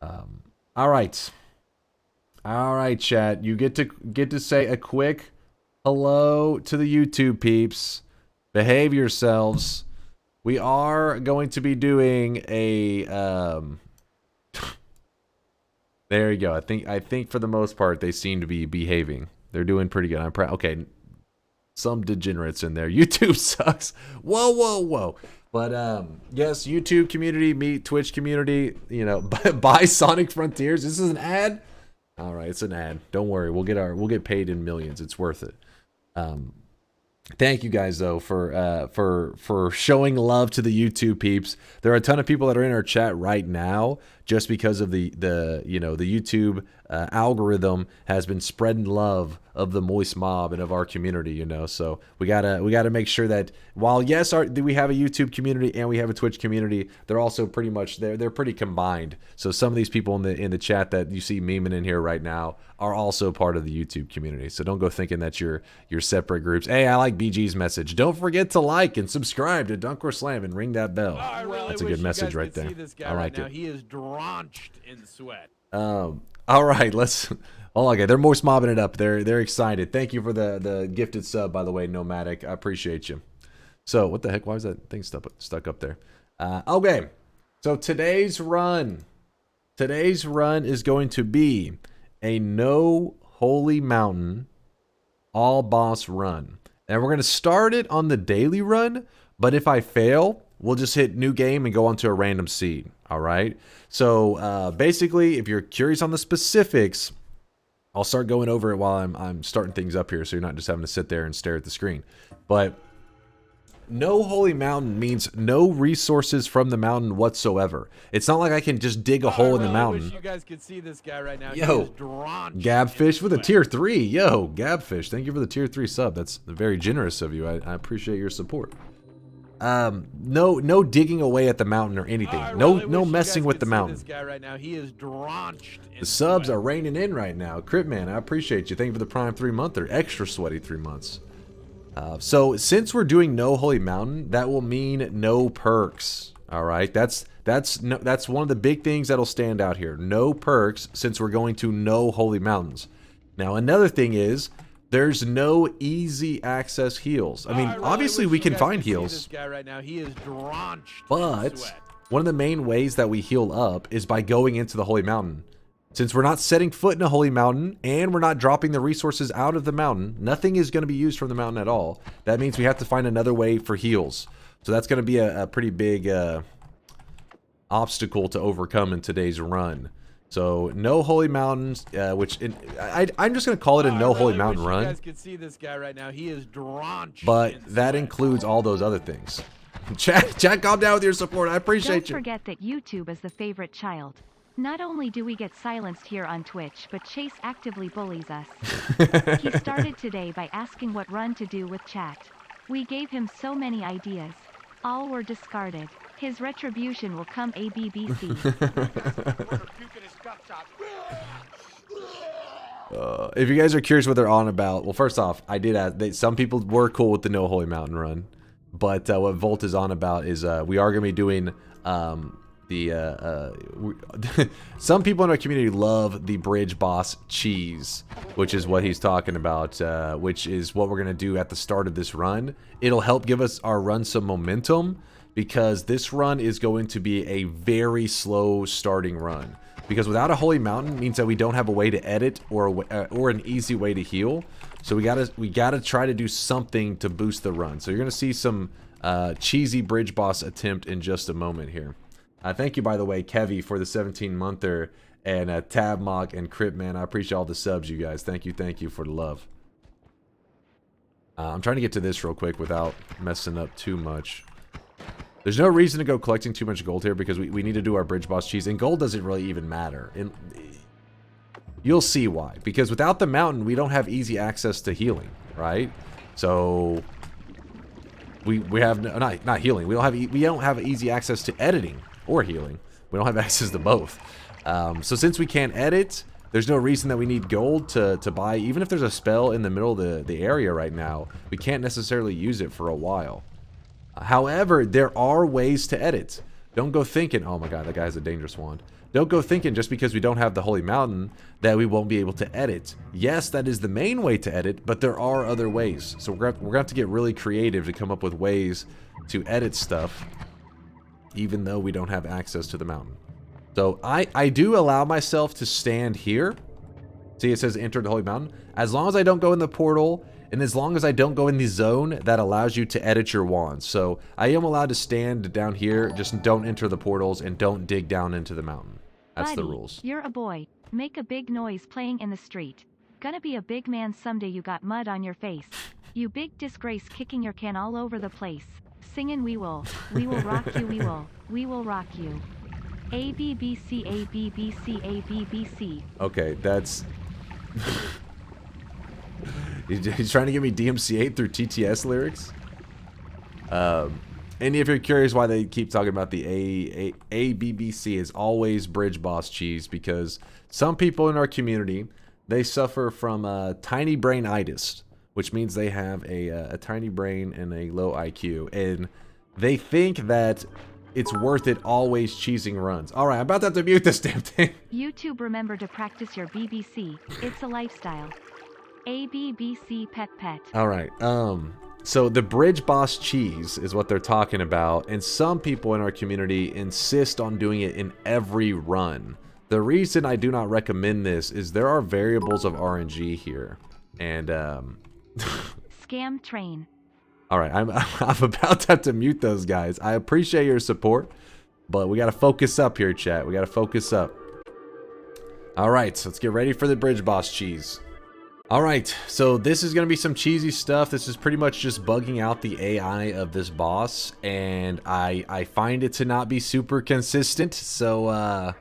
All right. All right, chat. You get to say a quick hello to the YouTube peeps. Behave yourselves. We are going to be doing a there you go. I think for the most part they seem to be behaving. They're doing pretty good. I'm proud. Okay. Some degenerates in there. YouTube sucks. Whoa, whoa, whoa. But yes, YouTube community, meet Twitch community, you know, buy Sonic Frontiers. This is an ad. All right, it's an ad. Don't worry. We'll get paid in millions. It's worth it. Thank you guys though for showing love to the YouTube peeps. There are a ton of people that are in our chat right now just because of the you know, the YouTube algorithm has been spreading love of the moist mob and of our community, you know. So we gotta make sure that while yes, we have a YouTube community and we have a Twitch community, they're also pretty much they're pretty combined. So some of these people in the chat that you see memeing in here right now are also part of the YouTube community. So don't go thinking that you're separate groups. Hey, I like BG's message. Don't forget to like and subscribe to DunkOrSlam and ring that bell. That's a good message right there. I like it. He is drenched in sweat. All right, let's. Oh, okay, they're moist mobbing it up. They're excited. Thank you for the gifted sub, by the way, Nomadic. I appreciate you. So, what the heck? Why is that thing stuck up there? Okay, so today's run is going to be a no holy mountain all boss run, and we're going to start it on the daily run. But if I fail, we'll just hit new game and go on to a random seed. All right. So basically, if you're curious on the specifics, I'll start going over it while I'm starting things up here, so you're not just having to sit there and stare at the screen. But no holy mountain means no resources from the mountain whatsoever. It's not like I can just dig a hole in the mountain. Wish you guys could see this guy right now. Yo, Gabfish with a tier 3. Yo, Gabfish, thank you for the tier 3 sub. That's very generous of you. I appreciate your support. No digging away at the mountain or anything. No messing with the mountain. This guy right now, he is drenched in the subs are raining in right now. Critman, I appreciate you. Thank you for the prime 3 month or extra sweaty 3 months. So since we're doing no holy mountain, that will mean no perks. All right, that's one of the big things that'll stand out here. No perks since we're going to no holy mountains. Now another thing is, there's no easy access heals. I mean, obviously we can find heals. This guy right now, he is drenched but one of the main ways that we heal up is by going into the holy mountain. Since we're not setting foot in a holy mountain and we're not dropping the resources out of the mountain, nothing is going to be used from the mountain at all. That means we have to find another way for heals. So that's going to be a pretty big obstacle to overcome in today's run. So no holy mountains, I'm just gonna call it a no holy mountain run. You guys could see this guy right now. He is drenched. But that includes all those other things. Chat, calm down with your support. I appreciate you. Don't forget that YouTube is the favorite child. Not only do we get silenced here on Twitch, but Chase actively bullies us. He started today by asking what run to do with chat. We gave him so many ideas. All were discarded. His retribution will come ABBC. If you guys are curious what they're on about, well, first off, I did ask. Some people were cool with the no holy mountain run, but what Volt is on about is we are going to be doing some people in our community love the bridge boss cheese, which is what he's talking about, which is what we're going to do at the start of this run. It'll help give us our run some momentum, because this run is going to be a very slow starting run. Because without a holy mountain means that we don't have a way to edit or an easy way to heal. So we gotta try to do something to boost the run. So you're gonna see some cheesy bridge boss attempt in just a moment here. Thank you, by the way, Kevy, for the 17-monther, and Tabmog and Critman. I appreciate all the subs, you guys. Thank you for the love. I'm trying to get to this real quick without messing up too much. There's no reason to go collecting too much gold here because we need to do our bridge boss cheese, and gold doesn't really even matter. And you'll see why. Because without the mountain, we don't have easy access to healing, right? So we have not healing. We don't have easy access to editing or healing. We don't have access to both. So since we can't edit, there's no reason that we need gold to buy. Even if there's a spell in the middle of the area right now, we can't necessarily use it for a while. However, there are ways to edit. Don't go thinking, oh my god, that guy has a dangerous wand. don't go thinking just because we don't have the Holy Mountain that we won't be able to edit. Yes, that is the main way to edit, but there are other ways. So we're gonna have to get really creative to come up with ways to edit stuff, even though we don't have access to the mountain. So I do allow myself to stand here. See, it says enter the Holy Mountain. As long as I don't go in the portal, and as long as I don't go in the zone that allows you to edit your wands. So I am allowed to stand down here, just don't enter the portals and don't dig down into the mountain. That's Buddy, the rules. You're a boy. Make a big noise playing in the street. Gonna be a big man someday. You got mud on your face. You big disgrace, kicking your can all over the place. Singing we will rock you, we will rock you. A B B C A B B C A B B C. Okay, that's... He's trying to give me DMCA through TTS lyrics. And if you're curious why they keep talking about the ABBC is always Bridge Boss Cheese, because some people in our community, they suffer from tiny brainitis, which means they have a tiny brain and a low IQ, and they think that it's worth it always cheesing runs. All right, I'm about to have to mute this damn thing. YouTube, remember to practice your BBC. It's a lifestyle. ABBC pet pet. All right. So the Bridge Boss Cheese is what they're talking about, and some people in our community insist on doing it in every run. The reason I do not recommend this is there are variables of RNG here, and Scam train. all right, I'm about to have to mute those guys. I appreciate your support, but we got to focus up here, chat. We got to focus up. All right, so let's get ready for the Bridge Boss Cheese. All right, so this is going to be some cheesy stuff. This is pretty much just bugging out the AI of this boss, and I find it to not be super consistent. So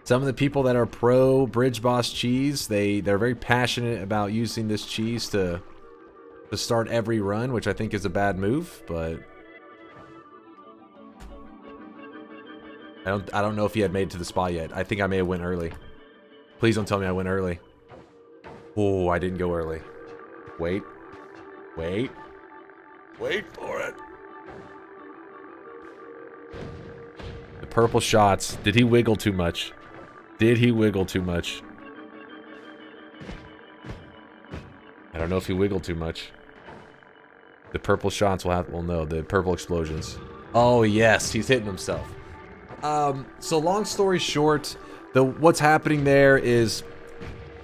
some of the people that are pro Bridge Boss Cheese, they're very passionate about using this cheese to start every run, which I think is a bad move, but I don't know if he had made it to the spot yet. I think I may have went early. Please don't tell me I went early. Oh, I didn't go early. Wait. Wait for it. The purple shots. Did he wiggle too much? Did he wiggle too much? I don't know if he wiggled too much. The purple shots will have... Well, no, the purple explosions. Oh, yes. He's hitting himself. So long story short, what's happening there is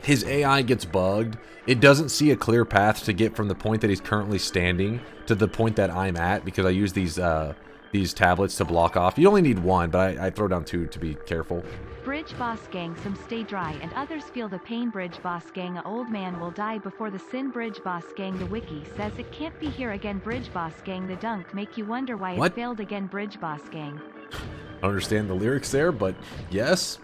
his AI gets bugged. It doesn't see a clear path to get from the point that he's currently standing to the point that I'm at, because I use these tablets to block off. You only need one, but I throw down two to be careful. Bridge Boss Gang, some stay dry and others feel the pain. Bridge Boss Gang, a old man will die before the sin. Bridge Boss Gang, the wiki says it can't be here again. Bridge Boss Gang, the dunk make you wonder why What? it failed again. Bridge Boss Gang. I don't understand the lyrics there, but yes.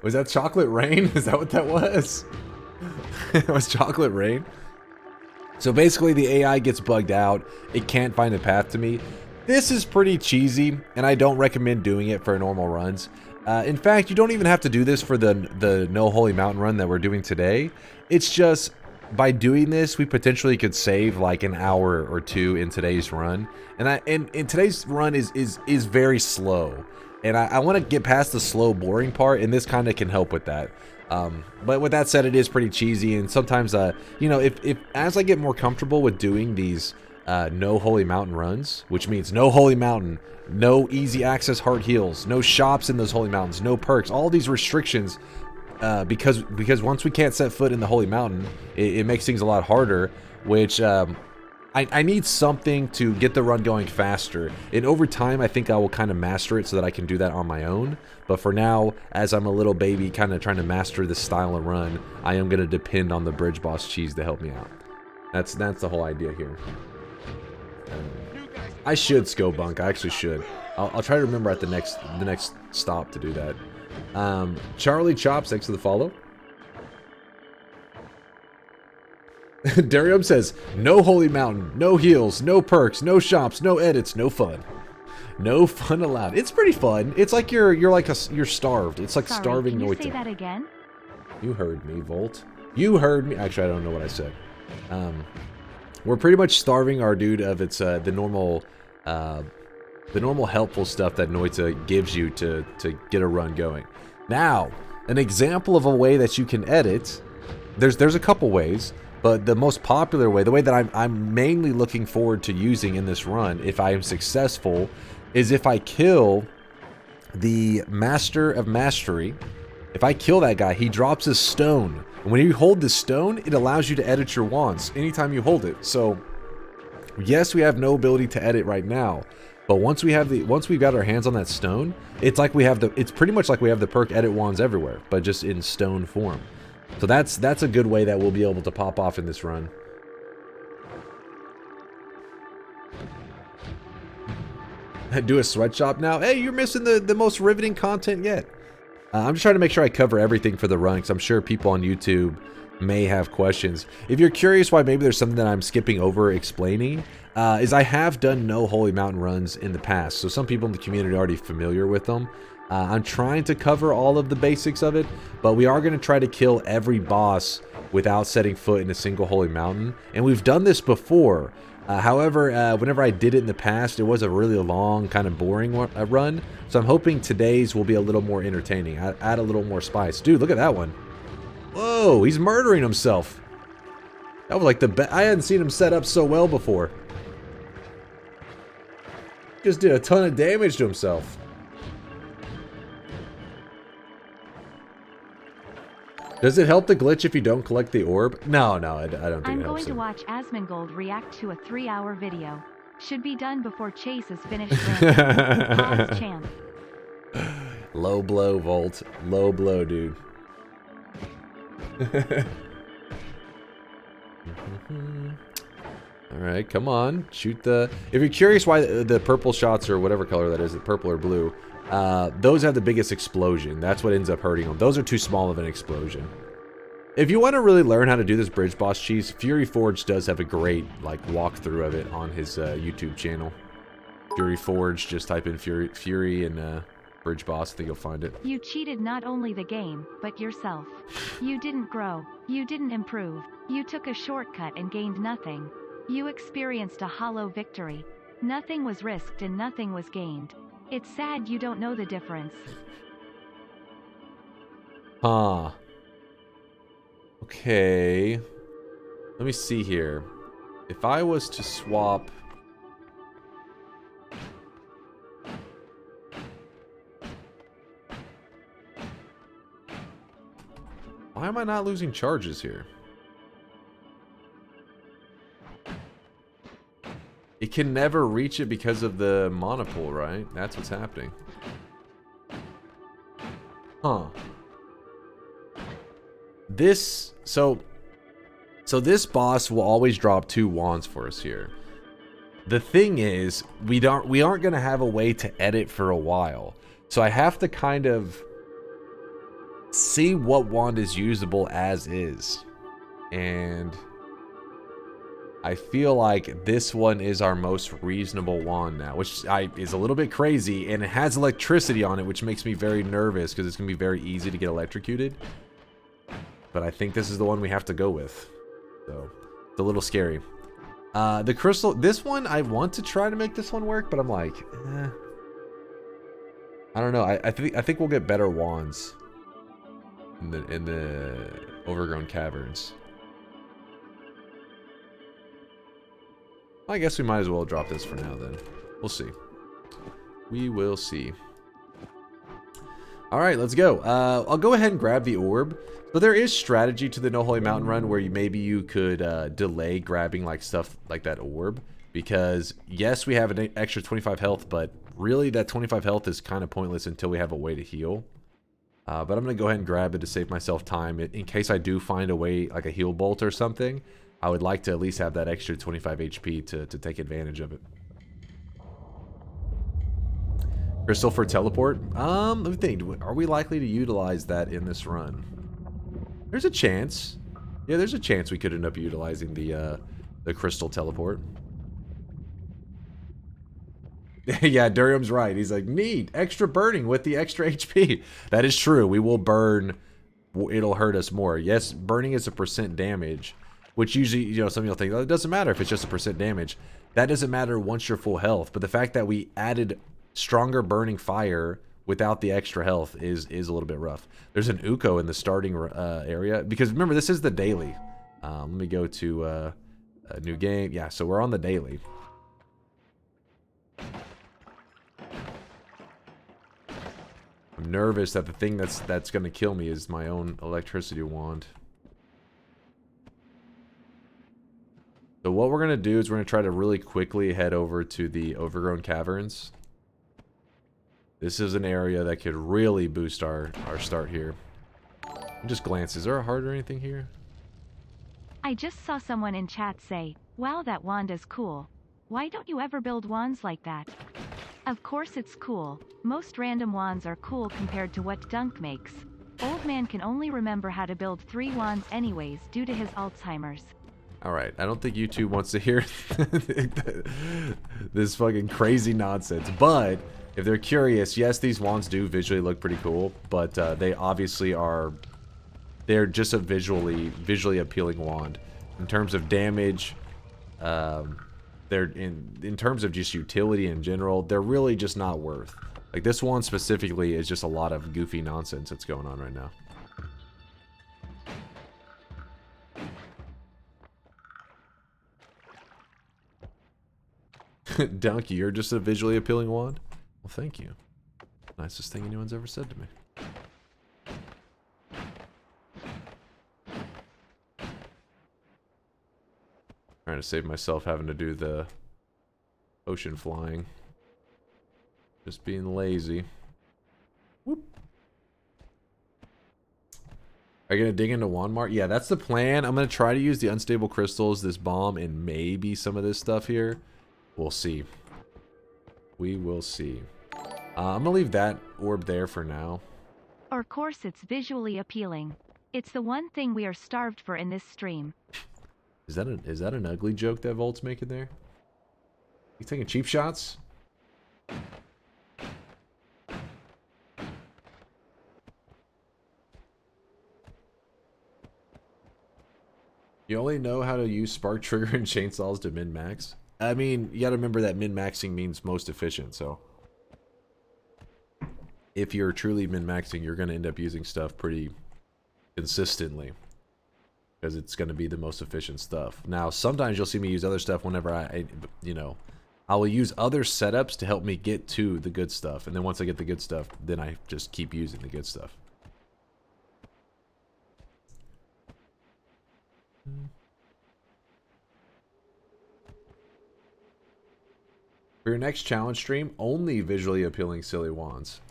Was that Chocolate Rain? Is that what that was? It was Chocolate Rain? So basically the AI gets bugged out. It can't find a path to me. This is pretty cheesy, and I don't recommend doing it for normal runs. In fact, you don't even have to do this for the No Holy Mountain run that we're doing today. It's just, by doing this, we potentially could save like an hour or two in today's run. And today's run is very slow. And I want to get past the slow, boring part, and this kind of can help with that. But with that said, it is pretty cheesy, and sometimes, you know, if as I get more comfortable with doing these no Holy Mountain runs, which means no Holy Mountain, no easy access hard heals, no shops in those Holy Mountains, no perks, all these restrictions, because once we can't set foot in the Holy Mountain, it makes things a lot harder, which I need something to get the run going faster, and over time I think I will kind of master it so that I can do that on my own. But for now, as I'm a little baby kind of trying to master this style of run, I am going to depend on the Bridge Boss Cheese to help me out. That's the whole idea here. I should Sco Bunk. I actually should. I'll try to remember at the next stop to do that. Charlie Chops, thanks for the follow. Darium says, no Holy Mountain, no heals, no perks, no shops, no edits, no fun. No fun allowed. It's pretty fun. It's like you're starved. It's like Sorry, starving can you Noita. say that again? You heard me, Volt. You heard me. Actually, I don't know what I said. We're pretty much starving our dude of its the normal normal helpful stuff that Noita gives you to get a run going. Now, an example of a way that you can edit, there's a couple ways, but the most popular way, the way that I'm mainly looking forward to using in this run, if I am successful, is if I kill the Master of Mastery. If I kill that guy, he drops a stone. And when you hold the stone, it allows you to edit your wands anytime you hold it. So, yes, we have no ability to edit right now. But once we've got our hands on that stone, it's pretty much like we have the perk edit wands everywhere, but just in stone form. So that's a good way that we'll be able to pop off in this run. Do a sweatshop now? Hey, you're missing the most riveting content yet. I'm just trying to make sure I cover everything for the run, because I'm sure people on YouTube may have questions. If you're curious why maybe there's something that I'm skipping over explaining, is I have done no Holy Mountain runs in the past, so some people in the community are already familiar with them. I'm trying to cover all of the basics of it, but we are going to try to kill every boss without setting foot in a single Holy Mountain, and we've done this before. However, whenever I did it in the past, it was a really long, kind of boring run, so I'm hoping today's will be a little more entertaining, add a little more spice. Dude, look at that one. Whoa, he's murdering himself. That was like I hadn't seen him set up so well before. Just did a ton of damage to himself. Does it help the glitch if you don't collect the orb? No, I don't think it helps. I'm going to watch Asmongold react to a 3-hour video. Should be done before Chase is finished. Pause, champ. Low blow, Volt. Low blow, dude. Alright, come on. Shoot the... If you're curious why the purple shots, or whatever color that is, purple or blue, those have the biggest explosion. That's what ends up hurting them. Those are too small of an explosion. If you want to really learn how to do this bridge boss cheese, Fury Forge does have a great walkthrough of it on his YouTube channel. Fury Forge, just type in Fury and bridge boss, I think you'll find it. You cheated not only the game, but yourself. You didn't grow. You didn't improve. You took a shortcut and gained nothing. You experienced a hollow victory. Nothing was risked and nothing was gained. It's sad you don't know the difference. Huh. Okay. Let me see here. If I was to swap... Why am I not losing charges here? It can never reach it because of the monopool, right? That's what's happening. Huh. So this boss will always drop 2 wands for us here. The thing is, we aren't gonna have a way to edit for a while. So I have to kind of see what wand is usable as is. And I feel like this one is our most reasonable wand now, which is a little bit crazy, and it has electricity on it, which makes me very nervous because it's going to be very easy to get electrocuted. But I think this is the one we have to go with. So, it's a little scary. The crystal, this one, I want to try to make this one work, but I'm like, I don't know. I think we'll get better wands in the overgrown caverns. I guess we might as well drop this for now then. We'll see. We will see. Alright, let's go. I'll go ahead and grab the orb. So there is strategy to the No Holy Mountain run where maybe you could delay grabbing stuff like that orb. Because yes, we have an extra 25 health, but really that 25 health is kind of pointless until we have a way to heal. But I'm going to go ahead and grab it to save myself time. In case I do find a way, like a heal bolt or something, I would like to at least have that extra 25 HP to take advantage of it. Crystal for teleport? Let me think. Are we likely to utilize that in this run? There's a chance. Yeah, there's a chance we could end up utilizing the crystal teleport. Yeah, Durham's right. He's like, neat. Extra burning with the extra HP. That is true. We will burn. It'll hurt us more. Yes, burning is a % damage. Which usually, some people think, oh, it doesn't matter if it's just a % damage. that doesn't matter once you're full health. But the fact that we added stronger burning fire without the extra health is a little bit rough. There's an Uko in the starting area, because remember, this is the daily. Let me go to a new game. Yeah, so we're on the daily. I'm nervous that the thing that's going to kill me is my own electricity wand. So what we're going to do is we're going to try to really quickly head over to the Overgrown Caverns. This is an area that could really boost our start here. Just glance. Is there a heart or anything here? I just saw someone in chat say, "Wow, that wand is cool. Why don't you ever build wands like that?" Of course it's cool. Most random wands are cool compared to what Dunk makes. Old man can only remember how to build 3 wands anyways due to his Alzheimer's. Alright, I don't think YouTube wants to hear this fucking crazy nonsense. But, if they're curious, yes, these wands do visually look pretty cool. But they obviously are... They're just a visually appealing wand. In terms of damage, they're in terms of just utility in general, they're really just not worth. Like, this wand specifically is just a lot of goofy nonsense that's going on right now. Donkey, you're just a visually appealing wand? Well, thank you. Nicest thing anyone's ever said to me. Trying to save myself having to do the ocean flying. Just being lazy. Whoop. Are you gonna dig into Wanmart? Yeah, that's the plan. I'm gonna try to use the unstable crystals, this bomb, and maybe some of this stuff here. We'll see. We will see. I'm gonna leave that orb there for now. Of course it's visually appealing. It's the one thing we are starved for in this stream. Is that an ugly joke that Volt's making there? You taking cheap shots? You only know how to use spark trigger and chainsaws to min-max? I mean, you gotta remember that min-maxing means most efficient, so... If you're truly min-maxing, you're gonna end up using stuff pretty consistently. Because it's gonna be the most efficient stuff. Now, sometimes you'll see me use other stuff whenever I will use other setups to help me get to the good stuff. And then once I get the good stuff, then I just keep using the good stuff. For your next challenge stream, only visually appealing silly wands.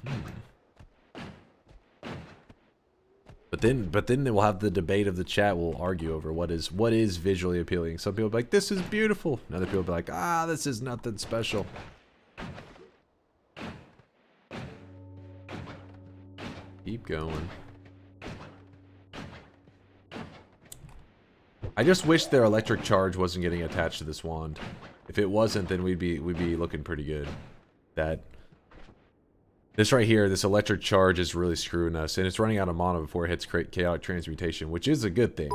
But then we'll have the debate of the chat. We'll argue over what is visually appealing. Some people will be like, "This is beautiful." And other people will be like, "Ah, this is nothing special." Keep going. I just wish their electric charge wasn't getting attached to this wand. If it wasn't, then we'd be looking pretty good. This right here, this electric charge is really screwing us, and it's running out of mana before it hits chaotic transmutation, which is a good thing.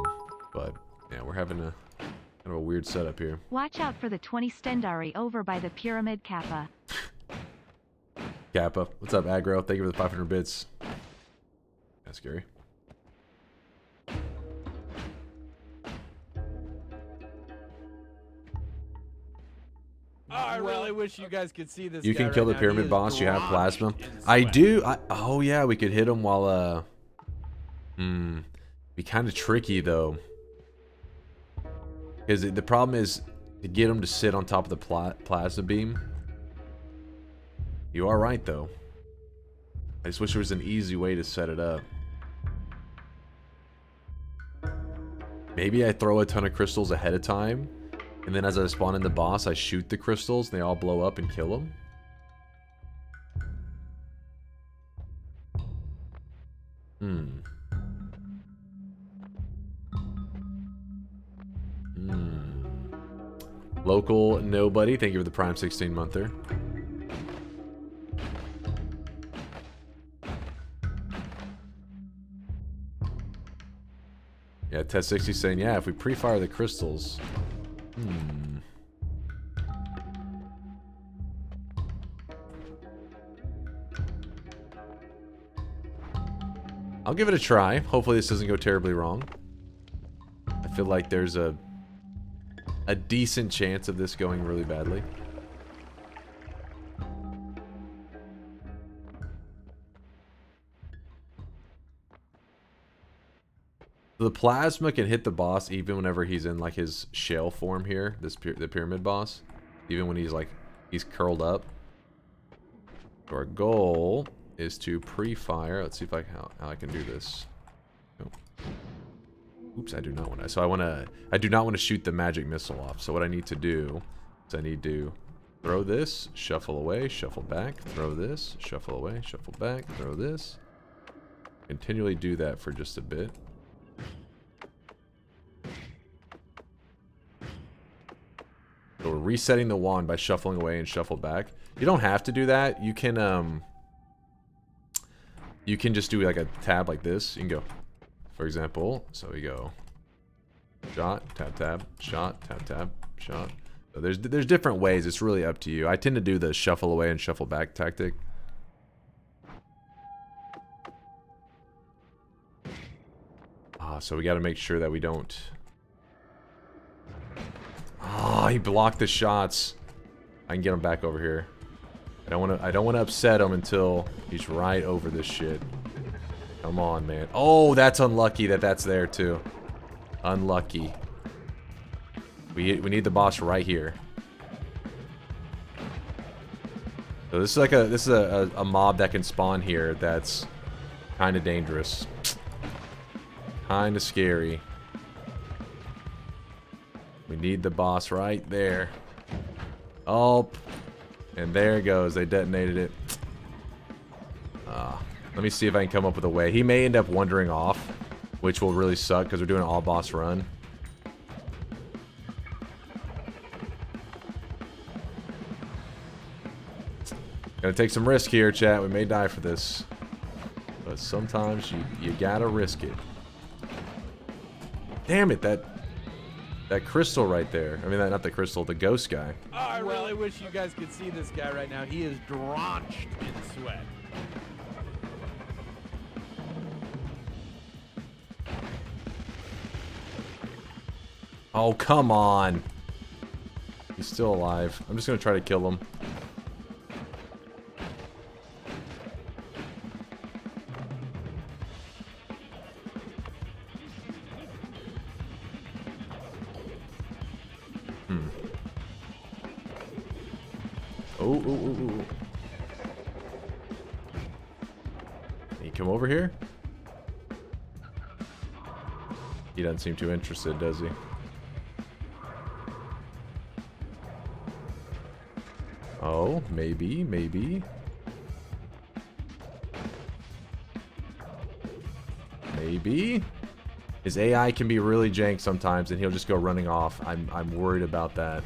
But yeah, we're having a kind of a weird setup here. Watch out for the 20 Stendari over by the Pyramid Kappa. Kappa, what's up, aggro? Thank you for the 500 bits. That's scary. Oh, I really wish you guys could see this. You guy can kill right the now. pyramid He is boss. You have drenched plasma. in I sweat. do. Oh yeah, we could hit him while be kind of tricky though, because the problem is to get him to sit on top of the plasma beam. You are right though. I just wish there was an easy way to set it up. Maybe I throw a ton of crystals ahead of time, and then as I spawn in the boss, I shoot the crystals, and they all blow up and kill him. Local nobody, thank you for the Prime 16 monther. Yeah, Test 60 saying, yeah, if we pre-fire the crystals. I'll give it a try. Hopefully this doesn't go terribly wrong. I feel like there's a decent chance of this going really badly. The plasma can hit the boss even whenever he's in like his shell form here, the pyramid boss, even when he's curled up. So our goal is to pre-fire. Let's see if how I can do this. Oh. Oops, I do not want to. So I do not want to shoot the magic missile off. So what I need to do is I need to throw this, shuffle away, shuffle back, throw this, shuffle away, shuffle back, throw this. Continually do that for just a bit. So we're resetting the wand by shuffling away and shuffle back. You don't have to do that. You can just do like a tab like this. You can go, for example, so we go shot, tab, tab, shot, tab, tab, shot. So there's different ways. It's really up to you. I tend to do the shuffle away and shuffle back tactic. So we got to make sure that we don't. Oh, he blocked the shots. I can get him back over here. I don't want to upset him until he's right over this shit. Come on, man. Oh, that's unlucky that that's there too. Unlucky. We need the boss right here. So this is like a mob that can spawn here that's kind of dangerous. Kind of scary. We need the boss right there. Oh, and there it goes. They detonated it. Let me see if I can come up with a way. He may end up wandering off, which will really suck because we're doing an all-boss run. Gotta take some risk here, chat. We may die for this. But sometimes you gotta risk it. Damn it, that crystal right there. I mean, not the crystal, the ghost guy. Oh, I really wish you guys could see this guy right now. He is drenched in sweat. Oh, come on. He's still alive. I'm just gonna try to kill him. Oh. Can you come over here? He doesn't seem too interested, does he? Oh, maybe. Maybe. His AI can be really jank sometimes, and he'll just go running off. I'm worried about that.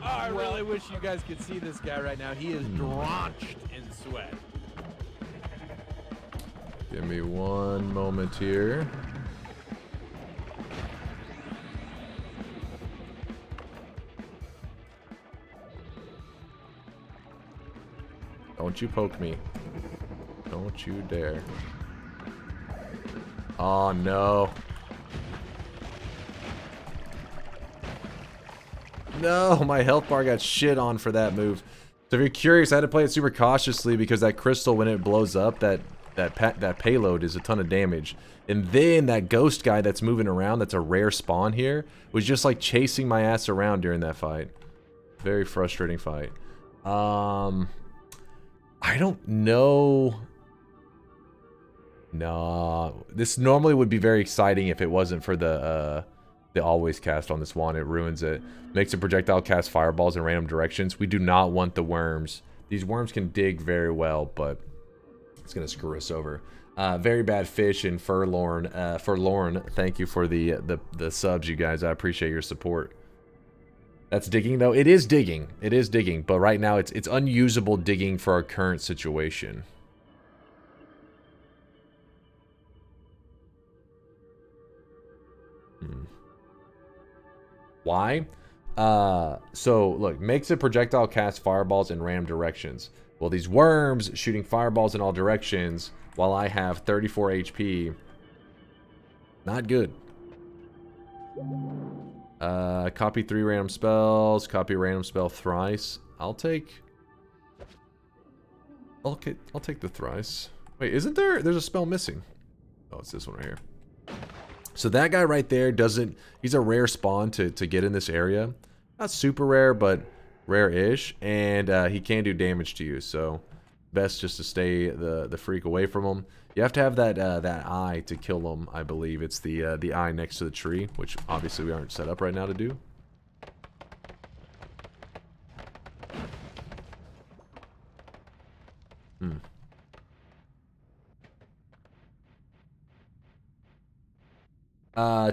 Oh, I really wish you guys could see this guy right now. He is drenched in sweat. Give me one moment here. Don't you poke me. Don't you dare. Oh, no. No, my health bar got shit on for that move. So if you're curious, I had to play it super cautiously because that crystal, when it blows up, that payload is a ton of damage. And then that ghost guy that's moving around, that's a rare spawn here, was just like chasing my ass around during that fight. Very frustrating fight. I don't know. Nah, this normally would be very exciting if it wasn't for the always cast on this wand. It ruins it. Makes a projectile cast fireballs in random directions. We do not want the worms. These worms can dig very well, but it's gonna screw us over. Very bad fish and Forlorn. Thank you for the subs, you guys. I appreciate your support. That's digging, though. It is digging. It is digging. But right now, it's unusable digging for our current situation. Why? So look, makes a projectile cast fireballs in random directions. Well, these worms shooting fireballs in all directions while I have 34 HP. Not good. Copy 3 random spells. Copy random spell thrice. I'll take the thrice. Wait, isn't there? There's a spell missing. Oh, it's this one right here. So that guy right there doesn't... He's a rare spawn to get in this area. Not super rare, but rare-ish. And he can do damage to you, so best just to stay the freak away from him. You have to have that that eye to kill him, I believe. It's the eye next to the tree, which obviously we aren't set up right now to do.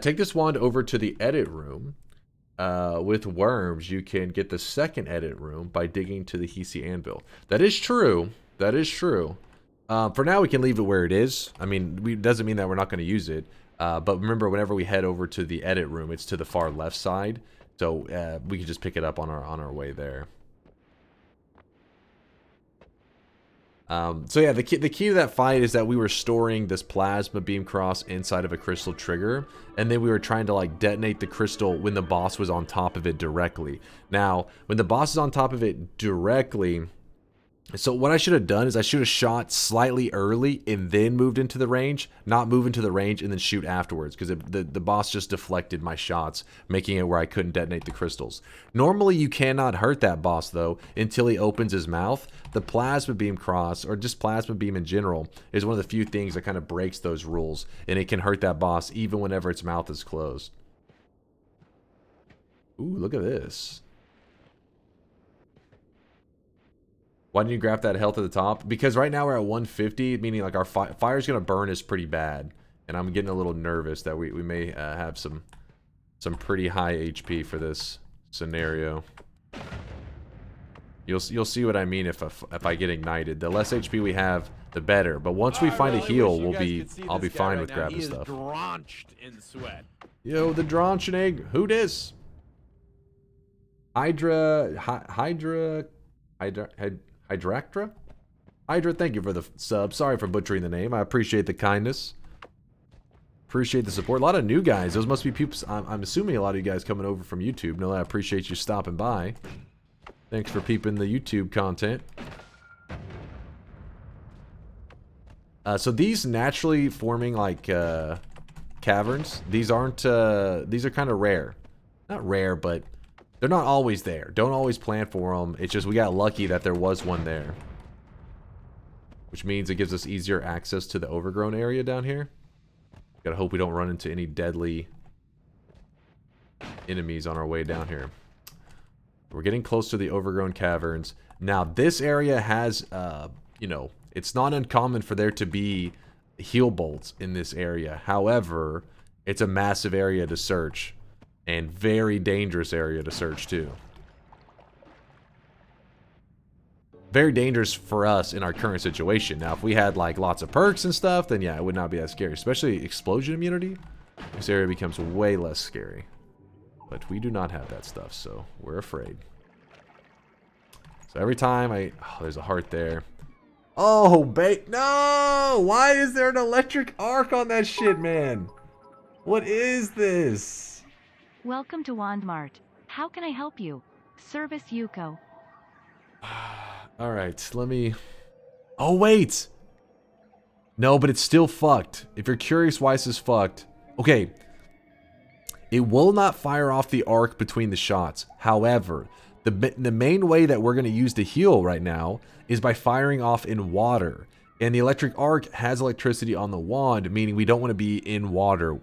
Take this wand over to the edit room. With worms, you can get the second edit room by digging to the Hisi anvil. That is true. That is true. For now, we can leave it where it is. I mean, it doesn't mean that we're not going to use it. But remember, whenever we head over to the edit room, it's to the far left side. So we can just pick it up on our way there. So yeah, the key to that fight is that we were storing this plasma beam cross inside of a crystal trigger, and then we were trying to like detonate the crystal when the boss was on top of it directly. Now, when the boss is on top of it directly, so what I should have done is I should have shot slightly early and then moved into the range, not move into the range and then shoot afterwards, because the boss just deflected my shots, making it where I couldn't detonate the crystals. Normally you cannot hurt that boss though until he opens his mouth. The plasma beam cross, or just plasma beam in general, is one of the few things that kind of breaks those rules, and it can hurt that boss even whenever its mouth is closed. Ooh, look at this. Why didn't you grab that health at the top? Because right now we're at 150, meaning like our fire's gonna burn is pretty bad, and I'm getting a little nervous that we may have some pretty high HP for this scenario. You'll see what I mean if I get ignited. The less HP we have, the better. But once we find a heal, I'll be fine with grabbing stuff. Drenched in sweat. Yo, the dronch egg. Who dis? Hydractra? Hydra, thank you for the sub. Sorry for butchering the name. I appreciate the kindness. Appreciate the support. A lot of new guys. Those must be people. I'm assuming a lot of you guys coming over from YouTube. No, I appreciate you stopping by. Thanks for peeping the YouTube content. So these naturally forming like caverns, these are kind of rare. Not rare, but they're not always there. Don't always plan for them. It's just we got lucky that there was one there. Which means it gives us easier access to the overgrown area down here. Gotta hope we don't run into any deadly enemies on our way down here. We're getting close to the overgrown caverns. Now, this area has, you know, it's not uncommon for there to be heal bolts in this area. However, it's a massive area to search. And very dangerous area to search, too. Very dangerous for us in our current situation. Now, if we had, like, lots of perks and stuff, then yeah, it would not be as scary. Especially explosion immunity. This area becomes way less scary. But we do not have that stuff, so we're afraid. So every time oh, there's a heart there. Oh, no! Why is there an electric arc on that shit, man? What is this? Welcome to Wandmart. How can I help you? Service Yuko. Alright, let me... Oh, wait! No, but it's still fucked. If you're curious why this is fucked... Okay. It will not fire off the arc between the shots. However, the main way that we're going to use to heal right now is by firing off in water. And the electric arc has electricity on the wand, meaning we don't want to be in water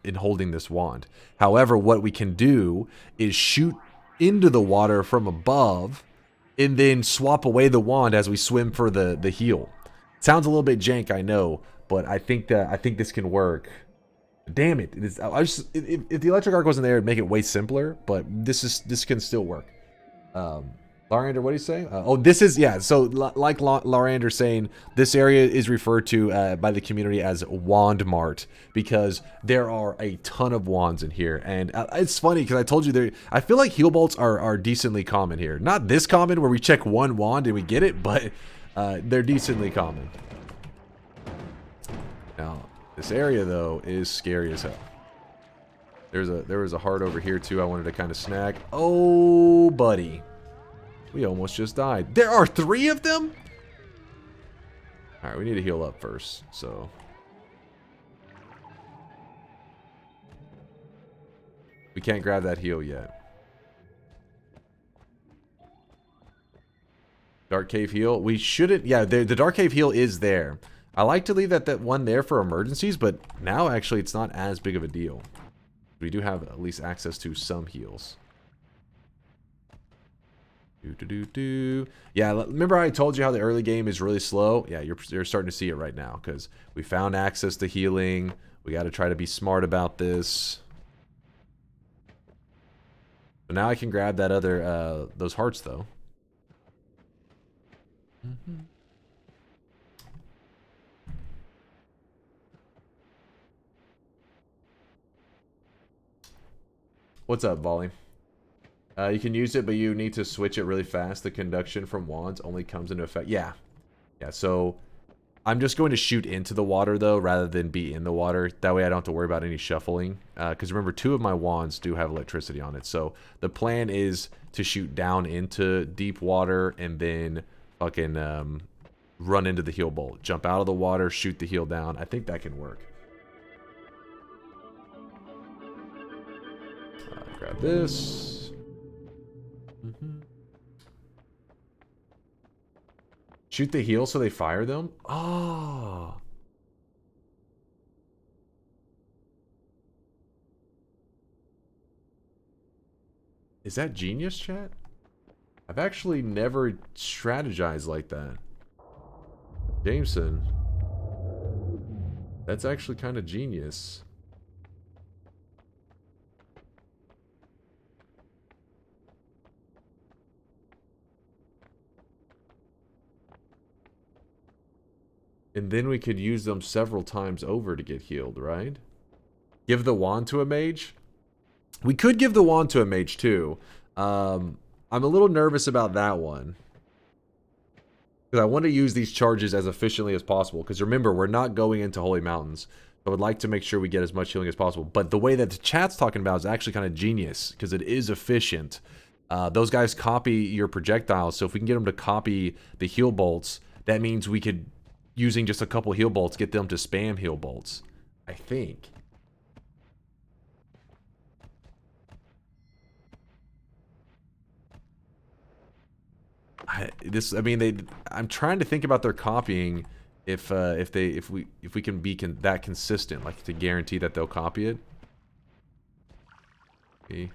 in holding this wand. However, what we can do is shoot into the water from above and then swap away the wand as we swim for the heal. Sounds a little bit jank, I know, but I think this can work. Damn it! If the electric arc wasn't there, it'd make it way simpler. But this can still work. Larander, what do you say? Oh, this is, yeah, so like Larander saying, this area is referred to by the community as Wand Mart because there are a ton of wands in here. And it's funny because I told you I feel like heal bolts are decently common here. Not this common where we check one wand and we get it, but they're decently common. Now, this area, though, is scary as hell. There was a heart over here, too, I wanted to kind of snag. Oh, buddy. We almost just died. There are 3 of them? Alright, we need to heal up first, so. We can't grab that heal yet. Dark Cave heal. We shouldn't. Yeah, the Dark Cave heal is there. I like to leave that one there for emergencies, but now actually it's not as big of a deal. We do have at least access to some heals. Yeah, remember I told you how the early game is really slow? Yeah, you're starting to see it right now because we found access to healing. We got to try to be smart about this. But now I can grab that other those hearts though. What's up, Volley? You can use it, but you need to switch it really fast. The conduction from wands only comes into effect. Yeah. Yeah, so I'm just going to shoot into the water, though, rather than be in the water. That way I don't have to worry about any shuffling. Because remember, 2 of my wands do have electricity on it. So the plan is to shoot down into deep water and then fucking run into the heal bolt. Jump out of the water, shoot the heal down. I think that can work. Grab this. Shoot the heal so they fire them? Oh. Is that genius, chat? I've actually never strategized like that. Jameson. That's actually kind of genius. And then we could use them several times over to get healed, right? Give the wand to a mage? We could give the wand to a mage too. I'm a little nervous about that one. Because I want to use these charges as efficiently as possible. Because remember, we're not going into Holy Mountains. I would like to make sure we get as much healing as possible. But the way that the chat's talking about is actually kind of genius. Because it is efficient. Those guys copy your projectiles. So if we can get them to copy the heal bolts, that means we could, using just a couple heal bolts, get them to spam heal bolts. I think. I'm trying to think about their copying if we can be that consistent, like to guarantee that they'll copy it. Okay.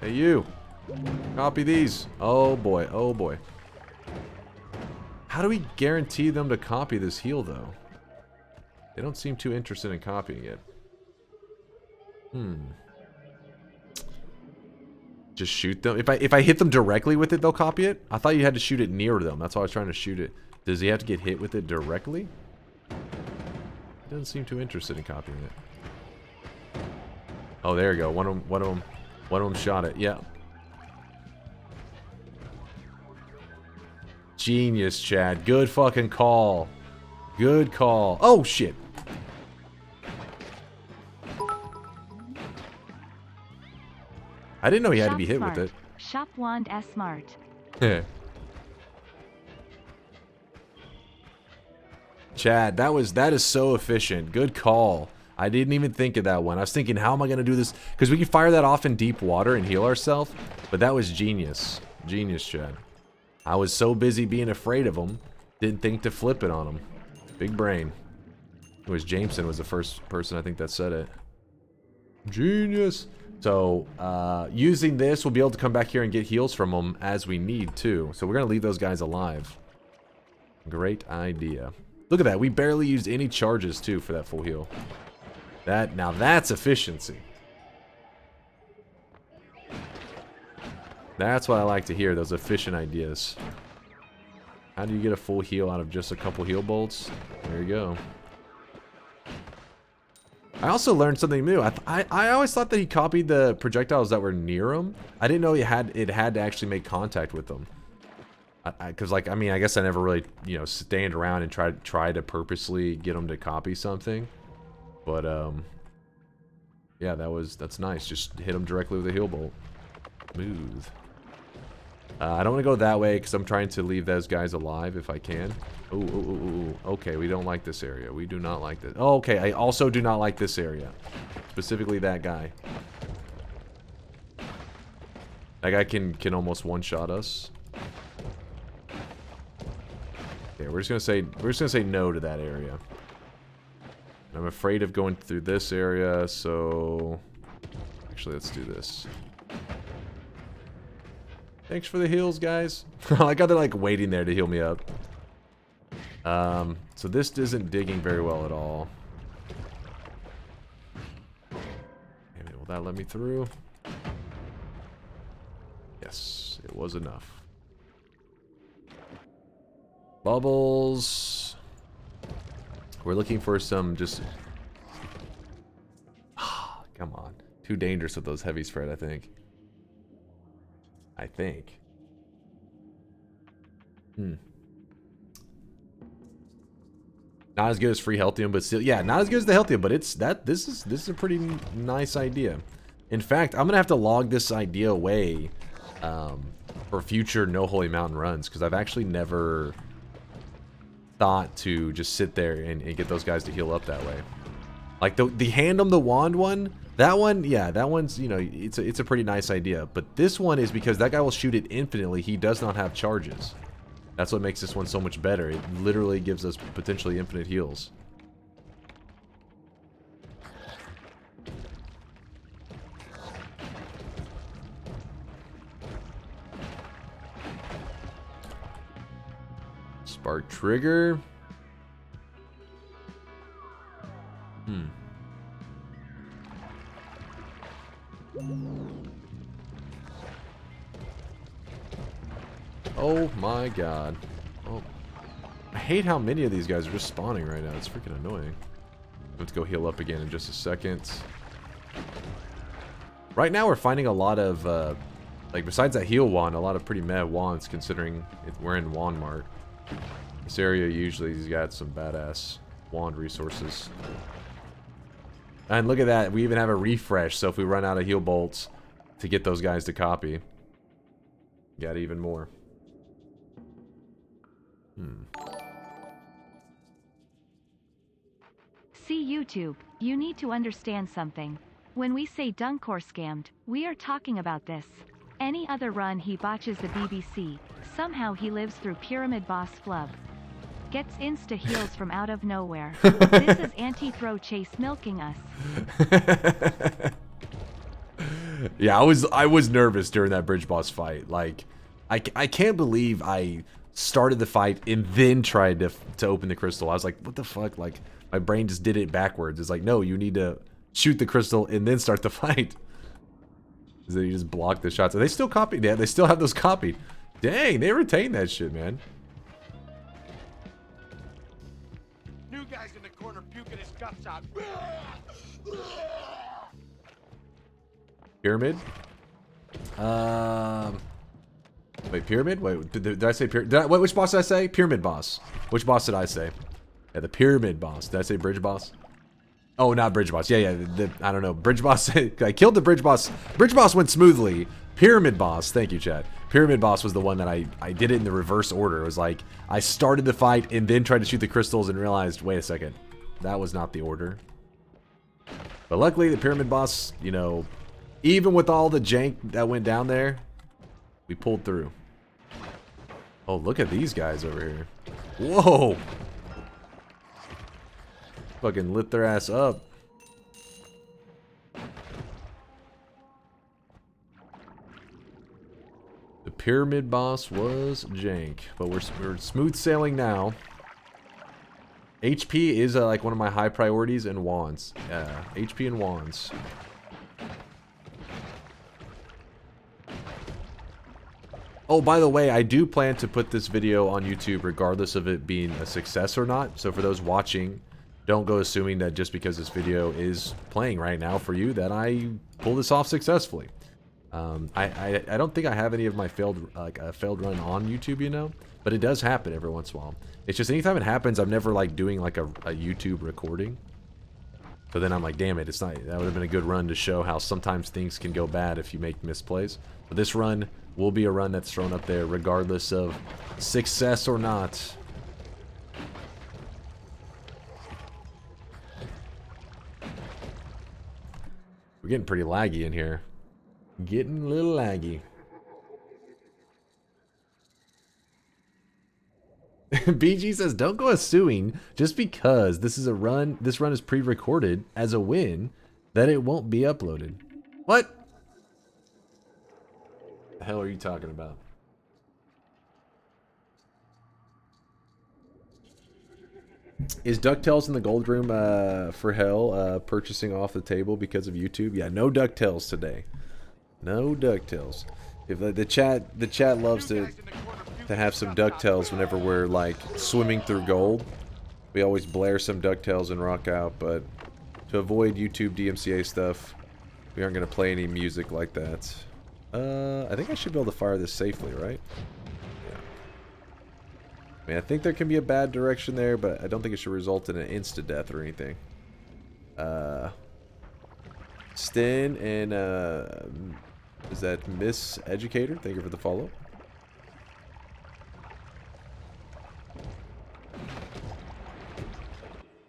Hey you, copy these. Oh boy, oh boy. How do we guarantee them to copy this heal though? They don't seem too interested in copying it. Just shoot them. If I hit them directly with it, they'll copy it? I thought you had to shoot it near them. That's why I was trying to shoot it. Does he have to get hit with it directly? He doesn't seem too interested in copying it. Oh, there you go. One of them shot it. Yeah. Genius, Chad. Good fucking call. Good call. Oh, shit. I didn't know he had to be hit with it. Shop wand S smart. Chad, that is so efficient. Good call. I didn't even think of that one. I was thinking, how am I going to do this? Because we can fire that off in deep water and heal ourselves. But that was genius. Genius, Chad. I was so busy being afraid of him. Didn't think to flip it on him. Big brain. It was Jameson was the first person I think that said it. Genius. So, using this, we'll be able to come back here and get heals from them as we need to. So we're going to leave those guys alive. Great idea. Look at that. We barely used any charges, too, for that full heal. Now that's efficiency. That's what I like to hear, those efficient ideas. How do you get a full heal out of just a couple heal bolts? There you go. I also learned something new. I always thought that he copied the projectiles that were near him. I didn't know it had to actually make contact with them. Because, like, I mean, I guess I never really, you know, stand around and try to purposely get them to copy something. But, yeah, that's nice. Just hit them directly with a heal bolt. Smooth. I don't want to go that way because I'm trying to leave those guys alive if I can. Ooh. Okay, we don't like this area. We do not like this. Oh, okay, I also do not like this area. Specifically that guy. That guy can almost one-shot us. Okay, we're just gonna say no to that area. I'm afraid of going through this area, so actually let's do this. Thanks for the heals, guys. I got they're like waiting there to heal me up. So this isn't digging very well at all. Damn it, will that let me through? Yes, it was enough. Bubbles. We're looking for some just... Come on. Too dangerous with those heavy spread, I think. Not as good as free Healthium, but still, yeah, not as good as the Healthium, but this is a pretty nice idea. In fact, I'm gonna have to log this idea away for future No Holy Mountain runs, because I've actually never thought to just sit there and get those guys to heal up that way. Like the hand on the wand one, that one, yeah, that one's, you know, it's a pretty nice idea. But this one is because that guy will shoot it infinitely. He does not have charges. That's what makes this one so much better. It literally gives us potentially infinite heals. Spark trigger. Oh my god. Oh, I hate how many of these guys are just spawning right now. It's freaking annoying. Let's go heal up again in just a second. Right now we're finding a lot of, like besides that heal wand, a lot of pretty meh wands considering we're in Wand Mart. This area usually has got some badass wand resources. And look at that, we even have a refresh, so if we run out of heal bolts to get those guys to copy, got even more. See YouTube, you need to understand something. When we say DunkOrSlammed, we are talking about this. Any other run he botches the BBC, somehow he lives through Pyramid Boss Flub. Gets insta heals from out of nowhere. This is anti-throw Chase milking us. Yeah, I was nervous during that bridge boss fight. Like, I can't believe I started the fight and then tried to open the crystal. I was like, what the fuck? Like, my brain just did it backwards. It's like, no, you need to shoot the crystal and then start the fight. So you just block the shots. Are they still copied? Yeah, they still have those copied. Dang, they retain that shit, man. New guy's in the corner puking his guts out. Pyramid? Wait, pyramid? Wait, did I say pyramid? Wait, which boss did I say? Pyramid boss. Which boss did I say? Yeah, the pyramid boss. Did I say bridge boss? Oh, not bridge boss. Yeah, I don't know. Bridge boss. I killed the bridge boss. Bridge boss went smoothly. Pyramid boss. Thank you, chat. Pyramid boss was the one that I did it in the reverse order. It was like, I started the fight and then tried to shoot the crystals and realized, wait a second. That was not the order. But luckily, the pyramid boss, you know, even with all the jank that went down there, we pulled through. Oh, look at these guys over here. Whoa! Fucking lit their ass up. The pyramid boss was jank, but we're smooth sailing now. HP is like one of my high priorities in wands. HP and wands. Oh, by the way, I do plan to put this video on YouTube regardless of it being a success or not. So for those watching, don't go assuming that just because this video is playing right now for you that I pull this off successfully. I don't think I have any of my failed run on YouTube, you know, but it does happen every once in a while. It's just anytime it happens, I'm never like doing like a YouTube recording. So then I'm like, damn it, it's not. That would have been a good run to show how sometimes things can go bad if you make misplays. But this run will be a run that's thrown up there regardless of success or not. We're getting pretty laggy in here. Getting a little laggy. BG says, don't go assuming just because this is a run, this run is pre-recorded as a win, that it won't be uploaded. What? The hell are you talking about? Is DuckTales in the gold room for hell purchasing off the table because of YouTube? Yeah, no DuckTales today. No DuckTales. If the chat loves to have some DuckTales whenever we're like swimming through gold. We always blare some DuckTales and rock out, but to avoid YouTube DMCA stuff, we aren't gonna play any music like that. I think I should be able to fire this safely, right? Yeah. I mean, I think there can be a bad direction there, but I don't think it should result in an insta-death or anything. Stin and, is that Miss Educator? Thank you for the follow.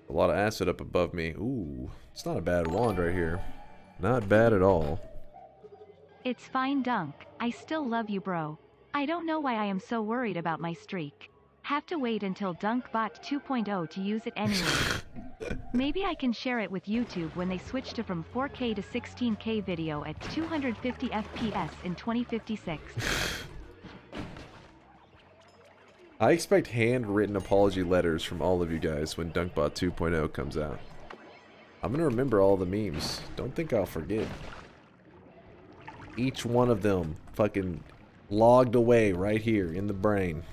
A lot of acid up above me. Ooh, it's not a bad wand right here. Not bad at all. It's fine, Dunk. I still love you, bro. I don't know why I am so worried about my streak. Have to wait until DunkBot 2.0 to use it anyway. Maybe I can share it with YouTube when they switch to from 4K to 16K video at 250 FPS in 2056. I expect handwritten apology letters from all of you guys when DunkBot 2.0 comes out. I'm gonna remember all the memes. Don't think I'll forget. Each one of them fucking logged away right here in the brain.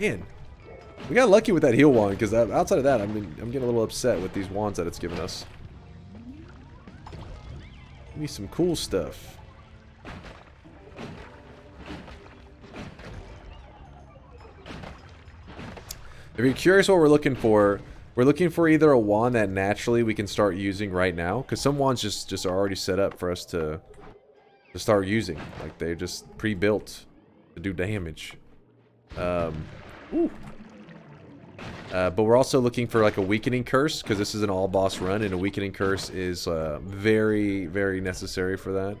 Man, we got lucky with that heal wand because outside of that, I'm getting a little upset with these wands that it's given us. Give me some cool stuff. If you're curious what we're looking for either a wand that naturally we can start using right now, because some wands just are already set up for us to start using. Like they're just pre-built to do damage. But we're also looking for like a weakening curse, because this is an all boss run, and a weakening curse is very, very necessary for that.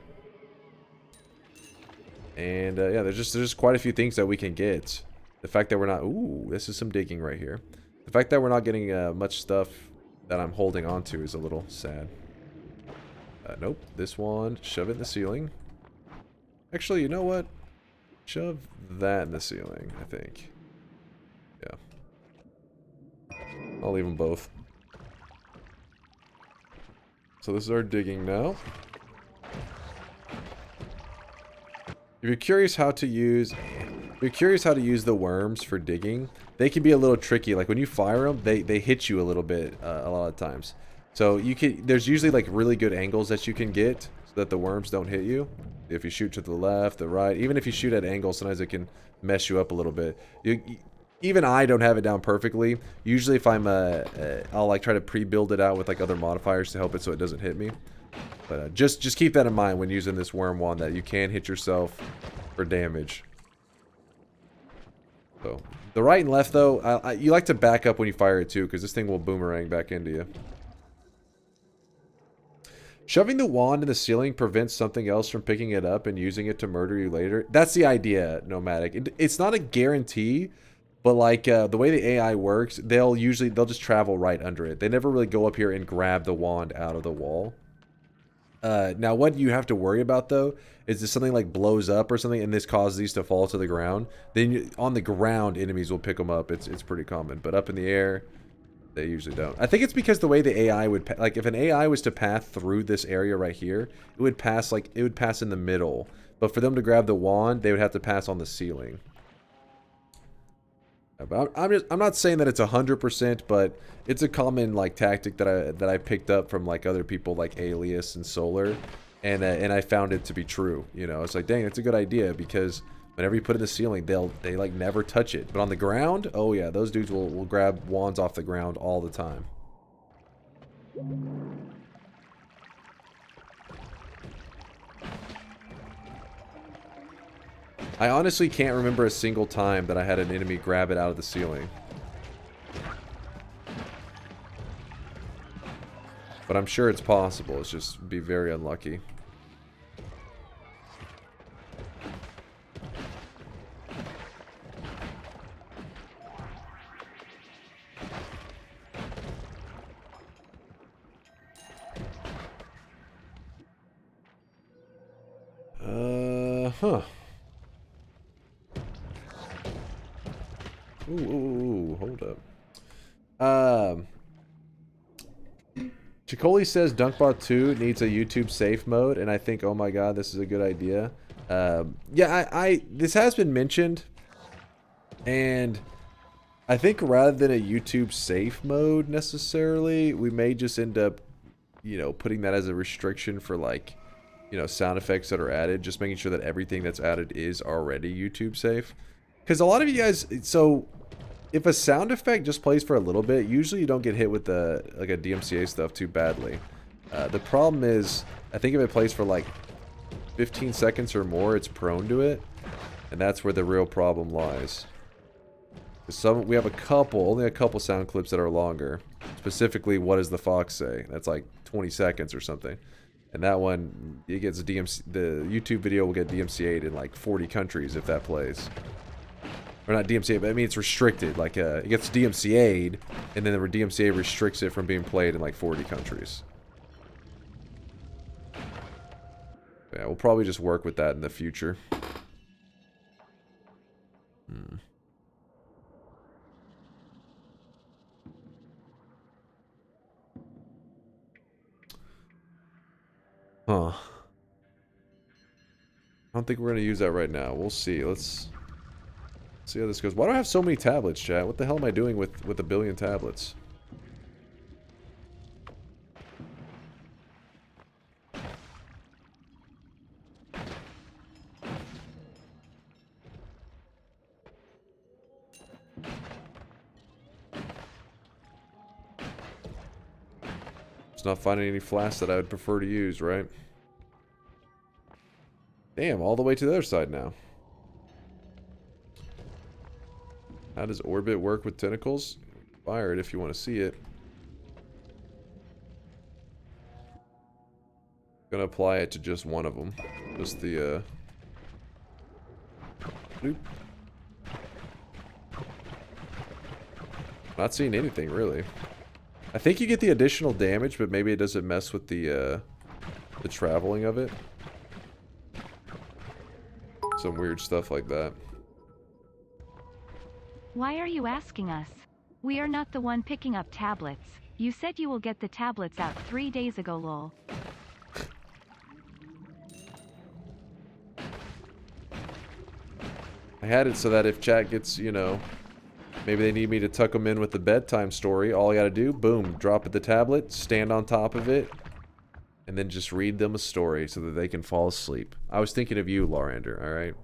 And yeah, there's just quite a few things that we can get. The fact that we're not... Ooh, this is some digging right here. The fact that we're not getting much stuff that I'm holding on to is a little sad. Nope. This one, shove it in the ceiling. Actually, you know what? Shove that in the ceiling, I think. Yeah. I'll leave them both. So this is our digging now. If you're curious how to use... If you're curious how to use the worms for digging, they can be a little tricky. Like when you fire them, they hit you a little bit a lot of times. So you can, there's usually like really good angles that you can get so that the worms don't hit you. If you shoot to the left, the right, even if you shoot at angles, sometimes it can mess you up a little bit. Even I don't have it down perfectly. Usually if I'm I'll like try to pre-build it out with like other modifiers to help it so it doesn't hit me. But just keep that in mind when using this worm wand, that you can hit yourself for damage. So, the right and left though, you like to back up when you fire it too, because this thing will boomerang back into you. Shoving the wand in the ceiling prevents something else from picking it up and using it to murder you later. That's the idea, Nomadic. It's not a guarantee, but like the way the AI works, they'll just travel right under it. They never really go up here and grab the wand out of the wall. Now, what you have to worry about, though, is if something like blows up or something and this causes these to fall to the ground, then on the ground, enemies will pick them up. It's pretty common. But up in the air, they usually don't. I think it's because the way the AI would... Like, if an AI was to pass through this area right here, it would pass, like, it would pass in the middle. But for them to grab the wand, they would have to pass on the ceiling. But I'm not saying that it's 100%, but it's a common like tactic that I picked up from like other people like Alias and Solar, and I found it to be true. You know, it's like, dang, that's a good idea, because whenever you put it in the ceiling, they like never touch it. But on the ground, oh yeah, those dudes will grab wands off the ground all the time. I honestly can't remember a single time that I had an enemy grab it out of the ceiling. But I'm sure it's possible. It's just be very unlucky. Huh. Ooh, hold up. Chicoli says Dunkbot 2 needs a YouTube safe mode, and I think, oh my god, this is a good idea. Yeah, this has been mentioned, and I think rather than a YouTube safe mode necessarily, we may just end up, you know, putting that as a restriction for like, you know, sound effects that are added, just making sure that everything that's added is already YouTube safe. Because a lot of you guys, so if a sound effect just plays for a little bit, usually you don't get hit with the like a DMCA stuff too badly. The problem is, I think if it plays for like 15 seconds or more, it's prone to it, and that's where the real problem lies. We have only a couple sound clips that are longer. Specifically, what does the fox say? That's like 20 seconds or something. And that one, it gets DMC. The YouTube video will get DMCA'd in like 40 countries if that plays. Or not DMCA, but I mean it's restricted. Like it gets DMCA'd, and then the DMCA restricts it from being played in like 40 countries. Yeah, we'll probably just work with that in the future. Huh. I don't think we're going to use that right now. We'll see. Let's see how this goes. Why do I have so many tablets, chat? What the hell am I doing with a billion tablets? Just not finding any flasks that I would prefer to use, right? Damn, all the way to the other side now. How does orbit work with tentacles? Fire it if you want to see it. Gonna apply it to just one of them. Just the bloop. Not seeing anything really. I think you get the additional damage, but maybe it doesn't mess with the traveling of it. Some weird stuff like that. Why are you asking us? We are not the one picking up tablets. You said you will get the tablets out 3 days ago, lol. I had it so that if chat gets, you know, maybe they need me to tuck them in with the bedtime story, all I gotta do, boom, drop at the tablet, stand on top of it, and then just read them a story so that they can fall asleep. I was thinking of you, Larander, alright?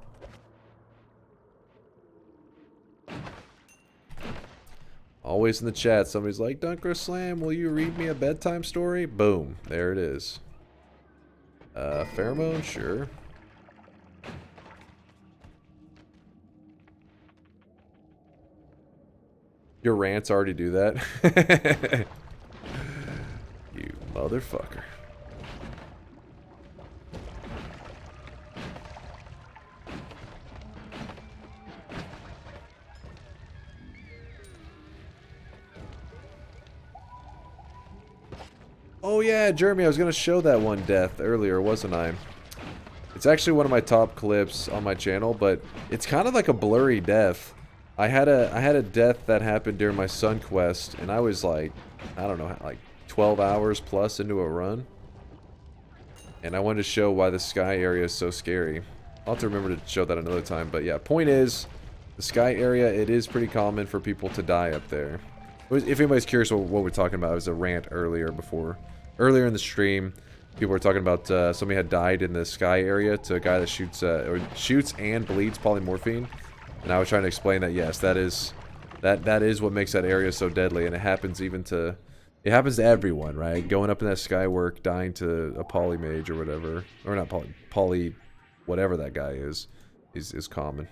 Always in the chat, somebody's like, DunkOrSlam, will you read me a bedtime story? Boom, there it is. Pheromone? Sure. Your rants already do that? You motherfucker. Oh yeah, Jeremy, I was gonna show that one death earlier, wasn't I? It's actually one of my top clips on my channel, but it's kind of like a blurry death. I had a death that happened during my Sun quest, and I was like, I don't know, like 12 hours plus into a run. And I wanted to show why the sky area is so scary. I'll have to remember to show that another time, but yeah, point is, the sky area, it is pretty common for people to die up there. If anybody's curious what we're talking about, it was a rant earlier in the stream. People were talking about somebody had died in the sky area to a guy that shoots and bleeds polymorphine, and I was trying to explain that yes, that is what makes that area so deadly, and it happens to everyone, right? Going up in that skywork, dying to a polymage or whatever, or not poly, whatever that guy is common.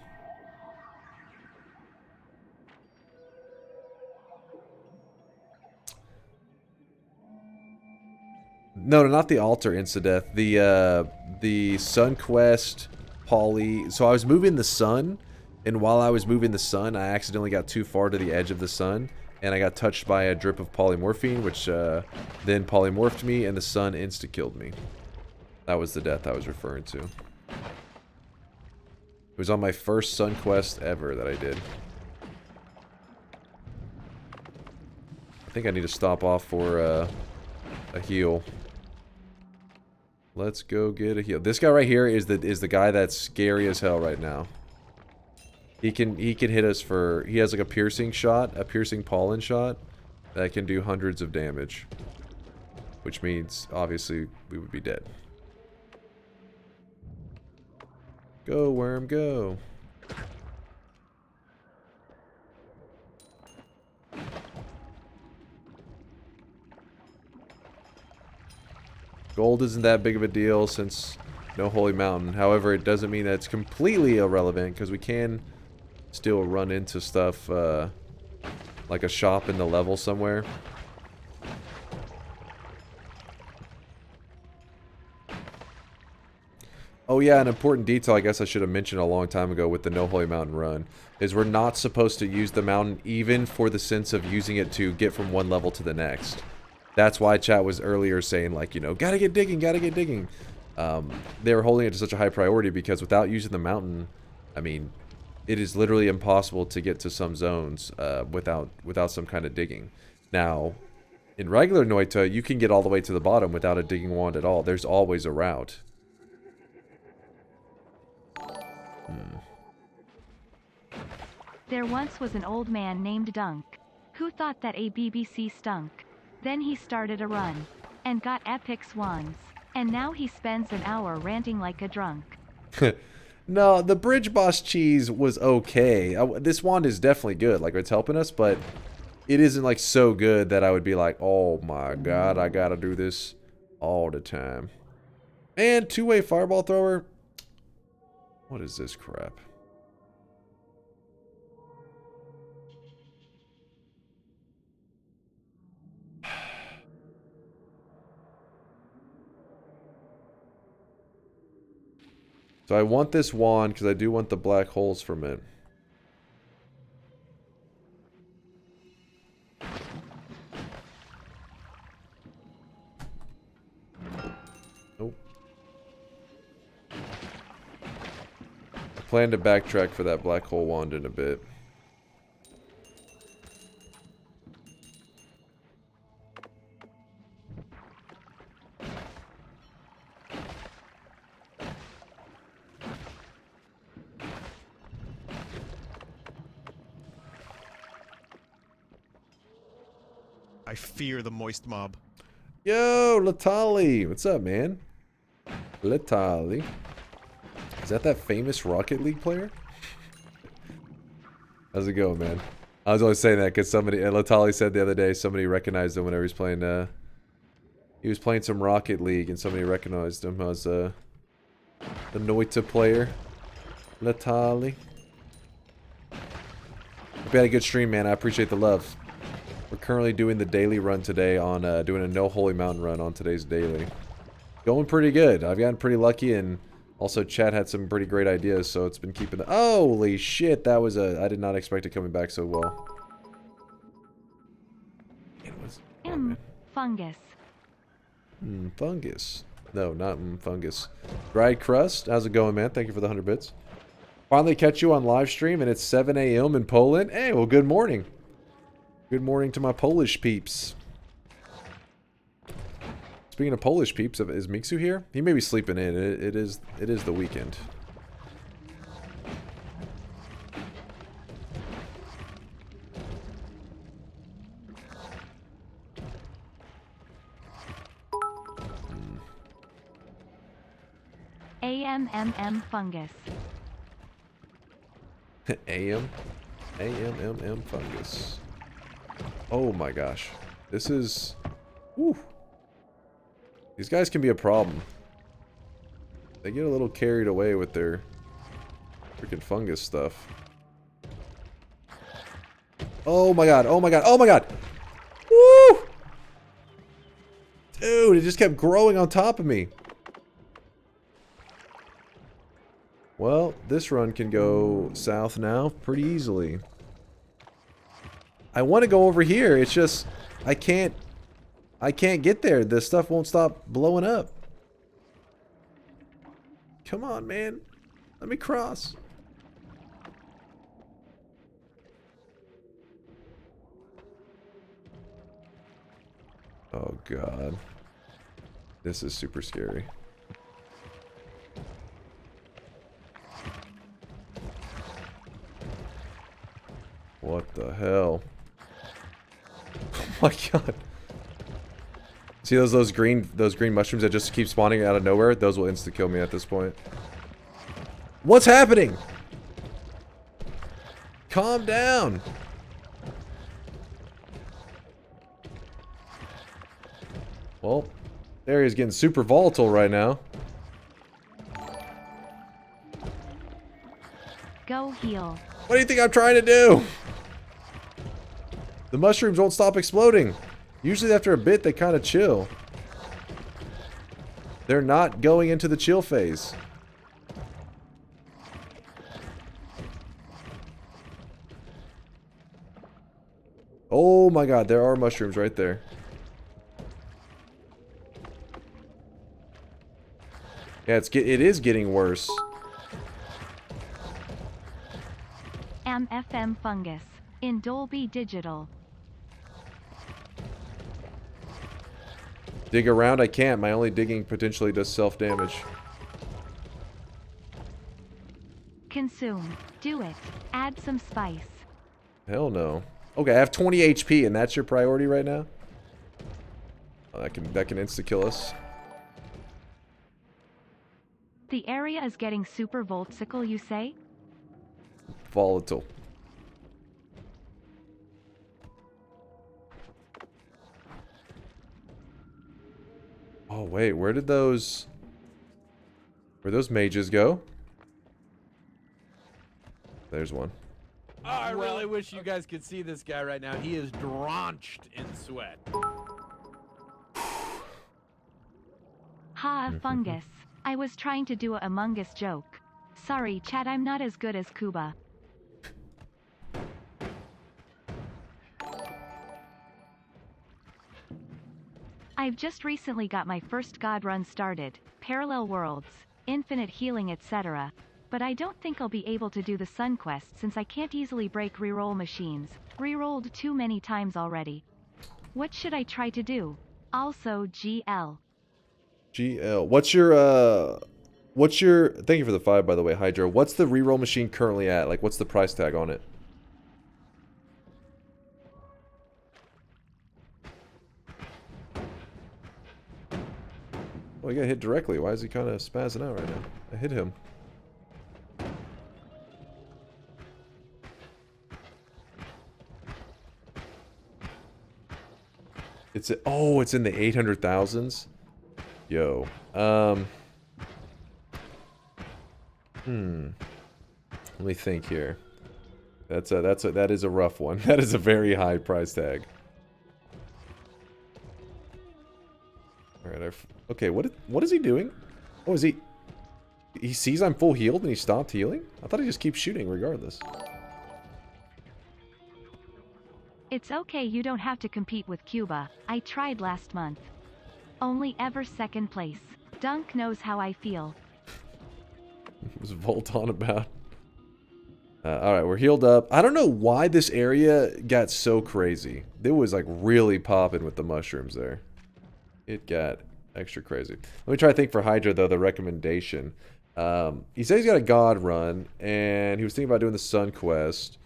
No, not the altar insta-death. The Sun Quest poly. So I was moving the sun, and while I was moving the sun, I accidentally got too far to the edge of the sun, and I got touched by a drip of polymorphine, which then polymorphed me, and the sun insta-killed me. That was the death I was referring to. It was on my first Sun Quest ever that I did. I think I need to stop off for a heal. Let's go get a heal. This guy right here is the guy that's scary as hell right now. He can hit us for, he has like a piercing shot, a piercing pollen shot that can do hundreds of damage, which means obviously we would be dead. Go worm, go. Gold isn't that big of a deal since no holy mountain. However, it doesn't mean that it's completely irrelevant, because we can still run into stuff like a shop in the level somewhere. Oh yeah, an important detail I guess I should have mentioned a long time ago with the No Holy Mountain run is we're not supposed to use the mountain even for the sense of using it to get from one level to the next. That's why chat was earlier saying, like, you know, gotta get digging, gotta get digging. They were holding it to such a high priority because without using the mountain, I mean, it is literally impossible to get to some zones without some kind of digging. Now, in regular Noita, you can get all the way to the bottom without a digging wand at all. There's always a route. There once was an old man named Dunk, who thought that a BBC stunk. Then he started a run, and got epic swans, and now he spends an hour ranting like a drunk. No, the Bridge Boss cheese was okay. This wand is definitely good, like it's helping us, but it isn't like so good that I would be like, oh my god, I gotta do this all the time. And two-way fireball thrower. What is this crap? So I want this wand because I do want the black holes from it. Nope. I plan to backtrack for that black hole wand in a bit. I fear the moist mob. Yo, Latali. What's up, man? Latali. Is that famous Rocket League player? How's it going, man? I was only saying that because somebody, Latali said the other day, somebody recognized him whenever he was playing some Rocket League, and somebody recognized him as the Noita player. Latali. Hope you had a good stream, man. I appreciate the love. We're currently doing the daily run today on, doing a No Holy Mountain run on today's daily. Going pretty good. I've gotten pretty lucky, and also chat had some pretty great ideas, so it's been keeping the... Holy shit, that was a... I did not expect it coming back so well. It was... Fungus. Fungus. No, not fungus. Dried crust. How's it going, man? Thank you for the 100 bits. Finally catch you on live stream, and it's 7 a.m. in Poland. Hey, well, good morning. Good morning to my Polish peeps. Speaking of Polish peeps, is Miksu here? He may be sleeping in. It is the weekend. AMMM fungus. AMMM fungus. Oh my gosh. This is... Whew. These guys can be a problem. They get a little carried away with their freaking fungus stuff. Oh my god, oh my god, oh my god! Woo! Dude, it just kept growing on top of me. Well, this run can go south now pretty easily. I want to go over here. It's just I can't get there. This stuff won't stop blowing up. Come on, man. Let me cross. Oh god. This is super scary. What the hell? Oh my god. See those green mushrooms that just keep spawning out of nowhere? Those will insta kill me at this point. What's happening? Calm down. Well, the area's getting super volatile right now. Go heal. What do you think I'm trying to do? The mushrooms won't stop exploding. Usually after a bit, they kind of chill. They're not going into the chill phase. Oh my god, there are mushrooms right there. Yeah, it is getting worse. FM fungus. In Dolby Digital. Dig around? I can't. My only digging potentially does self-damage. Consume. Do it. Add some spice. Hell no. Okay, I have 20 HP and that's your priority right now? Oh, that can insta-kill us. The area is getting super voltsicle, you say? Volatile. Oh wait, where'd those mages go? There's one. Oh, I really wish you guys could see this guy right now. He is drenched in sweat. Ha, fungus. I was trying to do a Among Us joke. Sorry, chat, I'm not as good as Kuba. I've just recently got my first god run started, parallel worlds, infinite healing, etc. But I don't think I'll be able to do the sun quest since I can't easily break reroll machines. Rerolled too many times already. What should I try to do? Also GL. GL. What's your thank you for the 5 by the way, Hydra. What's the reroll machine currently at? Like what's the price tag on it? Oh, he got hit directly. Why is he kind of spazzing out right now? I hit him. Oh, it's in the 800,000s. Yo. Let me think here. That is a rough one. That is a very high price tag. All right. Okay. What is he doing? Oh, is he? He sees I'm full healed and he stopped healing? I thought he just keeps shooting regardless. It's okay, you don't have to compete with Cuba. I tried last month. Only ever second place. Dunk knows how I feel. Was Volt on about? Alright, we're healed up. I don't know why this area got so crazy. It was like really popping with the mushrooms there. It got extra crazy. Let me try to think for Hydra though, the recommendation. He said he's got a God run, and he was thinking about doing the Sun Quest.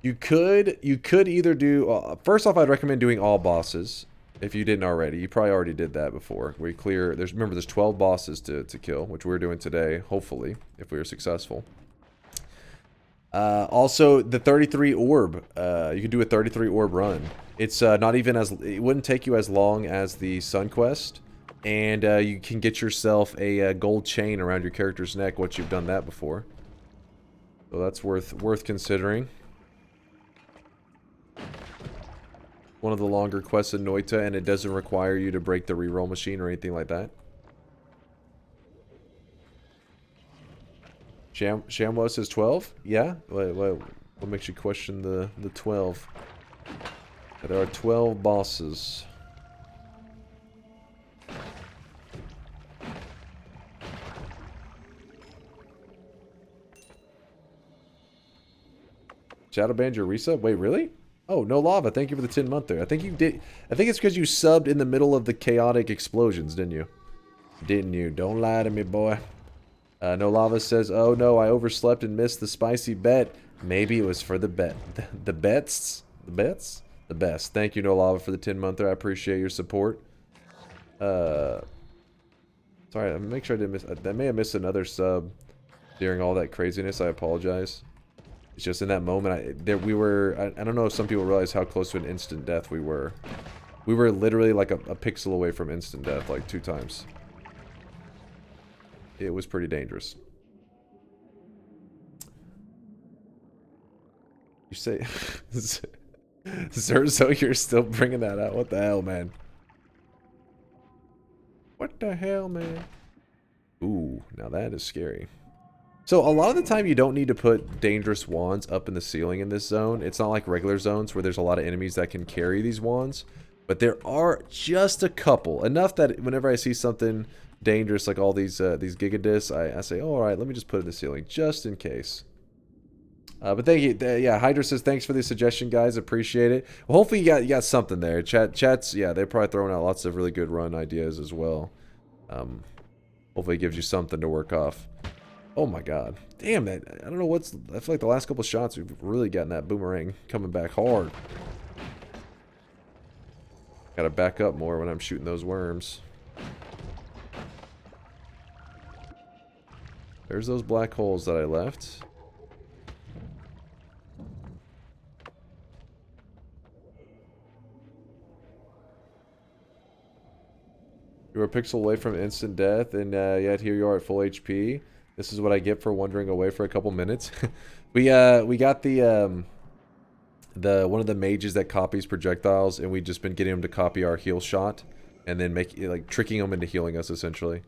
You could either do... first off, I'd recommend doing all bosses. If you didn't already. You probably already did that before. We clear... Remember, there's 12 bosses to kill, which we're doing today, hopefully, if we are successful. Also, the 33 orb. You could do a 33 orb run. It's not even as... It wouldn't take you as long as the Sun Quest. And you can get yourself a gold chain around your character's neck once you've done that before. So that's worth considering. One of the longer quests in Noita, and it doesn't require you to break the reroll machine or anything like that. Shamwo says 12? Yeah? What makes you question the 12? There are 12 bosses. Shadowband your resub? Wait, really? Oh, no lava. Thank you for the 10-month there. I think you did. I think it's because you subbed in the middle of the chaotic explosions, didn't you? Didn't you? Don't lie to me, boy. No lava says, oh no, I overslept and missed the spicy bet. Maybe it was for the bet. The bets? The bets? The best. Thank you, No Lava, for the 10-monther. I appreciate your support. Sorry, make sure I didn't miss... I may have missed another sub during all that craziness. I apologize. It's just in that moment, I don't know if some people realize how close to an instant death we were. We were literally like a pixel away from instant death, like 2 times. It was pretty dangerous. You say... Zerzo, you're still bringing that out? What the hell, man? What the hell, man? Ooh, now that is scary. So a lot of the time you don't need to put dangerous wands up in the ceiling in this zone. It's not like regular zones where there's a lot of enemies that can carry these wands. But there are just a couple. Enough that whenever I see something dangerous like all these gigadiscs, I say, oh, alright, let me just put it in the ceiling just in case. But thank you. Yeah, Hydra says thanks for the suggestion, guys. Appreciate it. Well, hopefully you got something there. Chats, yeah, they're probably throwing out lots of really good run ideas as well. Hopefully it gives you something to work off. Oh my god. Damn, that. I don't know what's... I feel like the last couple shots we've really gotten that boomerang coming back hard. Gotta back up more when I'm shooting those worms. There's those black holes that I left. You were a pixel away from instant death, and yet here you are at full HP. This is what I get for wandering away for a couple minutes. we got the one of the mages that copies projectiles, and we've just been getting him to copy our heal shot, and then tricking him into healing us essentially.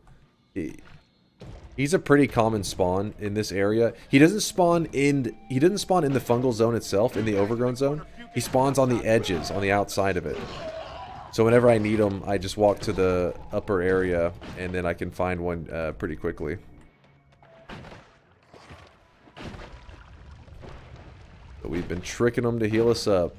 He's a pretty common spawn in this area. He doesn't spawn in the fungal zone itself, in the overgrown zone. He spawns on the edges, on the outside of it. So whenever I need him, I just walk to the upper area, and then I can find one pretty quickly. But we've been tricking them to heal us up.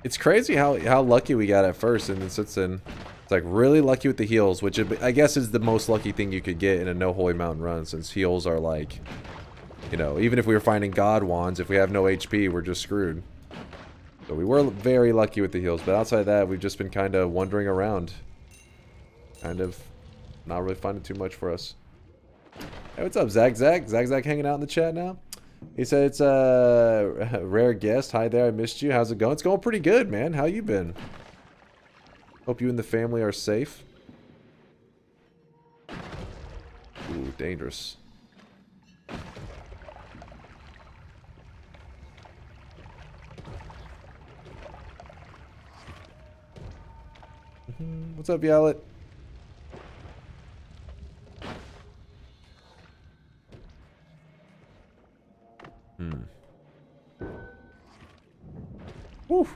It's crazy how lucky we got at first, and it's like really lucky with the heals, which I guess is the most lucky thing you could get in a No Holy Mountain run, since heals are like, you know, even if we were finding God wands, if we have no HP, we're just screwed. So we were very lucky with the heals, but outside of that, we've just been kind of wandering around. Kind of not really finding too much for us. Hey, what's up, Zag? Zag hanging out in the chat now? He said it's a rare guest. Hi there, I missed you. How's it going? It's going pretty good, man. How you been? Hope you and the family are safe. Ooh, dangerous. What's up, Violet? Whew.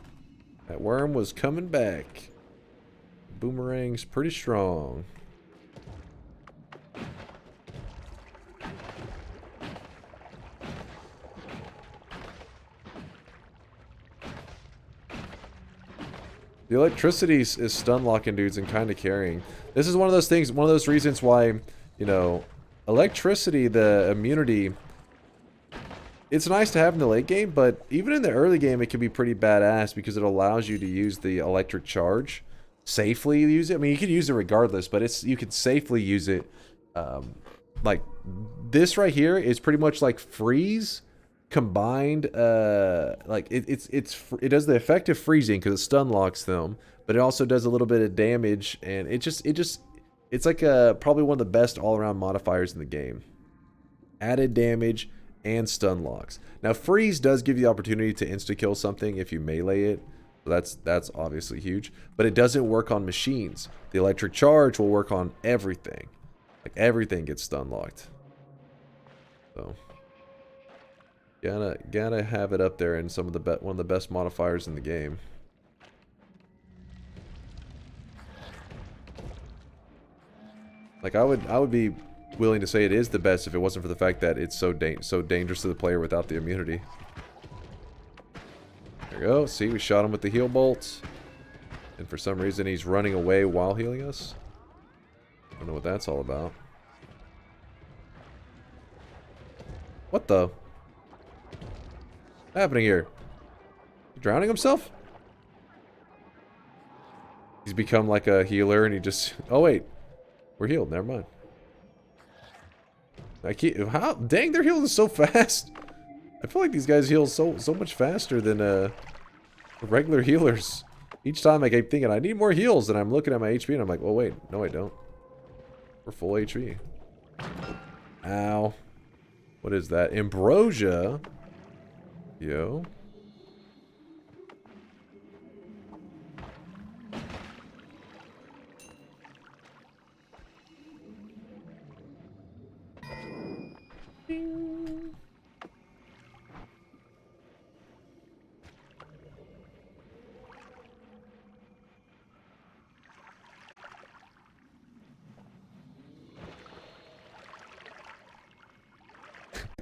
That worm was coming back. Boomerang's pretty strong. The electricity is stun locking dudes and kind of carrying. This is one of those things, one of those reasons why, you know, electricity, the immunity, it's nice to have in the late game, but even in the early game, it can be pretty badass because it allows you to use the electric charge, safely use it. I mean, you can use it regardless, but you can safely use it. Like this right here is pretty much like freeze combined. Like it does the effective freezing because it stun locks them, but it also does a little bit of damage, and it's like probably one of the best all around modifiers in the game. Added damage and stun locks. Now freeze does give you the opportunity to insta kill something if you melee it, so that's obviously huge, but it doesn't work on machines. The electric charge will work on everything. Like everything gets stun locked. So gotta have it up there in some of the one of the best modifiers in the game. Like I would be willing to say it is the best if it wasn't for the fact that it's so dangerous to the player without the immunity. There we go. See, we shot him with the heal bolts, and for some reason he's running away while healing us. I don't know what that's all about. What the? What's happening here? Drowning himself? He's become like a healer and he just... Oh wait. We're healed. Never mind. I can't... How? Dang, they're healing so fast. I feel like these guys heal so much faster than regular healers. Each time I keep thinking, I need more heals, and I'm looking at my HP and I'm like, oh wait, no I don't. We're full HP. Ow. What is that? Ambrosia? Yo. Ding.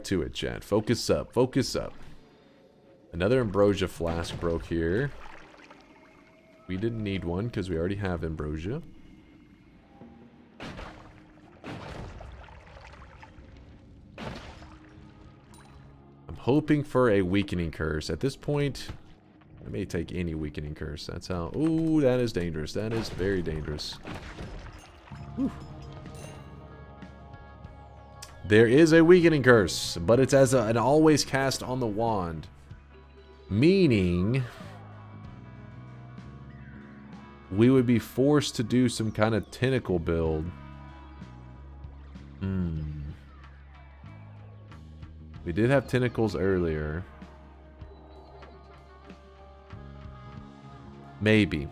To it, chat. Focus up. Focus up. Another ambrosia flask broke here. We didn't need one because we already have ambrosia. I'm hoping for a weakening curse. At this point, I may take any weakening curse. That's how... Ooh, that is dangerous. That is very dangerous. Whew. There is a weakening curse, but it's as an always cast on the wand. Meaning... we would be forced to do some kind of tentacle build. We did have tentacles earlier. Maybe.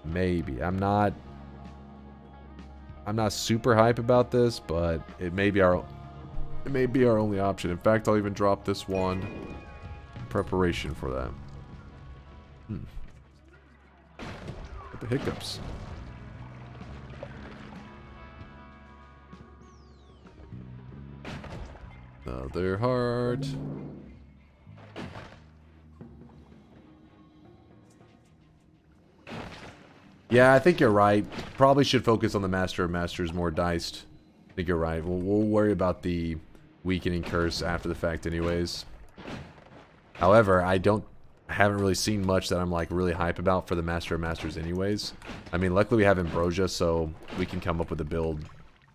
Maybe. I'm not super hype about this, but it may be our only option. In fact, I'll even drop this wand in preparation for that. What the hiccups? Another heart. Yeah, I think you're right. Probably should focus on the Master of Masters more diced. I think you're right. We'll worry about the weakening curse after the fact anyways. However, I haven't really seen much that I'm like really hype about for the Master of Masters anyways. I mean, luckily we have Ambrosia, so we can come up with a build.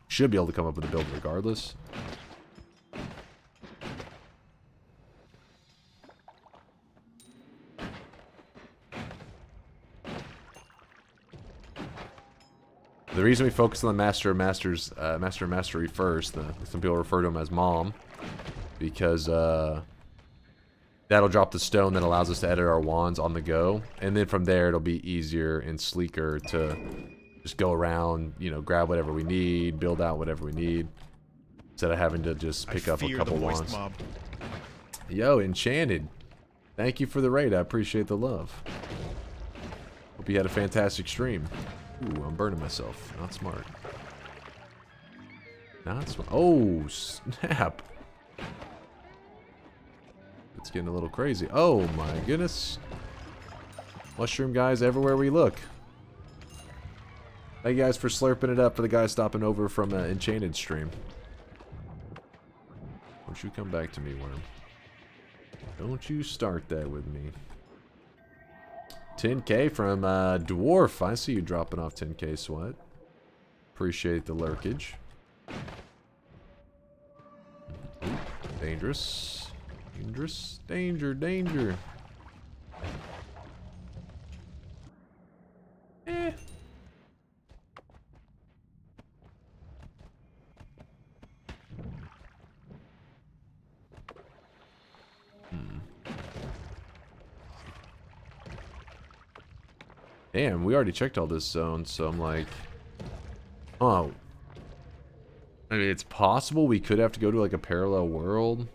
Should be able to come up with a build regardless. The reason we focus on the Master of Mastery first, some people refer to him as Mom, because That'll drop the stone that allows us to edit our wands on the go. And then from there, it'll be easier and sleeker to just go around, you know, grab whatever we need, build out whatever we need. Instead of having to just pick up a couple wands. Mob. Yo, Enchanted. Thank you for the raid. I appreciate the love. Hope you had a fantastic stream. Ooh, I'm burning myself. Not smart. Not smart. Oh, snap. It's getting a little crazy. Oh my goodness. Mushroom guys everywhere we look. Thank you guys for slurping it up for the guys stopping over from Enchanted stream. Don't you come back to me, worm. Don't you start that with me. 10k from Dwarf. I see you dropping off 10k, Sweat. Appreciate the lurkage. Dangerous. Dangerous. Danger, danger. Eh. Damn, we already checked all this zone, so I'm like... Oh. I mean, it's possible we could have to go to like a parallel world.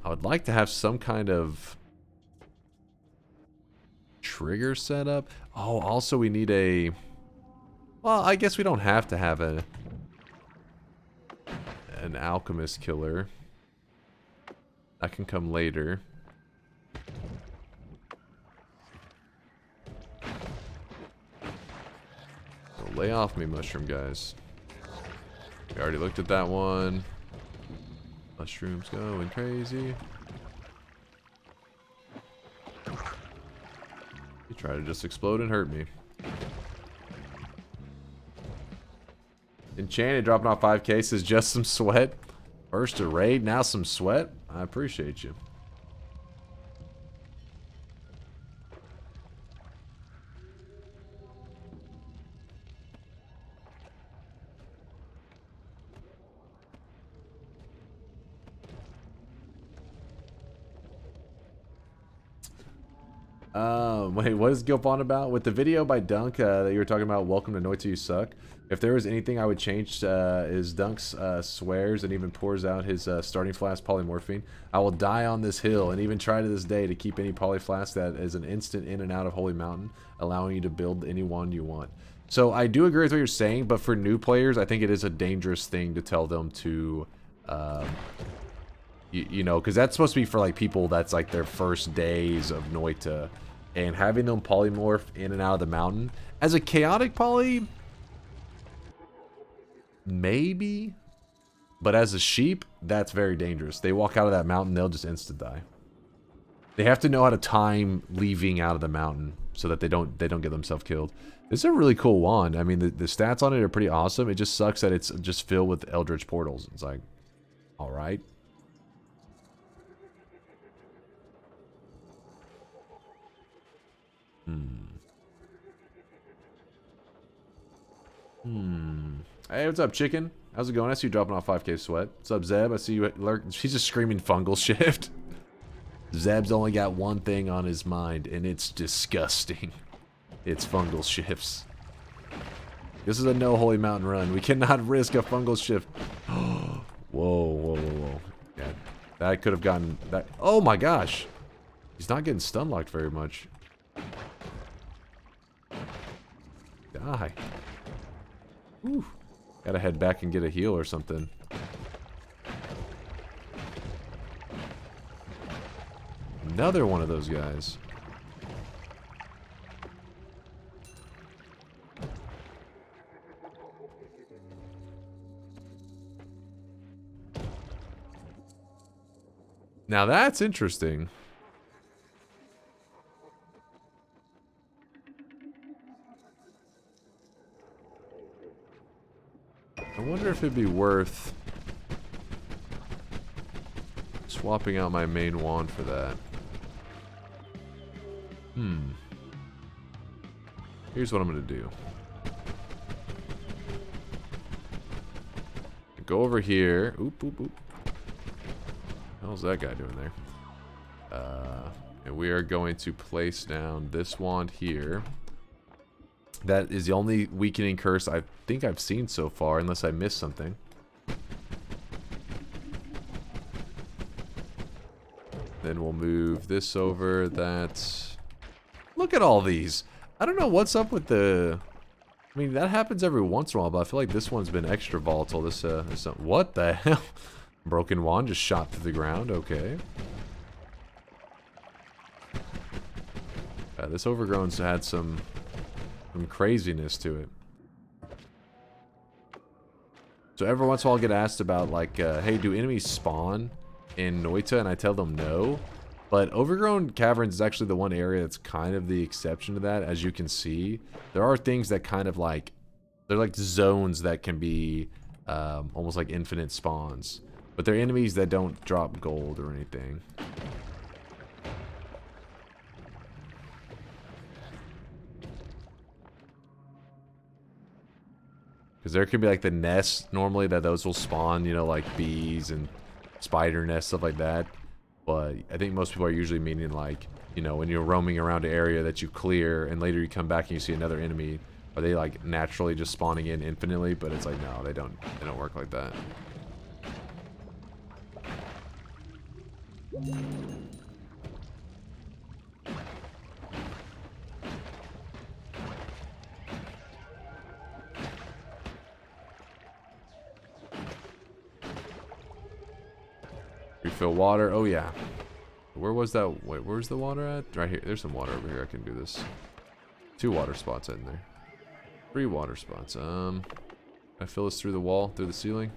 I would like to have some kind of trigger set up. Oh, also we need a... Well, I guess we don't have to have an alchemist killer. That can come later. So lay off me, mushroom guys. We already looked at that one. Mushrooms going crazy. You try to just explode and hurt me. Enchanted dropping off 5 cases, just some sweat. First a raid, now some sweat. I appreciate you. Wait, what is Gilp on about? With the video by Dunk that you were talking about, welcome to Noita, you suck. If there was anything I would change is Dunk's swears and even pours out his starting flask polymorphine. I will die on this hill and even try to this day to keep any polyflask that is an instant in and out of Holy Mountain, allowing you to build any one you want. So I do agree with what you're saying, but for new players, I think it is a dangerous thing to tell them to, you know, because that's supposed to be for like people that's like their first days of Noita. And having them polymorph in and out of the mountain. As a chaotic poly, maybe. But as a sheep, that's very dangerous. They walk out of that mountain, they'll just instant die. They have to know how to time leaving out of the mountain so that they don't get themselves killed. This is a really cool wand. I mean, the stats on it are pretty awesome. It just sucks that it's just filled with Eldritch portals. It's like, alright. Hey, what's up, chicken? How's it going? I see you dropping off 5k sweat. What's up, Zeb? I see you lurk. She's just screaming fungal shift. Zeb's only got one thing on his mind, and it's disgusting. It's fungal shifts. This is a no Holy Mountain run. We cannot risk a fungal shift. Whoa, whoa, whoa, whoa. Yeah, that could have gotten that. Oh my gosh. He's not getting stun locked very much. Die. Whew. Gotta head back and get a heal or something. Another one of those guys. Now that's interesting. I wonder if it'd be worth swapping out my main wand for that. Here's what I'm gonna do. go over here. Oop, oop, oop. How's that guy doing there? And we are going to place down this wand here. That is the only weakening curse I think I've seen so far, unless I missed something. Then we'll move this over. That's... Look at all these. I don't know what's up with the... I mean, that happens every once in a while, but I feel like this one's been extra volatile. This what the hell? Broken wand just shot to the ground. Okay. This overgrown's had some craziness to it. So every once in a while I'll get asked about, like, hey, do enemies spawn in Noita? And I tell them no. But Overgrown Caverns is actually the one area that's kind of the exception to that. As you can see, there are things that kind of like, they're like zones that can be almost like infinite spawns. But they're enemies that don't drop gold or anything. Because there could be like the nests normally that those will spawn, you know, like bees and spider nests, stuff like that. But I think most people are usually meaning like, you know, when you're roaming around an area that you clear and later you come back and you see another enemy, are they like naturally just spawning in infinitely? But it's like, no, they don't work like that. Refill water. Oh yeah. Where was that? Wait, where's the water at? Right here. There's some water over here. I can do this. 2 water spots in there. 3 water spots. Can I fill this through the wall, through the ceiling?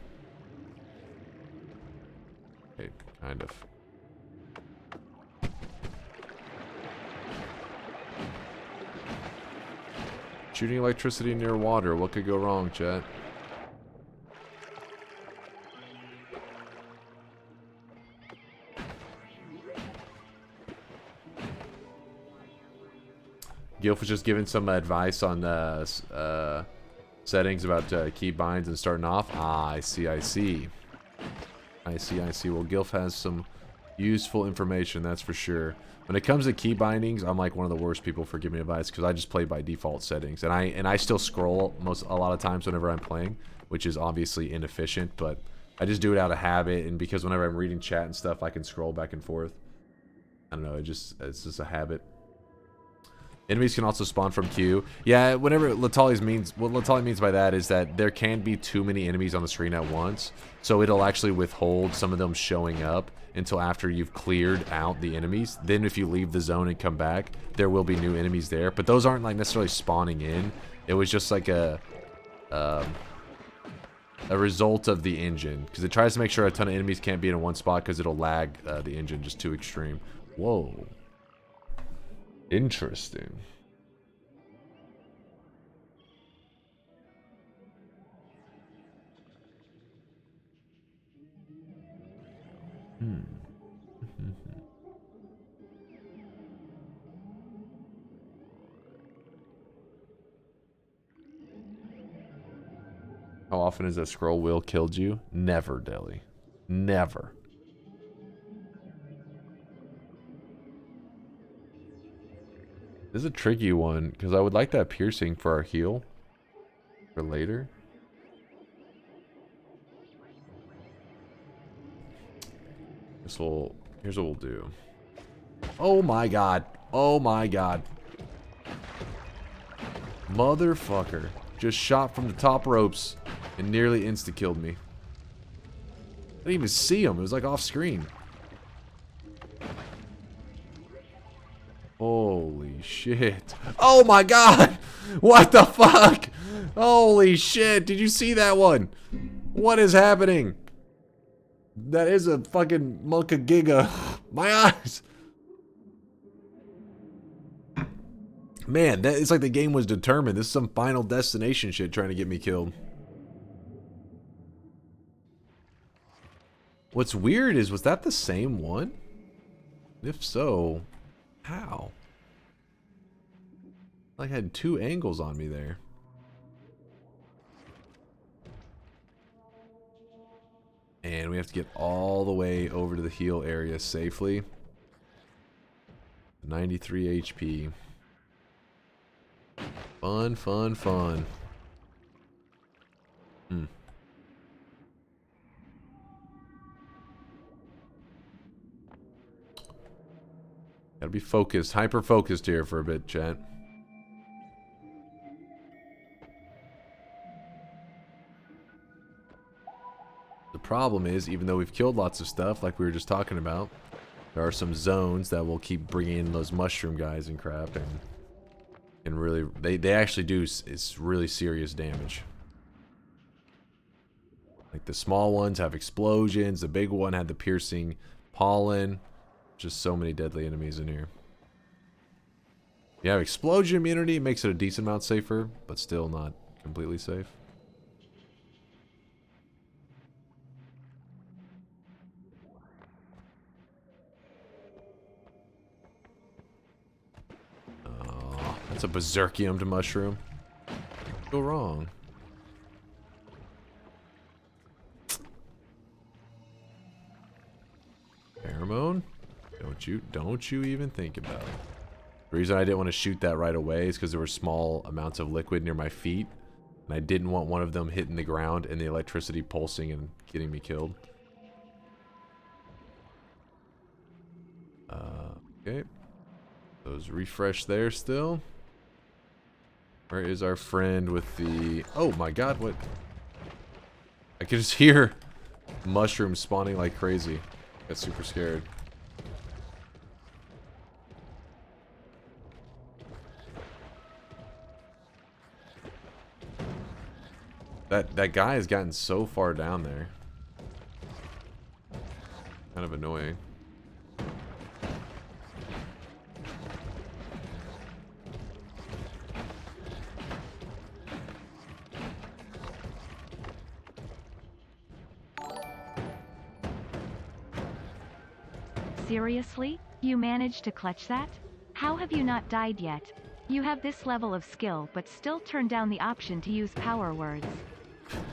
Okay, kind of. Shooting electricity near water. What could go wrong, chat? Gilf was just giving some advice on settings about key binds and starting off. Ah, I see. Well, Gilf has some useful information, that's for sure. When it comes to key bindings, I'm like one of the worst people for giving advice because I just play by default settings, and I still scroll a lot of times whenever I'm playing, which is obviously inefficient, but I just do it out of habit, and because whenever I'm reading chat and stuff, I can scroll back and forth. I don't know, it's just a habit. Enemies can also spawn from Q. Yeah, whenever Latali means, what Latali means by that is that there can be too many enemies on the screen at once, so it'll actually withhold some of them showing up until after you've cleared out the enemies. Then if you leave the zone and come back, there will be new enemies there, but those aren't like necessarily spawning in. It was just like a result of the engine, because it tries to make sure a ton of enemies can't be in one spot because it'll lag the engine just too extreme. Whoa. Interesting. How often has that scroll wheel killed you? Never, Deli. Never. This is a tricky one, because I would like that piercing for our heal. For later. Here's what we'll do. Oh my god. Oh my god. Motherfucker. Just shot from the top ropes and nearly insta-killed me. I didn't even see him. It was like off screen. Holy shit. Oh my god! What the fuck? Holy shit, did you see that one? What is happening? That is a fucking Monka Giga. My eyes! Man, that it's like the game was determined. This is some Final Destination shit trying to get me killed. What's weird is, was that the same one? If so, how? Like I had 2 angles on me there. And we have to get all the way over to the heal area safely. 93 HP. Fun, fun, fun. Gotta be focused, hyper-focused here for a bit, chat. The problem is, even though we've killed lots of stuff, like we were just talking about, there are some zones that will keep bringing in those mushroom guys and crap, and really, they actually do it's really serious damage. Like the small ones have explosions, the big one had the piercing pollen. Just so many deadly enemies in here. You have explosion immunity, makes it a decent amount safer, but still not completely safe. Oh, that's a berserkiumed mushroom. Go wrong. Pheromone? Don't you even think about it. The reason I didn't want to shoot that right away is because there were small amounts of liquid near my feet, and I didn't want one of them hitting the ground and the electricity pulsing and getting me killed. Okay. Those refresh there still. Where is our friend with the... Oh my god, what? I could just hear mushrooms spawning like crazy. Got super scared. That guy has gotten so far down there. Kind of annoying. Seriously? You managed to clutch that? How have you not died yet? You have this level of skill but still turn down the option to use power words.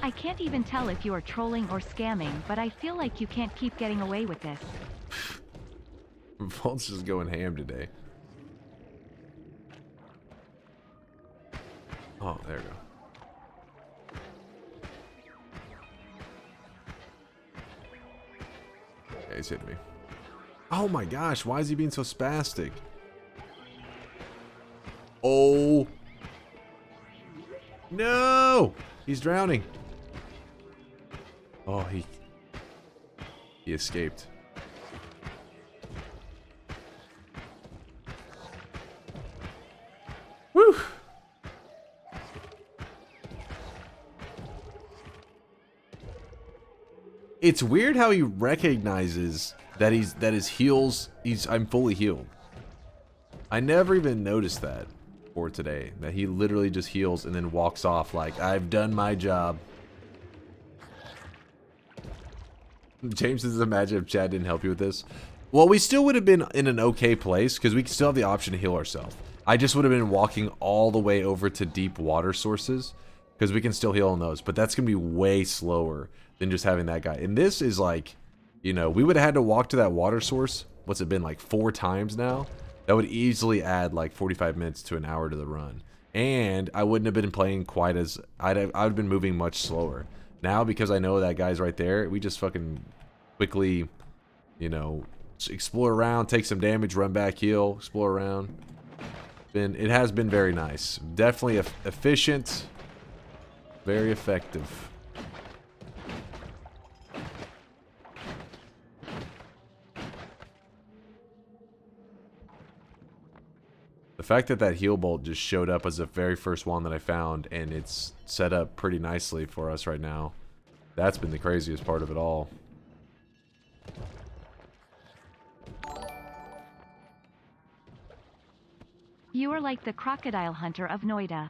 I can't even tell if you are trolling or scamming, but I feel like you can't keep getting away with this. Vault's just going ham today. Oh, there we go. Okay, he's hitting me. Oh my gosh, why is he being so spastic? Oh. No! He's drowning. Oh, he escaped. Woo! It's weird how he recognizes that his heals, I'm fully healed. I never even noticed that for today, that he literally just heals and then walks off like, I've done my job. James says, imagine if Chad didn't help you with this. Well, we still would have been in an okay place because we still have the option to heal ourselves. I just would have been walking all the way over to deep water sources because we can still heal on those, but that's going to be way slower than just having that guy. And this is like, you know, we would have had to walk to that water source. What's it been, like 4 times now? That would easily add like 45 minutes to an hour to the run. And I wouldn't have been playing quite as... I would have been moving much slower. Now, because I know that guy's right there, we just fucking quickly, you know, explore around, take some damage, run back, heal, explore around. It has been very nice. Definitely efficient. Very effective. The fact that that heal bolt just showed up as the very first one that I found, and it's set up pretty nicely for us right now. That's been the craziest part of it all. You are like the crocodile hunter of Noita.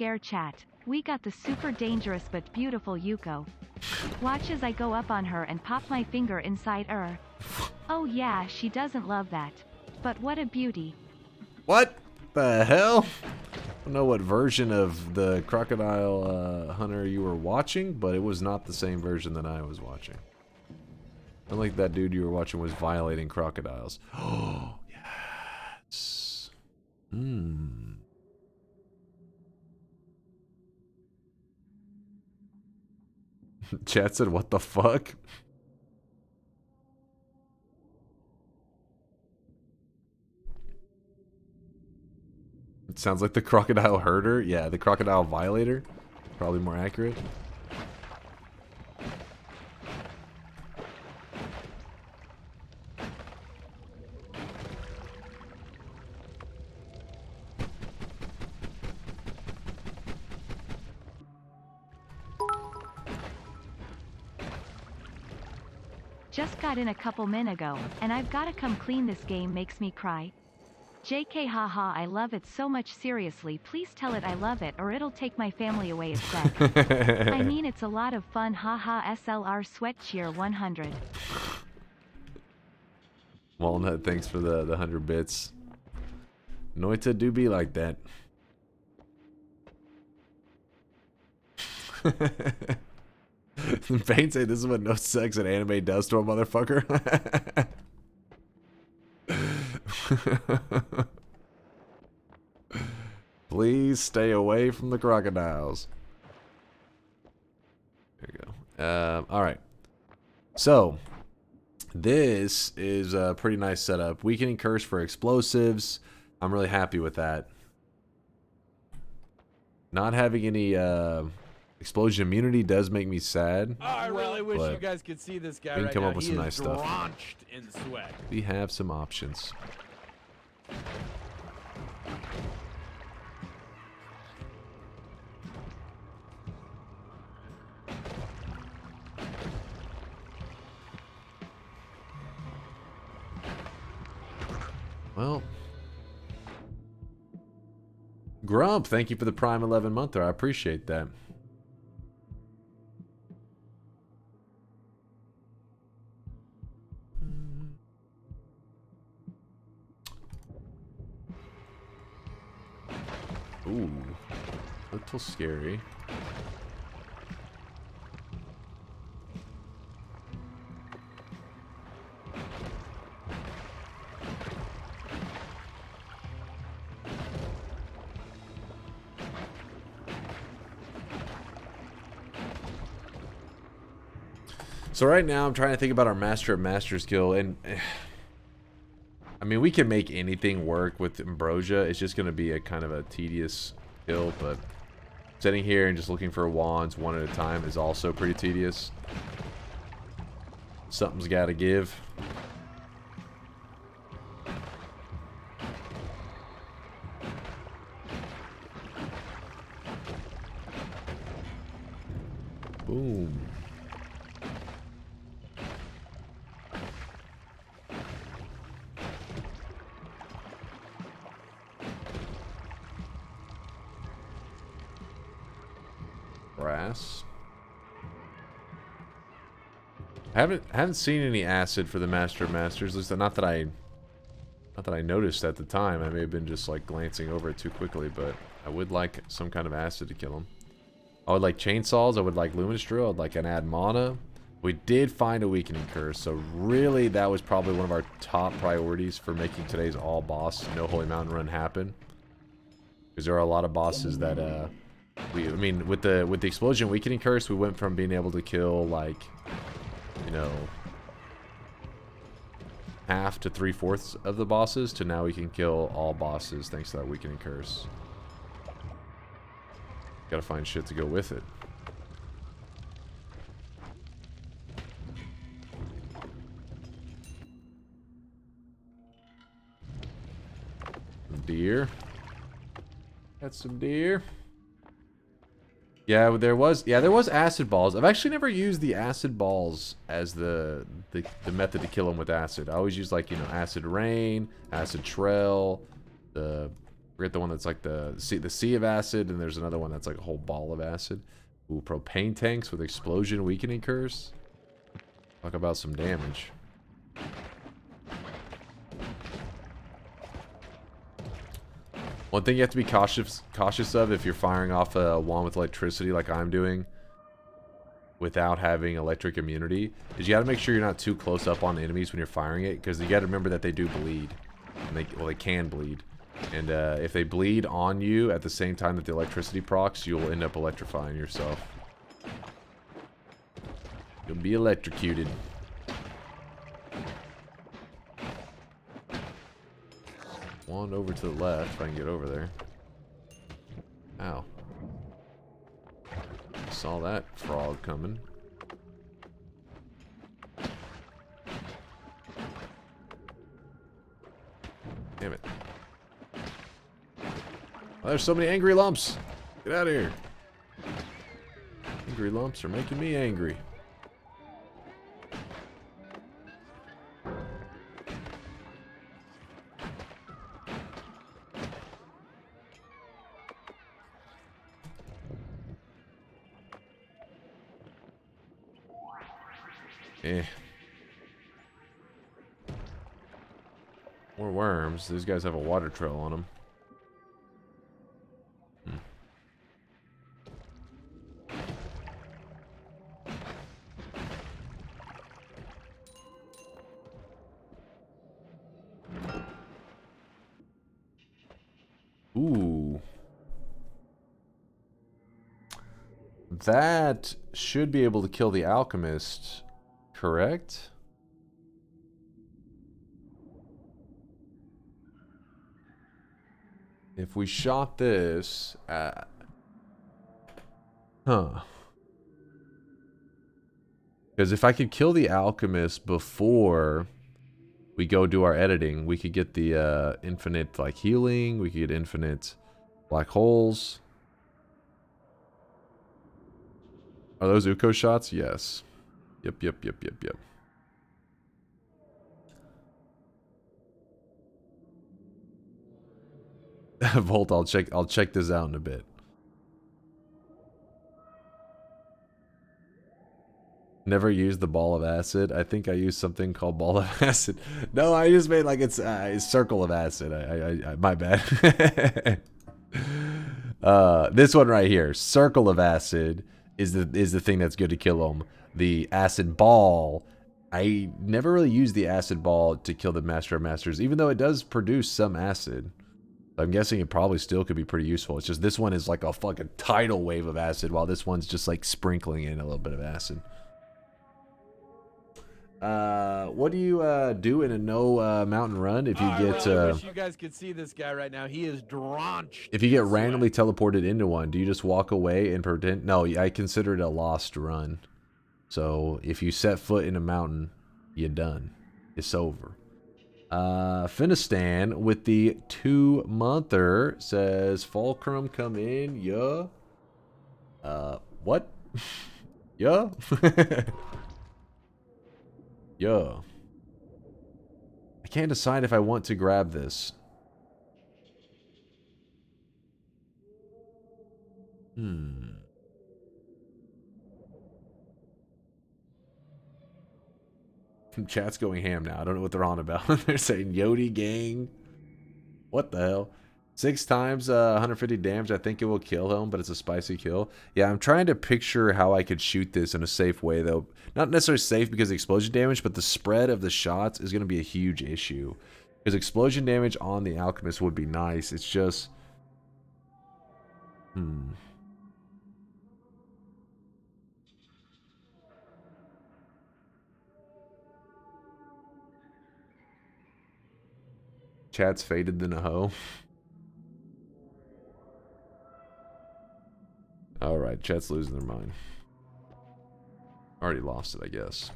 Air chat. We got the super dangerous but beautiful Yuko. Watch as I go up on her and pop my finger inside her. Oh yeah, she doesn't love that. But what a beauty. What the hell? I don't know what version of the crocodile hunter you were watching, but it was not the same version that I was watching. Like that dude you were watching was violating crocodiles. Oh, yes. Hmm. Chat said, what the fuck? It sounds like the crocodile herder. Yeah, the crocodile violator. Probably more accurate. Just got in a couple min ago, and I've gotta come clean. This game makes me cry. JK haha, I love it so much. Seriously, please tell it I love it or it'll take my family away. It said. I mean, it's a lot of fun. Haha, SLR sweat cheer 100. Walnut, thanks for the 100 bits. Noita do be like that. Bane say this is what no sex in anime does to a motherfucker. Please stay away from the crocodiles. There you go. Alright. So, this is a pretty nice setup. Weakening curse for explosives. I'm really happy with that. Not having any explosion immunity does make me sad. Oh, I really wish you guys could see this guy we can right come now. up with He some is nice stuff. drenched in sweat. We have some options. Well, Grump, thank you for the Prime 11 monther. I appreciate that. Ooh, a little scary. So right now I'm trying to think about our Master of Masters skill, and I mean, we can make anything work with Ambrosia. It's just going to be a kind of a tedious kill, but sitting here and just looking for wands one at a time is also pretty tedious. Something's got to give. Boom. Brass. I haven't seen any acid for the Master of Masters. At least not that I noticed at the time. I may have been just like glancing over it too quickly, but I would like some kind of acid to kill him. I would like chainsaws. I would like luminous drill. I'd like an add mana. We did find a weakening curse, so really that was probably one of our top priorities for making today's all boss No Holy Mountain run happen. Because there are a lot of bosses that I mean, with the explosion weakening curse, we went from being able to kill like, you know, half to 3/4 of the bosses to now we can kill all bosses thanks to that weakening curse. Gotta find shit to go with it. Some deer. Got some deer. Yeah, there was acid balls. I've actually never used the acid balls as the method to kill them with acid. I always use, like, you know, acid rain, acid trail, I forget the one that's like the sea of acid, and there's another one that's like a whole ball of acid. Ooh, propane tanks with explosion weakening curse. Talk about some damage. One thing you have to be cautious of if you're firing off a wand with electricity like I'm doing without having electric immunity is you got to make sure you're not too close up on enemies when you're firing it, because you got to remember that they do bleed. And they can bleed. And if they bleed on you at the same time that the electricity procs, you'll end up electrifying yourself. You'll be electrocuted. One over to the left if I can get over there. Ow. Saw that frog coming. Damn it. Oh, there's so many angry lumps. Get out of here. Angry lumps are making me angry. Eh. More worms. These guys have a water trail on them. Ooh. That should be able to kill the alchemist, correct? If we shot this at... Huh. Because if I could kill the alchemist before we go do our editing, we could get the infinite like healing, we could get infinite black holes. Are those Uko shots? Yes. Yep. Volt, I'll check this out in a bit. Never used the ball of acid. I think I used something called ball of acid. No, I just made like it's circle of acid. I my bad. This one right here, circle of acid, is the thing that's good to kill them. The acid ball, I never really used the acid ball to kill the Master of Masters, even though it does produce some acid. I'm guessing it probably still could be pretty useful. It's just this one is like a fucking tidal wave of acid, while this one's just like sprinkling in a little bit of acid. What do you do in a no mountain run if you get? I wish you guys could see this guy right now. He is drenched. If you get randomly teleported into one, do you just walk away and pretend? No, I consider it a lost run. So if you set foot in a mountain, you're done. It's over. Finistan with the 2-monther says Fulcrum come in, yeah. What? Yeah. Yeah. I can't decide if I want to grab this. Chat's going ham now. I don't know what they're on about. They're saying Yodi gang. What the hell? 6 times 150 damage. I think it will kill him, but it's a spicy kill. Yeah, I'm trying to picture how I could shoot this in a safe way, though. Not necessarily safe because of the explosion damage, but the spread of the shots is going to be a huge issue. Because explosion damage on the alchemist would be nice. It's just... Chat's faded than a hoe. Alright, chat's losing their mind. Already lost it, I guess.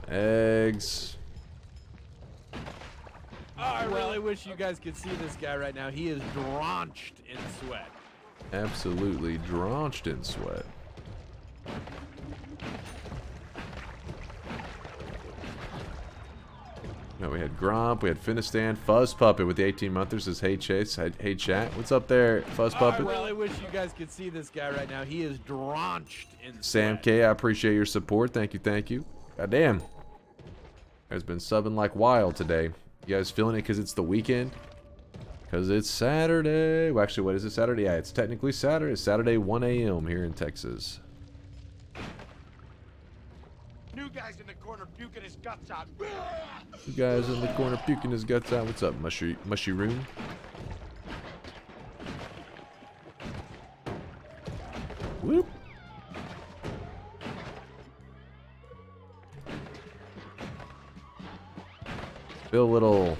Eggs. I really wish you guys could see this guy right now. He is drenched in sweat. Absolutely drenched in sweat. No, we had Gromp, we had Finistan, Fuzz Puppet with the 18-monther says, hey Chase, hey chat. What's up there, Fuzz Puppet? I really wish you guys could see this guy right now. He is drenched in Sam sweat. K, I appreciate your support. Thank you, thank you. God damn. Guys been subbing like wild today. You guys feeling it because it's the weekend? Because it's Saturday. Well, actually, what is it, Saturday? Yeah, it's technically Saturday. It's Saturday, 1 a.m. here in Texas. New guy's in the corner puking his guts out. You guys in the corner puking his guts out. What's up, mushy room? Whoop. Feel a little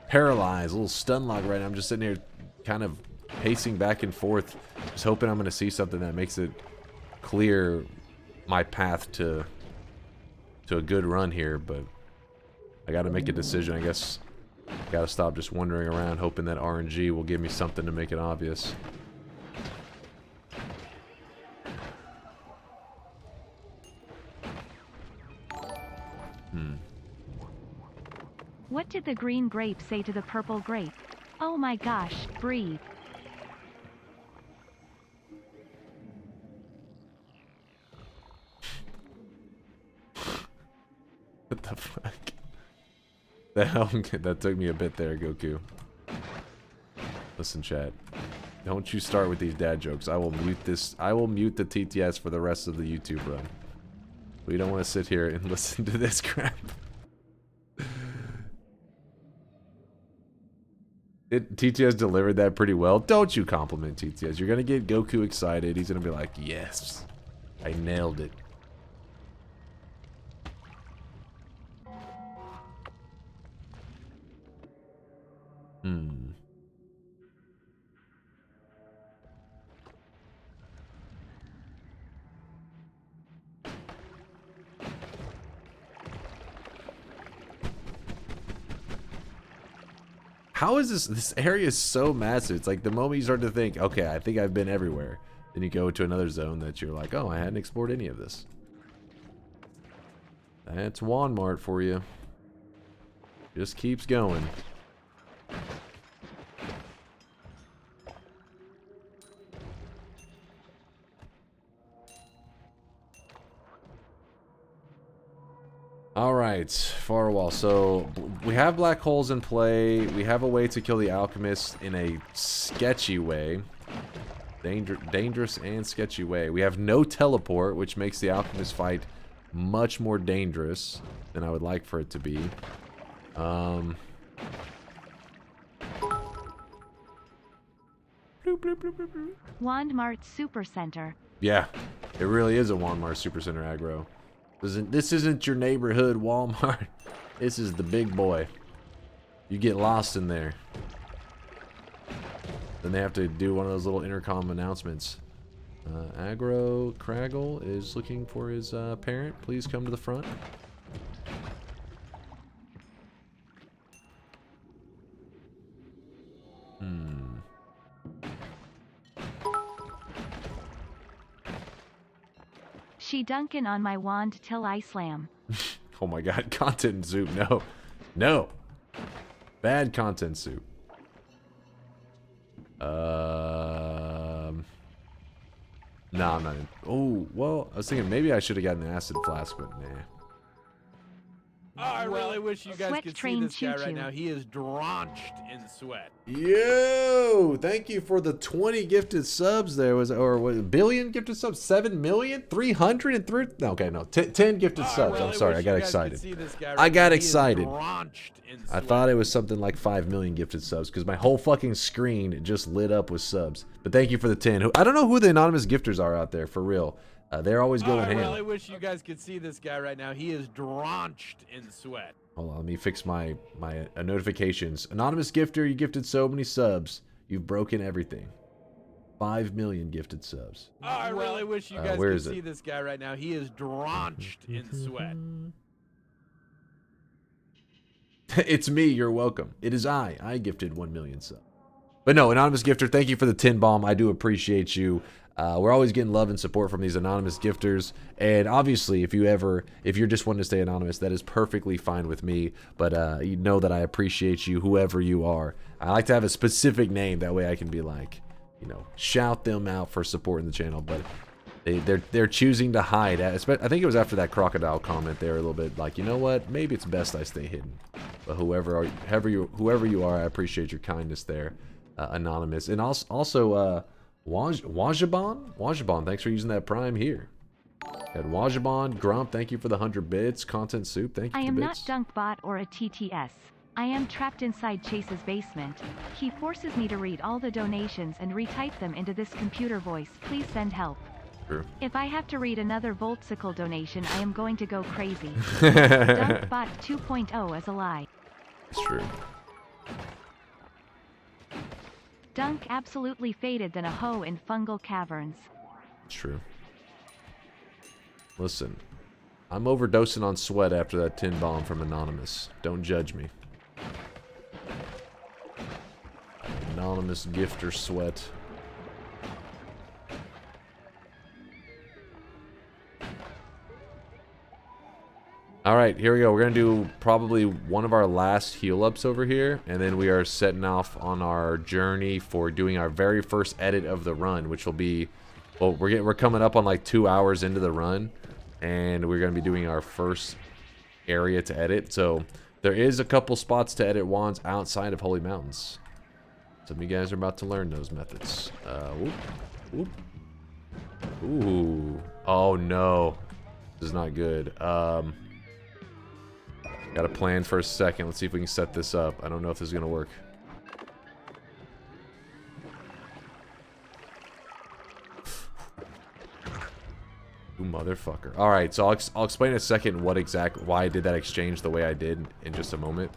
paralyzed, a little stun lock right now. I'm just sitting here kind of pacing back and forth, just hoping I'm going to see something that makes it clear my path to a good run here, but I got to make a decision. I guess got to stop just wandering around hoping that RNG will give me something to make it obvious. What did the green grape say to the purple grape? Oh my gosh, breathe. What the fuck? That took me a bit there, Goku. Listen, chat. Don't you start with these dad jokes. I will mute this. I will mute the TTS for the rest of the YouTube run. We don't want to sit here and listen to this crap. TTS delivered that pretty well. Don't you compliment TTS. You're going to get Goku excited. He's going to be like, yes, I nailed it. How is this area is so massive? It's like the moment you start to think, okay, I think I've been everywhere. Then you go to another zone that you're like, oh, I hadn't explored any of this. That's Walmart for you. Just keeps going. Alright, Firewall. So, we have black holes in play. We have a way to kill the alchemist in a sketchy way. Dangerous and sketchy way. We have no teleport, which makes the alchemist fight much more dangerous than I would like for it to be. Bloop, bloop, bloop, bloop, bloop. Wandmart Supercenter. Yeah, it really is a Walmart Supercenter aggro. This isn't your neighborhood Walmart. This is the big boy. You get lost in there. Then they have to do one of those little intercom announcements. Aggro Craggle is looking for his parent. Please come to the front. She dunkin' on my wand till I slam. Oh my god, content soup, no. No. Bad content soup. Nah, I'm not in. Oh, well, I was thinking maybe I should have gotten an acid flask, but nah. I really wish you guys Sweat could see train this guy choo-choo. right now. He is drenched in sweat. Yo, thank you for the 20 gifted subs there. Or what, a billion gifted subs? 7 million? 303? Okay, no, 10 gifted subs. I'm sorry, I got excited. I got excited. I thought it was something like 5 million gifted subs because my whole fucking screen just lit up with subs. But thank you for the 10. I don't know who the anonymous gifters are out there, for real. They're always going ham. I really wish you guys could see this guy right now. He is drenched in sweat. Hold on, let me fix my notifications. Anonymous gifter, you gifted so many subs. You've broken everything. 5 million gifted subs. I really wish you guys where could is it? see this guy right now. He is drenched in sweat. It's me, you're welcome. It is I gifted 1 million subs. But no, anonymous gifter, thank you for the 10 bomb. I do appreciate you. We're always getting love and support from these anonymous gifters, and obviously if you're just wanting to stay anonymous, that is perfectly fine with me, but you know that I appreciate you, whoever you are. I like to have a specific name, that way I can be like, you know, shout them out for supporting the channel, but they're choosing to hide. I think it was after that crocodile comment, they were a little bit like, you know what, maybe it's best I stay hidden. But whoever you are, I appreciate your kindness there, anonymous. And also Wajabon, thanks for using that prime here. And Wajabon, Grump, thank you for the 100 bits. Content Soup, thank you I for am the not bits. DunkBot or a TTS. I am trapped inside Chase's basement. He forces me to read all the donations and retype them into this computer voice. Please send help. True. If I have to read another Voltsicle donation, I am going to go crazy. DunkBot 2.0 is a lie. It's true. Dunk absolutely faded than a hoe in fungal caverns. It's true. Listen, I'm overdosing on sweat after that tin bomb from Anonymous. Don't judge me. Anonymous gifter sweat. Alright, here we go. We're going to do probably one of our last heal ups over here, and then we are setting off on our journey for doing our very first edit of the run, which will be, well, we're coming up on like 2 hours into the run, and we're going to be doing our first area to edit. So there is a couple spots to edit wands outside of Holy Mountains. Some of you guys are about to learn those methods. Whoop, whoop. Ooh. Oh no. This is not good. Got a plan for a second. Let's see if we can set this up. I don't know if this is gonna work. You motherfucker. Alright, so I'll explain in a second why I did that exchange the way I did in just a moment.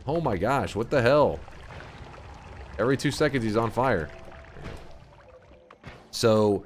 Oh my gosh, what the hell? Every 2 seconds he's on fire. So,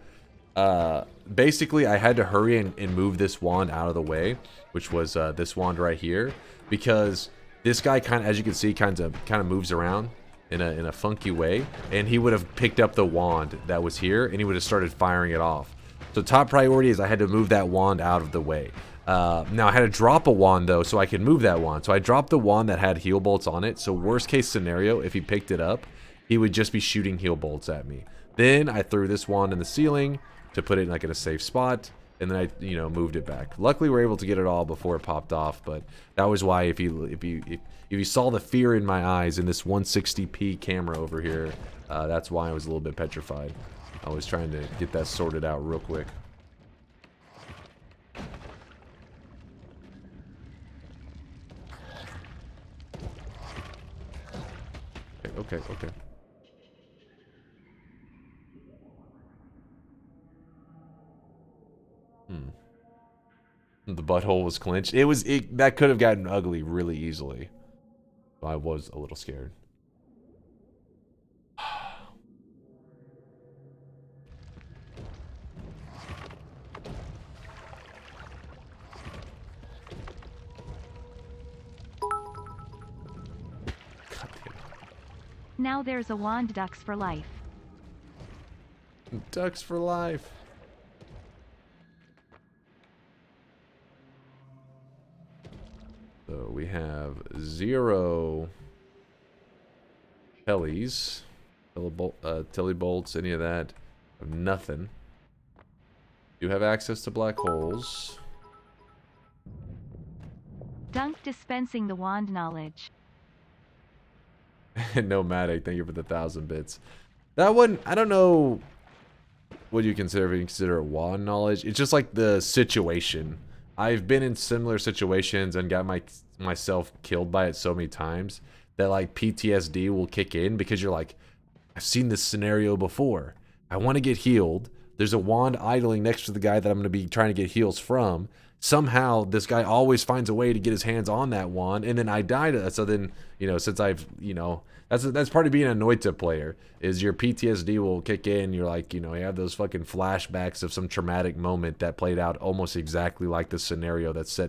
basically I had to hurry and move this wand out of the way, which was this wand right here, because this guy kind of, as you can see, kind of moves around in a funky way, and he would have picked up the wand that was here and he would have started firing it off. So top priority is I had to move that wand out of the way. Now I had to drop a wand though so I could move that wand. So I dropped the wand that had heal bolts on it. So worst case scenario, if he picked it up, he would just be shooting heal bolts at me. Then I threw this wand in the ceiling to put it like in a safe spot, and then I, you know, moved it back. Luckily, we were able to get it all before it popped off, but that was why if you saw the fear in my eyes in this 160p camera over here, that's why I was a little bit petrified. I was trying to get that sorted out real quick. Okay. The butthole was clenched. That could have gotten ugly really easily. I was a little scared. Now there's a wand. Ducks for life. Ducks for life. So we have 0 Kellys, Telly bolts, any of that. I have nothing. Do have access to black holes. Dunk dispensing the wand knowledge. Nomadic, thank you for the 1,000 bits. That one, I don't know what you consider if you consider it wand knowledge. It's just like the situation. I've been in similar situations and got myself killed by it so many times that like PTSD will kick in, because you're like, I've seen this scenario before. I want to get healed. There's a wand idling next to the guy that I'm going to be trying to get heals from. Somehow this guy always finds a way to get his hands on that wand, and then I die to that. So then, you know, since I've, you know, that's part of being a Noita player, is your PTSD will kick in. You're like, you know, you have those fucking flashbacks of some traumatic moment that played out almost exactly like the scenario that's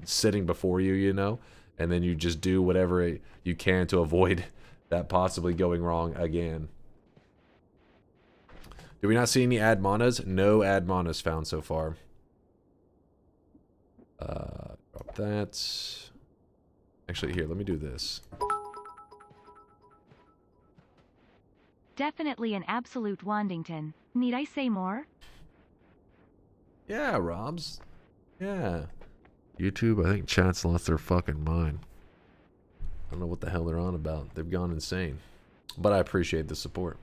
sitting before you, you know, and then you just do whatever you can to avoid that possibly going wrong again. Did we not see any ad monas? No ad monas found so far. Drop that. Actually, here, let me do this. Definitely an absolute Wandington. Need I say more? Yeah, Robs. Yeah. YouTube, I think chat's lost their fucking mind. I don't know what the hell they're on about. They've gone insane. But I appreciate the support.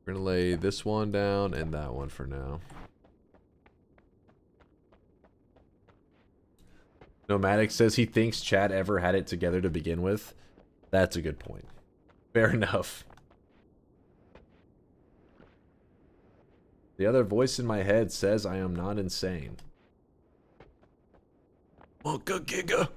We're gonna lay this one down and that one for now. Nomadic says he thinks Chad ever had it together to begin with. That's a good point. Fair enough. The other voice in my head says I am not insane. Monka Giga.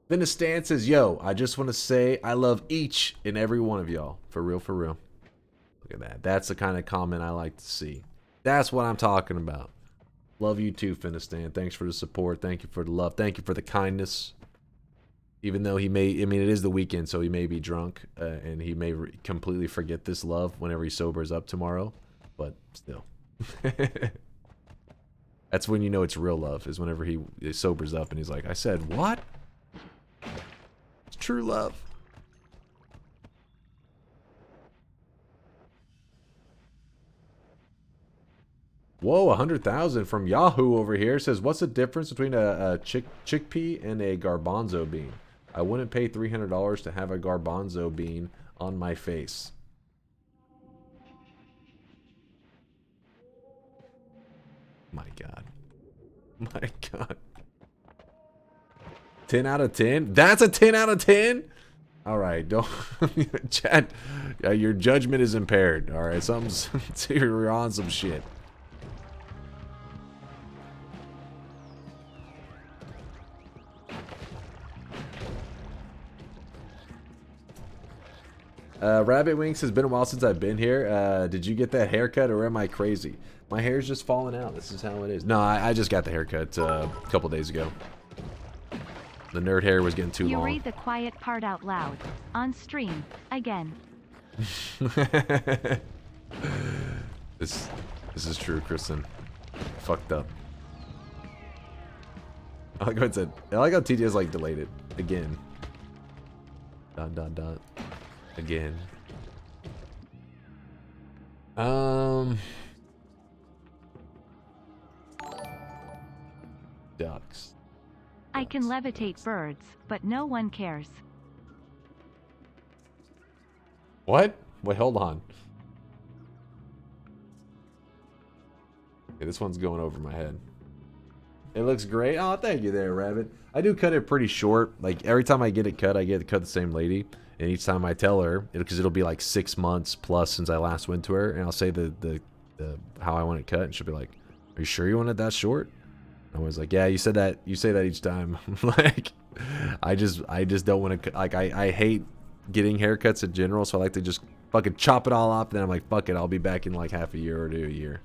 Finistan says, yo, I just want to say I love each and every one of y'all. For real, for real. Look at that. That's the kind of comment I like to see. That's what I'm talking about. Love you too, Finistan. Thanks for the support. Thank you for the love. Thank you for the kindness. Even though he may, I mean, it is the weekend, so he may be drunk, and he may completely forget this love whenever he sobers up tomorrow. But still. That's when you know it's real love, is whenever he sobers up and he's like, I said, what? It's true love. Whoa, 100,000 from Yahoo over here says, what's the difference between a chickpea and a garbanzo bean? I wouldn't pay $300 to have a garbanzo bean on my face. My God. My God. 10 out of 10? That's a 10 out of 10? All right, don't chat. Your judgment is impaired. All right, you're on some shit. Rabbit Wings has been a while since I've been here. Did you get that haircut or am I crazy? My hair's just falling out. This is how it is. No, I just got the haircut a couple days ago. The nerd hair was getting too long. You read the quiet part out loud. On stream. Again. This is true, Kristen. Fucked up. I like how TJ's like delayed it. Again. Dot dot dot. Again. Ducks. I can levitate birds, but no one cares. What? Wait, hold on. Okay, this one's going over my head. It looks great. Oh, thank you there, Rabbit. I do cut it pretty short. Like, every time I get it cut, I get it cut the same lady. And each time I tell her, because it'll be like 6 months plus since I last went to her, and I'll say the how I want it cut, and she'll be like, "Are you sure you want it that short?" And I was like, "Yeah, you said that. You say that each time." Like, I just don't want to. Like, I hate getting haircuts in general, so I like to just fucking chop it all off. And then I'm like, "Fuck it, I'll be back in like half a year or to a year."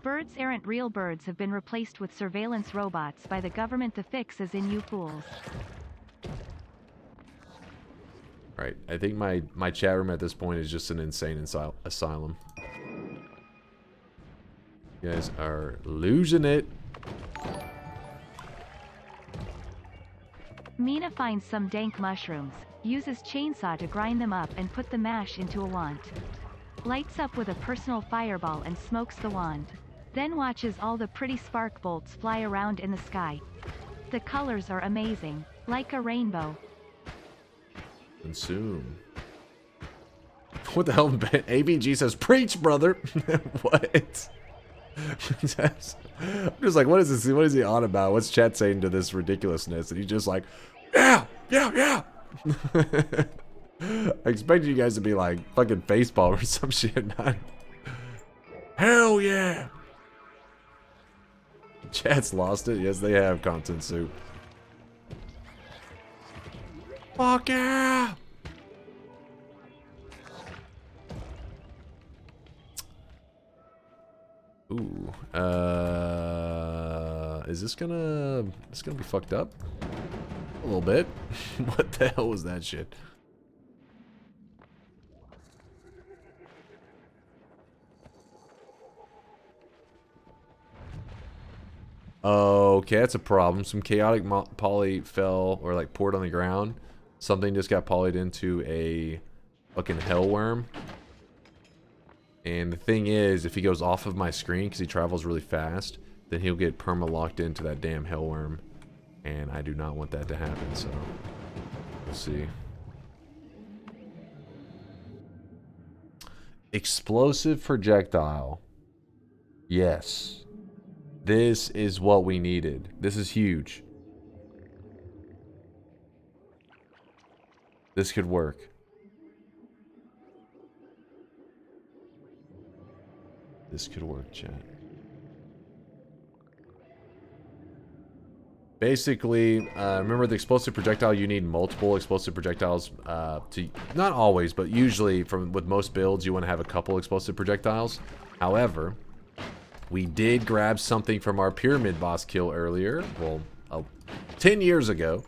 Birds aren't real birds have been replaced with surveillance robots by the government. The fix is in you fools. Right. I think my chat room at this point is just an insane asylum. You guys are losing it. Mina finds some dank mushrooms, uses chainsaw to grind them up and put the mash into a wand. Lights up with a personal fireball and smokes the wand. Then watches all the pretty spark bolts fly around in the sky. The colors are amazing, like a rainbow. Consume. What the hell? ABG says, preach, brother. What? I'm just like, what is this? What is he on about? What's chat saying to this ridiculousness? And he's just like, yeah. I expected you guys to be like fucking facepalm or some shit. Not. Hell yeah. Chat's lost it. Yes, they have content soup. Fuck yeah! Ooh. Is this gonna be fucked up? A little bit. What the hell was that shit? Okay, that's a problem. Some chaotic poly fell or like poured on the ground. Something just got polyed into a fucking hellworm. And the thing is, if he goes off of my screen because he travels really fast, then he'll get perma-locked into that damn hellworm. And I do not want that to happen, so we'll see. Explosive projectile. Yes. This is what we needed. This is huge. This could work. This could work, chat. Basically, remember the explosive projectile, you need multiple explosive projectiles to... Not always, but usually with most builds, you want to have a couple explosive projectiles. However, we did grab something from our pyramid boss kill earlier. Well, 10 years ago.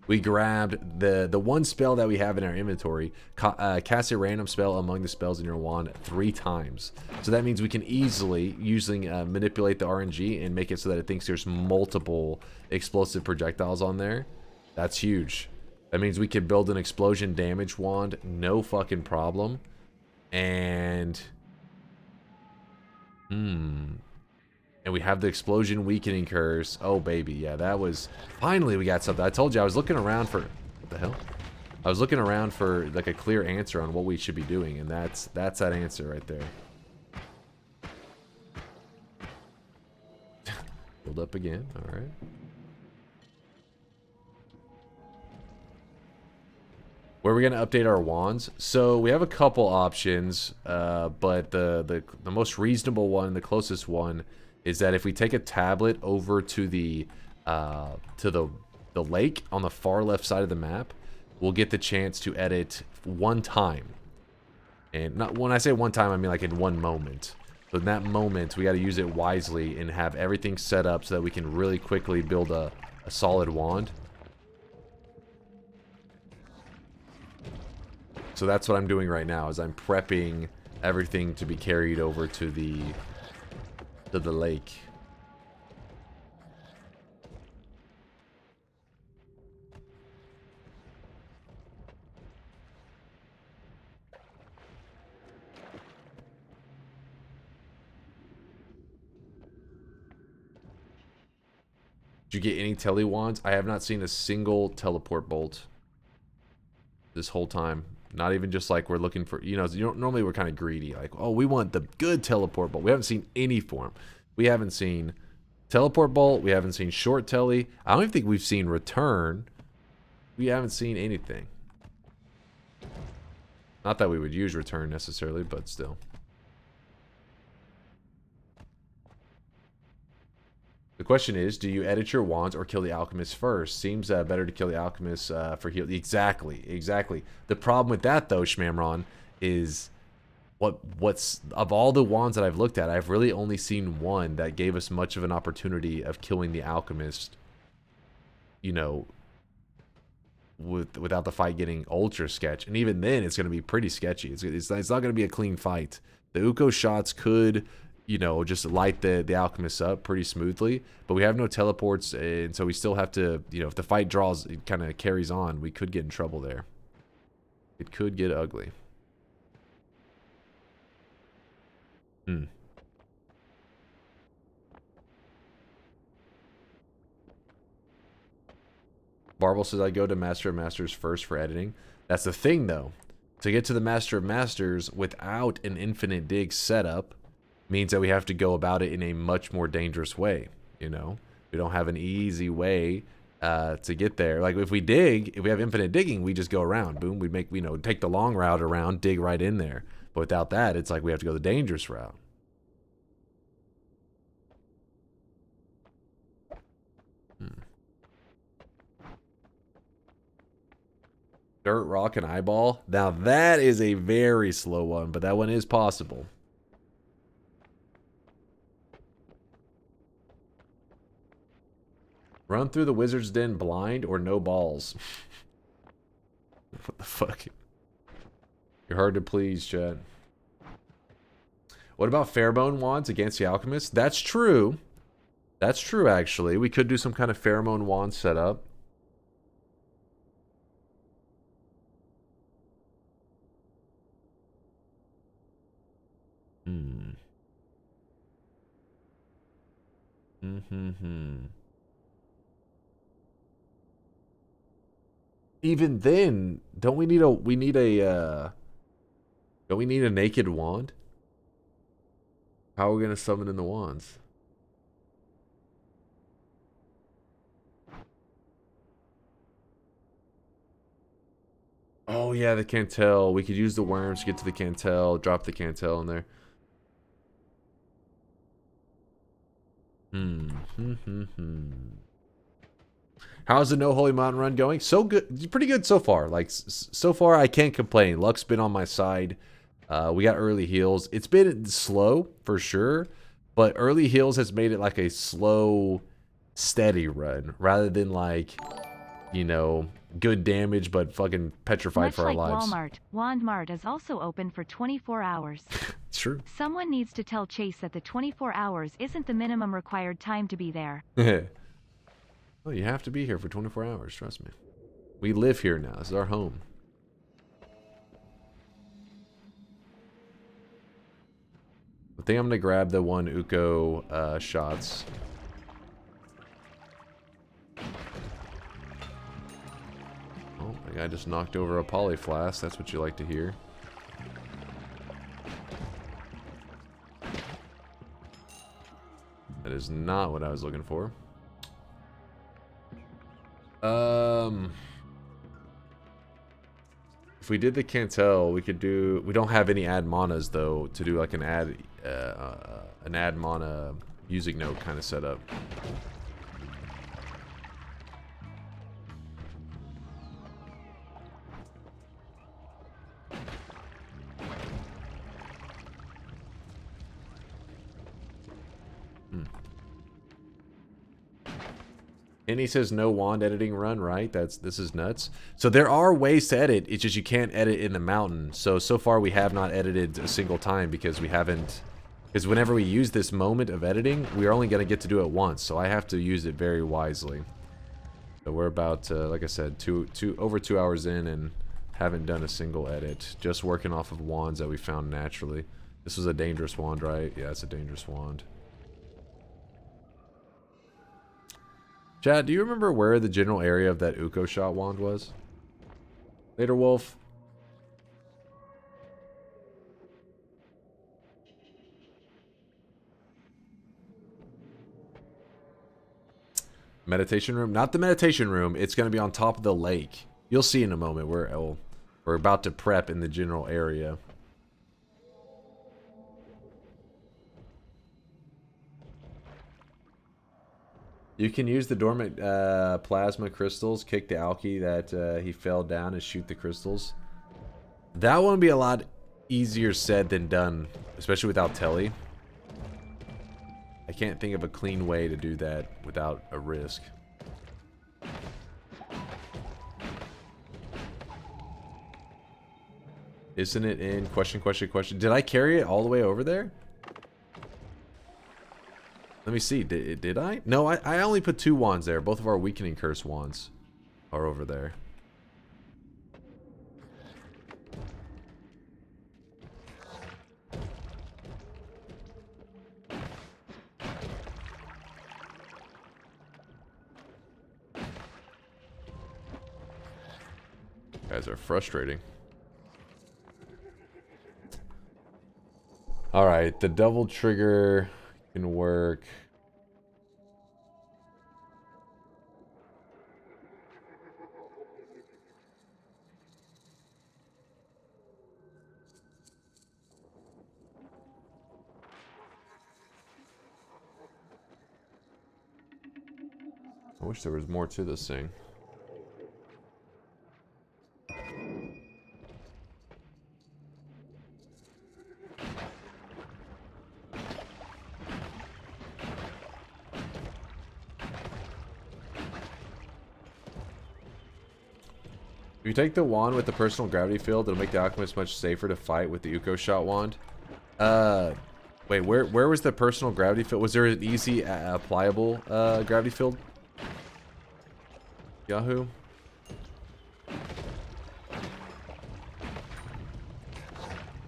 We grabbed the one spell that we have in our inventory. Cast a random spell among the spells in your wand 3 times. So that means we can easily, manipulate the RNG and make it so that it thinks there's multiple explosive projectiles on there. That's huge. That means we could build an explosion damage wand, no fucking problem. And... And we have the explosion weakening curse. Oh, baby. Yeah, that was... Finally, we got something. I told you, I was looking around for... What the hell? I was looking around for, like, a clear answer on what we should be doing. And that's that answer right there. Build up again. All right. Where are we going to update our wands? So, we have a couple options. But the most reasonable one, the closest one... is that if we take a tablet over to the lake on the far left side of the map, we'll get the chance to edit 1 time. And not when I say 1 time, I mean like in 1 moment. But in that moment, we got to use it wisely and have everything set up so that we can really quickly build a solid wand. So that's what I'm doing right now, is I'm prepping everything to be carried over to the lake. Did you get any tele wands? I have not seen a single teleport bolt this whole time. Not even just like we're looking for, normally we're kind of greedy. Like, oh, we want the good teleport bolt. We haven't seen any form. We haven't seen teleport bolt. We haven't seen short tele. I don't even think we've seen return. We haven't seen anything. Not that we would use return necessarily, but still. The question is, do you edit your wands or kill the alchemist first? Seems better to kill the alchemist for heal. Exactly. The problem with that, though, Shmamron, is what's of all the wands that I've looked at, I've really only seen one that gave us much of an opportunity of killing the alchemist. Without the fight getting ultra sketch, and even then, it's going to be pretty sketchy. It's not going to be a clean fight. The Uko shots could. Just light the alchemists up pretty smoothly. But we have no teleports, and so we still have to, if the fight draws, it kind of carries on, we could get in trouble there. It could get ugly. Barble says, I go to Master of Masters first for editing. That's the thing, though. To get to the Master of Masters without an infinite dig setup means that we have to go about it in a much more dangerous way. We don't have an easy way to get there. Like if we have infinite digging, we just go around. Boom, we take the long route around, dig right in there. But without that, it's like we have to go the dangerous route. Dirt, rock, and eyeball. Now that is a very slow one, but that one is possible. Run through the wizard's den blind or no balls. What the fuck? You're hard to please, Chad. What about pheromone wands against the alchemist? That's true. That's true, actually. We could do some kind of pheromone wand setup. Even then, don't we need a don't we need a naked wand? How are we gonna summon in the wands? Oh yeah, the Cantel. We could use the worms to get to the Cantel, drop the Cantel in there. How's the No Holy Mountain run going? So good, pretty good so far. Like so far, I can't complain. Luck's been on my side. We got early heals. It's been slow for sure, but early heals has made it like a slow, steady run rather than like, you know, good damage but fucking petrified Much for our like lives. Walmart, Wand Mart is also open for 24 hours. It's true. Someone needs to tell Chase that the 24 hours isn't the minimum required time to be there. Well, you have to be here for 24 hours, trust me. We live here now. This is our home. I think I'm going to grab the one Uko shots. Oh, the guy just knocked over a poly flask. That's what you like to hear. That is not what I was looking for. If we did the Cantel, we could do. We don't have any add manas though to do like an add mana music note kind of setup. And he says no wand editing run, right? This is nuts. So there are ways to edit. It's just you can't edit in the mountain. So far we have not edited a single time because we haven't. Because whenever we use this moment of editing, we are only going to get to do it once. So I have to use it very wisely. So we're about, like I said, over 2 hours in and haven't done a single edit. Just working off of wands that we found naturally. This was a dangerous wand, right? Yeah, it's a dangerous wand. Chad, do you remember where the general area of that Uko shot wand was? Later, Wolf. Meditation room? Not the meditation room. It's going to be on top of the lake. You'll see in a moment. We're about to prep in the general area. You can use the dormant plasma crystals, kick the alky that he fell down and shoot the crystals. That one would be a lot easier said than done, especially without telly. I can't think of a clean way to do that without a risk. Isn't it in question? Did I carry it all the way over there? Let me see. Did I? No, I only put 2 wands there. Both of our weakening curse wands are over there. Guys are frustrating. Alright, the double trigger can work. I wish there was more to this thing. If you take the wand with the personal gravity field, it'll make the alchemist much safer to fight with the Uko shot wand. Wait, where was the personal gravity field? Was there an easy applicable gravity field? Yahoo.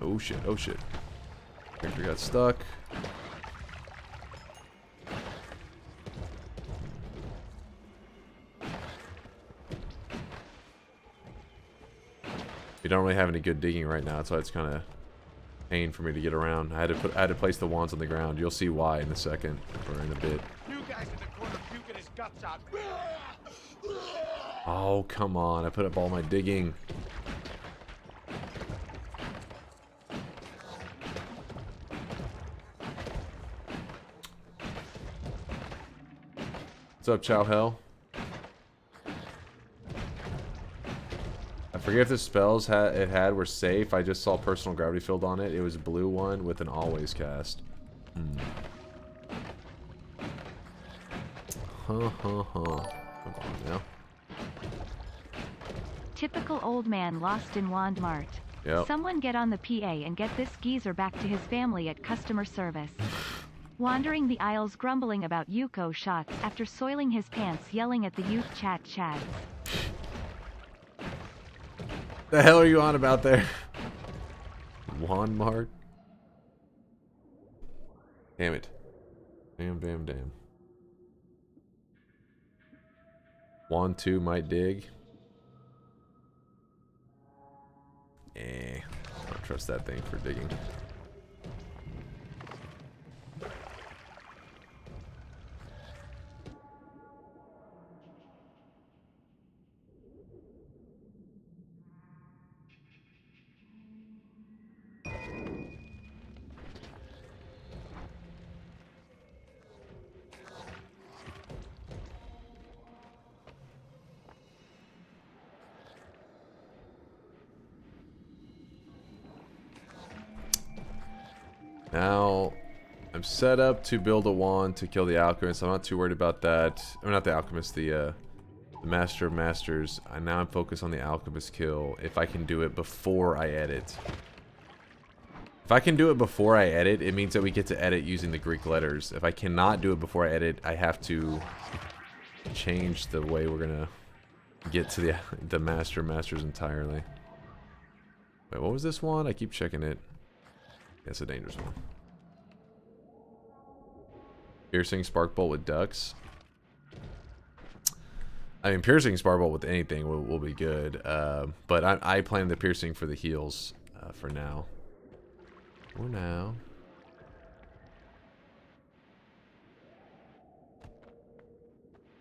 Oh shit! Oh shit! Character got stuck. We don't really have any good digging right now, so it's kind of pain for me to get around. I had to place the wands on the ground. You'll see why in a second or in a bit. New guy's in the corner puking his guts out. Oh come on! I put up all my digging. What's up, Chow Hell? I forget if the spells it had were safe. I just saw personal gravity field on it. It was a blue one with an always cast. Come on now. Typical old man lost in Wand Mart. Yep. Someone get on the PA and get this geezer back to his family at customer service. Wandering the aisles grumbling about Yuko shots after soiling his pants yelling at the youth chat. The hell are you on about there? Walmart? Damn it. Damn. Wand 2 might dig. I don't trust that thing for digging. Now, I'm set up to build a wand to kill the alchemist. I'm not too worried about that. Or not the alchemist, the master of masters. Now I'm focused on the alchemist kill. If I can do it before I edit. If I can do it before I edit, it means that we get to edit using the Greek letters. If I cannot do it before I edit, I have to change the way we're gonna get to the master of masters entirely. Wait, what was this one? I keep checking it. It's a dangerous one. Piercing spark bolt with ducks. I mean, piercing spark bolt with anything will be good. But I plan the piercing for the heels for now. For now.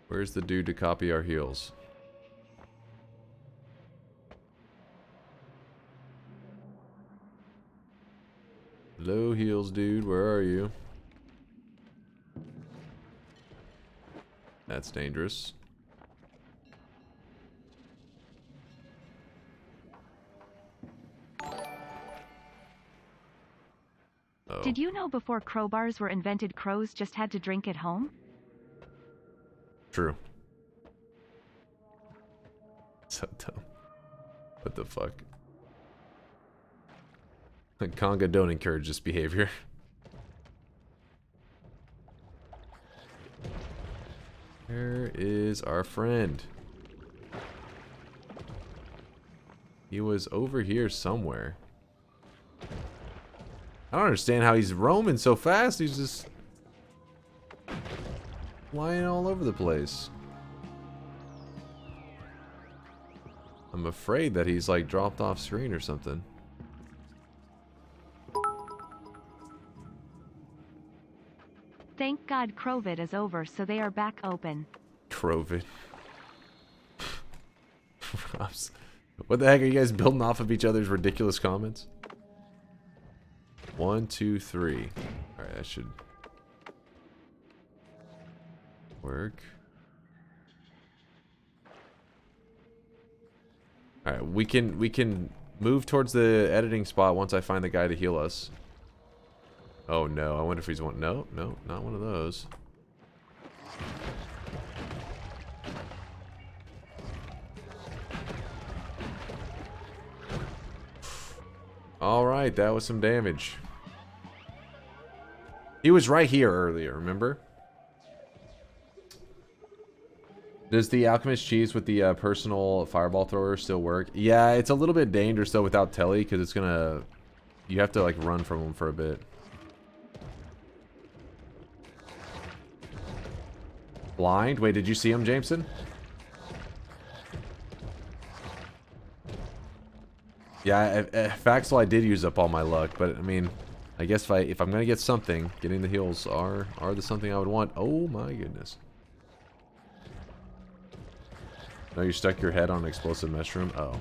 Where's the dude to copy our heels? Hello, heels dude, where are you? That's dangerous. Oh. Did you know before crowbars were invented, crows just had to drink at home? True. So dumb. What the fuck? Conga don't encourage this behavior. Where is our friend? He was over here somewhere. I don't understand how he's roaming so fast. He's just flying all over the place. I'm afraid that he's like dropped off screen or something. Thank God Crovid is over, so they are back open. Crovid. What the heck are you guys building off of each other's ridiculous comments? 1, 2, 3. Alright, that should work. Alright, we can move towards the editing spot once I find the guy to heal us. Oh no, I wonder if he's one. No, not one of those. Alright, that was some damage. He was right here earlier, remember? Does the Alchemist cheese with the personal fireball thrower still work? Yeah, it's a little bit dangerous though without telly, because it's gonna... You have to like run from him for a bit. Blind? Wait, did you see him, Jameson? Yeah, Faxel, I did use up all my luck, but I mean, I guess if I'm gonna get something, getting the heals are the something I would want. Oh my goodness. No, you stuck your head on an explosive mushroom? Oh.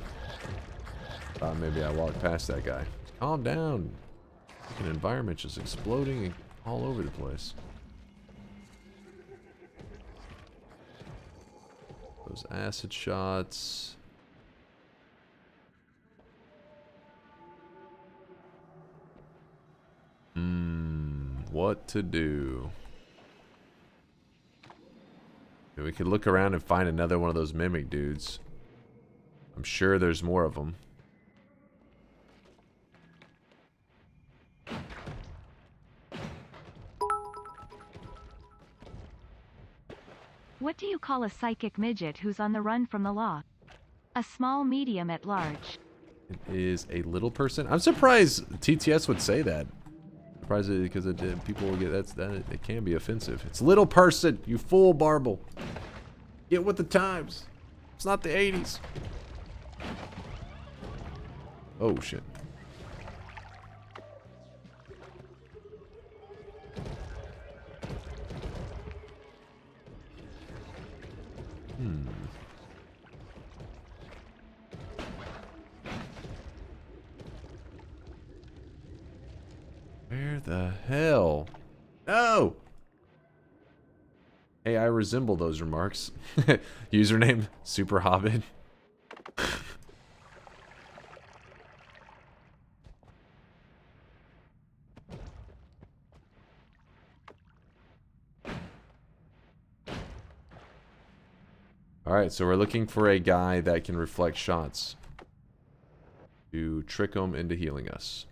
Thought maybe I walked past that guy. Calm down. An environment just exploding all over the place. Those acid shots. What to do? We could look around and find another one of those mimic dudes. I'm sure there's more of them. What do you call a psychic midget who's on the run from the law? A small medium at large. It is a little person. I'm surprised TTS would say that. Surprised because people will get that it can be offensive. It's little person, you fool, Barble. Get with the times. It's not the 80s. Oh shit. Where the hell? No! Hey, I resemble those remarks. Username, Super Hobbit. Alright, so we're looking for a guy that can reflect shots to trick him into healing us.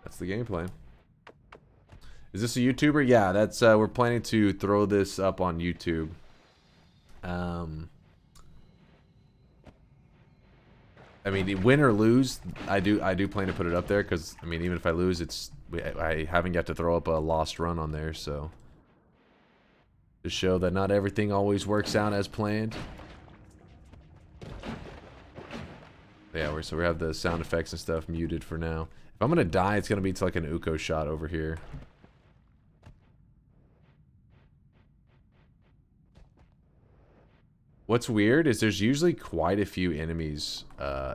That's the game plan. Is this a YouTuber? Yeah, that's we're planning to throw this up on YouTube. I mean, win or lose, I do plan to put it up there because I mean, even if I lose, I haven't got to throw up a lost run on there, so to show that not everything always works out as planned. Yeah, so we have the sound effects and stuff muted for now. If I'm gonna die, it's gonna be to like an Uko shot over here. What's weird is there's usually quite a few enemies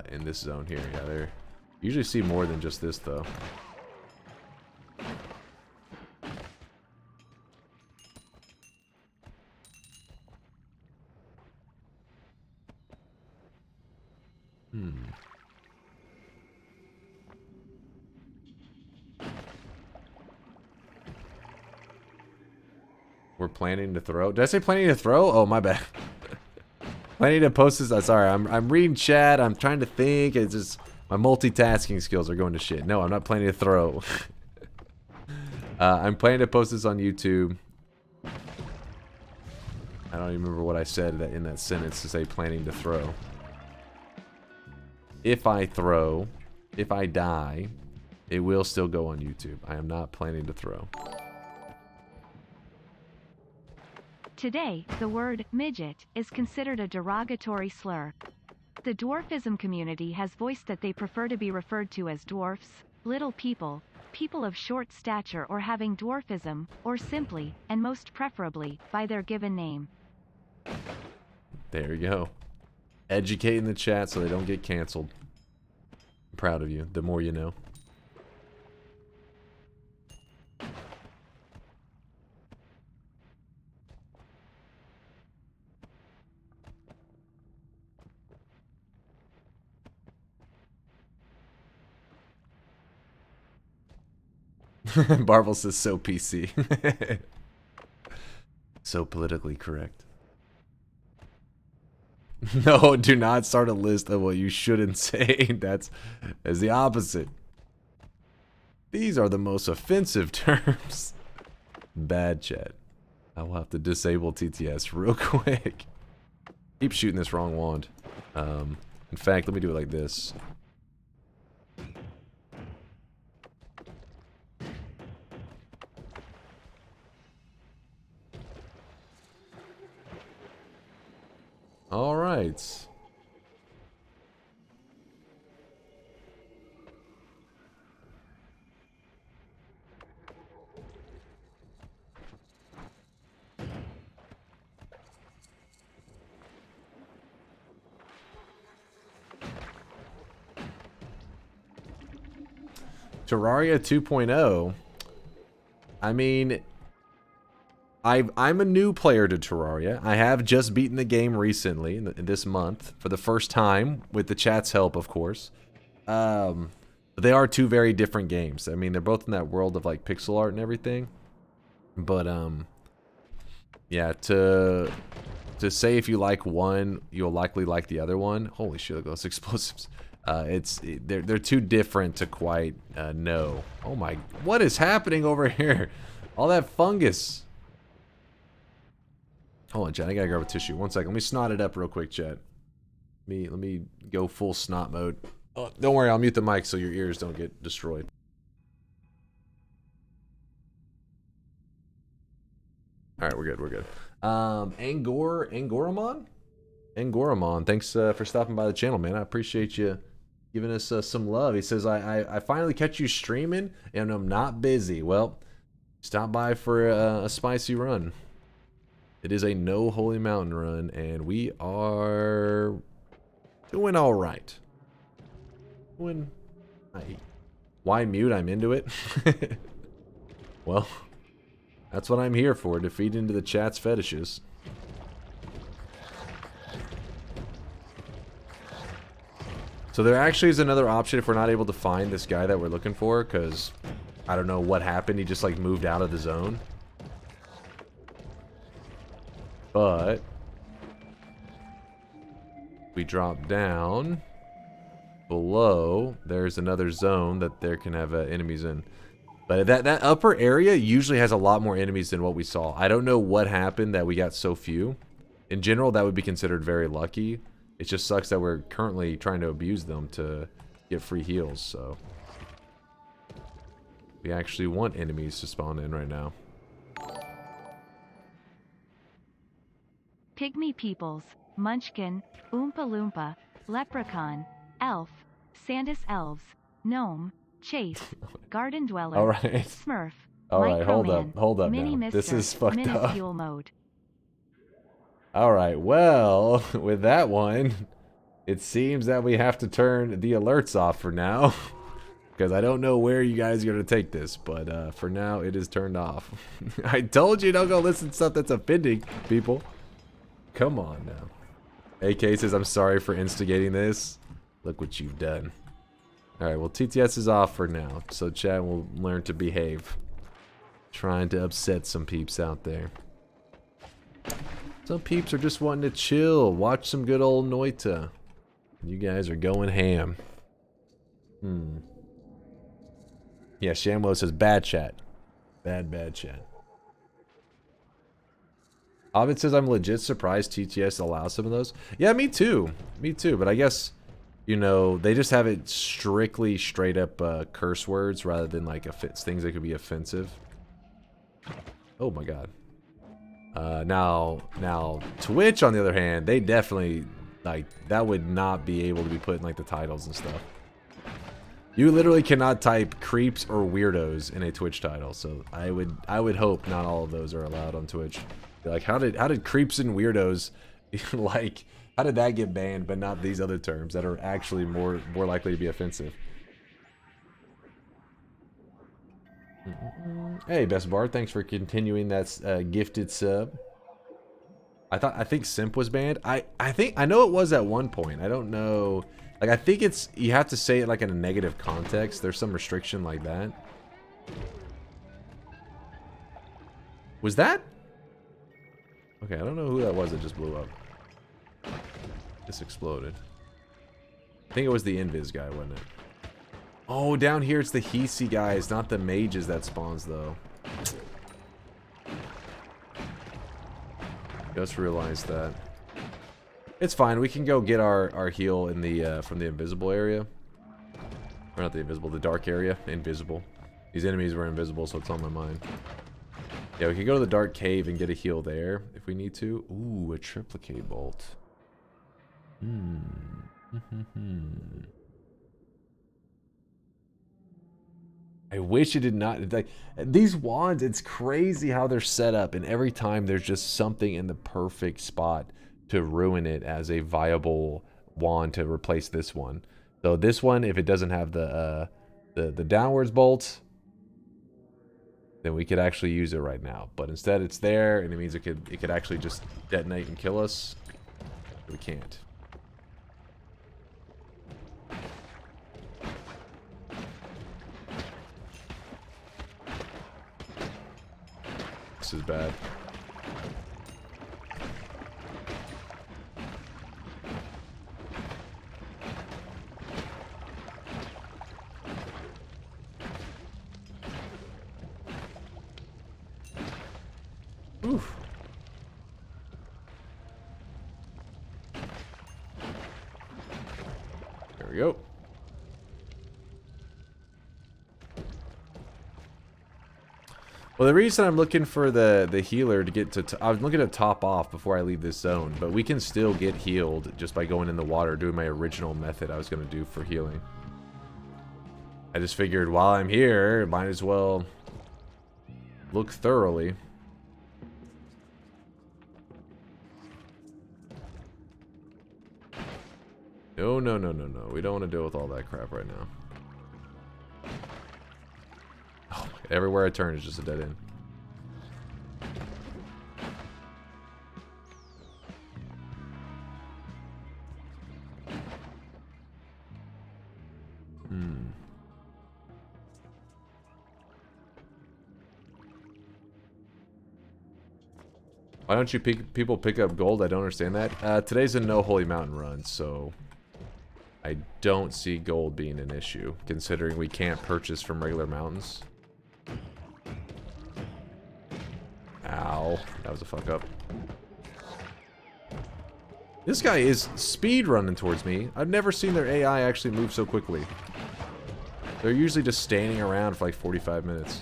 in this zone here. Yeah, there. Usually see more than just this though. We're planning to throw. Did I say planning to throw? Oh, my bad. Planning to post this. Sorry, I'm reading chat. I'm trying to think. It's just my multitasking skills are going to shit. No, I'm not planning to throw. I'm planning to post this on YouTube. I don't even remember what I said in that sentence to say planning to throw. If I throw, if I die, it will still go on YouTube. I am not planning to throw. Today, the word midget is considered a derogatory slur. The dwarfism community has voiced that they prefer to be referred to as dwarfs, little people, people of short stature or having dwarfism, or simply, and most preferably, by their given name. There you go. Educating the chat so they don't get canceled. I'm proud of you. The more you know. Barble says so PC. So politically correct. No, do not start a list of what you shouldn't say. That's the opposite. These are the most offensive terms. Bad chat. I will have to disable TTS real quick. Keep shooting this wrong wand. In fact, let me do it like this. All right. Terraria 2.0. I mean, I'm a new player to Terraria. I have just beaten the game recently, in this month, for the first time, with the chat's help, of course. But they are two very different games. I mean, they're both in that world of, like, pixel art and everything. But, yeah, to say if you like one, you'll likely like the other one. Holy shit, look at those explosives. They're too different to quite know. Oh my, what is happening over here? All that fungus. Hold on, chat. I gotta grab a tissue. One second. Let me snot it up real quick, chat. Let me go full snot mode. Oh, don't worry, I'll mute the mic so your ears don't get destroyed. All right, we're good. We're good. Angoramon, thanks for stopping by the channel, man. I appreciate you giving us some love. He says, I finally catch you streaming and I'm not busy. Well, stop by for a spicy run. It is a no holy mountain run, and we are doing all right. Why mute? I'm into it. Well, that's what I'm here for, to feed into the chat's fetishes. So there actually is another option if we're not able to find this guy that we're looking for, because I don't know what happened. He just like moved out of the zone. But we drop down below. There's another zone that there can have enemies in. But that upper area usually has a lot more enemies than what we saw. I don't know what happened that we got so few. In general, that would be considered very lucky. It just sucks that we're currently trying to abuse them to get free heals, so. We actually want enemies to spawn in right now. Pygmy peoples, Munchkin, Oompa Loompa, Leprechaun, Elf, Sandus Elves, Gnome, Chase, Garden Dweller, All right. Smurf, All right, hold up Mini now. Mister, This is fucked up. Minuscule mode. All right, well, with that one, it seems that we have to turn the alerts off for now. Because I don't know where you guys are going to take this, but for now, it is turned off. I told you don't go listen to stuff that's offending people. Come on now. AK says, I'm sorry for instigating this. Look what you've done. Alright, well, TTS is off for now, so chat will learn to behave. Trying to upset some peeps out there. Some peeps are just wanting to chill, watch some good old Noita. You guys are going ham. Yeah, Shamwo says, bad chat. Bad chat. Ovid says, I'm legit surprised TTS allows some of those. Yeah, me too. Me too, but I guess, you know, they just have it strictly straight up curse words rather than like things that could be offensive. Oh my god. Now Twitch on the other hand, they definitely like that would not be able to be put in like the titles and stuff. You literally cannot type creeps or weirdos in a Twitch title, so I would hope not all of those are allowed on Twitch. Like how did creeps and weirdos like how did that get banned but not these other terms that are actually more likely to be offensive? Hey, Best Bard, thanks for continuing that gifted sub. I think simp was banned. I know it was at one point. I don't know. Like I think it's you have to say it like in a negative context. There's some restriction like that. Was that? Okay, I don't know who that was that just blew up. This exploded. I think it was the Invis guy, wasn't it? Oh, down here it's the Hisi guys, not the mages that spawns, though. Just realized that. It's fine. We can go get our heal in the from the invisible area. Or not the invisible, the dark area. Invisible. These enemies were invisible, so it's on my mind. Yeah, we can go to the dark cave and get a heal there if we need to. Ooh, a triplicate bolt. I wish it did not. Like, these wands, it's crazy how they're set up, and every time there's just something in the perfect spot to ruin it as a viable wand to replace this one. So this one, if it doesn't have the downwards bolt, then we could actually use it right now. But instead it's there, and it means it could actually just detonate and kill us. We can't. This is bad. Oof. There we go. Well, the reason I'm looking for the healer to get to... I was looking to top off before I leave this zone, but we can still get healed just by going in the water, doing my original method I was going to do for healing. I just figured while I'm here, might as well look thoroughly. No, no, no, no, no. We don't want to deal with all that crap right now. Oh, everywhere I turn is just a dead end. Why don't you people pick up gold? I don't understand that. Today's a no holy mountain run, so I don't see gold being an issue, considering we can't purchase from regular mountains. Ow. That was a fuck up. This guy is speed running towards me. I've never seen their AI actually move so quickly. They're usually just standing around for like 45 minutes.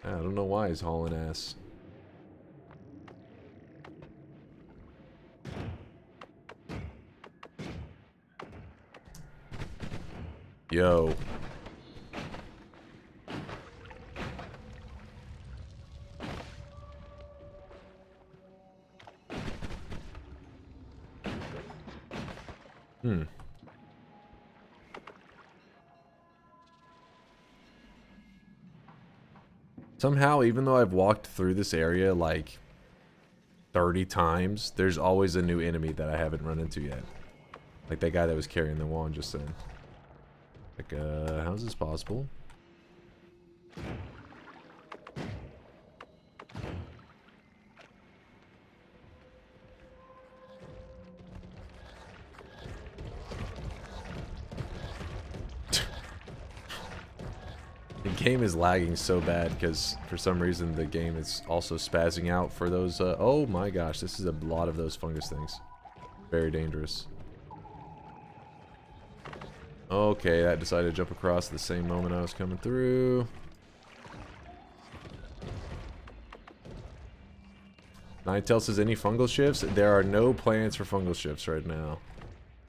I don't know why he's hauling ass. Yo. Somehow, even though I've walked through this area like 30 times, there's always a new enemy that I haven't run into yet. Like that guy that was carrying the wand just then. Like, how's this possible? The game is lagging so bad because for some reason the game is also spazzing out for those, oh my gosh, this is a lot of those fungus things. Very dangerous. Okay, that decided to jump across at the same moment I was coming through. Nighttail says, any fungal shifts? There are no plans for fungal shifts right now.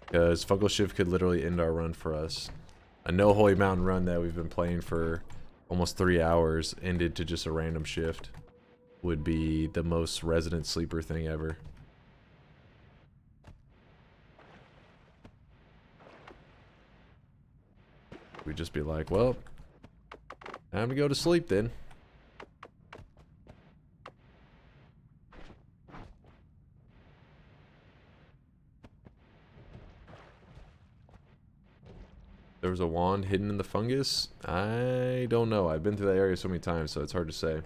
Because fungal shift could literally end our run for us. A no holy mountain run that we've been playing for almost 3 hours ended to just a random shift. Would be the most resident sleeper thing ever. We'd just be like, well, time to go to sleep then. There was a wand hidden in the fungus? I don't know. I've been through that area so many times, so it's hard to say.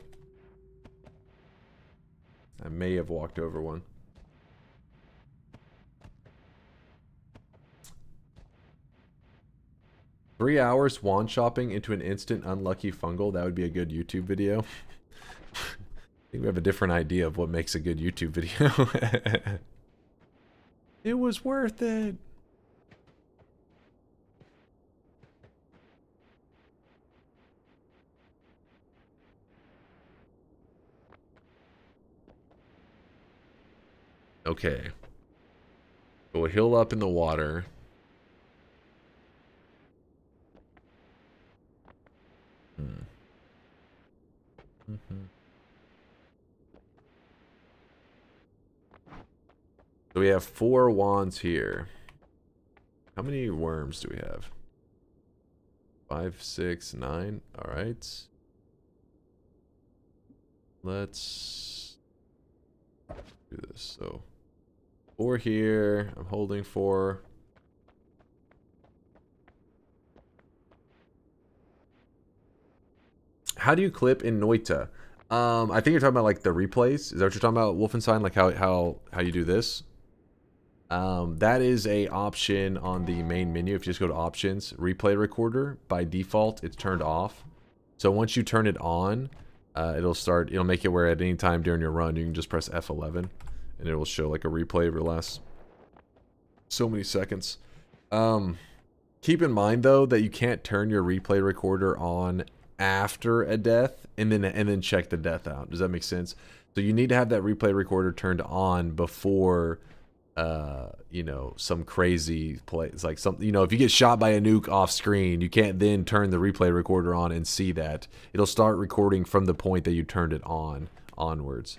I may have walked over one. Three hours wand shopping into an instant unlucky fungal. That would be a good YouTube video. I think we have a different idea of what makes a good YouTube video. It was worth it. Okay. We'll heal up in the water. So we have 4 wands here. How many worms do we have? 5, 6, 9. Alright. Let's do this. So 4 here. I'm holding 4. How do you clip in Noita? I think you're talking about like the replays. Is that what you're talking about, Wolfenstein? Like how you do this? That is a option on the main menu. If you just go to options, replay recorder, by default it's turned off. So once you turn it on, it'll make it where at any time during your run you can just press F11 and it will show like a replay over the last so many seconds. Keep in mind though that you can't turn your replay recorder on after a death and then check the death out. Does that make sense? So you need to have that replay recorder turned on before you know, some crazy plays, like something, you know, if you get shot by a nuke off screen, you can't then turn the replay recorder on and see that. It'll start recording from the point that you turned it on onwards.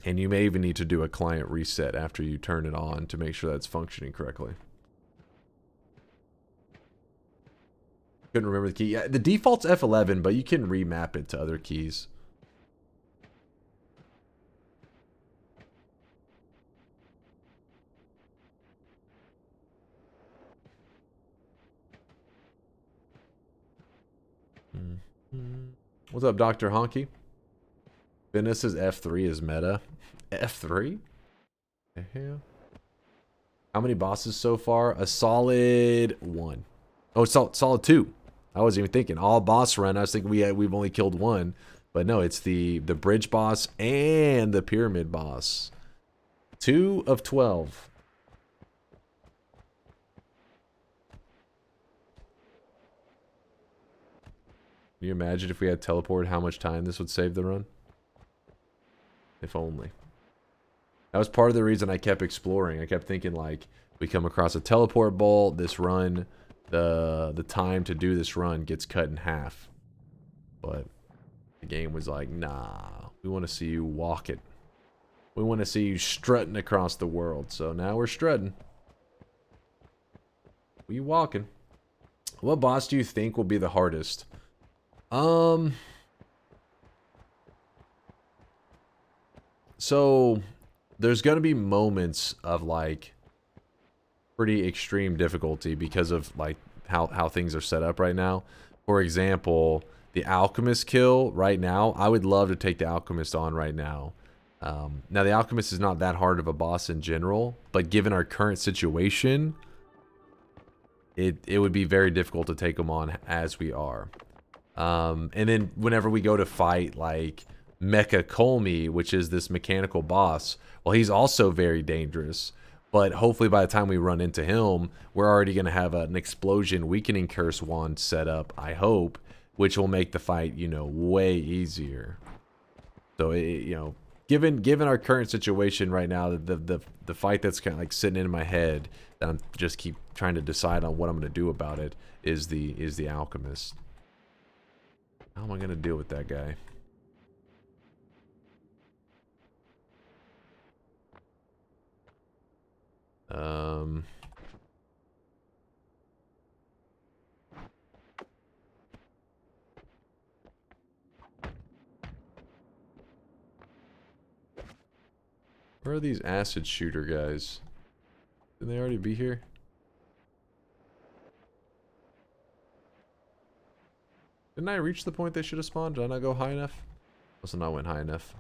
And you may even need to do a client reset after you turn it on to make sure that's functioning correctly. Couldn't remember the key. Yeah, the default's F11, but you can remap it to other keys. What's up, Dr. Honky? Goodness, says F3 is meta. F3? The hell? How many bosses so far? A solid 1. Oh, solid 2. I wasn't even thinking. All boss run, I was thinking we've only killed 1. But no, it's the bridge boss and the pyramid boss. 2 of 12. Can you imagine if we had teleport, how much time this would save the run? If only. That was part of the reason I kept exploring. I kept thinking, like, we come across a teleport bolt, this run, the time to do this run gets cut in half. But the game was like, nah, we want to see you walk it. We want to see you strutting across the world. So now we're strutting. We walking. What boss do you think will be the hardest? So there's gonna be moments of like pretty extreme difficulty because of like how things are set up right now. For example, the alchemist kill right now, I would love to take the alchemist on right now. Now the alchemist is not that hard of a boss in general, but given our current situation, it would be very difficult to take him on as we are. And then whenever we go to fight like Mecha Colmy, which is this mechanical boss, well, he's also very dangerous. But hopefully by the time we run into him, we're already going to have an explosion weakening curse wand set up, I hope, which will make the fight, you know, way easier. So, you know, given our current situation right now, the fight that's kind of like sitting in my head that I'm just keep trying to decide on what I'm going to do about it is the alchemist. How am I going to deal with that guy? Where are these acid shooter guys? Didn't they already be here? Didn't I reach the point they should have spawned? Did I not go high enough? Must have not went high enough.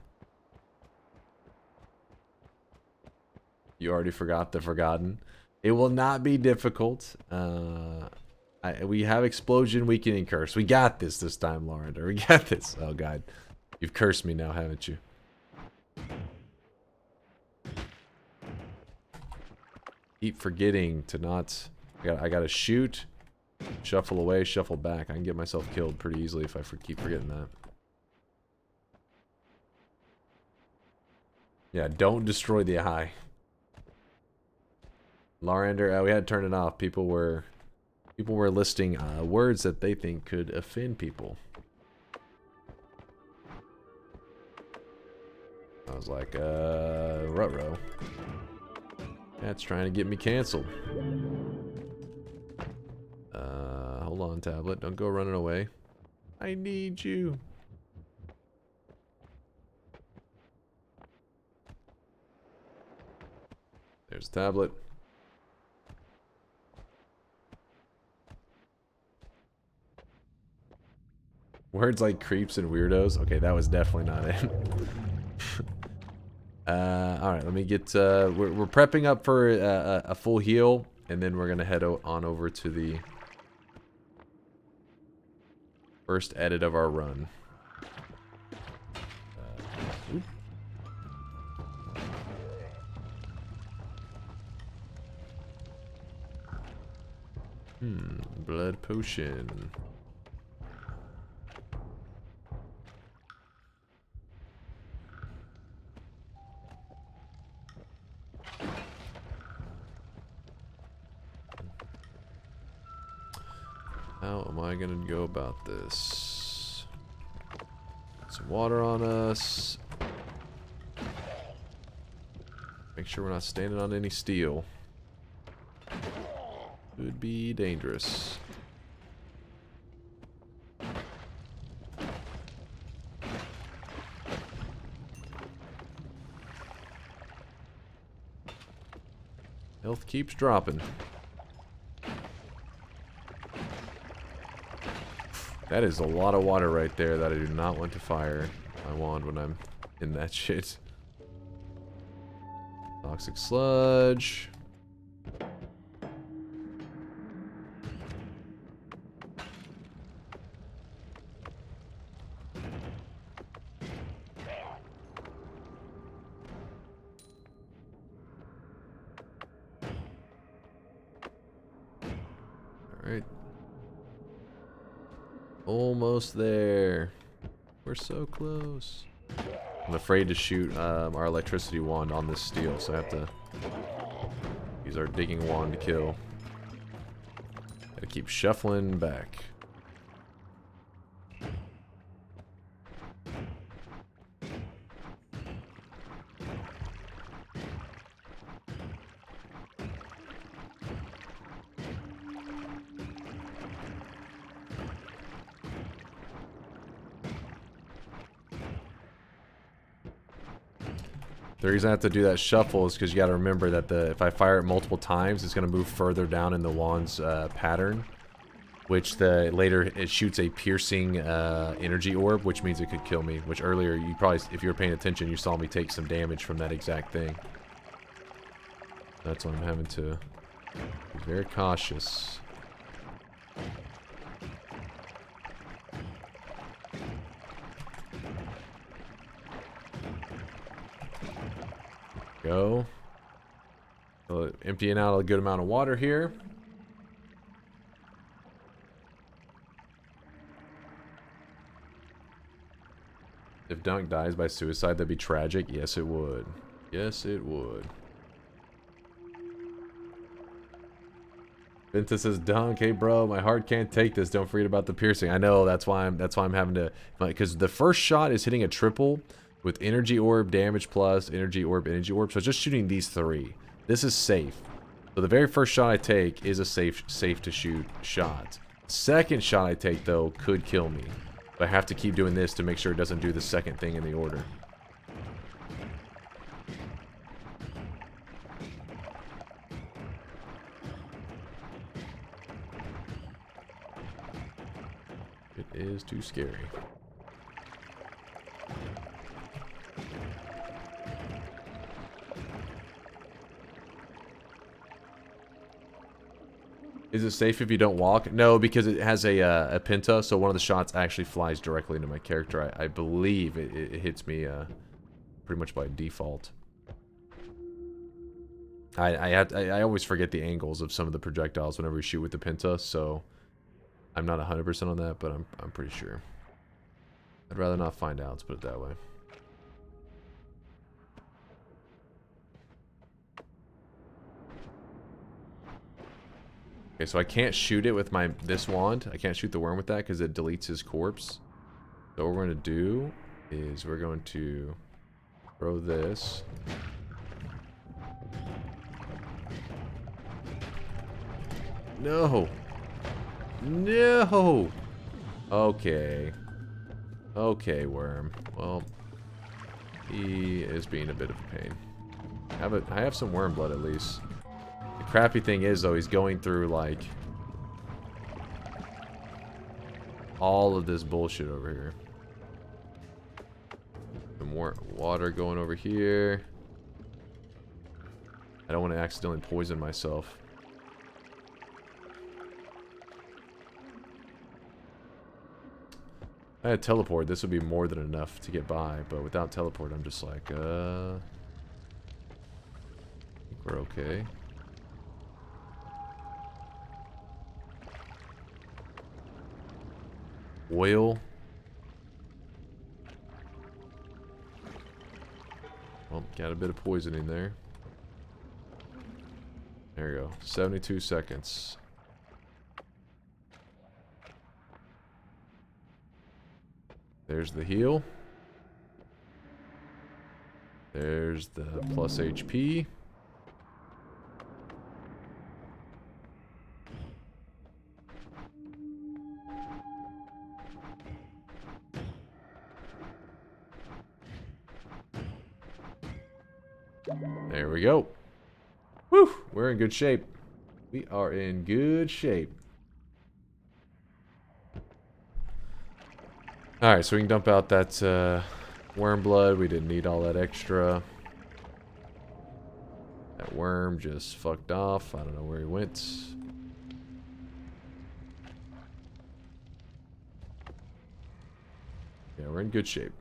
You already forgot the forgotten. It will not be difficult. We have explosion, weakening, curse. We got this time, Lauren. We got this. Oh god, you've cursed me now, haven't you? Keep forgetting to not. I gotta shoot, shuffle away, shuffle back. I can get myself killed pretty easily if I keep forgetting that. Yeah, don't destroy the eye. Larander, we had to turn it off. People were listing words that they think could offend people. I was like, ruh-roh. That's trying to get me canceled. Hold on, tablet. Don't go running away. I need you. There's tablet. Words like creeps and weirdos. Okay, that was definitely not it. Alright, let me get... we're prepping up for a full heal, and then we're going to head on over to the first edit of our run. Blood potion. How am I gonna go about this? Some water on us. Make sure we're not standing on any steel. Could be dangerous. Health keeps dropping. That is a lot of water right there that I do not want to fire my wand when I'm in that shit. Toxic sludge. Alright. Almost there. We're so close. I'm afraid to shoot our electricity wand on this steel, so I have to use our digging wand to kill. Gotta keep shuffling back. The reason I have to do that shuffle is because you got to remember that if I fire it multiple times, it's going to move further down in the wand's pattern, which later it shoots a piercing energy orb, which means it could kill me. Which earlier you probably, if you were paying attention, you saw me take some damage from that exact thing. That's why I'm having to be very cautious. Go. Emptying out a good amount of water here. If Dunk dies by suicide, that'd be tragic. Yes, it would. Yes, it would. Vinta says, Dunk, hey bro, my heart can't take this. Don't forget about the piercing. I know, that's why I'm having to, because the first shot is hitting a triple with energy orb, damage plus, energy orb, energy orb. So just shooting these three. This is safe. So the very first shot I take is a safe to shoot shot. Second shot I take though could kill me. But I have to keep doing this to make sure it doesn't do the second thing in the order. It is too scary. Is it safe if you don't walk? No, because it has a Pinta, so one of the shots actually flies directly into my character. I believe it hits me pretty much by default. I always forget the angles of some of the projectiles whenever we shoot with the Pinta, so I'm not 100% on that, but I'm pretty sure. I'd rather not find out, let's put it that way. Okay, so I can't shoot it with this wand. I can't shoot the worm with that because it deletes his corpse. So what we're going to do is we're going to throw this. No! No! Okay. Okay, worm. Well, he is being a bit of a pain. I have some worm blood at least. The crappy thing is, though, he's going through, like, all of this bullshit over here. Some more water going over here. I don't want to accidentally poison myself. If I had teleport, this would be more than enough to get by, but without teleport, I'm just like, I think we're okay. Oil. Well, got a bit of poison in there. There you go. 72 seconds. There's the heal. There's the plus HP. There we go. Woo! We're in good shape. We are in good shape. Alright, so we can dump out that worm blood. We didn't need all that extra. That worm just fucked off. I don't know where he went. Yeah, we're in good shape.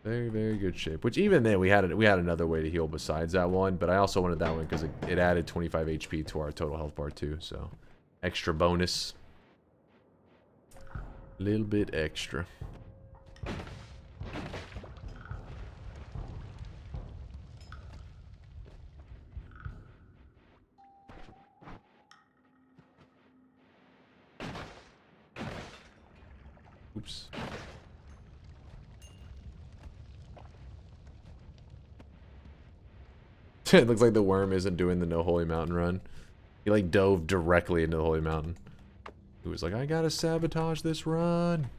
Very, very good shape. Which even then we had another way to heal besides that one, but I also wanted that one because it added 25 HP to our total health bar too. So extra bonus. A little bit extra. Oops. It looks like the worm isn't doing the No Holy Mountain run. He like dove directly into the Holy Mountain. He was like, I gotta sabotage this run.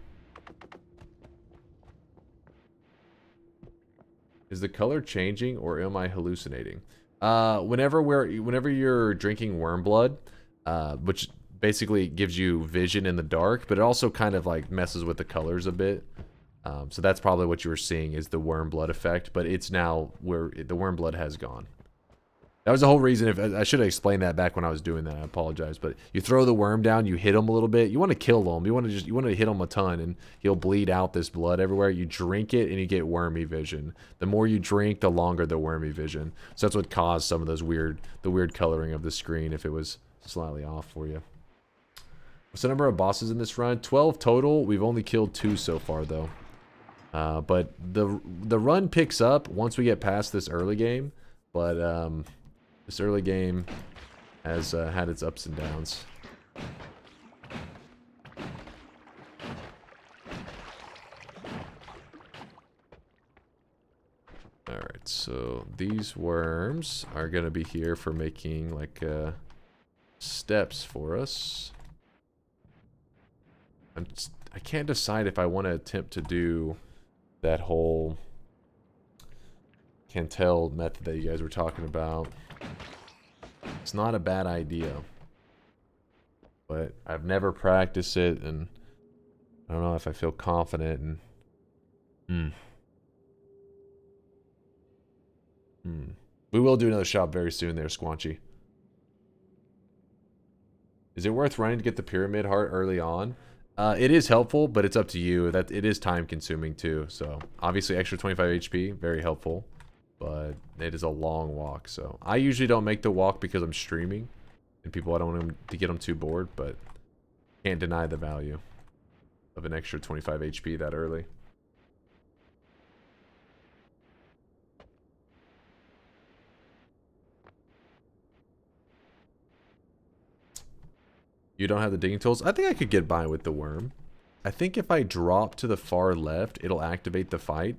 Is the color changing or am I hallucinating? Whenever you're drinking worm blood, which basically gives you vision in the dark, but it also kind of like messes with the colors a bit. So that's probably what you were seeing is the worm blood effect, but it's now where the worm blood has gone. That was the whole reason. If I should have explained that back when I was doing that, I apologize. But you throw the worm down, you hit him a little bit. You want to kill him. You want to hit him a ton, and he'll bleed out this blood everywhere. You drink it, and you get wormy vision. The more you drink, the longer the wormy vision. So that's what caused some of those weird coloring of the screen if it was slightly off for you. What's the number of bosses in this run? 12 total. We've only killed 2 so far, though. But the run picks up once we get past this early game. But this early game has had its ups and downs. Alright, so these worms are going to be here for making like steps for us. I can't decide if I want to attempt to do that whole Cantel method that you guys were talking about. It's not a bad idea, but I've never practiced it, and don't know if I feel confident and we will do another shop very soon there, Squanchy. Is it worth running to get the pyramid heart early on? It is helpful, but it's up to you. That it is time consuming too. So obviously extra 25 HP, very helpful. But it is a long walk. So I usually don't make the walk because I'm streaming. And people, I don't want them to get them too bored, but can't deny the value of an extra 25 HP that early. You don't have the digging tools? I think I could get by with the worm. I think if I drop to the far left, it'll activate the fight.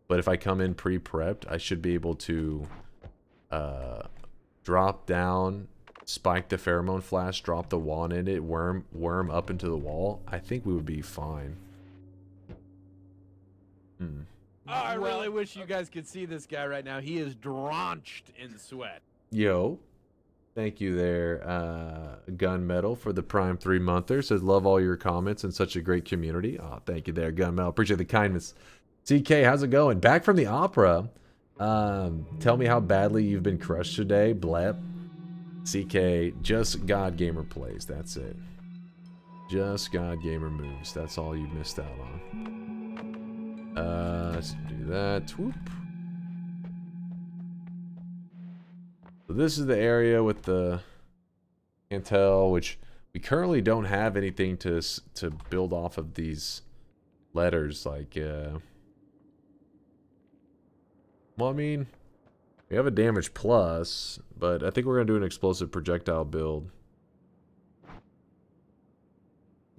But if I come in pre-prepped, I should be able to drop down, spike the pheromone flash, drop the wand in it, worm up into the wall. I think we would be fine. Oh, I really wish you guys could see this guy right now. He is drenched in sweat. Yo. Thank you there, Gunmetal, for the Prime 3-monther. Says, love all your comments and such a great community. Oh, thank you there, Gunmetal. Appreciate the kindness. CK, how's it going? Back from the opera. Tell me how badly you've been crushed today, Blep. CK, just God Gamer plays. That's it. Just God Gamer moves. That's all you missed out on. Let's do that. Whoop. So this is the area with the intel, which we currently don't have anything to build off of these letters. Like, well, I mean, we have a damage plus, but I think we're gonna do an explosive projectile build.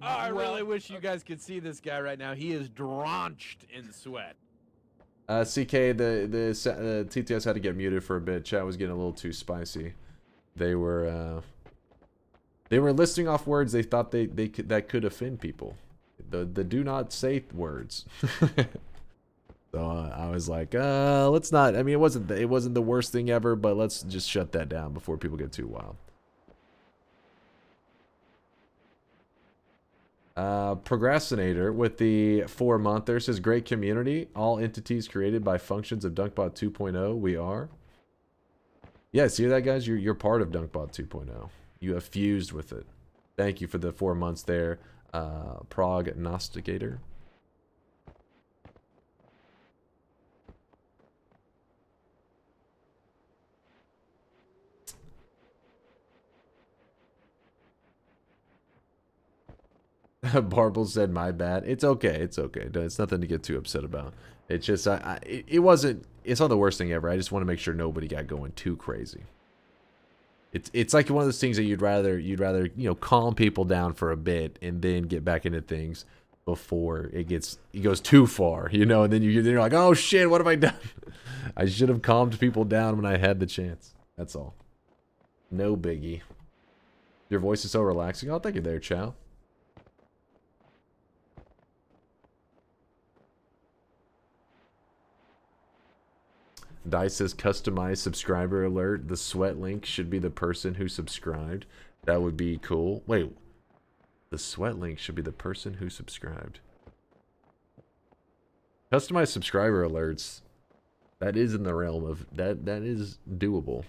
Oh, I really wish you guys could see this guy right now. He is drenched in sweat. CK, the TTS had to get muted for a bit. Chat was getting a little too spicy. They were listing off words they thought that could offend people. The do not say words. So I was like, let's not. I mean, it wasn't the worst thing ever, but let's just shut that down before people get too wild. Procrastinator with the 4-monther says, great community, all entities created by functions of DunkBot 2.0. We are. Yeah, see that, guys? You're part of DunkBot 2.0. You have fused with it. Thank you for the 4 months there, Prognosticator. Barble said, my bad. It's okay. It's okay. It's nothing to get too upset about. It's just, it wasn't, it's not the worst thing ever. I just want to make sure nobody got going too crazy. It's like one of those things that you'd rather, you know, calm people down for a bit and then get back into things before it goes too far, you know, and then you're like, oh shit, what have I done? I should have calmed people down when I had the chance. That's all. No biggie. Your voice is so relaxing. Oh, thank you there, Chow. Dice says, customize subscriber alert. The sweat link should be the person who subscribed. That would be cool. Wait. The sweat link should be the person who subscribed. Customize subscriber alerts. That is in the realm of... That is doable.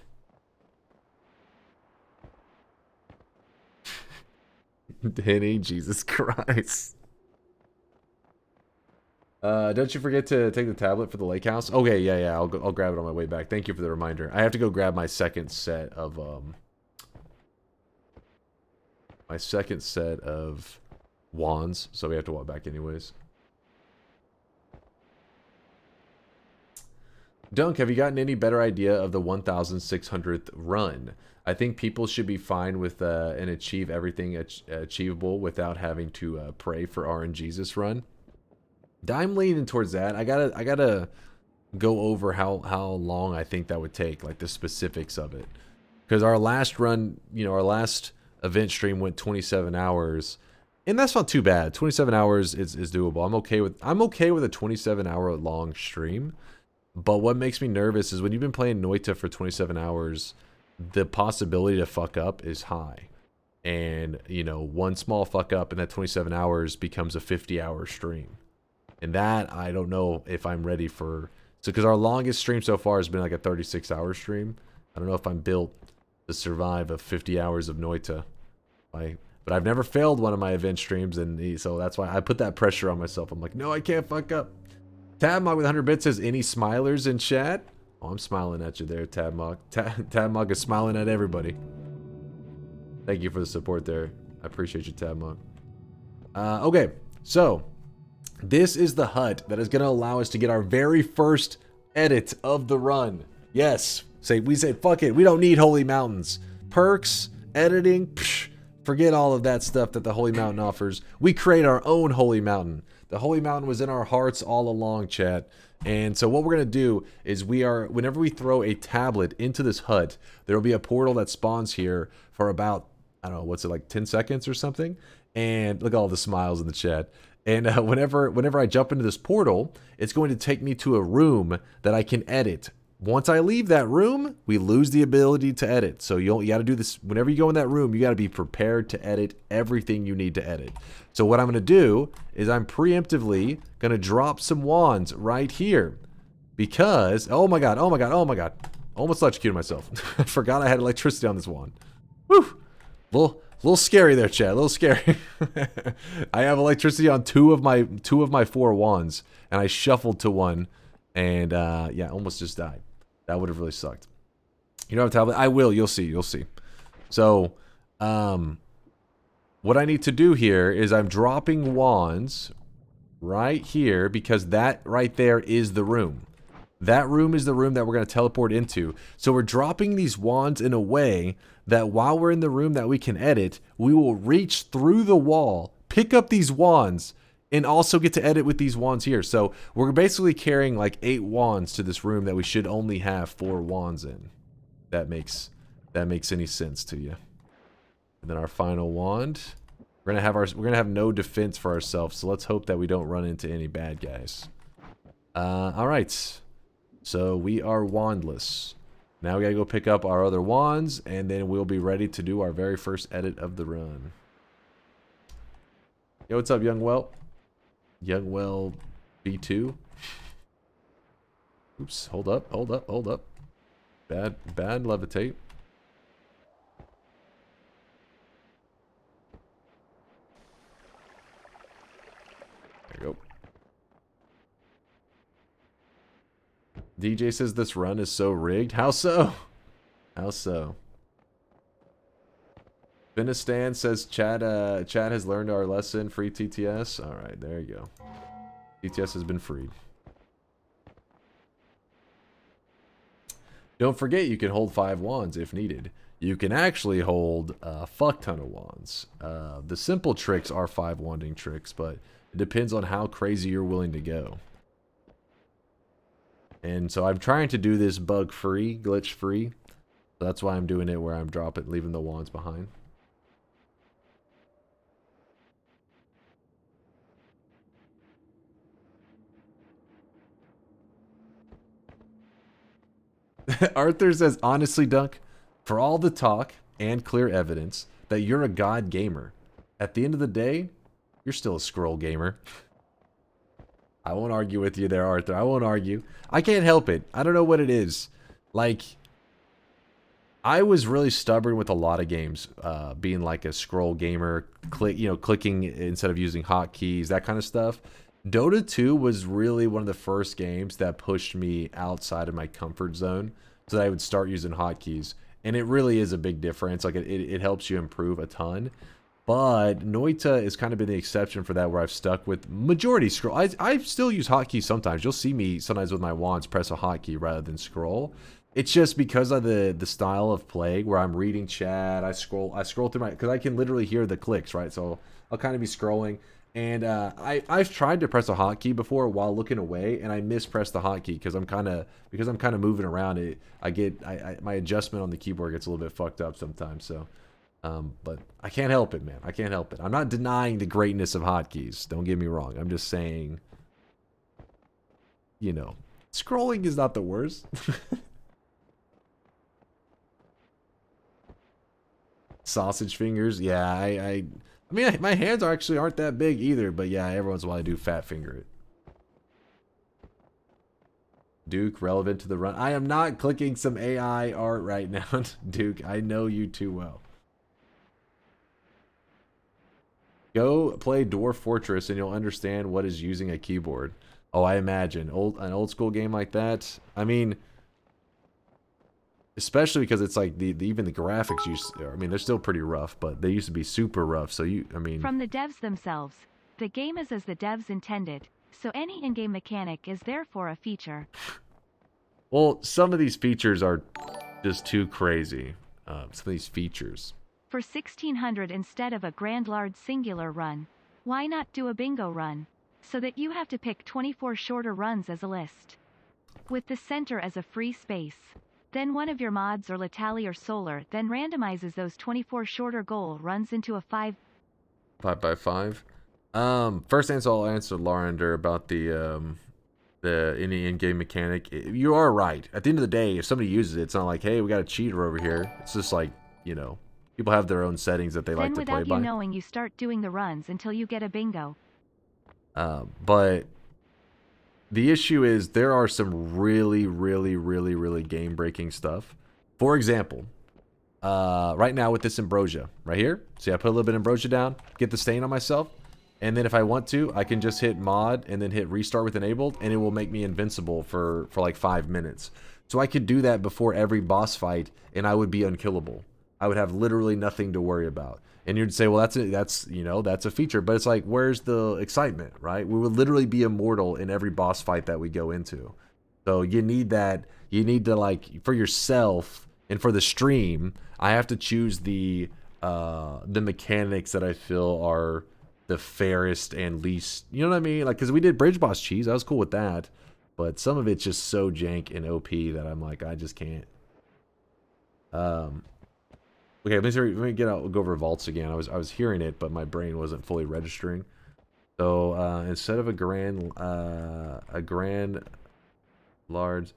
Henny, Jesus Christ. Don't you forget to take the tablet for the lake house. Okay, yeah, I'll grab it on my way back. Thank you for the reminder. I have to go grab my second set of wands, so we have to walk back anyways. Dunk, have you gotten any better idea of the 1,600th run? I think people should be fine with and achieve everything achievable without having to pray for RNGesus run. I'm leaning towards that. I gotta go over how long I think that would take, like the specifics of it. Because our last run, you know, our last event stream went 27 hours, and that's not too bad. 27 hours is doable. I'm okay with a 27-hour long stream. But what makes me nervous is when you've been playing Noita for 27 hours, the possibility to fuck up is high. And, you know, one small fuck up in that 27 hours becomes a 50-hour stream. And that, I don't know if I'm ready for. So, because our longest stream so far has been like a 36-hour stream. I don't know if I'm built to survive a 50 hours of Noita. But I've never failed one of my event streams, and so that's why I put that pressure on myself. I'm like, no, I can't fuck up. Tabmog with 100 bits says, any smilers in chat? Oh, I'm smiling at you there, Tabmog. Tabmog is smiling at everybody. Thank you for the support there. I appreciate you, Tabmog. Okay, so this is the hut that is going to allow us to get our very first edit of the run. Yes, we said, fuck it, we don't need Holy Mountains. Perks, editing, psh, forget all of that stuff that the Holy Mountain offers. We create our own Holy Mountain. The Holy Mountain was in our hearts all along, chat. And so what we're going to do is whenever we throw a tablet into this hut, there will be a portal that spawns here for about, I don't know, what's it, like 10 seconds or something? And look at all the smiles in the chat. And whenever I jump into this portal, it's going to take me to a room that I can edit. Once I leave that room, we lose the ability to edit. So you got to do this. Whenever you go in that room, you got to be prepared to edit everything you need to edit. So what I'm going to do is I'm preemptively going to drop some wands right here. Because, oh my god, almost electrocuted myself. I forgot I had electricity on this wand. Whew. Little scary there, chat. A little scary. I have electricity on two of my 4 wands, and I shuffled to one, and yeah, almost just died. That would have really sucked. You don't have a tablet? I will. You'll see. So, what I need to do here is I'm dropping wands right here because that right there is the room. That room is the room that we're going to teleport into. So we're dropping these wands in a way that while we're in the room that we can edit, we will reach through the wall, pick up these wands, and also get to edit with these wands here. So we're basically carrying like 8 wands to this room that we should only have 4 wands in. That makes any sense to you. And then our final wand, we're gonna have no defense for ourselves. So let's hope that we don't run into any bad guys. All right. So we are wandless. Now we gotta go pick up our other wands, and then we'll be ready to do our very first edit of the run. Yo, what's up, Youngwell? Youngwell B2. Oops, hold up. Bad levitate. There you go. DJ says this run is so rigged. How so? How so? Finistan says Chad has learned our lesson. Free TTS. Alright, there you go. TTS has been freed. Don't forget you can hold 5 wands if needed. You can actually hold a fuck ton of wands. The simple tricks are 5 wanding tricks, but it depends on how crazy you're willing to go. And so I'm trying to do this bug free, glitch free. So that's why I'm doing it where I'm leaving the wands behind. Arthur says, honestly, Dunk, for all the talk and clear evidence that you're a god gamer, at the end of the day, you're still a scroll gamer. I won't argue with you there, Arthur. I won't argue. I can't help it. I don't know what it is. Like, I was really stubborn with a lot of games, being like a scroll gamer, clicking instead of using hotkeys, that kind of stuff. Dota 2 was really one of the first games that pushed me outside of my comfort zone so that I would start using hotkeys. And it really is a big difference. Like, it helps you improve a ton. But Noita has kind of been the exception for that, where I've stuck with majority scroll. I still use hotkeys sometimes. You'll see me sometimes with my wands press a hotkey rather than scroll. It's just because of the style of play where I'm reading chat. I scroll through because I can literally hear the clicks, right? So I'll kind of be scrolling. And I've tried to press a hotkey before while looking away, and I mispress the hotkey because I'm kind of moving around. My adjustment on the keyboard gets a little bit fucked up sometimes. So. But I can't help it, man. I can't help it. I'm not denying the greatness of hotkeys. Don't get me wrong. I'm just saying, you know, scrolling is not the worst. Sausage fingers. Yeah, I mean, my hands actually aren't that big either, but yeah, every once in a while I do fat finger it. Duke, relevant to the run. I am not clicking some AI art right now, Duke. I know you too well. Go play Dwarf Fortress and you'll understand what is using a keyboard. Oh, I imagine. An old school game like that. I mean, especially because it's like even the graphics I mean, they're still pretty rough, but they used to be super rough. So I mean, From the devs themselves, the game is as the devs intended, so any in-game mechanic is therefore a feature. Well, some of these features are just too crazy. Some of these features. For 1600 instead of a grand large singular run, why not do a bingo run? So that you have to pick 24 shorter runs as a list. With the center as a free space. Then one of your mods or Latali or Solar then randomizes those 24 shorter goal runs into a 5x5. First answer I'll answer Larander about the any in-game mechanic. You are right. At the end of the day, if somebody uses it, it's not like, hey, we got a cheater over here. It's just like, you know, people have their own settings that they like to play by. Then without you knowing, you start doing the runs until you get a bingo. But the issue is there are some really game-breaking stuff. For example, right now with this ambrosia right here. See, I put a little bit of ambrosia down, get the stain on myself, and then if I want to, I can just hit mod and then hit restart with enabled, and it will make me invincible for like 5 minutes. So I could do that before every boss fight, and I would be unkillable. I would have literally nothing to worry about. And you'd say, well, that's you know, that's a feature, but it's like, where's the excitement, right? We would literally be immortal in every boss fight that we go into. So you need that. You need to, like, for yourself and for the stream, I have to choose the mechanics that I feel are the fairest and least, you know what I mean? Like, because we did Bridge Boss Cheese, I was cool with that, but some of it's just so jank and OP that I'm like, I just can't. Okay, let me get out. We'll go over vaults again. I was hearing it, but my brain wasn't fully registering. So instead of a grand large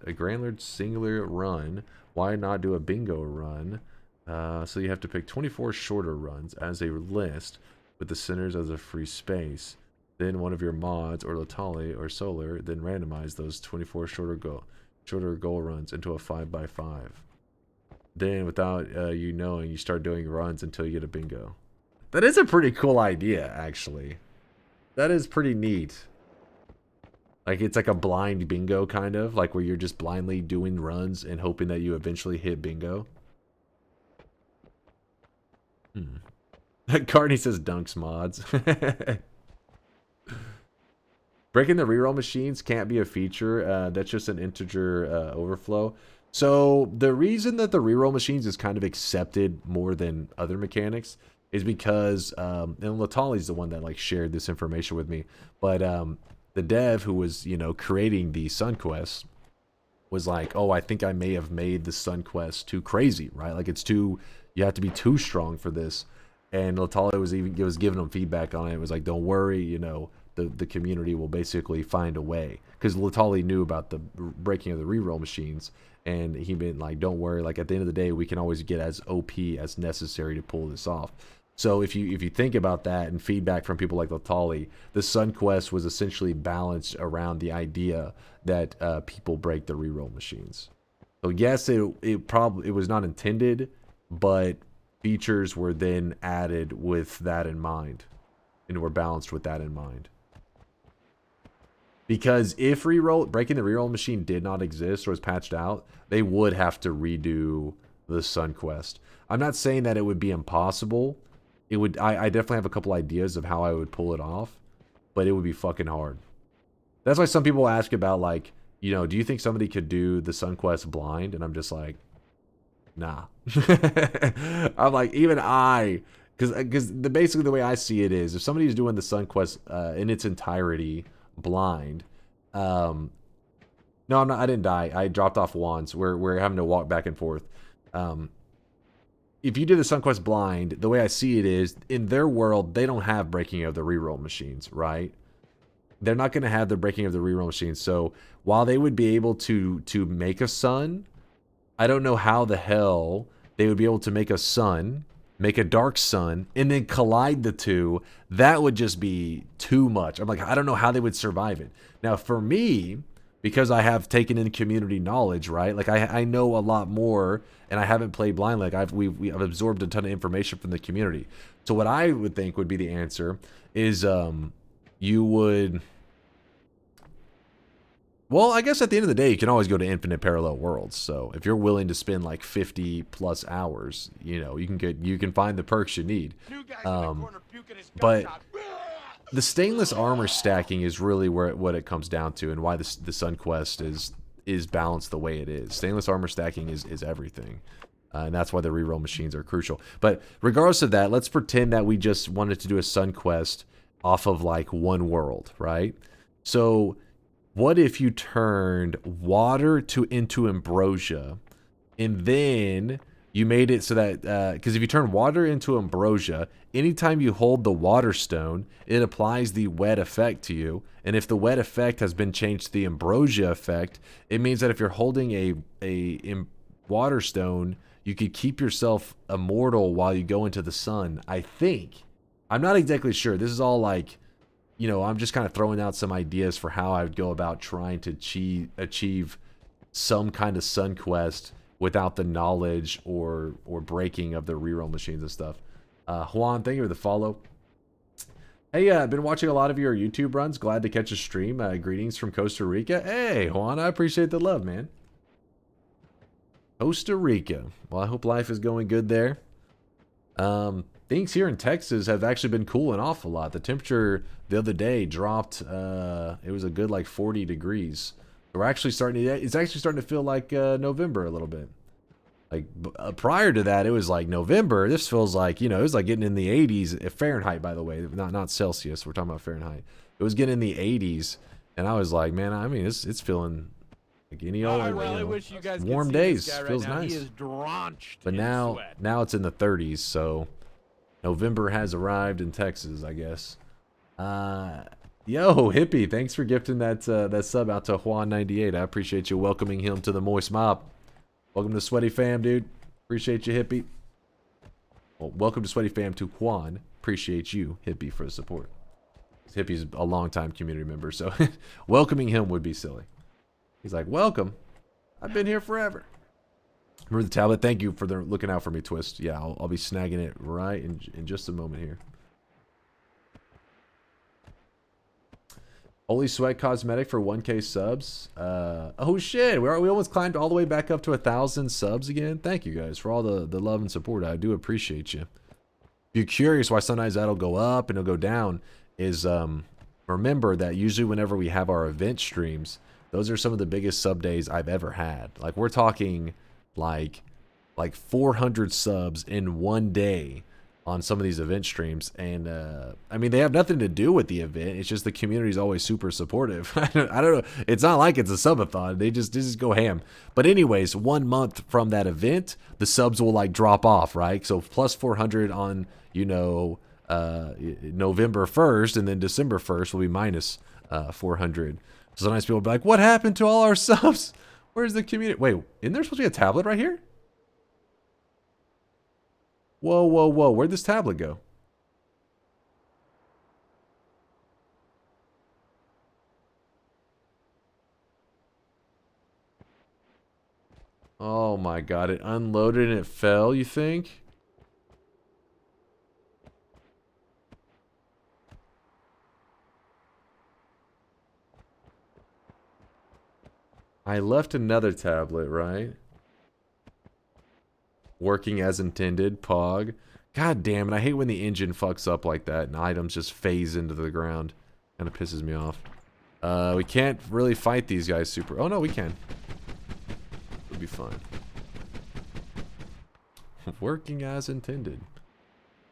singular run, why not do a bingo run? So you have to pick 24 shorter runs as a list with the centers as a free space. Then one of your mods or Latali or Solar then randomize those 24 shorter goal runs into a 5x5. Then without you knowing, you start doing runs until you get a bingo. That is a pretty cool idea, actually. That is pretty neat. Like, it's like a blind bingo, kind of, like where you're just blindly doing runs and hoping that you eventually hit bingo. Carney says dunks mods. Breaking the reroll machines can't be a feature. That's just an integer overflow. So the reason that the reroll machines is kind of accepted more than other mechanics is because, and Latali's the one that like shared this information with me, but the dev who was, you know, creating the Sun Quest was like, oh, I think I may have made the Sun Quest too crazy, right? Like, it's too, you have to be too strong for this. And Latali was giving him feedback on it. It was like, don't worry, you know, the community will basically find a way, because Latali knew about the breaking of the reroll machines, and he been like, don't worry, like, at the end of the day, we can always get as OP as necessary to pull this off. So if you think about that and feedback from people like Latali, the Sun Quest was essentially balanced around the idea that people break the reroll machines. So yes, it was not intended, but features were then added with that in mind, and were balanced with that in mind. Because if breaking the reroll machine did not exist or was patched out, they would have to redo the Sun Quest. I'm not saying that it would be impossible. It would. I definitely have a couple ideas of how I would pull it off, but it would be fucking hard. That's why some people ask about, like, you know, do you think somebody could do the Sun Quest blind? And I'm just like, nah. I'm like, even because basically the way I see it is, if somebody's doing the Sun Quest in its entirety blind, no, I'm not. I didn't die. I dropped off once. We're having to walk back and forth. If you did the Sun Quest blind, the way I see it is, in their world, they don't have breaking of the reroll machines, right? They're not going to have the breaking of the reroll machines. So while they would be able to make a sun, I don't know how the hell they would be able to make a sun make a dark sun, and then collide the two, that would just be too much. I'm like, I don't know how they would survive it. Now, for me, because I have taken in community knowledge, right? Like I know a lot more, and I haven't played blind. Like I've absorbed a ton of information from the community. So what I would think would be the answer is you would. Well, I guess at the end of the day, you can always go to infinite parallel worlds. So if you're willing to spend like 50 plus hours, you know, you can find the perks you need. New guy's in the corner puking his guts But out. the stainless armor stacking is really what it comes down to, and why the Sun Quest is balanced the way it is. Stainless armor stacking is everything, and that's why the reroll machines are crucial. But regardless of that, let's pretend that we just wanted to do a Sun Quest off of like one world, right? So what if you turned water into ambrosia, and then you made it so that, because if you turn water into ambrosia, anytime you hold the water stone, it applies the wet effect to you. And if the wet effect has been changed to the ambrosia effect, it means that if you're holding a water stone, you could keep yourself immortal while you go into the sun. I think. I'm not exactly sure. This is all like, you know, I'm just kind of throwing out some ideas for how I would go about trying to achieve some kind of Sun Quest without the knowledge or breaking of the reroll machines and stuff. Juan, thank you for the follow. Hey, I've been watching a lot of your YouTube runs. Glad to catch a stream. Greetings from Costa Rica. Hey, Juan, I appreciate the love, man. Costa Rica. Well, I hope life is going good there. Things here in Texas have actually been cooling off a lot. The temperature the other day dropped. It was a good like 40 degrees. We're actually starting to. It's actually starting to feel like November a little bit. Like prior to that, it was like November. This feels like, you know, it was like getting in the 80s Fahrenheit. By the way, not Celsius. We're talking about Fahrenheit. It was getting in the 80s, and I was like, man, I mean, it's feeling like any old, I really wish you guys warm could see days. this guy right Feels now. nice. He is drenched But in now sweat. it's in the 30s, so November has arrived in Texas, I guess. Yo, Hippie, thanks for gifting that sub out to Juan98. I appreciate you welcoming him to the Moist Mob. Welcome to Sweaty Fam, dude. Appreciate you, Hippie. Well, welcome to Sweaty Fam to Juan. Appreciate you, Hippie, for the support. Hippie's a longtime community member, so welcoming him would be silly. He's like, welcome. I've been here forever. Remember the tablet? Thank you for looking out for me, Twist. Yeah, I'll be snagging it right in just a moment here. Holy Sweat Cosmetic for 1K subs. Oh shit, we almost climbed all the way back up to 1,000 subs again. Thank you guys for all the love and support. I do appreciate you. If you're curious why sometimes that'll go up and it'll go down, is remember that usually whenever we have our event streams, those are some of the biggest sub days I've ever had. Like we're talking like 400 subs in one day on some of these event streams, and I mean, they have nothing to do with the event. It's just the community is always super supportive. I don't know. It's not like it's a subathon. They just go ham. But anyways, 1 month from that event, the subs will like drop off, right? So plus 400 on, you know, November 1st, and then December 1st will be minus 400. So sometimes people will be like, what happened to all our subs? Where's the community? Wait, isn't there supposed to be a tablet right here? Whoa, whoa, whoa. Where'd this tablet go? Oh my god, it unloaded and it fell, you think? I left another tablet, right? Working as intended, Pog. God damn it, I hate when the engine fucks up like that and items just phase into the ground. Kind of pisses me off. We can't really fight these guys super... Oh no, we can. It'll be fine. Working as intended.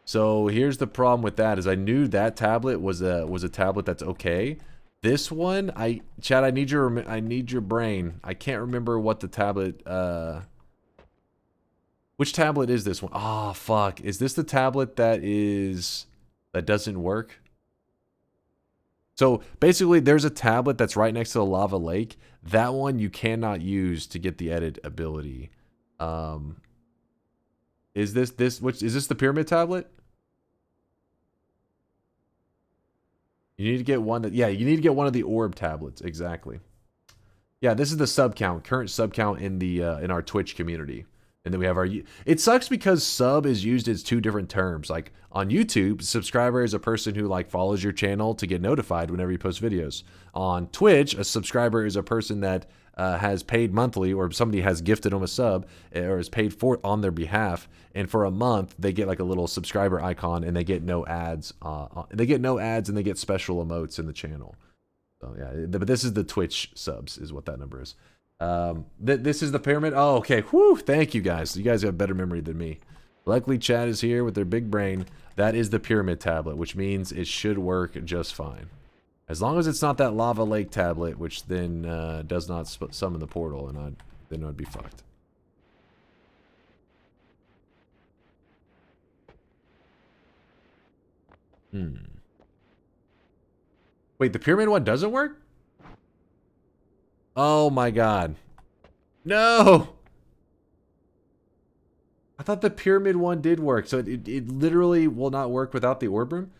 So here's the problem with that, is I knew that tablet was a tablet that's okay. This one, Chad, I need your brain. I can't remember what the tablet, which tablet is this one? Oh, fuck. Is this the tablet that doesn't work? So basically, there's a tablet that's right next to the lava lake. That one you cannot use to get the edit ability. Is this which is this the pyramid tablet? You need to get one that, yeah, you need to get one of the orb tablets, exactly. Yeah, this is the sub count, current sub count in the in our Twitch community. And then we have our, it sucks because sub is used as two different terms. Like on YouTube, subscriber is a person who like follows your channel to get notified whenever you post videos. On Twitch, a subscriber is a person that has paid monthly, or somebody has gifted them a sub or is paid for on their behalf. And for a month, they get like a little subscriber icon and they get no ads. They get no ads and they get special emotes in the channel. So yeah, but this is the Twitch subs is what that number is. This is the pyramid. Oh, okay. Whew, thank you guys. You guys have better memory than me. Luckily, Chad is here with their big brain. That is the pyramid tablet, which means it should work just fine. As long as it's not that lava lake tablet, which then does not summon the portal, and then I'd be fucked. Wait, the pyramid one doesn't work? Oh my god. No! I thought the pyramid one did work, so it literally will not work without the orb room?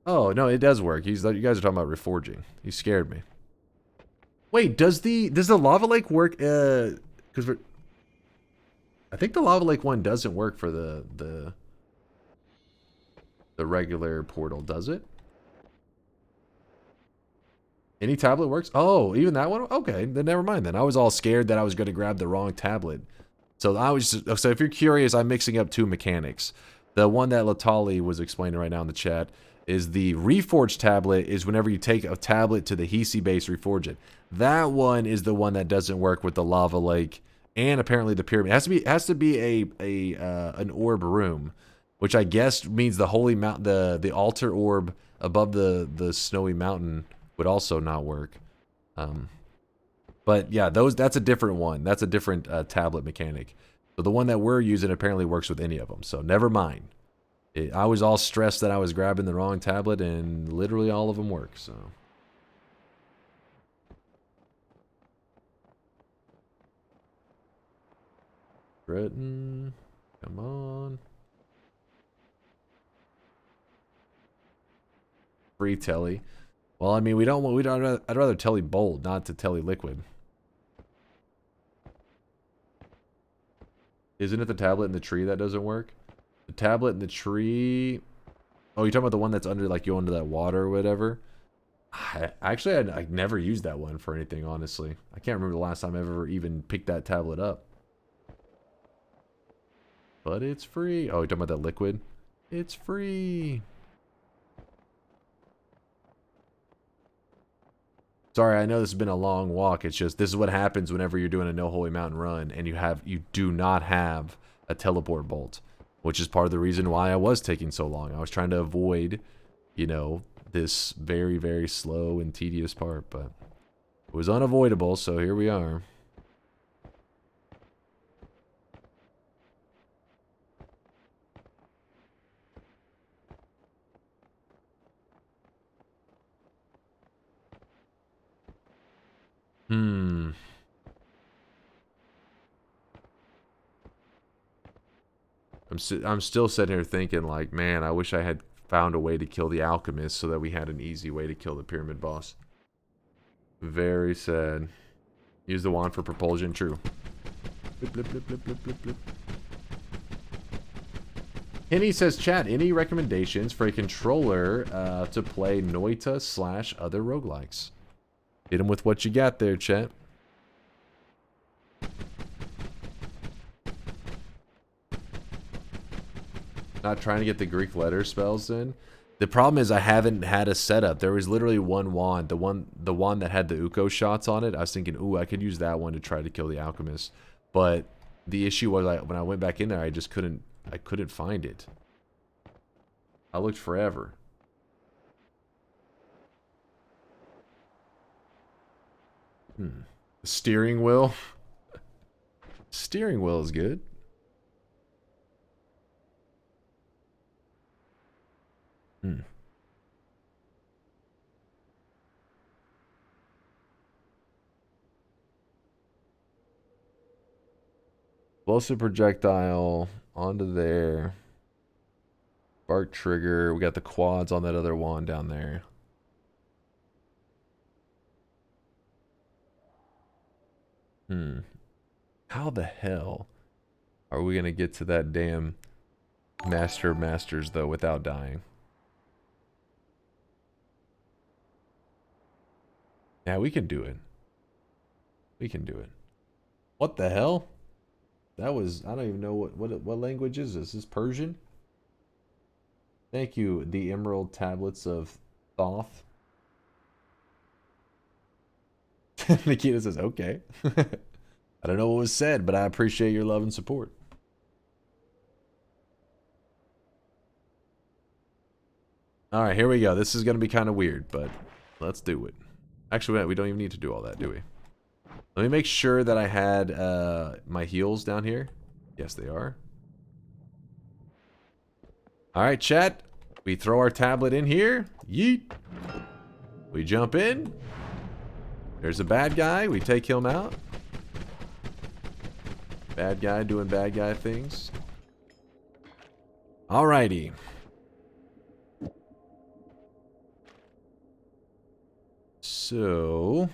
Oh, no, it does work. You guys are talking about reforging. He scared me. Wait, does the lava lake work? Because I think the lava lake one doesn't work for the regular portal, does it? Any tablet works? Oh, even that one? Okay, then never mind then. I was all scared that I was going to grab the wrong tablet. So so if you're curious, I'm mixing up two mechanics. The one that Latali was explaining right now in the chat is the Reforged tablet is whenever you take a tablet to the Hisi base, reforge it. That one is the one that doesn't work with the lava lake and apparently the pyramid. It has to be an orb room, which I guess means the holy mount, the altar orb above the snowy mountain would also not work. But yeah, that's a different one. That's a different tablet mechanic. So the one that we're using apparently works with any of them. So never mind. I was all stressed that I was grabbing the wrong tablet, and literally all of them work. So. Britain, come on. Free telly. Well, I mean, I'd rather telly bold, not to telly liquid. Isn't it the tablet in the tree that doesn't work? The tablet in the tree. Oh, you're talking about the one that's under, like, you under that water or whatever? I never used that one for anything, honestly. I can't remember the last time I ever even picked that tablet up. But it's free. Oh, you're talking about that liquid? It's free. Sorry, I know this has been a long walk. It's just, this is what happens whenever you're doing a No Holy Mountain run and you do not have a teleport bolt, which is part of the reason why I was taking so long. I was trying to avoid, you know, this very, very slow and tedious part, but it was unavoidable, so here we are. I'm still sitting here thinking, like, man, I wish I had found a way to kill the alchemist so that we had an easy way to kill the pyramid boss. Very sad. Use the wand for propulsion. True. Blip, blip, blip, blip, blip, blip, blip. Henny says, chat, any recommendations for a controller to play Noita / other roguelikes? Hit him with what you got there, chat. Not trying to get the Greek letter spells in. The problem is I haven't had a setup. There was literally one wand, the wand that had the Uko shots on it. I was thinking, ooh, I could use that one to try to kill the alchemist. But the issue was, when I went back in there, I just couldn't find it. I looked forever. The steering wheel. Steering wheel is good. Explosive projectile onto there. Spark trigger. We got the quads on that other wand down there. How the hell are we gonna get to that damn Master of Masters though without dying? Yeah, we can do it. We can do it. What the hell? That was, I don't even know what language is this? Is this Persian? Thank you, the Emerald Tablets of Thoth. Nikita says, okay. I don't know what was said, but I appreciate your love and support. Alright, here we go. This is going to be kind of weird, but let's do it. Actually, we don't even need to do all that, do we? Let me make sure that I had my heals down here. Yes, they are. Alright, chat. We throw our tablet in here. Yeet. We jump in. There's a bad guy. We take him out. Bad guy doing bad guy things. Alrighty. So...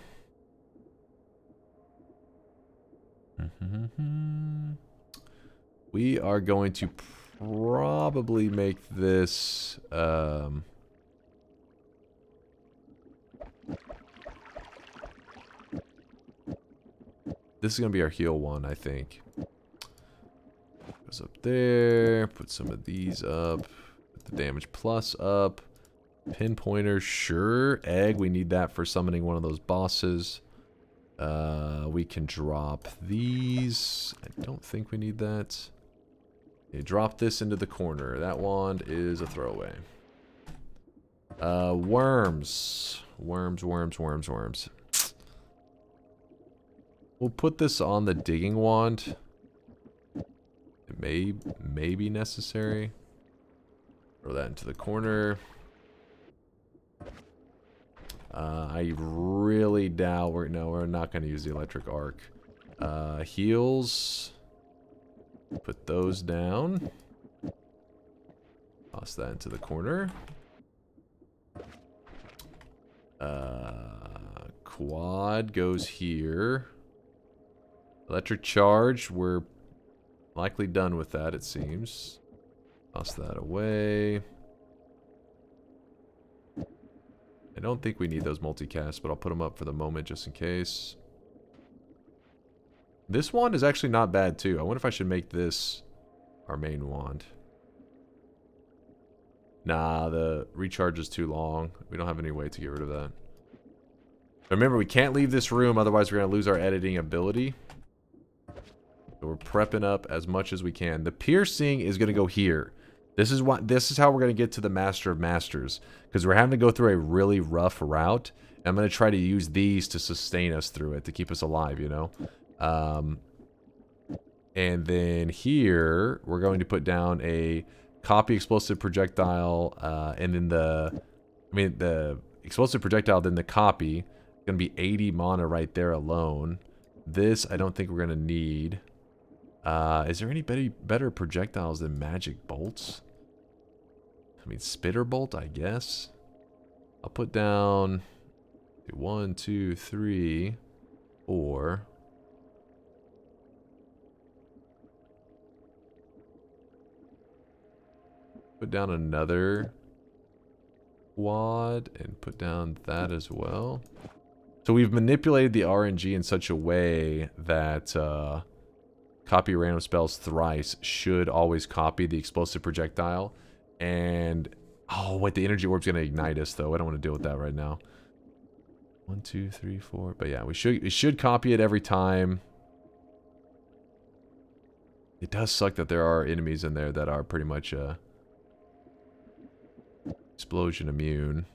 we are going to probably make this... this is going to be our heal one, I think. Goes up there. Put some of these up. Put the damage plus up. Pinpointer, sure. Egg, we need that for summoning one of those bosses. We can drop these. I don't think we need that. Okay, drop this into the corner. That wand is a throwaway. Worms. Worms. We'll put this on the digging wand. It may be necessary. Throw that into the corner. I really doubt we're not going to use the electric arc. Heals. Put those down. Toss that into the corner. Quad goes here. Electric charge, we're likely done with that, it seems. Toss that away. I don't think we need those multicasts, but I'll put them up for the moment just in case. This wand is actually not bad too. I wonder if I should make this our main wand. Nah, the recharge is too long. We don't have any way to get rid of that. Remember, we can't leave this room, otherwise we're going to lose our editing ability. So we're prepping up as much as we can. The piercing is going to go here. This is how we're going to get to the Master of Masters. Because we're having to go through a really rough route. I'm going to try to use these to sustain us through it, to keep us alive, you know. And then here, we're going to put down a copy explosive projectile. And then the explosive projectile, then the copy. It's going to be 80 mana right there alone. This, I don't think we're going to need. Is there any better projectiles than magic bolts? I mean, spitter bolt, I guess. I'll put down 1, 2, 3, 4. Put down another quad and put down that as well. So we've manipulated the RNG in such a way that copy random spells thrice should always copy the explosive projectile. And oh wait, the energy orb's gonna ignite us though. I don't want to deal with that right now. 1, 2, 3, 4. But yeah, we should copy it every time. It does suck that there are enemies in there that are pretty much explosion immune.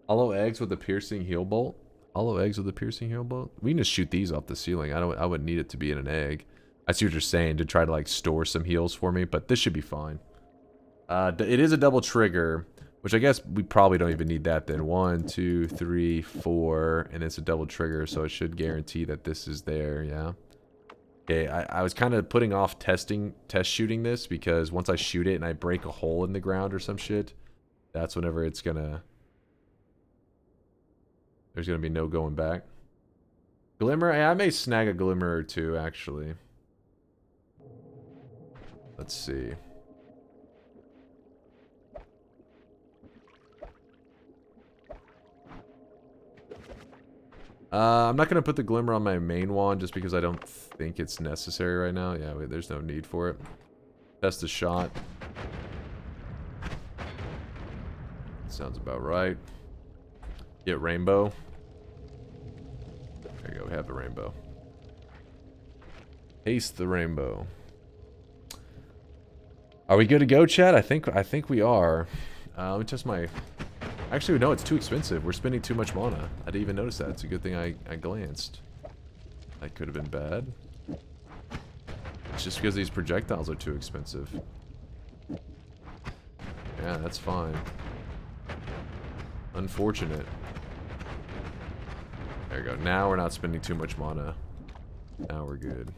Hollow eggs with a piercing heal bolt. Hollow eggs with a piercing heal bolt. We can just shoot these off the ceiling. I wouldn't need it to be in an egg. I see what you're saying, to try to like store some heals for me, but this should be fine. It is a double trigger, which I guess we probably don't even need that then. 1, 2, 3, 4, and it's a double trigger, so it should guarantee that this is there, yeah. Okay, I was kind of putting off test shooting this, because once I shoot it and I break a hole in the ground or some shit, that's whenever it's gonna... There's gonna be no going back. Glimmer? I may snag a glimmer or two, actually. Let's see. I'm not going to put the glimmer on my main wand just because I don't think it's necessary right now. Yeah, wait, there's no need for it. Test a shot. Sounds about right. Get rainbow. There you go, we have the rainbow. Taste the rainbow. Are we good to go, chat? I think we are. Let me test my... Actually, no, it's too expensive. We're spending too much mana. I didn't even notice that. It's a good thing I glanced. That could have been bad. It's just because these projectiles are too expensive. Yeah, that's fine. Unfortunate. There you go. Now we're not spending too much mana. Now we're good.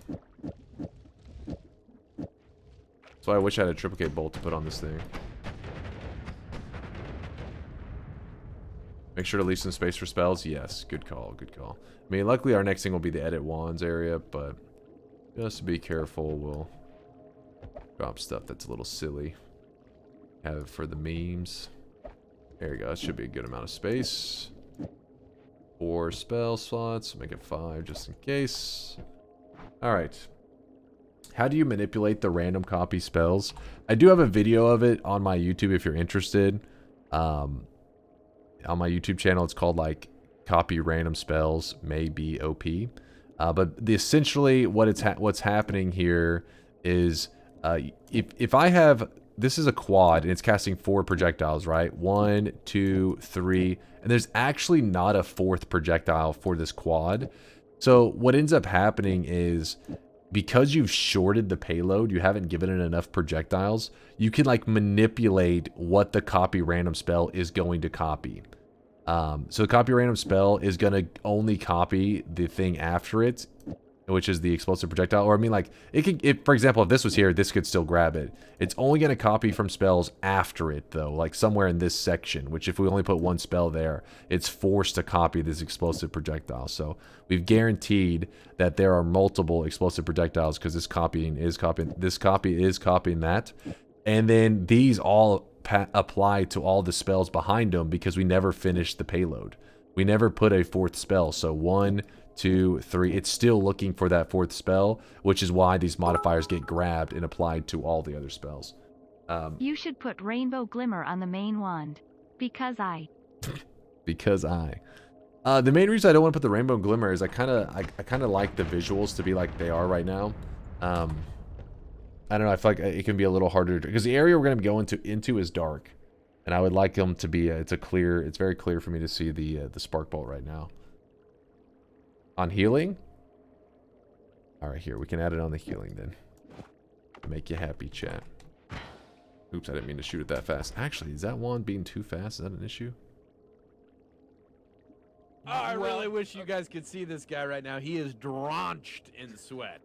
That's why I wish I had a triplicate bolt to put on this thing. Make sure to leave some space for spells. Yes, good call, good call. I mean, luckily our next thing will be the edit wands area, but just to be careful, we'll drop stuff that's a little silly. Have it for the memes. There you go. That should be a good amount of space. 4 spell slots. Make it 5 just in case. Alright. How do you manipulate the random copy spells? I do have a video of it on my YouTube if you're interested. On my YouTube channel, it's called like copy random spells may be OP. But essentially what's happening here is if I have, this is a quad and it's casting 4 projectiles, right? 1, 2, 3, and there's actually not a 4th projectile for this quad. So what ends up happening is, because you've shorted the payload, you haven't given it enough projectiles, you can like manipulate what the copy random spell is going to copy. So the copy random spell is going to only copy the thing after it, which is the explosive projectile. Or I mean, like, for example, if this was here, this could still grab it. It's only going to copy from spells after it, though, like somewhere in this section, which if we only put 1 spell there, it's forced to copy this explosive projectile. So we've guaranteed that there are multiple explosive projectiles because this copy is copying that. And then these all apply to all the spells behind them because we never finished the payload. We never put a 4th spell. So 1, 2, 3. It's still looking for that 4th spell, which is why these modifiers get grabbed and applied to all the other spells. You should put rainbow glimmer on the main wand. Because I. The main reason I don't want to put the rainbow glimmer is I kind of like the visuals to be like they are right now. I don't know. I feel like it can be a little harder because the area we're going to be going into is dark, and I would like them to be. It's very clear for me to see the spark bolt right now. On healing. All right, here we can add it on the healing then. Make you happy, chat. Oops, I didn't mean to shoot it that fast. Actually, is that wand being too fast? Is that an issue? Oh, I really wish you guys could see this guy right now. He is drenched in sweat.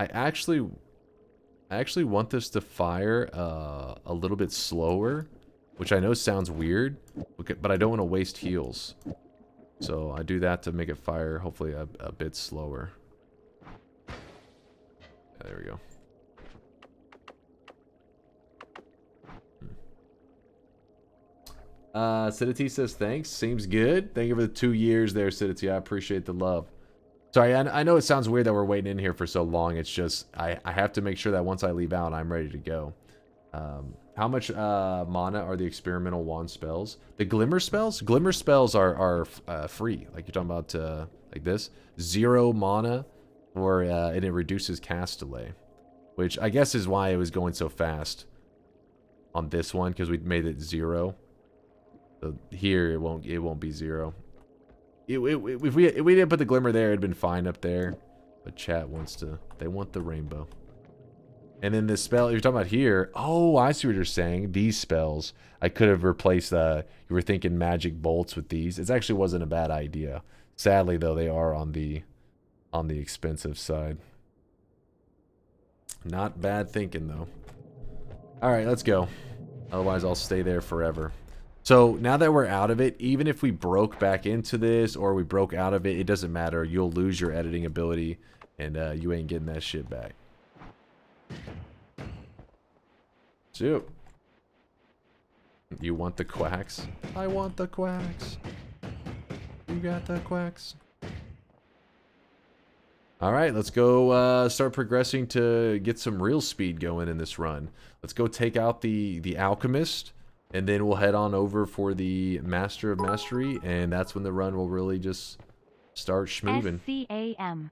I actually want this to fire a little bit slower, which I know sounds weird, but I don't want to waste heals. So I do that to make it fire hopefully a bit slower. Yeah, there we go. Sidity says thanks. Seems good. Thank you for the 2 years there, Sidity. I appreciate the love. Sorry, I know it sounds weird that we're waiting in here for so long. It's just, I have to make sure that once I leave out, I'm ready to go. How much mana are the experimental wand spells? The glimmer spells? Glimmer spells are free. Like you're talking about like this. 0 mana, and it reduces cast delay. Which I guess is why it was going so fast on this one, because we made it 0. So here, it won't be 0. If we didn't put the glimmer there, it'd been fine up there. But chat wants to, they want the rainbow. And then the spell you're talking about here, oh, I see what you're saying. These spells, I could have replaced you were thinking magic bolts with these. It actually wasn't a bad idea. Sadly, though, they are on the expensive side. Not bad thinking, though. All right, let's go. Otherwise, I'll stay there forever. So now that we're out of it, even if we broke back into this or we broke out of it, it doesn't matter. You'll lose your editing ability, and you ain't getting that shit back. So, you want the quacks? I want the quacks. You got the quacks. All right, let's go start progressing to get some real speed going in this run. Let's go take out the alchemist, and then we'll head on over for the master of mastery, and that's when the run will really just start schmoovin'. SCAM.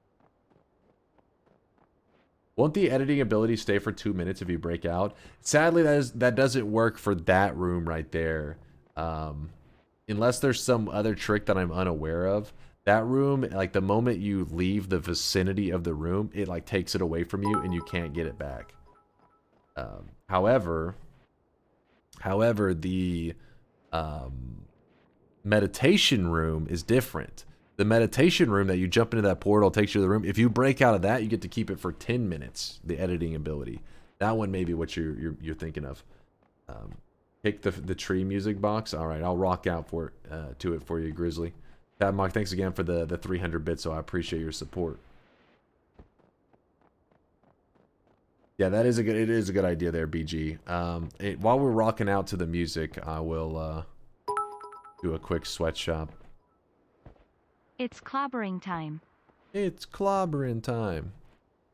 Won't the editing ability stay for 2 minutes if you break out? Sadly, that doesn't work for that room right there. Unless there's some other trick that I'm unaware of. That room, like the moment you leave the vicinity of the room, it like takes it away from you and you can't get it back. However, the meditation room is different. The meditation room that you jump into that portal takes you to the room. If you break out of that, you get to keep it for 10 minutes, the editing ability. That one may be what you're thinking of. Pick the tree music box. All right, I'll rock out to it for you, Grizzly. Tabmock, thanks again for the 300 bits, so I appreciate your support. Yeah, it is a good idea there, BG. While we're rocking out to the music, I will do a quick sweatshop. It's clobbering time. It's clobbering time.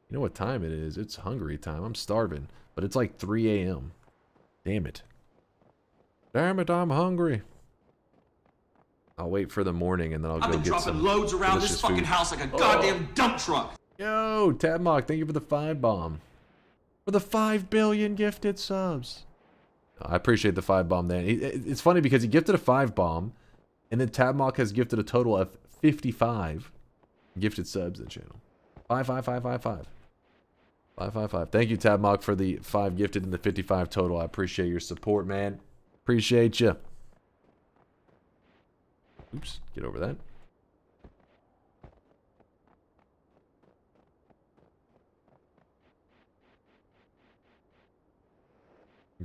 You know what time it is? It's hungry time. I'm starving. But it's like 3 a.m. Damn it. Damn it, I'm hungry. I'll wait for the morning and then I'll go get some dropping loads around this fucking food. house like a goddamn dump truck. Yo, Tabmock, thank you for the 5 bomb. For the 5 billion gifted subs. I appreciate the 5 bomb there. It's funny because he gifted a 5 bomb and then Tabmock has gifted a total of 55 gifted subs to the channel. 55555. 555. Thank you, Tabmock, for the 5 gifted and the 55 total. I appreciate your support, man. Appreciate you. Oops, get over that.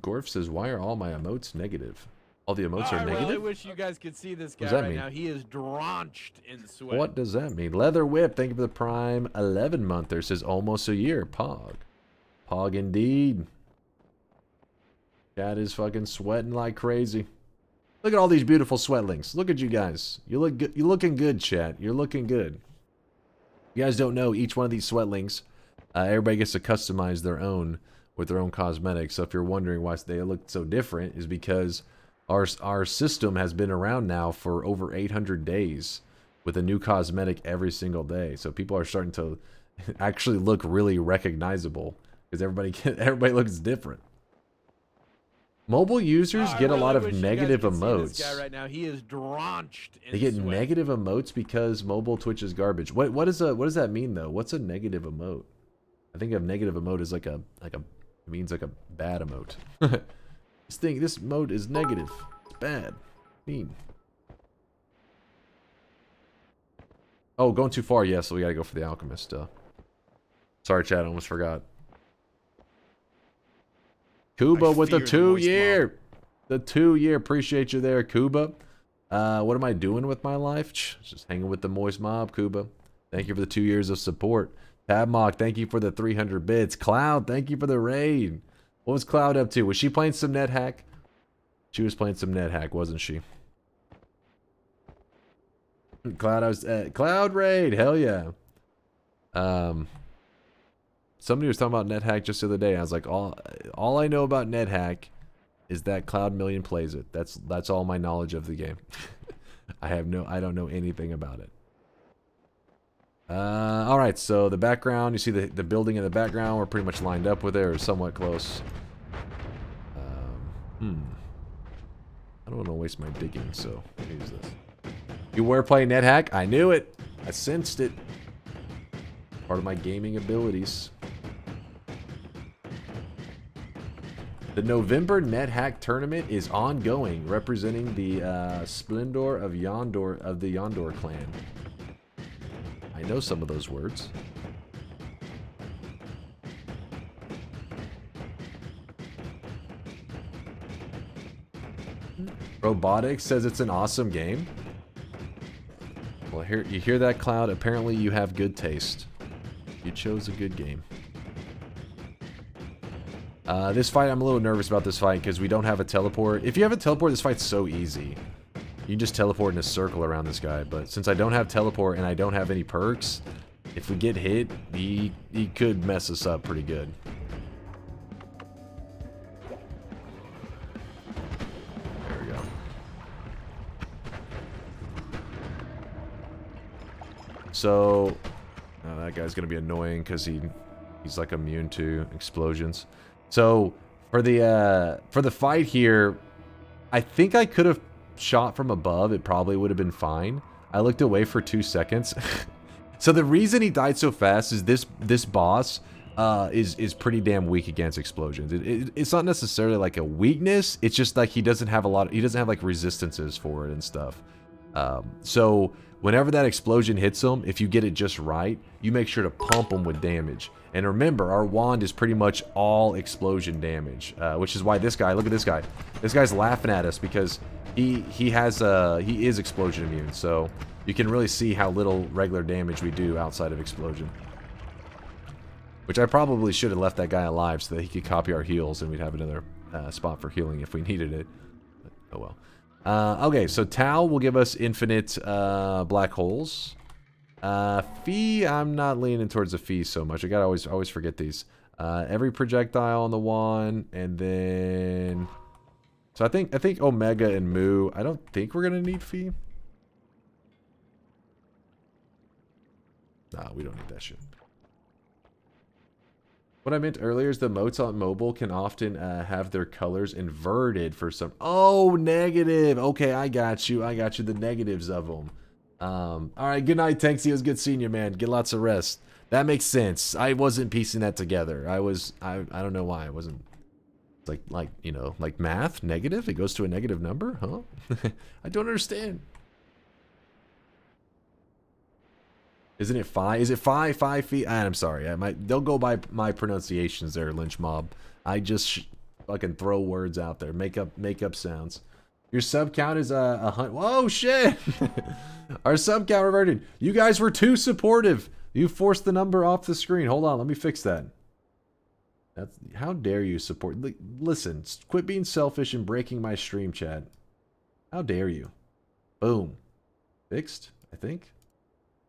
Gorf says, why are all my emotes negative? All the emotes are I negative? really wish you guys could see this guy does that right mean? now. He is drenched in sweat. What does that mean? Leather Whip, thank you for the Prime 11 monther. Says almost a year. Pog. Pog indeed. Chat is fucking sweating like crazy. Look at all these beautiful sweatlings. Look at you guys. You look good. You're looking good, chat. You're looking good. You guys don't know each one of these sweatlings. Everybody gets to customize their own with their own cosmetics. So if you're wondering why they look so different, is because our system has been around now for over 800 days with a new cosmetic every single day. So people are starting to actually look really recognizable because everybody looks different. Mobile users get a lot of negative emotes. This guy right now, he is drenched in They get sweat. negative emotes because mobile Twitch is garbage. What does that mean though? What's a negative emote? I think a negative emote is it means like a bad emote. This mode is negative. It's bad. Mean. Oh, going too far. Yes, so we gotta go for the alchemist. Sorry, chat. I almost forgot. Kuba with the 2-year. The 2-year. Appreciate you there, Kuba. What am I doing with my life? Just hanging with the moist mob, Kuba. Thank you for the 2 years of support. Tabmock, thank you for the 300 bits. Cloud, thank you for the raid. What was Cloud up to? Was she playing some NetHack? She was playing some NetHack, wasn't she? Cloud raid, hell yeah. Somebody was talking about NetHack just the other day. I was like, all I know about NetHack is that Cloud Million plays it. That's all my knowledge of the game. I don't know anything about it. All right, so the background, you see the building in the background. We're pretty much lined up with it, or somewhat close. I don't want to waste my digging, so use this. You were playing NetHack? I knew it. I sensed it. Part of my gaming abilities. The November NetHack tournament is ongoing, representing the splendor of the Yondor clan. I know some of those words. Robotics says it's an awesome game. Well, here you hear that, Cloud? Apparently you have good taste. You chose a good game. This fight, I'm a little nervous about this fight because we don't have a teleport. If you have a teleport, this fight's so easy. You can just teleport in a circle around this guy. But since I don't have teleport and I don't have any perks, if we get hit, he could mess us up pretty good. There we go. So, that guy's gonna be annoying because he's like immune to explosions. So for the fight here, I think I could have shot from above. It probably would have been fine. I looked away for 2 seconds. So the reason he died so fast is this boss is pretty damn weak against explosions. It's not necessarily like a weakness. It's just like he doesn't have like resistances for it and stuff. So whenever that explosion hits him, if you get it just right, you make sure to pump him with damage. And remember, our wand is pretty much all explosion damage, which is why this guy, look at this guy. This guy's laughing at us because he is explosion immune. So you can really see how little regular damage we do outside of explosion. Which I probably should have left that guy alive so that he could copy our heals and we'd have another spot for healing if we needed it. But, oh well. Okay, so Tau will give us infinite black holes. Fee, I'm not leaning towards the Fee so much. I gotta always forget these. Every projectile on the wand, and then so I think Omega and Mu. I don't think we're gonna need Fee. Nah, we don't need that shit. What I meant earlier is the motes on mobile can often have their colors inverted for some... Oh, negative. Okay, I got you. The negatives of them. Alright, good night, Tanksy. It was good seeing you, man. Get lots of rest. That makes sense. I wasn't piecing that together. I don't know why. I wasn't... It's like, you know, like math? Negative? It goes to a negative number? Huh? I don't understand. Isn't it 5? Is it 5 feet? I'm sorry. Don't go by my pronunciations there, Lynch Mob. I just fucking throw words out there. Make up sounds. Your sub count is 100. Whoa, shit! Our sub count reverted. You guys were too supportive. You forced the number off the screen. Hold on, let me fix that. How dare you support? Listen, quit being selfish and breaking my stream chat. How dare you? Boom. Fixed, I think.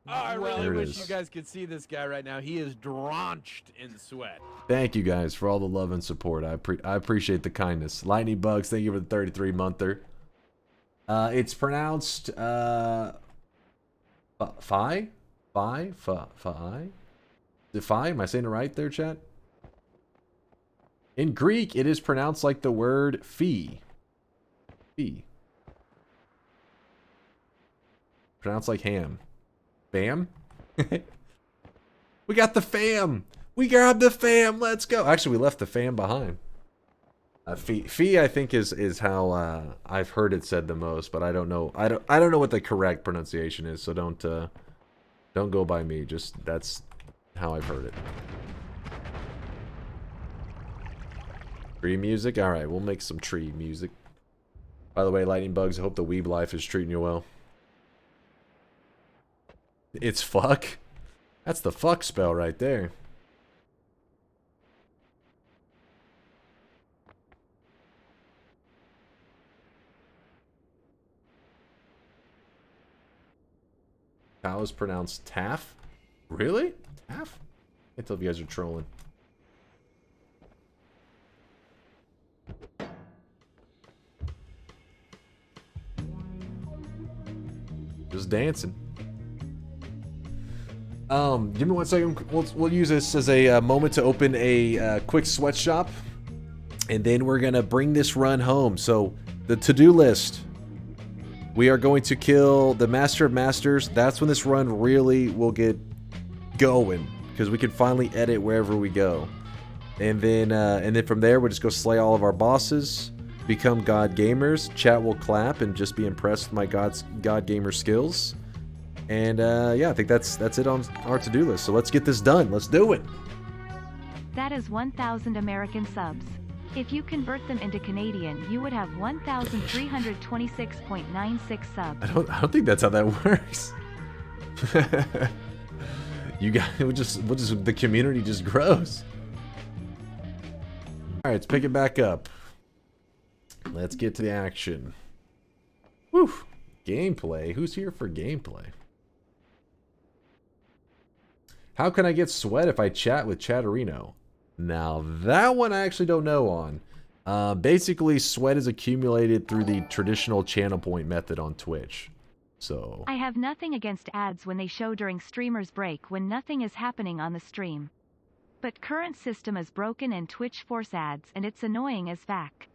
Oh, I really There it wish is. you guys could see this guy right now. He is drenched in sweat. Thank you guys for all the love and support. I appreciate the kindness. Lightning Bugs, thank you for the 33-monther. It's pronounced Fi? Am I saying it right there, chat? In Greek, it is pronounced like the word fee. Fee. Pronounced like ham. Fam? We got the fam! We grabbed the fam! Let's go! Actually, we left the fam behind. Fee, I think, is how I've heard it said the most, but I don't know. I don't know what the correct pronunciation is, so don't go by me. Just that's how I've heard it. Tree music? Alright, we'll make some tree music. By the way, Lightning Bugs, I hope the Weeb life is treating you well. It's fuck? That's the fuck spell right there. How is pronounced Taff? Really? Taff? I can't tell if you guys are trolling. Just dancing. Give me 1 second. We'll use this as a moment to open a quick sweatshop, and then we're gonna bring this run home. So the to-do list: we are going to kill the Master of Masters. That's when this run really will get going, because we can finally edit wherever we go. And then from there, we'll just go slay all of our bosses, become God Gamers. Chat will clap and just be impressed with my God Gamer skills. And yeah, I think that's it on our to-do list. So let's get this done. Let's do it. That is 1,000 American subs. If you convert them into Canadian, you would have 1,326.96 subs. I don't think that's how that works. You got the community just grows. All right, let's pick it back up. Let's get to the action. Whew. Gameplay. Who's here for gameplay? How can I get sweat if I chat with Chatterino? Now, that one I actually don't know on. Basically, sweat is accumulated through the traditional channel point method on Twitch. So I have nothing against ads when they show during streamer's break when nothing is happening on the stream. But current system is broken and Twitch force ads and it's annoying as fuck.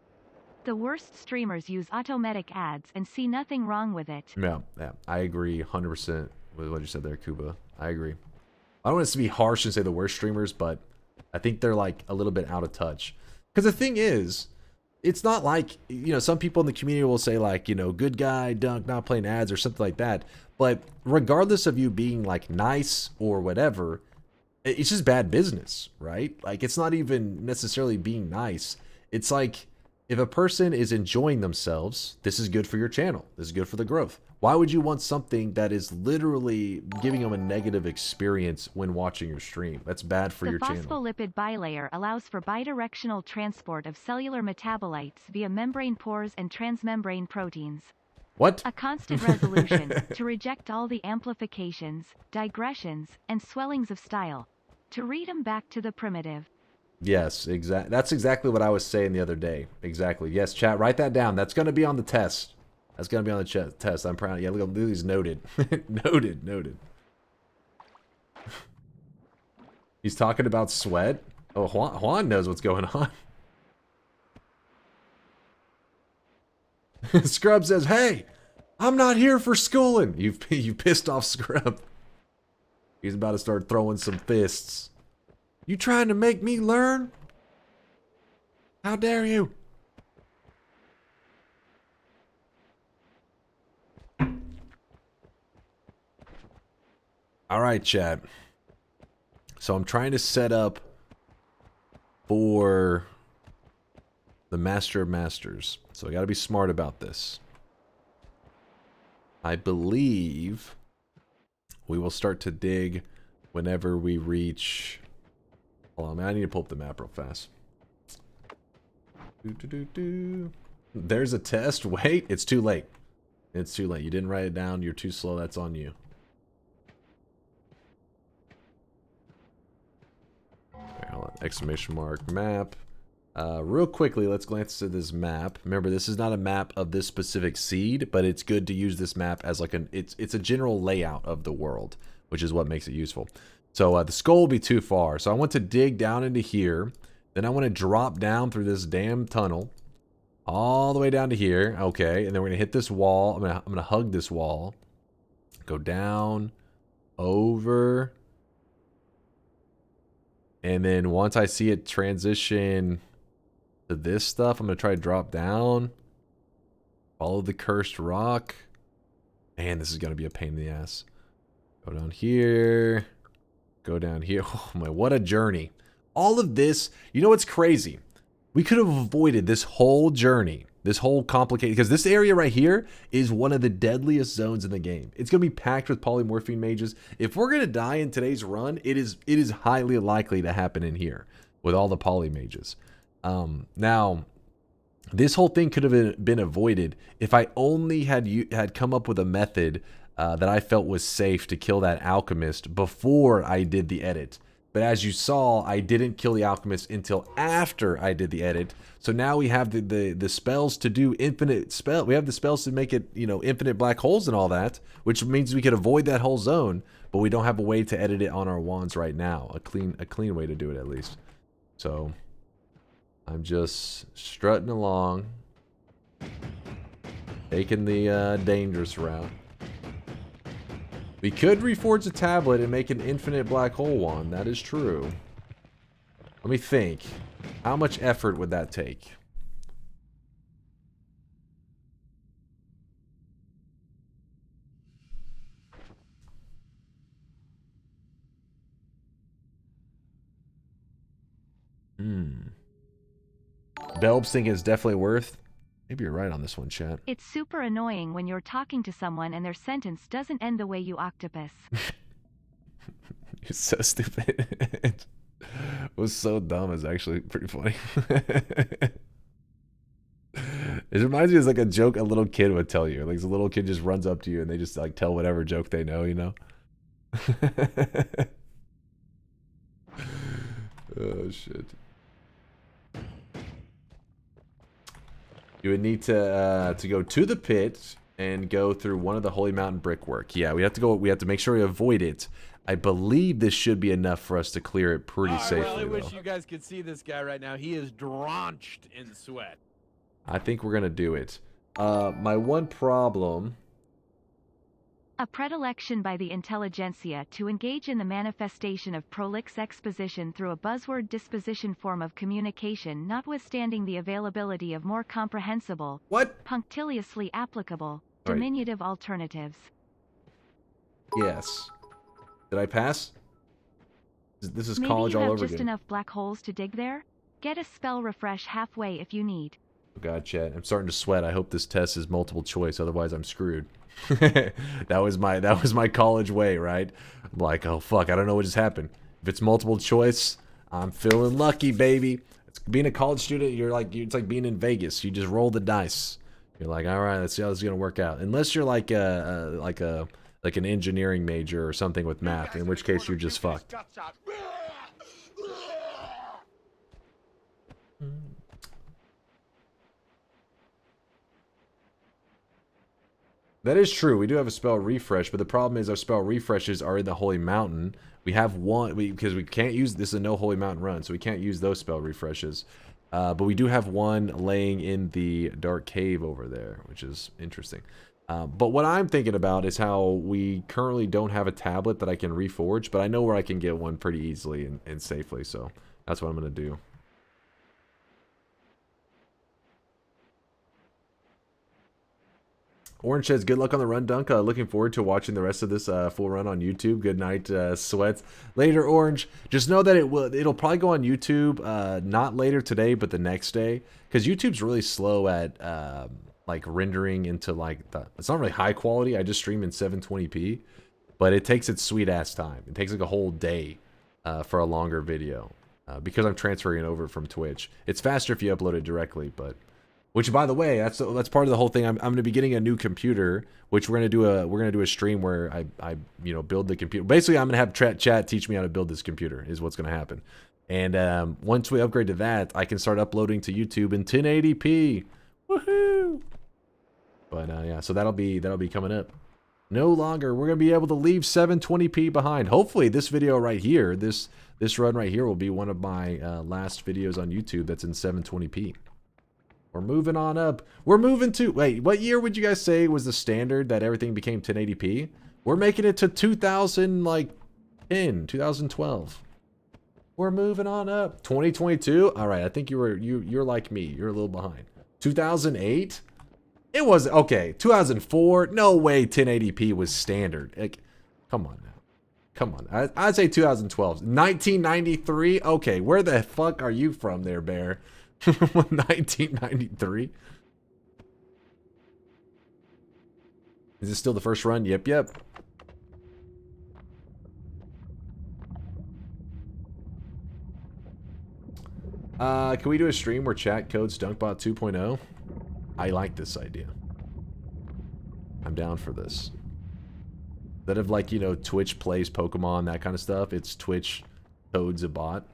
The worst streamers use automatic ads and see nothing wrong with it. Yeah, I agree 100% with what you said there, Kuba. I agree. I don't want us to be harsh and say the worst streamers, but I think they're like a little bit out of touch. Because the thing is, it's not like, you know, some people in the community will say like, you know, good guy, Dunk, not playing ads or something like that. But regardless of you being like nice or whatever, it's just bad business, right? Like, it's not even necessarily being nice. It's like, if a person is enjoying themselves, this is good for your channel. This is good for the growth. Why would you want something that is literally giving them a negative experience when watching your stream? That's bad for your channel. The phospholipid bilayer allows for bidirectional transport of cellular metabolites via membrane pores and transmembrane proteins. What? A constant resolution to reject all the amplifications, digressions, and swellings of style. To read them back to the primitive. Yes, exactly. That's exactly what I was saying the other day. Exactly. Yes, chat, write that down. That's going to be on the test. That's going to be on the test. I'm proud. Yeah, look at these noted. Noted. He's talking about sweat. Oh, Juan knows what's going on. Scrub says, "Hey, I'm not here for schooling." You pissed off Scrub. He's about to start throwing some fists. You trying to make me learn? How dare you? All right, chat. So I'm trying to set up for the Master of Masters. So I got to be smart about this. I believe we will start to dig whenever we reach... Hold on, man, I need to pull up the map real fast. There's a test. Wait, it's too late. It's too late. You didn't write it down. You're too slow. That's on you. Okay, hold on. Exclamation mark map. Real quickly, let's glance at this map. Remember, this is not a map of this specific seed, but it's good to use this map as like it's a general layout of the world, which is what makes it useful. So the skull will be too far. So I want to dig down into here. Then I want to drop down through this damn tunnel. All the way down to here. Okay. And then we're going to hit this wall. I'm going to hug this wall. Go down. Over. And then once I see it transition to this stuff, I'm going to try to drop down. Follow the cursed rock. Man, this is going to be a pain in the ass. Go down here. Go down here. Oh my, what a journey. All of this, you know what's crazy? We could have avoided this whole journey, this whole complicated, because this area right here is one of the deadliest zones in the game. It's going to be packed with polymorphine mages. If we're going to die in today's run, it is highly likely to happen in here with all the poly mages. Now, this whole thing could have been avoided if I only had come up with a method that I felt was safe to kill that alchemist before I did the edit. But as you saw, I didn't kill the alchemist until after I did the edit. So now we have the spells to do infinite spell. We have the spells to make it, you know, infinite black holes and all that, which means we could avoid that whole zone, but we don't have a way to edit it on our wands right now. A clean way to do it at least. So I'm just strutting along, taking the dangerous route. We could reforge a tablet and make an infinite black hole one. That is true. Let me think. How much effort would that take? Belbs think it's definitely worth. Maybe you're right on this one, chat. It's super annoying when you're talking to someone and their sentence doesn't end the way you octopus. You're so stupid. It was so dumb. It's actually pretty funny. It reminds me of like a joke a little kid would tell you. Like a little kid just runs up to you and they just like tell whatever joke they know, you know? Oh shit. You would need to go to the pit and go through one of the Holy Mountain brickwork. Yeah, we have to go. We have to make sure we avoid it. I believe this should be enough for us to clear it pretty safely. Well, I wish though. you guys could see this guy right now. He is drenched in sweat. I think we're gonna do it. My one problem. A predilection by the intelligentsia to engage in the manifestation of prolix exposition through a buzzword disposition form of communication, notwithstanding the availability of more comprehensible, What? punctiliously applicable, Right. diminutive alternatives. Yes. Did I pass? This is Maybe college you all have over just again. enough black holes to dig there? Get a spell refresh halfway if you need. Oh God, chat. I'm starting to sweat. I hope this test is multiple choice, otherwise I'm screwed. that was my college way, right? I'm like, oh fuck, I don't know what just happened. If it's multiple choice, I'm feeling lucky, baby. It's, being a college student, it's like being in Vegas. You just roll the dice. You're like, all right, let's see how this is gonna work out. Unless you're like an engineering major or something with math, in which case you're just fucked. That is true. We do have a spell refresh, but the problem is our spell refreshes are in the Holy Mountain. We have one because we can't use this is a no Holy Mountain run, so we can't use those spell refreshes. But we do have one laying in the dark cave over there, which is interesting. But what I'm thinking about is how we currently don't have a tablet that I can reforge, but I know where I can get one pretty easily and safely, so that's what I'm going to do. Orange says, good luck on the run, Dunk. Looking forward to watching the rest of this full run on YouTube. Good night, Sweats. Later, Orange. Just know that it'll probably go on YouTube, not later today, but the next day. Because YouTube's really slow at like rendering into like it's not really high quality. I just stream in 720p, but it takes its sweet ass time. It takes like a whole day for a longer video because I'm transferring it over from Twitch. It's faster if you upload it directly, but. Which, by the way, that's part of the whole thing. I'm going to be getting a new computer, which we're going to do a stream where I build the computer. Basically, I'm going to have chat teach me how to build this computer. Is what's going to happen. And once we upgrade to that, I can start uploading to YouTube in 1080p. Woohoo! But yeah, so that'll be coming up. No longer we're going to be able to leave 720p behind. Hopefully, this video right here, this run right here, will be one of my last videos on YouTube that's in 720p. We're moving on up. We're moving to... Wait, what year would you guys say was the standard that everything became 1080p? We're making it to 2012. We're moving on up. 2022? All right, I think you're like me. You're a little behind. 2008? It was... Okay, 2004? No way 1080p was standard. Like, come on now. Come on. I'd say 2012. 1993? Okay, where the fuck are you from there, Bear? 1993. Is this still the first run? Yep. Can we do a stream where chat codes Dunkbot 2.0? I like this idea. I'm down for this. Instead of like, Twitch plays Pokemon, that kind of stuff, it's Twitch codes a bot.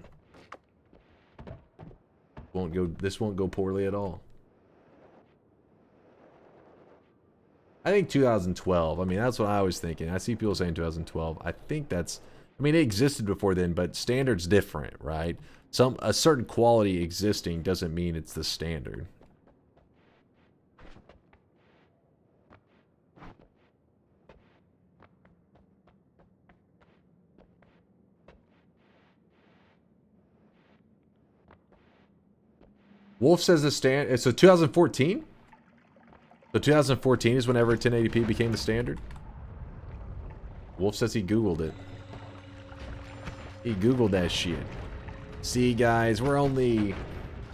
This won't go poorly at all. I think 2012. I mean, that's what I was thinking. I see people saying 2012. I think that's... I mean, it existed before then, but standard's different, right? A certain quality existing doesn't mean it's the standard. Wolf says the stand. So 2014. So 2014 is whenever 1080p became the standard. Wolf says he Googled it. He Googled that shit. See, guys, we're only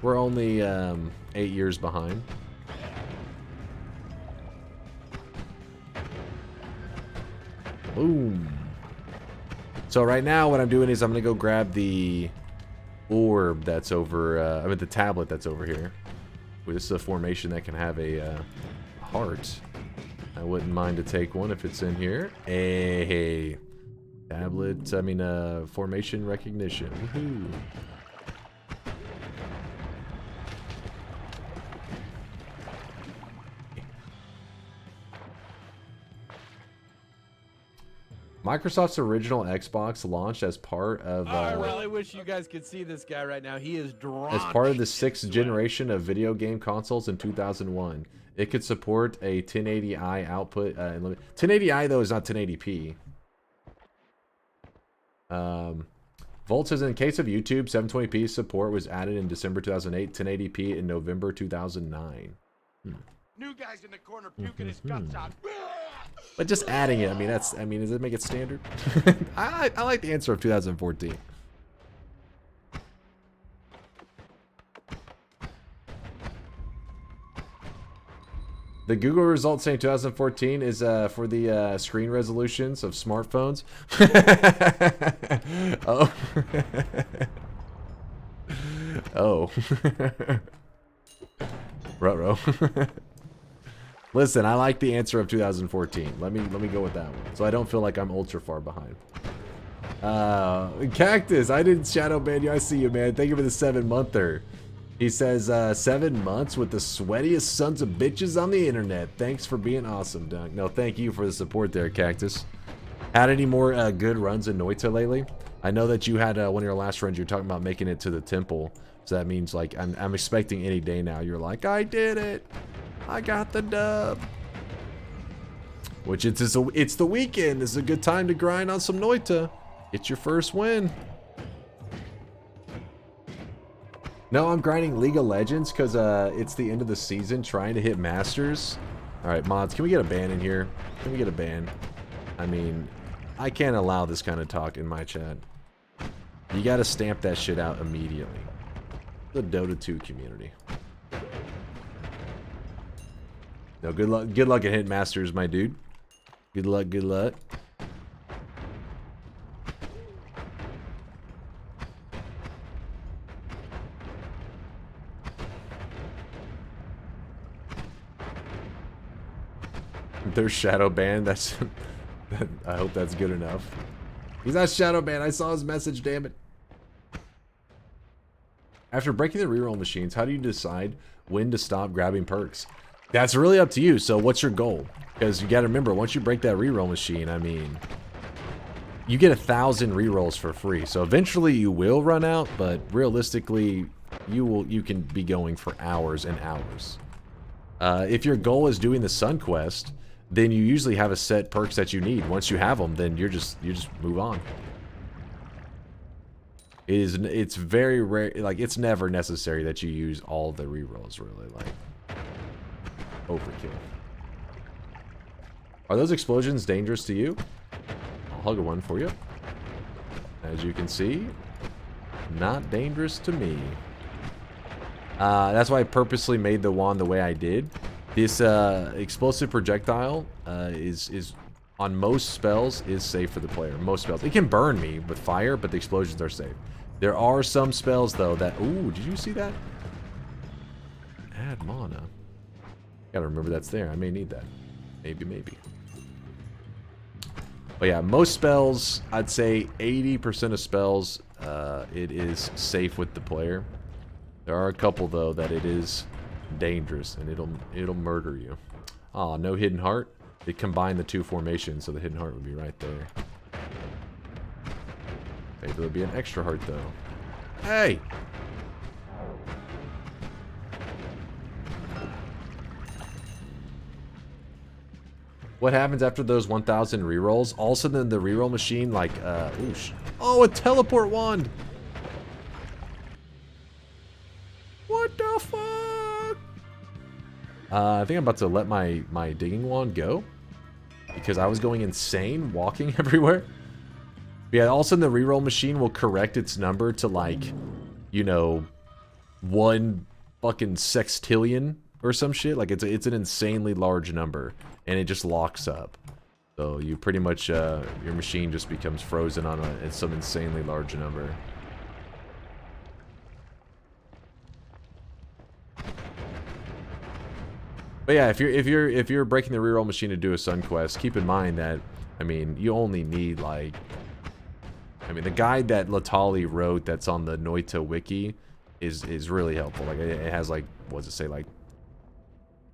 8 years behind. Boom. So right now, what I'm doing is I'm gonna go grab the orb that's over. I mean, the tablet that's over here. This is a formation that can have a heart. I wouldn't mind to take one if it's in here. Hey, tablet. I mean, formation recognition. Woohoo! Microsoft's original Xbox launched as part of I really wish you guys could see this guy right now. He is drenched as part of the in 6th sweat. generation of video game consoles in 2001. It could support a 1080i output. 1080i though is not 1080p. Volt says in case of YouTube, 720p support was added in December 2008, 1080p in November 2009. New guy's in the corner puking his guts out. But just adding it, I mean, does it make it standard? I like the answer of 2014. The Google result saying 2014 is for the screen resolutions of smartphones. Oh. Oh. Ruh-roh. Listen, I like the answer of 2014. Let me go with that one, so I don't feel like I'm ultra far behind. Cactus, I didn't shadow ban you. I see you, man. Thank you for the 7-monther. He says 7 months with the sweatiest sons of bitches on the internet. Thanks for being awesome, Dunk. No, thank you for the support there, Cactus. Had any more good runs in Noita lately? I know that you had one of your last runs. You're talking about making it to the temple, so that means like I'm expecting any day now. You're like, I did it. I got the dub. Which it's the weekend. This is a good time to grind on some Noita. Get your first win. No, I'm grinding League of Legends because it's the end of the season, trying to hit Masters. All right, mods, can we get a ban in here? Can we get a ban? I mean, I can't allow this kind of talk in my chat. You got to stamp that shit out immediately. The Dota 2 community. No, good luck at hitting Masters, my dude. Good luck, good luck. There's shadow banned. That's I hope that's good enough. He's not shadow banned. I saw his message, damn it. After breaking the reroll machines, how do you decide when to stop grabbing perks? That's really up to you. So what's your goal? Because you got to remember, once you break that reroll machine, I mean, you get 1,000 rerolls for free. So eventually you will run out, but realistically, you can be going for hours and hours. If your goal is doing the Sun Quest, then you usually have a set perks that you need. Once you have them, then you just move on. It's very rare, like it's never necessary that you use all the rerolls, really. Like overkill. Are those explosions dangerous to you? I'll hug one for you. As you can see, not dangerous to me. That's why I purposely made the wand the way I did. This explosive projectile is on most spells is safe for the player. Most spells. It can burn me with fire, but the explosions are safe. There are some spells though that. Ooh, did you see that? Add mana. Gotta remember that's there. I may need that. Maybe. But yeah, most spells, I'd say 80% of spells, it is safe with the player. There are a couple though that it is dangerous and it'll murder you. Oh, no hidden heart. It combined the two formations, so the hidden heart would be right there. Maybe there'll be an extra heart though. Hey! What happens after those 1,000 rerolls? All of a sudden the reroll machine, like, oh, a teleport wand! What? What the fuck? I think I'm about to let my digging wand go. Because I was going insane walking everywhere. But yeah, all of a sudden the reroll machine will correct its number to like, you know, 1 fucking sextillion or some shit. Like it's an insanely large number. And it just locks up. So you pretty much, your machine just becomes frozen on some insanely large number. But yeah, if you're breaking the reroll machine to do a Sun Quest, keep in mind that, I mean, you only need like, I mean, the guide that Latali wrote that's on the Noita wiki is really helpful. Like it has like, what does it say, like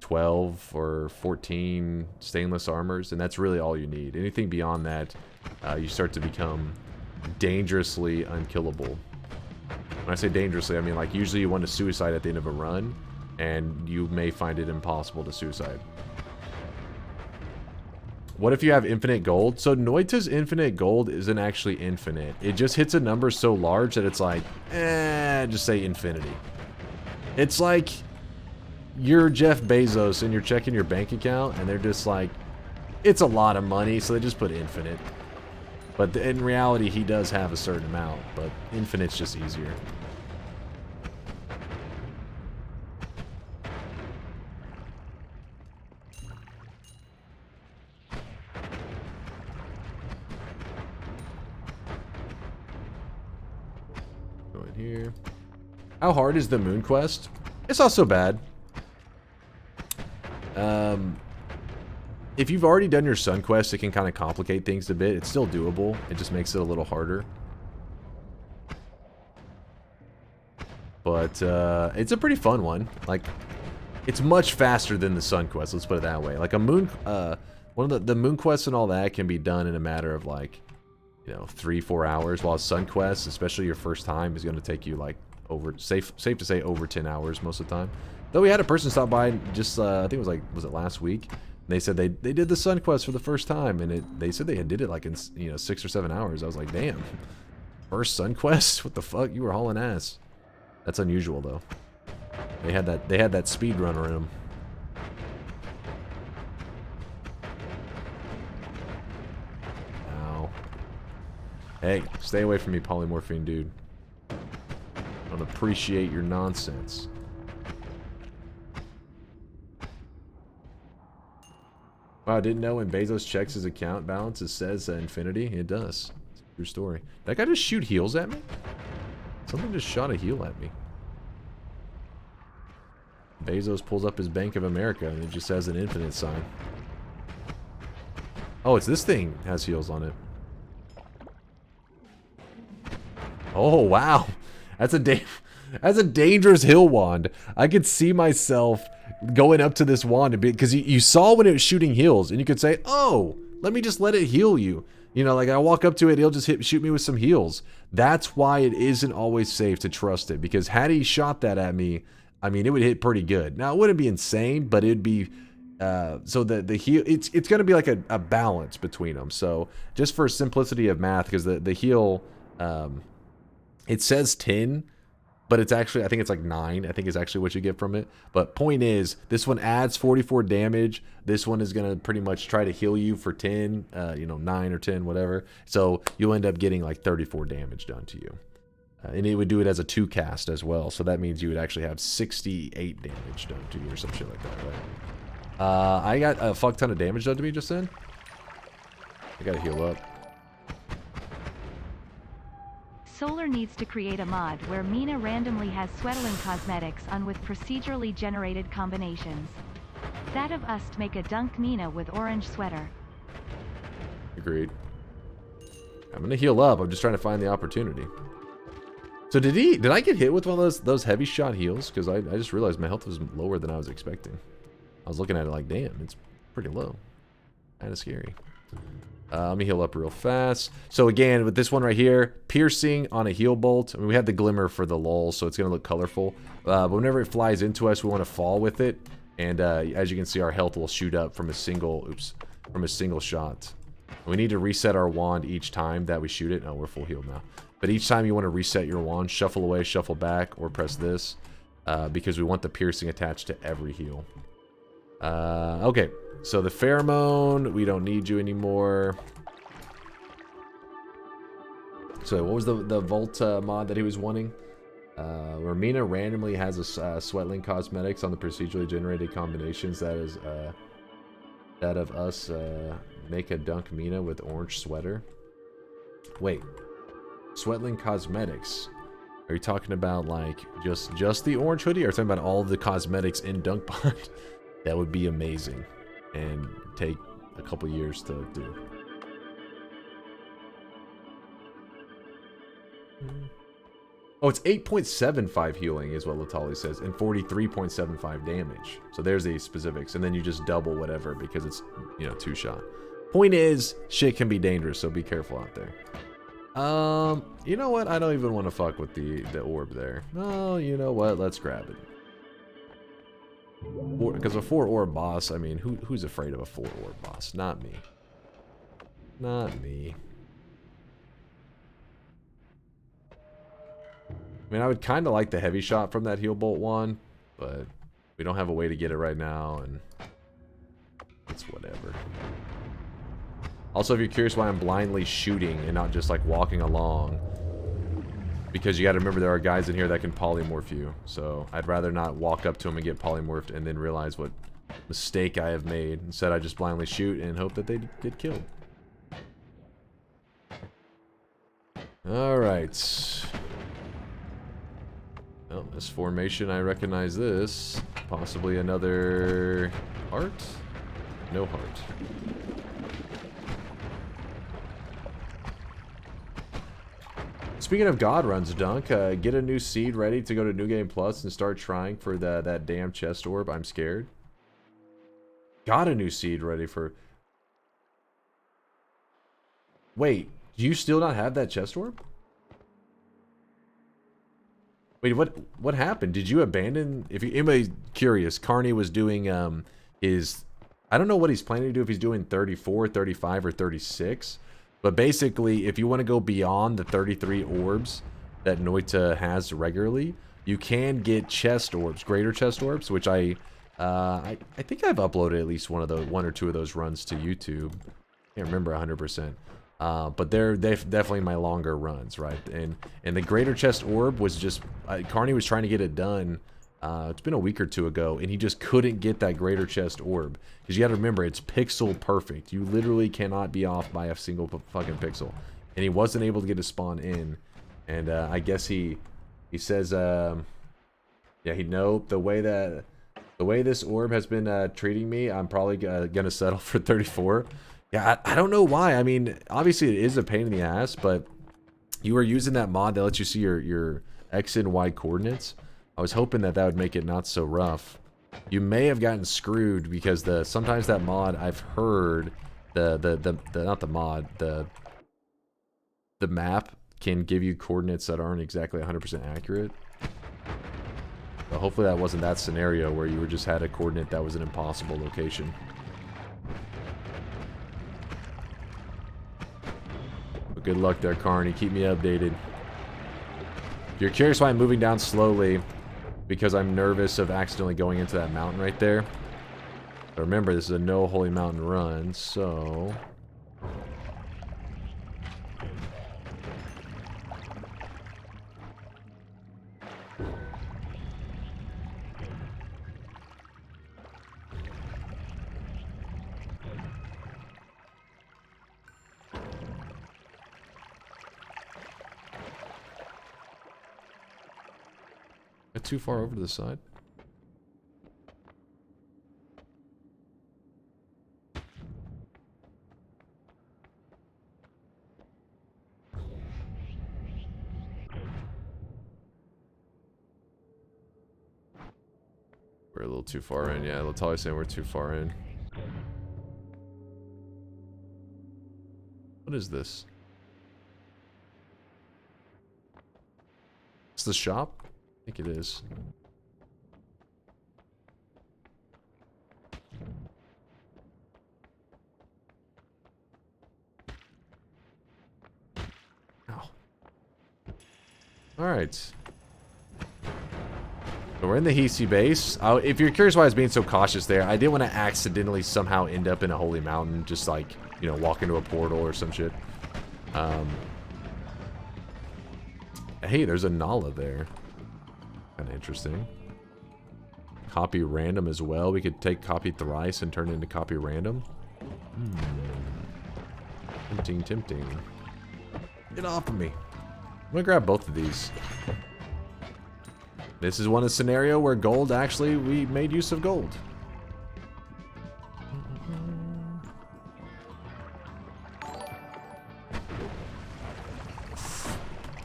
12 or 14 stainless armors, and that's really all you need. Anything beyond that, you start to become dangerously unkillable. When I say dangerously, I mean like usually you want to suicide at the end of a run, and you may find it impossible to suicide. What if you have infinite gold? So Noita's infinite gold isn't actually infinite. It just hits a number so large that it's like, just say infinity. It's like you're Jeff Bezos and you're checking your bank account and they're just like, it's a lot of money, so they just put infinite. But in reality, he does have a certain amount, but infinite's just easier. Go in here. How hard is the moon quest? It's not so bad. If you've already done your sun quest, it can kind of complicate things a bit. It's still doable. It just makes it a little harder. But it's a pretty fun one. Like, it's much faster than the sun quest. Let's put it that way. Like a moon, one of the moon quests and all that can be done in a matter of like, you know, 3-4 hours. While sun quest, especially your first time, is going to take you like over safe to say over 10 hours most of the time. Though we had a person stop by just I think it was like, was it last week? And they said they did the sun quest for the first time, and they said they did it like in, you know, 6 or 7 hours. I was like, damn, first sun quest? What the fuck? You were hauling ass. That's unusual though. They had that speed runner in them. Ow. Hey, stay away from me, polymorphine dude. I don't appreciate your nonsense. Wow, I didn't know when Bezos checks his account balance, it says infinity. It does. It's a true story. That guy just shoot heals at me? Something just shot a heal at me. Bezos pulls up his Bank of America and it just has an infinite sign. Oh, it's this thing has heals on it. Oh, wow. That's a dangerous hill wand. I could see myself going up to this wand because you saw when it was shooting heals, and you could say, "Oh, let me just let it heal you." You know, like I walk up to it, it'll just shoot me with some heals. That's why it isn't always safe to trust it, because had he shot that at me, I mean, it would hit pretty good. Now, it wouldn't be insane, but it'd be so the heal. It's going to be like a balance between them. So just for simplicity of math, because the heal, it says 10. But it's actually, I think it's like 9, I think is actually what you get from it. But point is, this one adds 44 damage. This one is going to pretty much try to heal you for 10, you know, 9 or 10, whatever. So you'll end up getting like 34 damage done to you. And it would do it as a 2 cast as well. So that means you would actually have 68 damage done to you or some shit like that, right? I got a fuck ton of damage done to me just then. I got to heal up. Solar needs to create a mod where Mina randomly has Sweatling cosmetics on with procedurally generated combinations. That of us to make a dunk Mina with orange sweater. Agreed. I'm gonna heal up. I'm just trying to find the opportunity. So did I get hit with one of those heavy shot heals? Because I just realized my health was lower than I was expecting. I was looking at it like, damn, it's pretty low. Kind of scary. Let me heal up real fast. So again, with this one right here, piercing on a heal bolt. I mean, we had the glimmer for the lull, so it's going to look colorful. But whenever it flies into us, we want to fall with it. And as you can see, our health will shoot up from a single, from a single shot. We need to reset our wand each time that we shoot it. Oh, we're full healed now. But each time you want to reset your wand, shuffle away, shuffle back, or press this. because we want the piercing attached to every heal. Okay, so the pheromone, we don't need you anymore. So what was the Volt mod that he was wanting? Where Mina randomly has a Sweatling cosmetics on the procedurally generated combinations. That is that of us make a dunk Mina with orange sweater. Wait, Sweatling cosmetics. Are you talking about like just the orange hoodie, or are you talking about all the cosmetics in Dunk Bond? That would be amazing and take a couple years to do. Oh, it's 8.75 healing is what Latali says, and 43.75 damage. So there's the specifics, and then you just double whatever because it's, you know, 2-shot. Point is, shit can be dangerous, so be careful out there. You know what? I don't even want to fuck with the orb there. No, you know what? Let's grab it. Because a 4-orb boss, I mean, who's afraid of a 4-orb boss? Not me. Not me. I mean, I would kind of like the heavy shot from that heal bolt one, but we don't have a way to get it right now, and it's whatever. Also, if you're curious why I'm blindly shooting and not just like walking along, because you got to remember there are guys in here that can polymorph you, so I'd rather not walk up to them and get polymorphed and then realize what mistake I have made. Instead, I just blindly shoot and hope that they get killed. Alright. Well, this formation, I recognize this. Possibly another heart? No heart. Speaking of God runs, Dunk, get a new seed ready to go to New Game Plus and start trying for that damn chest orb. I'm scared. Got a new seed ready for... Wait, do you still not have that chest orb? Wait, what happened? Did you abandon... If anybody's curious, Carney was doing his... I don't know what he's planning to do, if he's doing 34, 35, or 36. But basically, if you want to go beyond the 33 orbs that Noita has regularly, you can get chest orbs, greater chest orbs, which I think I've uploaded at least one or two of those runs to YouTube. Can't remember 100%. But they're definitely my longer runs, right? And the greater chest orb was just Carney was trying to get it done. It's been a week or two ago, and he just couldn't get that greater chest orb. Because you got to remember, it's pixel perfect. You literally cannot be off by a single fucking pixel. And he wasn't able to get a spawn in. And I guess he says, yeah, the way this orb has been treating me, I'm probably gonna settle for 34. Yeah, I don't know why. I mean, obviously it is a pain in the ass, but you were using that mod that lets you see your X and Y coordinates. I was hoping that would make it not so rough. You may have gotten screwed because sometimes that mod, I've heard not the mod, the map can give you coordinates that aren't exactly 100% accurate. But hopefully that wasn't that scenario where you just had a coordinate that was an impossible location. But good luck there, Carney. Keep me updated. If you're curious why I'm moving down slowly, because I'm nervous of accidentally going into that mountain right there. But remember, this is a no holy mountain run, so... Too far over to the side. We're a little too far in. Yeah, Latalia's saying we're too far in. What is this? It's the shop? I think it is. Ow. Alright. So we're in the Hisi base. If you're curious why I was being so cautious there, I didn't want to accidentally somehow end up in a holy mountain, just like, you know, walk into a portal or some shit. Hey, there's a Nala there. Kind of interesting. Copy random as well. We could take copy thrice and turn it into copy random. Tempting, tempting. Get off of me. I'm gonna grab both of these. This is one scenario where gold, actually, we made use of gold.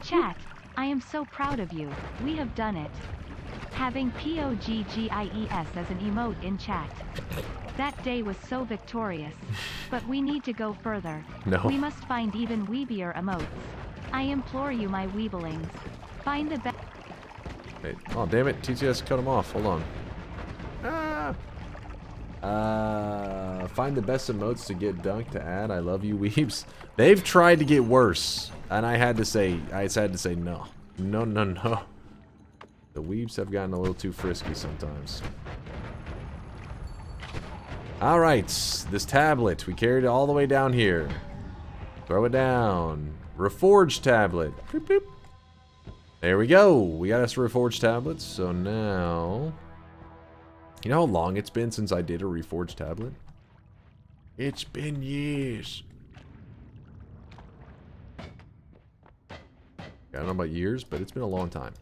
Chat, I am so proud of you. We have done it. Having POGGIES as an emote in chat. That day was so victorious. But we need to go further. No. We must find even weebier emotes. I implore you, my weeblings. Find the best. Wait. Oh, damn it. TTS cut him off. Hold on. Find the best emotes to get dunked to add. I love you, weebs. They've tried to get worse. And I had to say no. No, no, no. The weebs have gotten a little too frisky sometimes. Alright, this tablet. We carried it all the way down here. Throw it down. Reforged tablet. Boop, boop. There we go. We got us a reforged tablet. So now... You know how long it's been since I did a reforged tablet? It's been years. I don't know about years, but it's been a long time.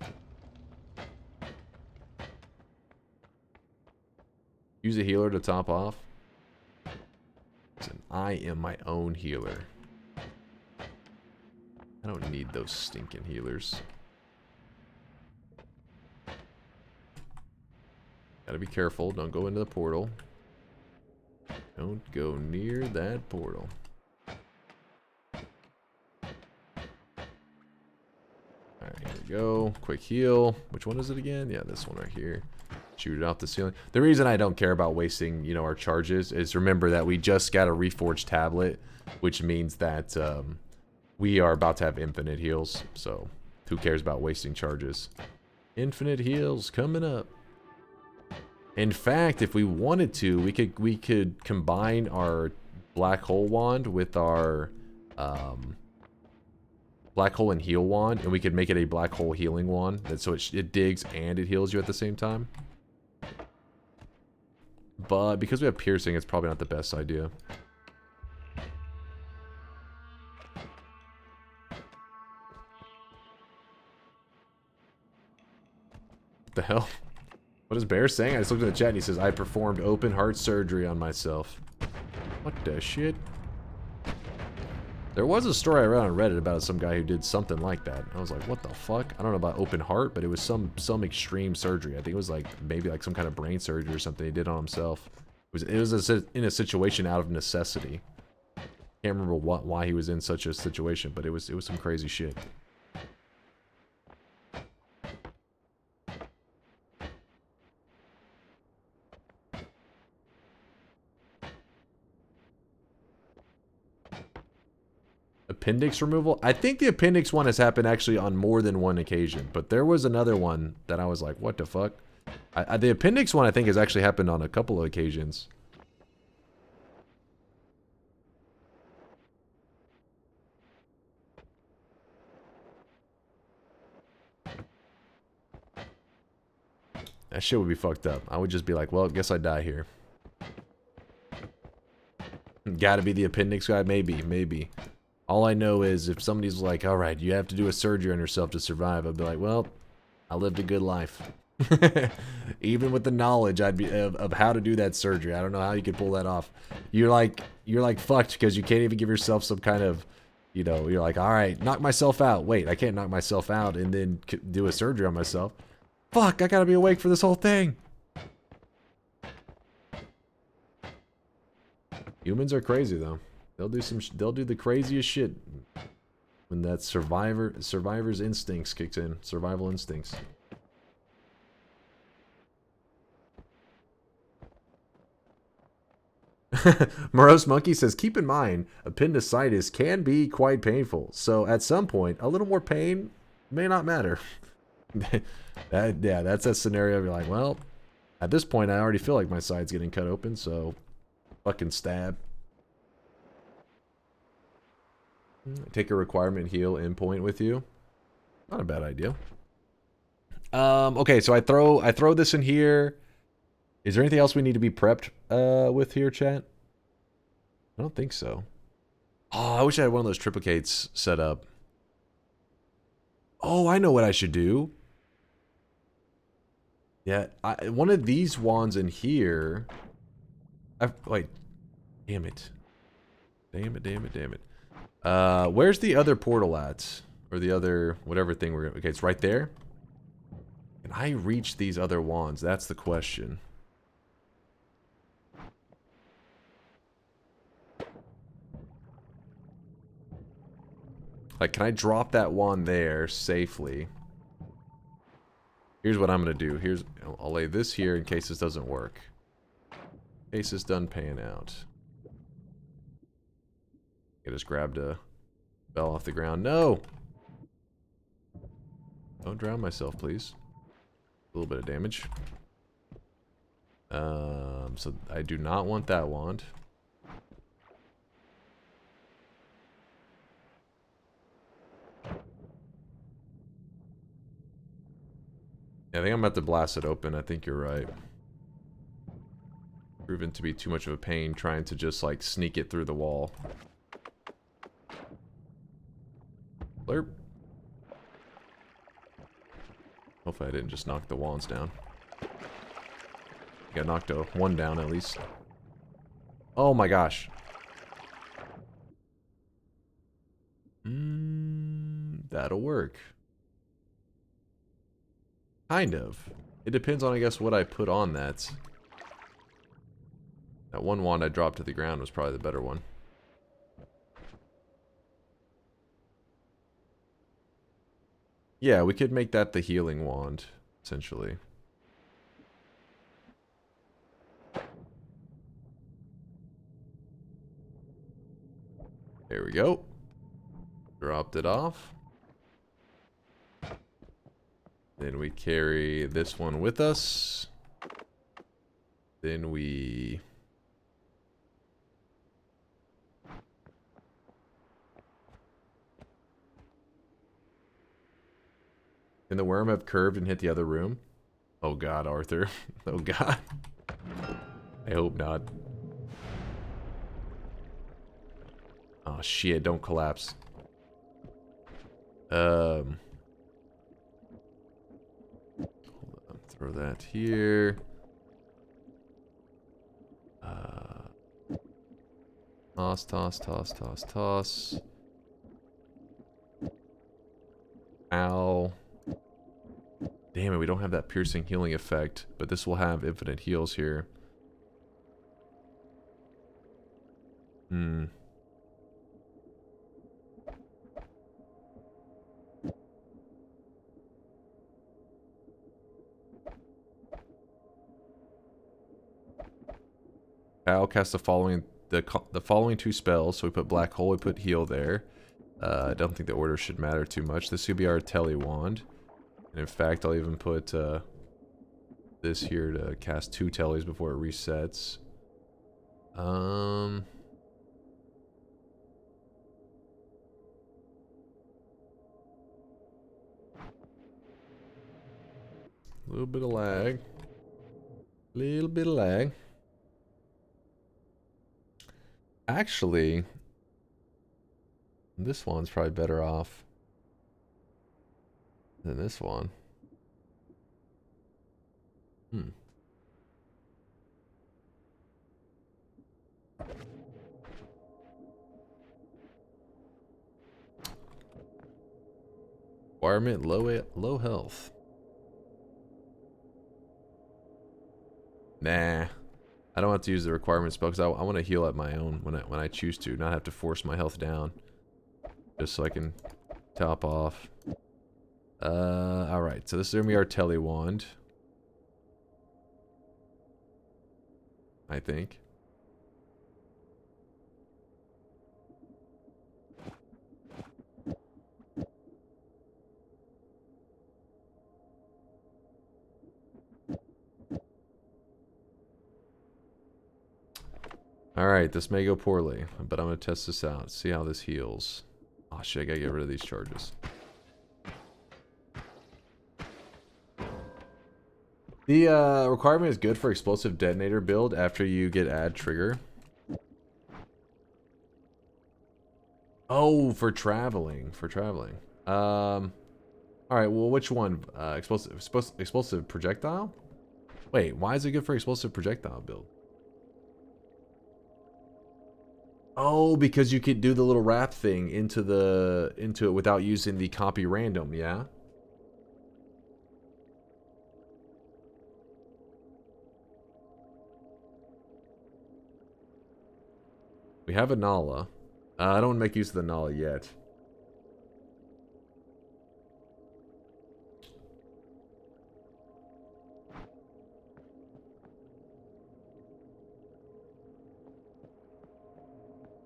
Use a healer to top off. Listen, I am my own healer. I don't need those stinking healers. Gotta be careful. Don't go into the portal. Don't go near that portal. Alright, here we go. Quick heal. Which one is it again? Yeah, this one right here. Shoot it off the ceiling. The reason I don't care about wasting, you know, our charges is remember that we just got a reforged tablet, which means that we are about to have infinite heals. So, who cares about wasting charges? Infinite heals coming up. In fact, if we wanted to, we could combine our black hole wand with our black hole and heal wand, and we could make it a black hole healing wand. So it digs and it heals you at the same time. But because we have piercing, it's probably not the best idea. What the hell? What is Bear saying? I just looked at the chat and he says, I performed open heart surgery on myself. What the shit? There was a story I read on Reddit about some guy who did something like that. I was like, what the fuck? I don't know about open heart, but it was some extreme surgery. I think it was like maybe like some kind of brain surgery or something he did on himself. It was in a situation out of necessity. Can't remember why he was in such a situation, but it was some crazy shit. Appendix removal? I think the appendix one has happened actually on more than one occasion, but there was another one that I was like, what the fuck? The appendix one I think has actually happened on a couple of occasions. That shit would be fucked up. I would just be like, well, guess I die here. Gotta be the appendix guy? Maybe. All I know is if somebody's like, alright, you have to do a surgery on yourself to survive, I'd be like, well, I lived a good life. Even with the knowledge of how to do that surgery, I don't know how you could pull that off. You're like fucked because you can't even give yourself some kind of, you know, you're like, alright, knock myself out. Wait, I can't knock myself out and then do a surgery on myself. Fuck, I gotta be awake for this whole thing. Humans are crazy though. They'll do the craziest shit when that survivor's instincts kicks in. Survival instincts. Morose Monkey says, keep in mind, appendicitis can be quite painful. So at some point, a little more pain may not matter. That's a scenario. You're like, well, at this point, I already feel like my side's getting cut open, so fucking stab. Take a requirement heal endpoint with you. Not a bad idea. Okay, so I throw this in here. Is there anything else we need to be prepped with here, chat? I don't think so. Oh, I wish I had one of those triplicates set up. Oh, I know what I should do. Yeah, one of these wands in here. Wait, damn it. Damn it. Where's the other portal at? Or the other, whatever thing we're gonna... Okay, it's right there. Can I reach these other wands? That's the question. Like, can I drop that wand there safely? Here's what I'm going to do. I'll lay this here in case this doesn't work. In case this doesn't pan out. I just grabbed a bell off the ground. No! Don't drown myself, please. A little bit of damage. So I do not want that wand. I think I'm about to blast it open. I think you're right. Proven to be too much of a pain trying to just like sneak it through the wall. Blurp. Hopefully I didn't just knock the wands down. I knocked one down at least. Oh my gosh. That'll work. Kind of. It depends on, I guess, what I put on that. That one wand I dropped to the ground was probably the better one. Yeah, we could make that the healing wand, essentially. There we go. Dropped it off. Then we carry this one with us. Then we... Can the worm have curved and hit the other room? Oh god, Arthur. Oh god. I hope not. Oh shit, don't collapse. Hold on, throw that here. Toss. Ow. Damn it, we don't have that piercing healing effect, but this will have infinite heals here. I'll cast the following two spells. So we put Black Hole, we put Heal there. I don't think the order should matter too much. This could be our Telly wand. And in fact, I'll even put this here to cast 2 Tellys before it resets. A little bit of lag. Actually, this one's probably better off than this one. Requirement low health. Nah. I don't have to use the requirement spell because I want to heal at my own when I choose to, not have to force my health down. Just so I can top off. Alright, so this is going to be our Telly wand. I think. Alright, this may go poorly, but I'm going to test this out. See how this heals. Oh shit, I gotta get rid of these charges. The requirement is good for explosive detonator build after you get add trigger. Oh, for traveling. Alright, well, which one? Explosive projectile? Wait, why is it good for explosive projectile build? Oh, because you could do the little wrap thing into it without using the copy random, yeah? We have a Nala. I don't want to make use of the Nala yet.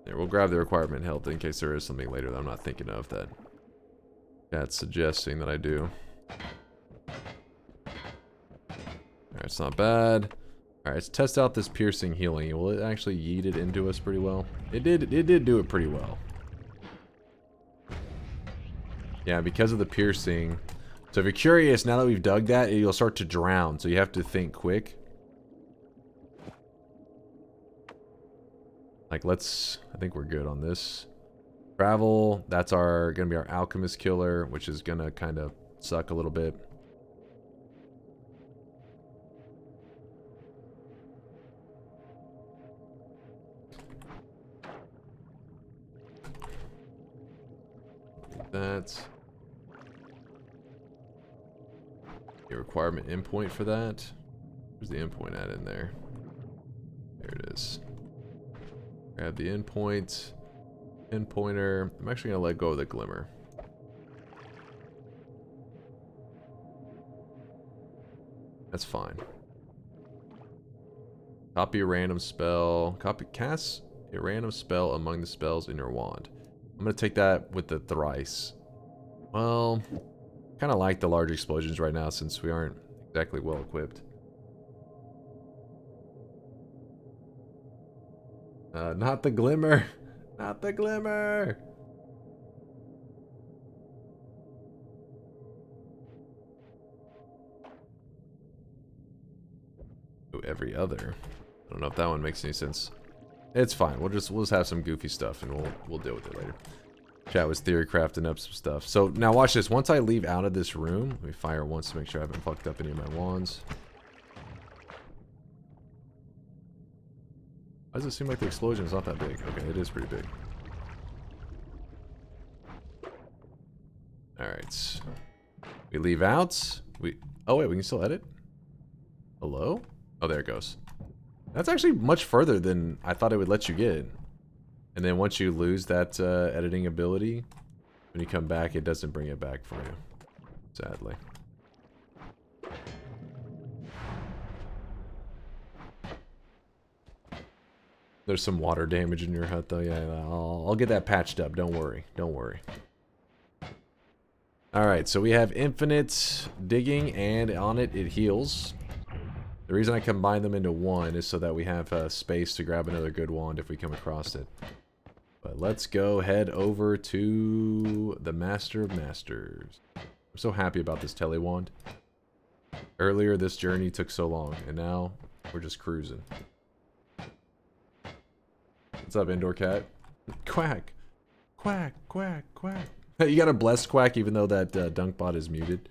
There, we'll grab the requirement health in case there is something later that I'm not thinking of that that's suggesting that I do. Alright, it's not bad. Alright, let's test out this piercing healing. Will it actually yeet it into us pretty well? It did do it pretty well. Yeah, because of the piercing. So if you're curious, now that we've dug that, you'll start to drown. So you have to think quick. Like, I think we're good on this. Travel, that's gonna be our alchemist killer, which is gonna kind of suck a little bit. That. A requirement endpoint for that. Where's the endpoint at in there? There it is. Grab the endpoint. Endpointer. I'm actually gonna let go of the glimmer. That's fine. Copy a random spell. Cast a random spell among the spells in your wand. I'm gonna take that with the thrice. Well, kind of like the large explosions right now since we aren't exactly well equipped. Not the glimmer. Not the glimmer. Ooh, every other. I don't know if that one makes any sense. It's fine. We'll just have some goofy stuff and we'll deal with it later. Chat was theory crafting up some stuff. So now watch this. Once I leave out of this room, let me fire once to make sure I haven't fucked up any of my wands. Why does it seem like the explosion is not that big? Okay, it is pretty big. Alright. We leave out. Oh wait, we can still edit? Hello? Oh, there it goes. That's actually much further than I thought it would let you get. And then once you lose that editing ability, when you come back, it doesn't bring it back for you. Sadly. There's some water damage in your hut, though. Yeah, I'll get that patched up. Don't worry. Don't worry. Alright, so we have infinite digging, and on it, it heals. The reason I combine them into one is so that we have space to grab another good wand if we come across it. But let's go head over to the Master of Masters. I'm so happy about this tele wand. Earlier, this journey took so long, and now we're just cruising. What's up, indoor cat? Quack! Quack, quack, quack. You got a blessed quack even though that dunk bot is muted.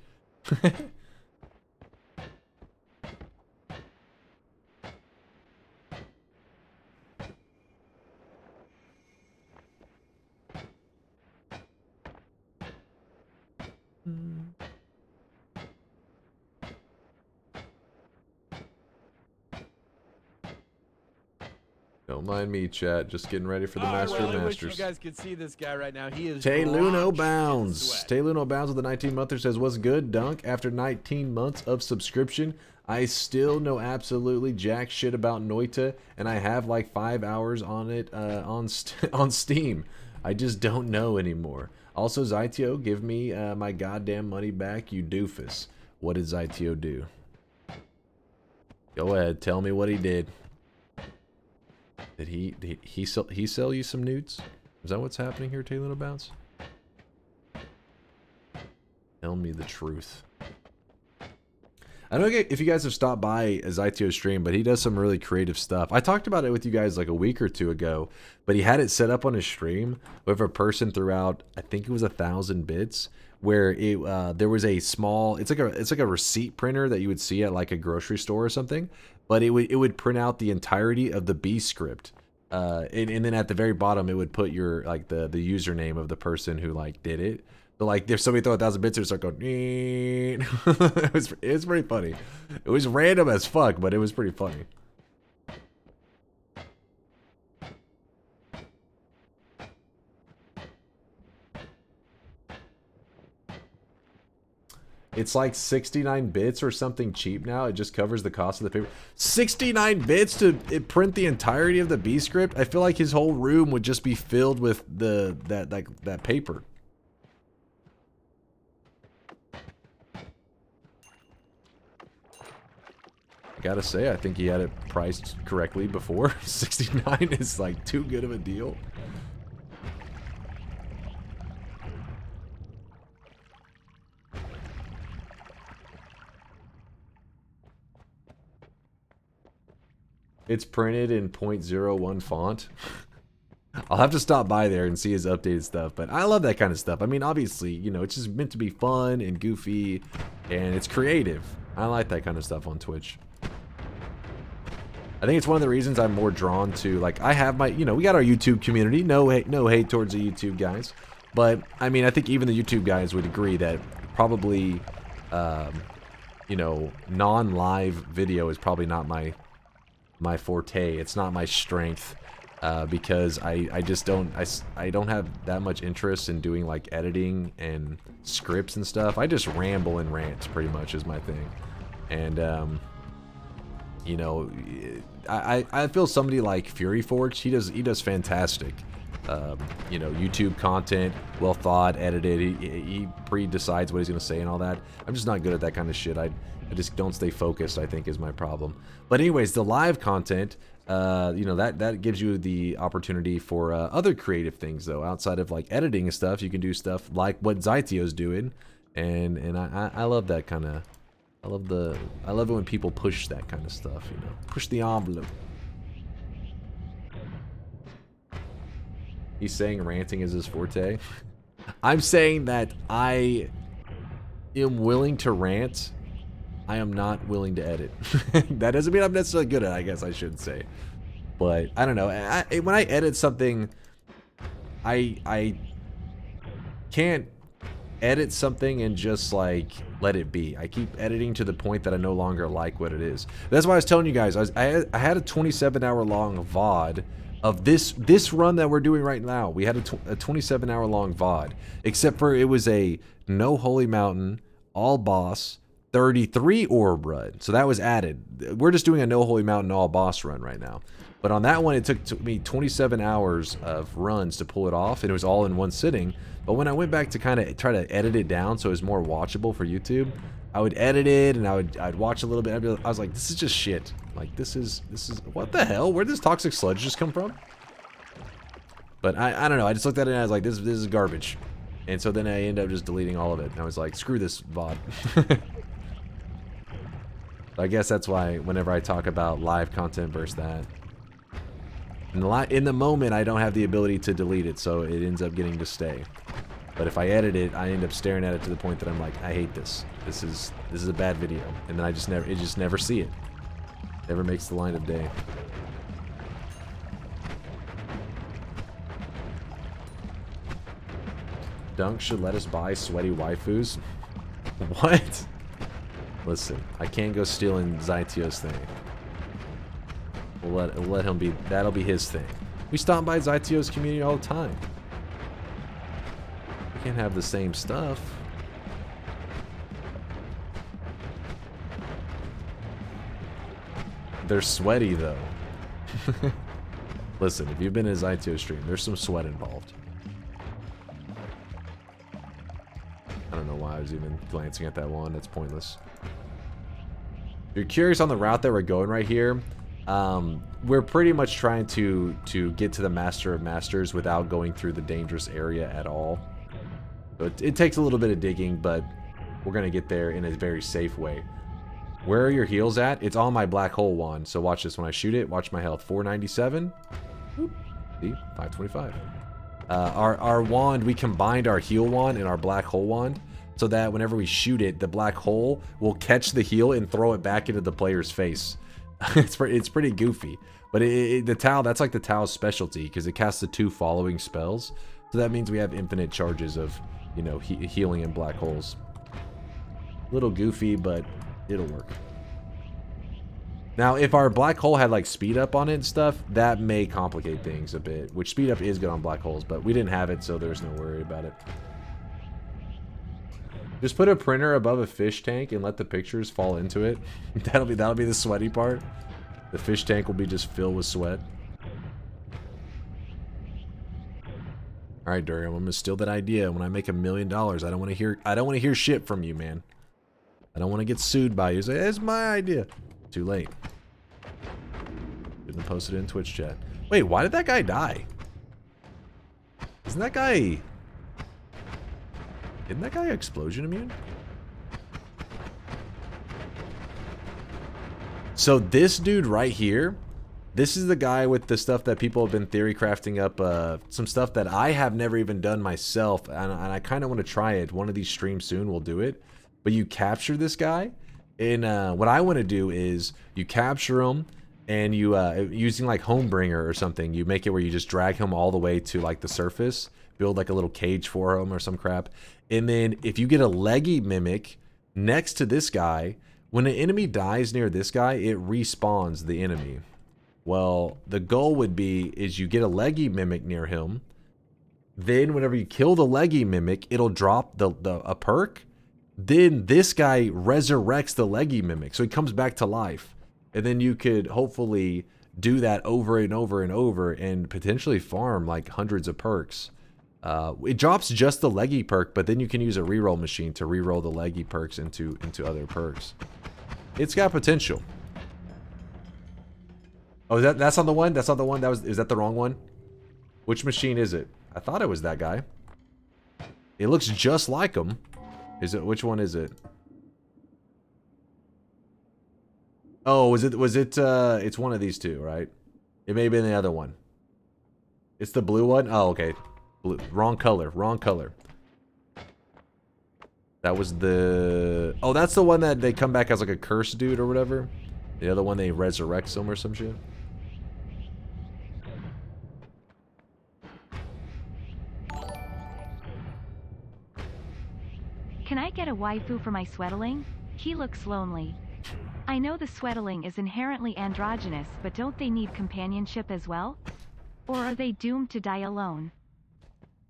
Don't mind me, chat. Just getting ready for the Master of Masters. I wish you guys could see this guy right now. He is Tayluno drenched Bounds. in sweat. Tayluno Bounds with the 19-monther says, what's good, Dunk? After 19 months of subscription, I still know absolutely jack shit about Noita, and I have like 5 hours on it on Steam. I just don't know anymore. Also, Zytio, give me my goddamn money back, you doofus. What did Zytio do? Go ahead, tell me what he did. Did he sell you some nudes? Is that what's happening here, Taylor Bounce? Tell me the truth. I don't know if you guys have stopped by Zytio's stream, but he does some really creative stuff. I talked about it with you guys like a week or two ago, but he had it set up on his stream with a person throughout, I think it was 1,000 bits, where there was a small, it's like a receipt printer that you would see at like a grocery store or something, but it would print out the entirety of the B script. And then at the very bottom, it would put your like the username of the person who like did it. So like if somebody throw 1,000 bits, it would start going. it was pretty funny. It was random as fuck, but it was pretty funny. It's like 69 bits or something cheap now. It just covers the cost of the paper. 69 bits to print the entirety of the B script. I feel like his whole room would just be filled with that paper. I gotta say, I think he had it priced correctly before. 69 is like too good of a deal. It's printed in 0.01 font. I'll have to stop by there and see his updated stuff, but I love that kind of stuff. I mean, obviously, you know, it's just meant to be fun and goofy, and it's creative. I like that kind of stuff on Twitch. I think it's one of the reasons I'm more drawn to, like, I have my, you know, we got our YouTube community. No hate towards the YouTube guys. But, I mean, I think even the YouTube guys would agree that probably, you know, non-live video is probably not my forte. It's not my strength, because I just don't, I don't have that much interest in doing, like, editing and scripts and stuff. I just ramble and rant, pretty much, is my thing. And, you know, I feel somebody like Fury Forge, he does fantastic, you know, YouTube content, well thought, edited. He pre-decides what he's gonna say and all that. I'm just not good at that kind of shit. I just don't stay focused, I think, is my problem. But anyways, the live content, you know, that gives you the opportunity for other creative things, though. Outside of like editing and stuff, you can do stuff like what Zytio's doing, and I love that kind of. I love it when people push that kind of stuff, you know. Push the envelope. He's saying ranting is his forte. I'm saying that I am willing to rant. I am not willing to edit. That doesn't mean I'm necessarily good at it, I guess I should say. But I don't know. When I edit something, I can't edit something and just like let it be. I keep editing to the point that I no longer like what it is. That's why I was telling you guys, I had a 27-hour long VOD of this run that we're doing right now. We had a 27-hour long VOD, except for it was a no holy mountain, all boss, 33 orb run. So that was added. We're just doing a no holy mountain, all boss run right now. But on that one, it took me 27 hours of runs to pull it off, and it was all in one sitting. But when I went back to kind of try to edit it down so it was more watchable for YouTube, I would edit it and I'd watch a little bit. I was like, this is just shit. Like, this is what the hell? Where did this toxic sludge just come from? But I don't know. I just looked at it and I was like, this is garbage. And so then I ended up just deleting all of it. And I was like, screw this VOD. I guess that's why whenever I talk about live content versus that, in the moment, I don't have the ability to delete it, so it ends up getting to stay. But if I edit it, I end up staring at it to the point that I'm like, I hate this. This is a bad video, and then I just never see it. Never makes the line of day. Dunk should let us buy sweaty waifus. What? Listen, I can't go stealing Zytio's thing. We'll let him be. That'll be his thing. We stop by Zytio's community all the time. We can't have the same stuff. They're sweaty though. Listen, if you've been in a Zytio stream, there's some sweat involved. I don't know why I was even glancing at that one. That's pointless. If you're curious on the route that we're going right here, We're pretty much trying to get to the Master of Masters without going through the dangerous area at all. So it takes a little bit of digging, but we're going to get there in a very safe way. Where are your heals at? It's on my black hole wand. So watch this. When I shoot it, watch my health. 497. Whoop. See? 525. Our wand, we combined our heal wand and our black hole wand so that whenever we shoot it, the black hole will catch the heal and throw it back into the player's face. It's pretty goofy. But the Tau, that's like the Tau's specialty because it casts the 2 following spells. So that means we have infinite charges of, you know, healing in black holes. Little goofy, but it'll work. Now, if our black hole had like speed up on it and stuff, that may complicate things a bit. Which speed up is good on black holes, but we didn't have it, so there's no worry about it. Just put a printer above a fish tank and let the pictures fall into it. that'll be the sweaty part. The fish tank will be just filled with sweat. All right, Durham, I'm gonna steal that idea. When I make $1 million, I don't want to hear shit from you, man. I don't want to get sued by you. Say, it's my idea. Too late. Didn't post it in Twitch chat. Wait, why did that guy die? Isn't that guy explosion immune? So this dude right here, this is the guy with the stuff that people have been theory crafting up, some stuff that I have never even done myself, and I kind of want to try it. One of these streams soon we'll do it. But you capture this guy, and what I want to do is you capture him, and you using like Homebringer or something, you make it where you just drag him all the way to like the surface, build like a little cage for him or some crap, and then if you get a leggy mimic next to this guy, when an enemy dies near this guy, it respawns the enemy. Well, the goal would be is you get a leggy mimic near him, then whenever you kill the leggy mimic, it'll drop a perk. Then this guy resurrects the leggy mimic, so he comes back to life. And then you could hopefully do that over and over and over and potentially farm like hundreds of perks. It drops just the leggy perk, but then you can use a reroll machine to reroll the leggy perks into other perks. It's got potential. Oh, that's not the one? That's not the one? Is that the wrong one? Which machine is it? I thought it was that guy. It looks just like him. Which one is it? Oh, it's one of these two, right? It may have been the other one. It's the blue one? Oh, okay. Blue. Wrong color. That was the... Oh, that's the one that they come back as like a cursed dude or whatever. The other one they resurrect him or some shit. Can I get a waifu for my sweatling? He looks lonely. I know the sweatling is inherently androgynous, but don't they need companionship as well? Or are they doomed to die alone?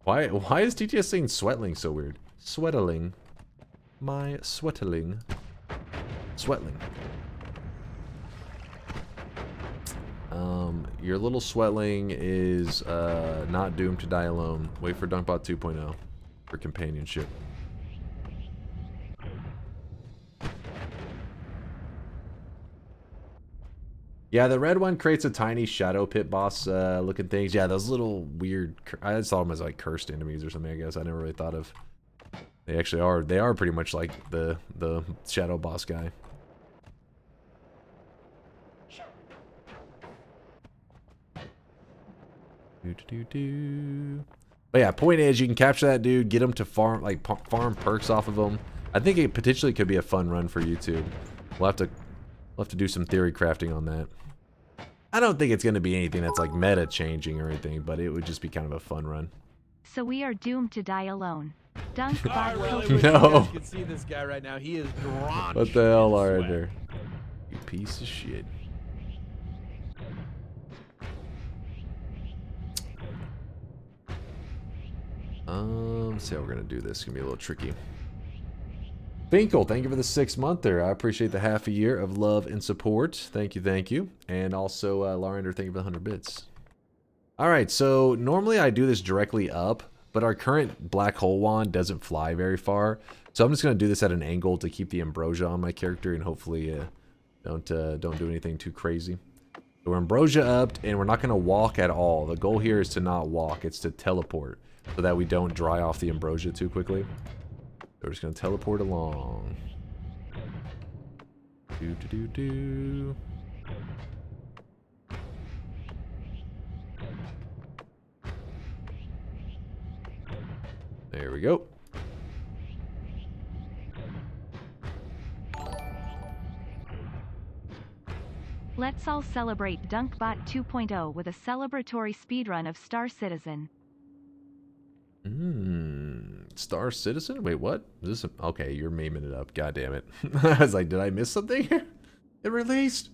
Why is TTS saying sweatling so weird? Sweatling. My sweatling. Sweatling. Your little sweatling is not doomed to die alone. Wait for Dunkbot 2.0 for companionship. Yeah, the red one creates a tiny shadow pit boss looking things. Yeah, those little weird... I just saw them as like cursed enemies or something, I guess. I never really thought of... They actually are. They are pretty much like the shadow boss guy. But yeah, point is you can capture that dude, get him to farm perks off of him. I think it potentially could be a fun run for YouTube. We'll have to do some theory crafting on that. I don't think it's going to be anything that's like meta changing or anything, but it would just be kind of a fun run. So we are doomed to die alone. Dunk I bot really kill- wish you guys could see this guy right now. He is drenched. What the hell in are sweat. there? You piece of shit. Let's see how we're gonna do this. It's gonna be a little tricky. Finkel, thank you for the 6-monther. I appreciate the half a year of love and support. Thank you, thank you. And also, Larander, thank you for the 100 bits. Alright, so normally I do this directly up, but our current black hole wand doesn't fly very far. So I'm just gonna do this at an angle to keep the ambrosia on my character and hopefully don't do anything too crazy. So we're ambrosia up, and we're not going to walk at all. The goal here is to not walk. It's to teleport so that we don't dry off the ambrosia too quickly. So we're just going to teleport along. Do. There we go. Let's all celebrate DunkBot 2.0 with a celebratory speedrun of Star Citizen. Star Citizen? Wait, what? Is this okay, you're memeing it up. God damn it. I was like, did I miss something here? It released.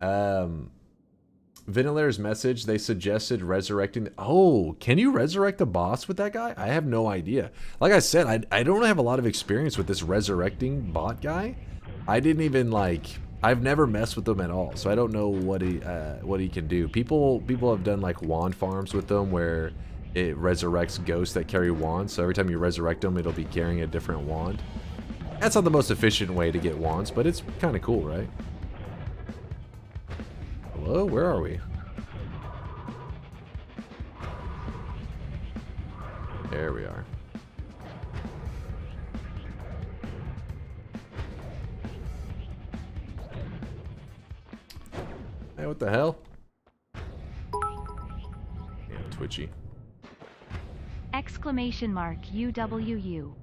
Vanillair's message, they suggested resurrecting. Oh, can you resurrect a boss with that guy? I have no idea. Like I said, I don't have a lot of experience with this resurrecting bot guy. I didn't even I've never messed with them at all, so I don't know what he can do. People have done like wand farms with them where it resurrects ghosts that carry wands. So every time you resurrect them, it'll be carrying a different wand. That's not the most efficient way to get wands, but it's kind of cool, right? Hello, where are we? There we are. Hey, what the hell? Yeah, twitchy. Exclamation mark UWU.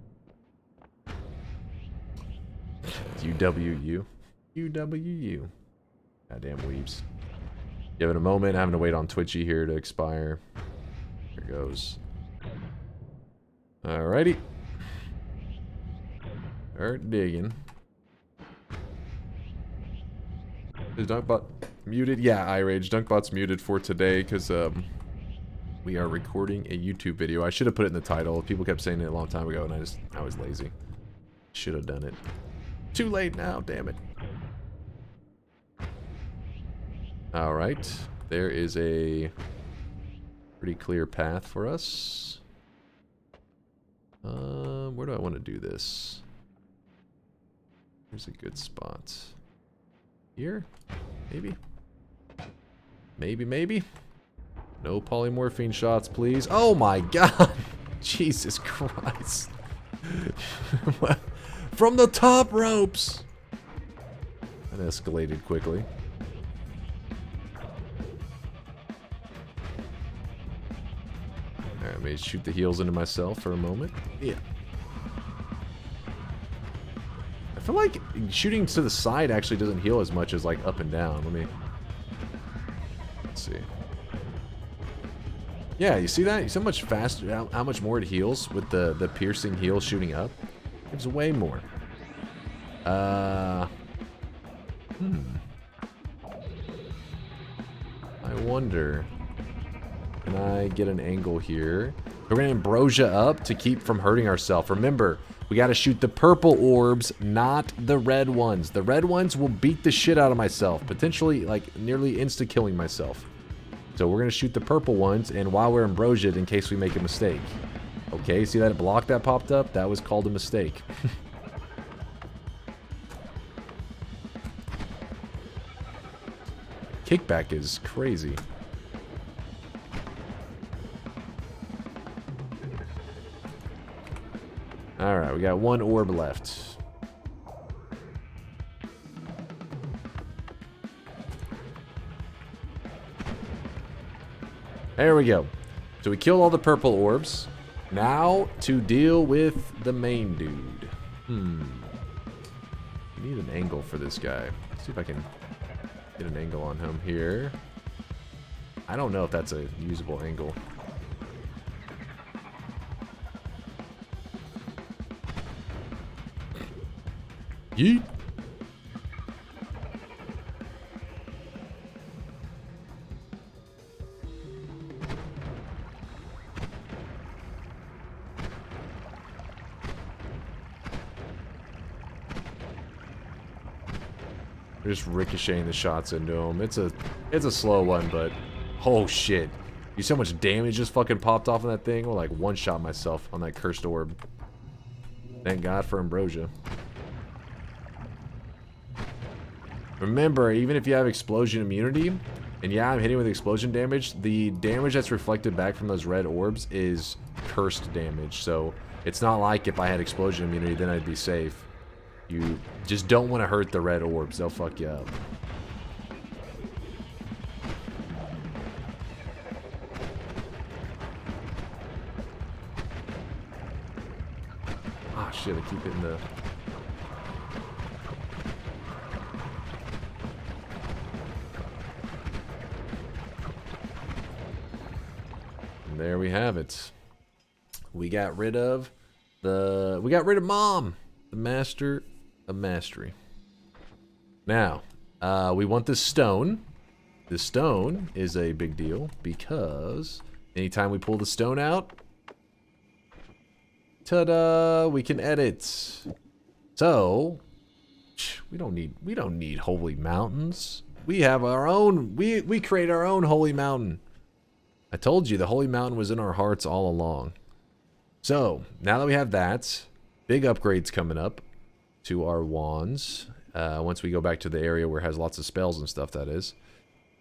UWU. UWU. Goddamn weebs. Give it a moment. Having to wait on Twitchy here to expire. Here goes. Alrighty. Start digging. Is DunkBot muted? Yeah, iRage. DunkBot's muted for today because we are recording a YouTube video. I should have put it in the title. People kept saying it a long time ago, and I was lazy. Should have done it. Too late now, damn it. Alright. There is a pretty clear path for us. Where do I want to do this? Here's a good spot. Here? Maybe? Maybe? No polymorphine shots, please. Oh my god! Jesus Christ. From the top ropes! That escalated quickly. Alright, let me shoot the heels into myself for a moment. Yeah. I feel like shooting to the side actually doesn't heal as much as like up and down. Let's see. Yeah, you see that? You see how much faster, how much more it heals with the piercing heal shooting up? It's way more. I wonder. Can I get an angle here? We're gonna ambrosia up to keep from hurting ourselves. Remember, we gotta shoot the purple orbs, not the red ones. The red ones will beat the shit out of myself, potentially like nearly insta-killing myself. So we're gonna shoot the purple ones, and while we're ambrosiaed, in case we make a mistake. Okay, see that block that popped up? That was called a mistake. Kickback is crazy. Alright, we got one orb left. There we go. So we killed all the purple orbs. Now to deal with the main dude. We need an angle for this guy. Let's see if I can get an angle on him here. I don't know if that's a usable angle. Yeet. We're just ricocheting the shots into him. It's a slow one, but oh shit. You see how much damage just fucking popped off on that thing? Or like one shot myself on that cursed orb. Thank God for ambrosia. Remember, even if you have explosion immunity, and yeah, I'm hitting with explosion damage, the damage that's reflected back from those red orbs is cursed damage. So it's not like if I had explosion immunity, then I'd be safe. You just don't want to hurt the red orbs. They'll fuck you up. Ah, shit, I keep hitting the... And there we have it. We got rid of Mom, the master of mastery. Now, we want this stone. This stone is a big deal because anytime we pull the stone out, ta-da, we can edit. So, we don't need holy mountains. We have our own, we create our own holy mountain. I told you the holy mountain was in our hearts all along. So, now that we have that, big upgrades coming up to our wands. Once we go back to the area where it has lots of spells and stuff, that is.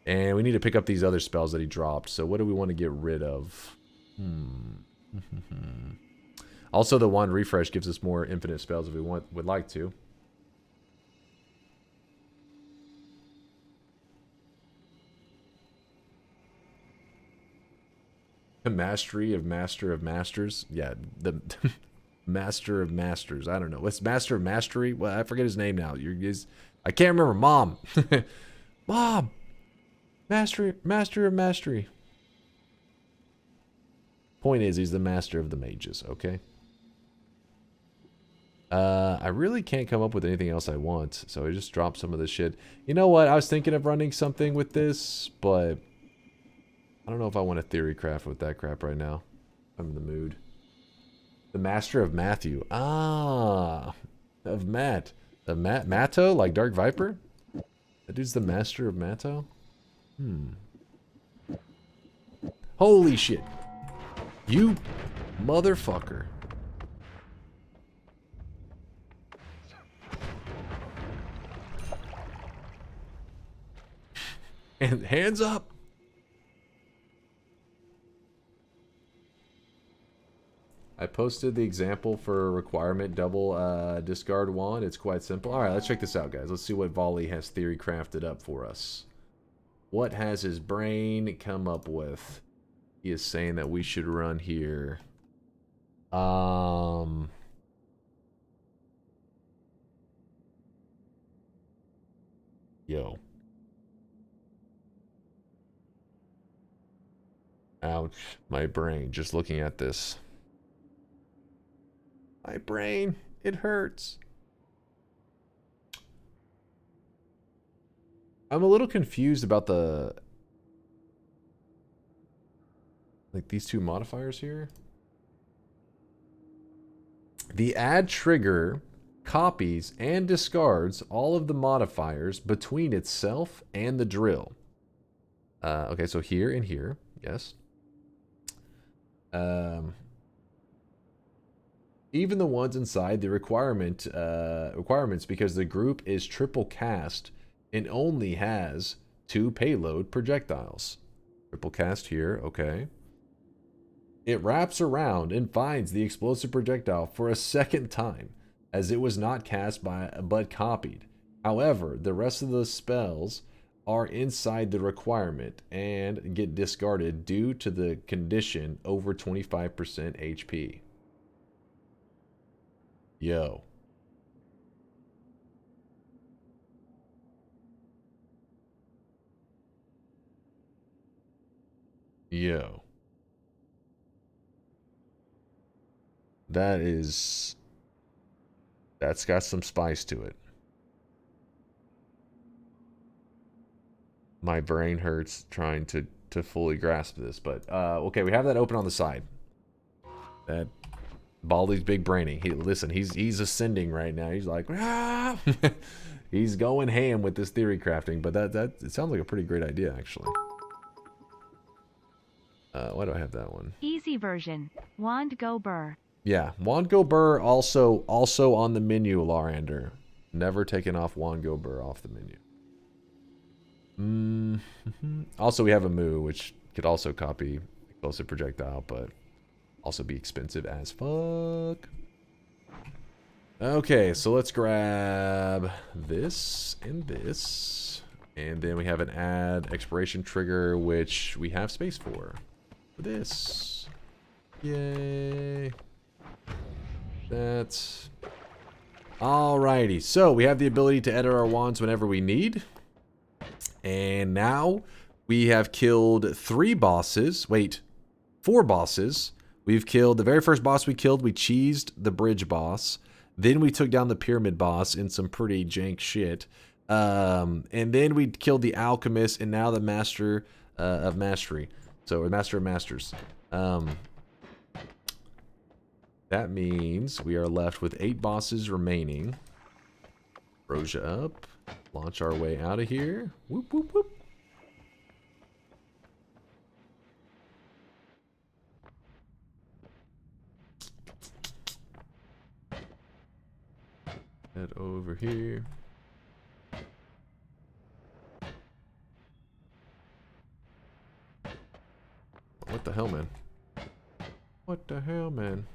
And we need to pick up these other spells that he dropped. So what do we want to get rid of? Also, the wand refresh gives us more infinite spells if we would like to. The mastery of master of masters. Yeah, the master of masters. I don't know. What's master of mastery? Well, I forget his name now. I can't remember. Mom. Mom. Master of mastery. Point is, he's the master of the mages, okay? I really can't come up with anything else I want, so I just dropped some of this shit. You know what? I was thinking of running something with this, but I don't know if I want a theory craft with that crap right now. I'm in the mood. The master of Matthew. Ah, of Matt. Of Matto, like Dark Viper? That dude's the master of Matto? Holy shit. You motherfucker. And hands up. I posted the example for requirement double discard wand. It's quite simple. Alright, let's check this out, guys. Let's see what Volley has theory crafted up for us. What has his brain come up with? He is saying that we should run here. Yo. Ouch. My brain. Just looking at this. My brain. It hurts. I'm a little confused about the... like these two modifiers here. The add trigger copies and discards all of the modifiers between itself and the drill. Okay, so here and here. Yes. Even the ones inside the requirements because the group is triple cast and only has 2 payload projectiles. Triple cast here, okay. It wraps around and finds the explosive projectile for a second time, as it was not cast but copied. However, the rest of the spells are inside the requirement and get discarded due to the condition over 25% HP. Yo. Yo. That's got some spice to it. My brain hurts trying to fully grasp this, but okay, we have that open on the side. That Baldy's big braining. He's ascending right now. He's like, ah! He's going ham with this theory crafting, but it sounds like a pretty great idea actually. Why do I have that one? Easy version. Wand go burr. Yeah, Wand Go Burr also on the menu, Larander. Never taken off Wand Go Burr off the menu. Also, we have a moo, which could also copy explosive projectile, but also be expensive as fuck. Okay, so let's grab this and this. And then we have an add expiration trigger, which we have space for. This. Yay. That's... Alrighty, so we have the ability to edit our wands whenever we need. And now we have killed 3 bosses. Wait, 4 bosses. We've killed the very first boss we killed. We cheesed the bridge boss. Then we took down the pyramid boss in some pretty jank shit. And then we killed the alchemist and now the master of mastery. So, master of masters. That means we are left with 8 bosses remaining. Roja up. Launch our way out of here. Whoop, whoop, whoop. Head over here. What the hell, man? What the hell, man?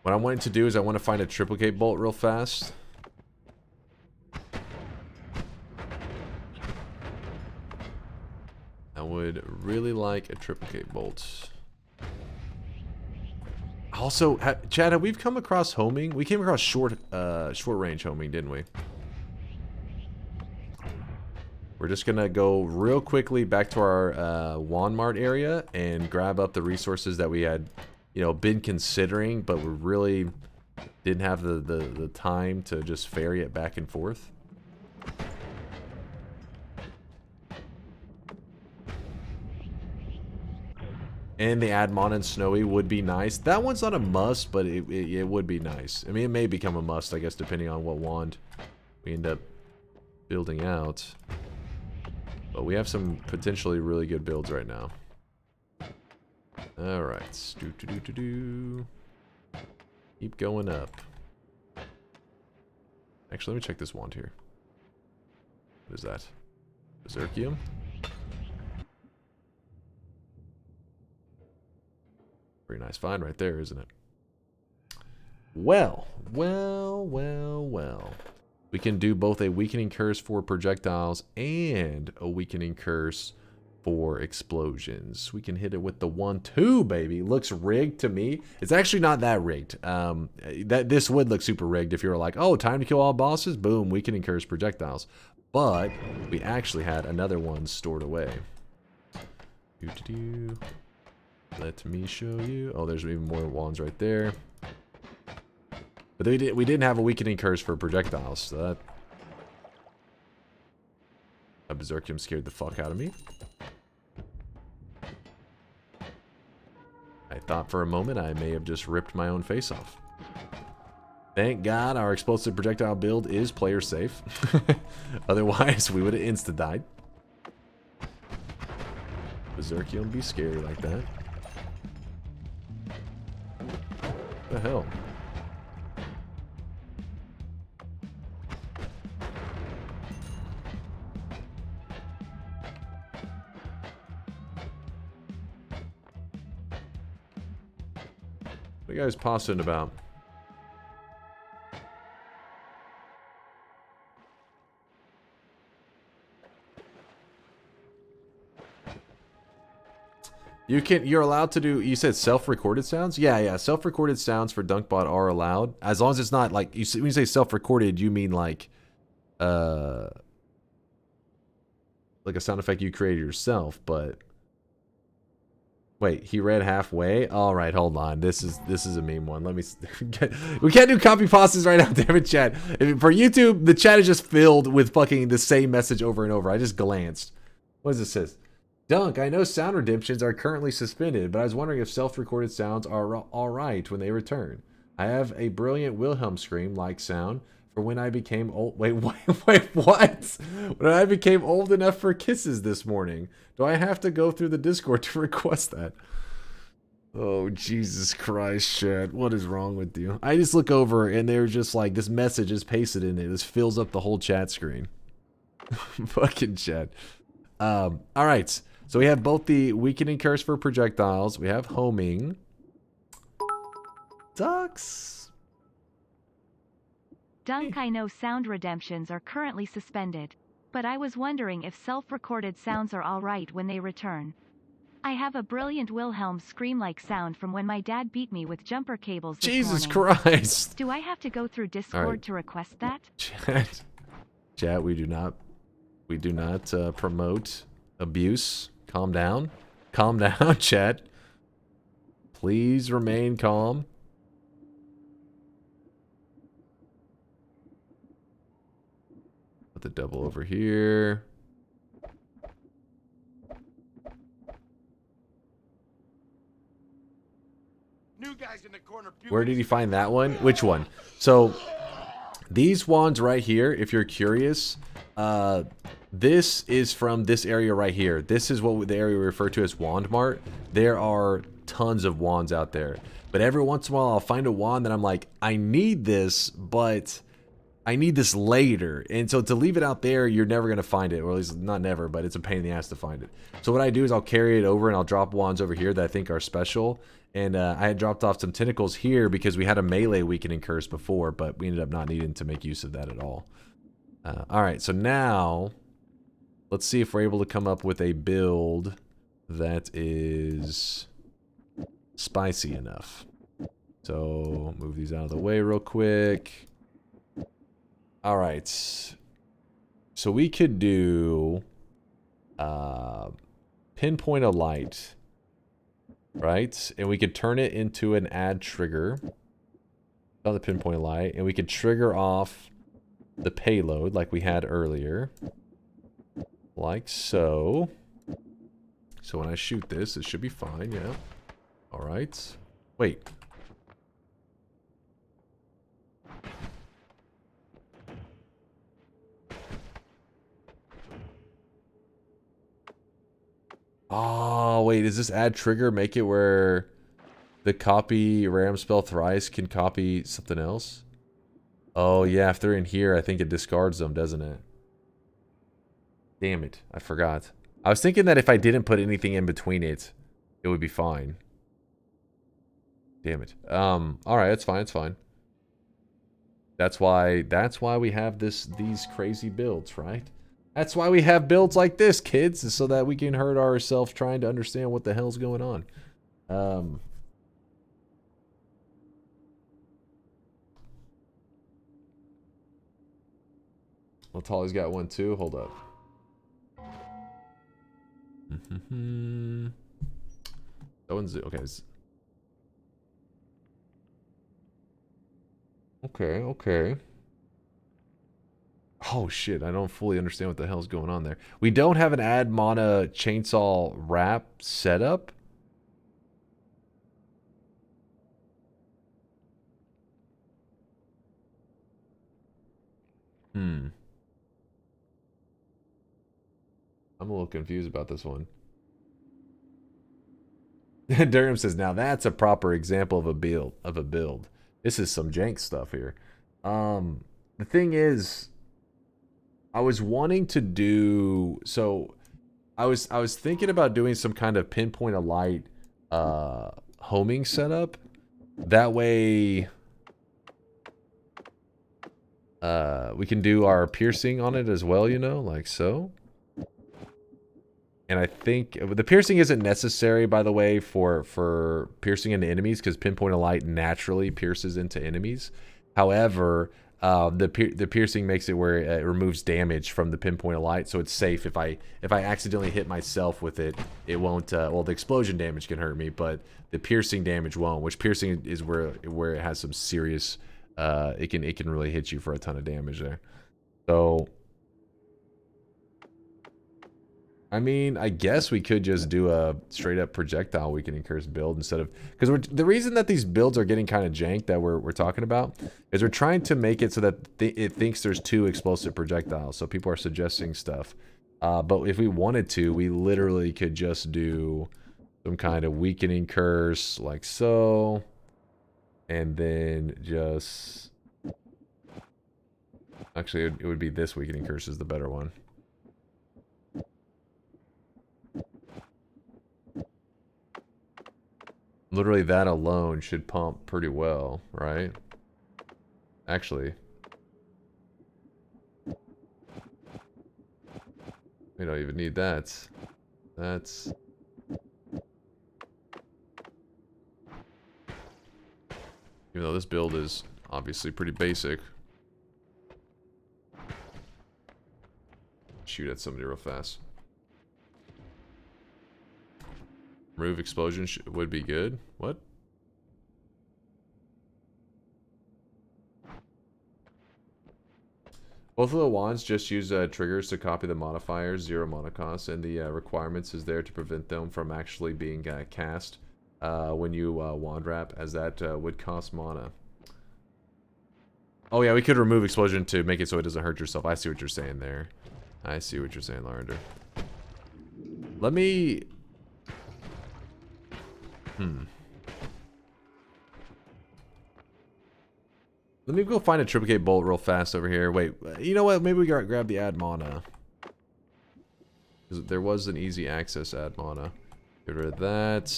What I wanted to do is I want to find a triplicate bolt real fast. I would really like a triplicate bolt. Also, Chad, have we come across homing? We came across short range homing, didn't we? We're just gonna go real quickly back to our Walmart area and grab up the resources that we had, you know, been considering, but we really didn't have the time to just ferry it back and forth. And the Admon and Snowy would be nice. That one's not a must, but it would be nice. I mean, it may become a must, I guess, depending on what wand we end up building out. But we have some potentially really good builds right now. Alright. Keep going up. Actually, let me check this wand here. What is that? Berserkium? Pretty nice find right there, isn't it? Well. We can do both a weakening curse for projectiles and a weakening curse for explosions. We can hit it with the 1-2, baby. Looks rigged to me. It's actually not that rigged. This would look super rigged if you were like, oh, time to kill all bosses. Boom, weakening curse projectiles. But we actually had another one stored away. Let me show you. Oh, there's even more wands right there. But we didn't have a weakening curse for projectiles, so that Berserkium scared the fuck out of me. I thought for a moment I may have just ripped my own face off. Thank God our explosive projectile build is player safe. Otherwise, we would have insta-died. Berserkium be scary like that. What the hell? What are you guys posting about? You're allowed to do, you said self-recorded sounds? Yeah, self-recorded sounds for DunkBot are allowed. As long as it's not like, when you say self-recorded, you mean like a sound effect you created yourself, but wait, he read halfway? Alright, hold on. This is a meme one. Let me we can't do copy pastas right now, damn it, chat. For YouTube, the chat is just filled with fucking the same message over and over. I just glanced. What does it say? Dunk, I know sound redemptions are currently suspended, but I was wondering if self-recorded sounds are alright when they return. I have a brilliant Wilhelm scream-like sound for when I became old. Wait, what? When I became old enough for kisses this morning. Do I have to go through the Discord to request that? Oh, Jesus Christ, chat. What is wrong with you? I just look over and they're just like, this message is pasted in it. This fills up the whole chat screen. Fucking chat. Alright. So we have both the weakening curse for projectiles. We have homing. Ducks. Dunk, I know sound redemptions are currently suspended, but I was wondering if self-recorded sounds are alright when they return. I have a brilliant Wilhelm scream-like sound from when my dad beat me with jumper cables this Jesus morning. Christ. Do I have to go through Discord to request that? Chat, we do not promote abuse. Calm down. Calm down, chat. Please remain calm. Put the devil over here. New guys in the corner. Where did you find that one? Which one? So, these wands right here, if you're curious, this is from this area right here. This is what the area we refer to as Wand Mart. There are tons of wands out there. But every once in a while, I'll find a wand that I'm like, I need this, but I need this later. And so to leave it out there, you're never going to find it. Or at least not never, but it's a pain in the ass to find it. So what I do is I'll carry it over and I'll drop wands over here that I think are special. And I had dropped off some tentacles here because we had a melee weakening curse before, but we ended up not needing to make use of that at all. Alright, so now let's see if we're able to come up with a build that is spicy enough. So move these out of the way real quick. Alright. So we could do pinpoint a light. Right? And we could turn it into an add trigger on the pinpoint light. And we could trigger off the payload like we had earlier. Like so. So when I shoot this, it should be fine, yeah. Alright. Wait. Oh, wait, does this add trigger make it where the copy random spell thrice can copy something else? Oh, yeah, if they're in here, I think it discards them, doesn't it? Damn it, I forgot. I was thinking that if I didn't put anything in between it, it would be fine. Damn it. Alright, it's fine, it's fine. That's why we have these crazy builds, right? That's why we have builds like this, kids, is so that we can hurt ourselves trying to understand what the hell's going on. Well, Tolly's got one too. Hold up. That one's okay. Okay. Oh shit, I don't fully understand what the hell's going on there. We don't have an add mana chainsaw wrap setup. I'm a little confused about this one. Durham says, now that's a proper example of a build. This is some jank stuff here. The thing is, I was wanting to do I was thinking about doing some kind of pinpoint a light homing setup. That way we can do our piercing on it as well, you know, like so. And I think the piercing isn't necessary, by the way, for piercing into enemies, because pinpoint a light naturally pierces into enemies. However, the piercing makes it where it removes damage from the pinpoint of light, so it's safe. If I accidentally hit myself with it, it won't. Well, the explosion damage can hurt me, but the piercing damage won't. Which piercing is where it has some serious. It can really hit you for a ton of damage there. So, I mean, I guess we could just do a straight up projectile weakening curse build instead of, because the reason that these builds are getting kind of jank that we're talking about is we're trying to make it so that it thinks there's 2 explosive projectiles. So people are suggesting stuff, but if we wanted to, we literally could just do some kind of weakening curse like so. And then just... Actually, it would be this weakening curse is the better one. Literally that alone should pump pretty well, right? Actually. We don't even need that. That's... Even though this build is obviously pretty basic. Shoot at somebody real fast. Remove explosion would be good. What? Both of the wands just use triggers to copy the modifiers, 0 mana cost, and the requirements is there to prevent them from actually being cast when you wand wrap, as that would cost mana. Oh yeah, we could remove explosion to make it so it doesn't hurt yourself. I see what you're saying there. I see what you're saying, Larander. Let me... Let me go find a triplicate bolt real fast over here. Wait, you know what? Maybe we grab the add mana. Because there was an easy access add mana. Get rid of that.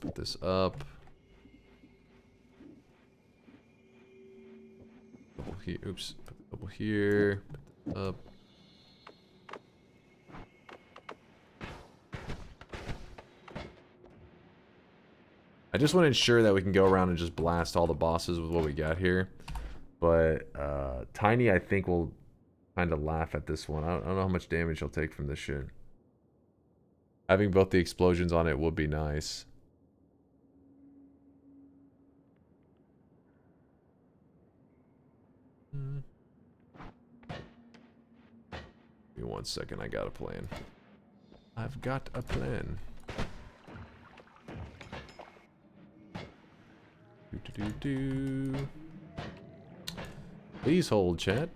Put this up. Double here. Oops. Put the double here. Put this up. I just want to ensure that we can go around and just blast all the bosses with what we got here. But Tiny, I think, will kind of laugh at this one. I don't know how much damage he'll take from this shit. Having both the explosions on it would be nice. Give me 1 second, I got a plan. I've got a plan. Do. Please hold, chat.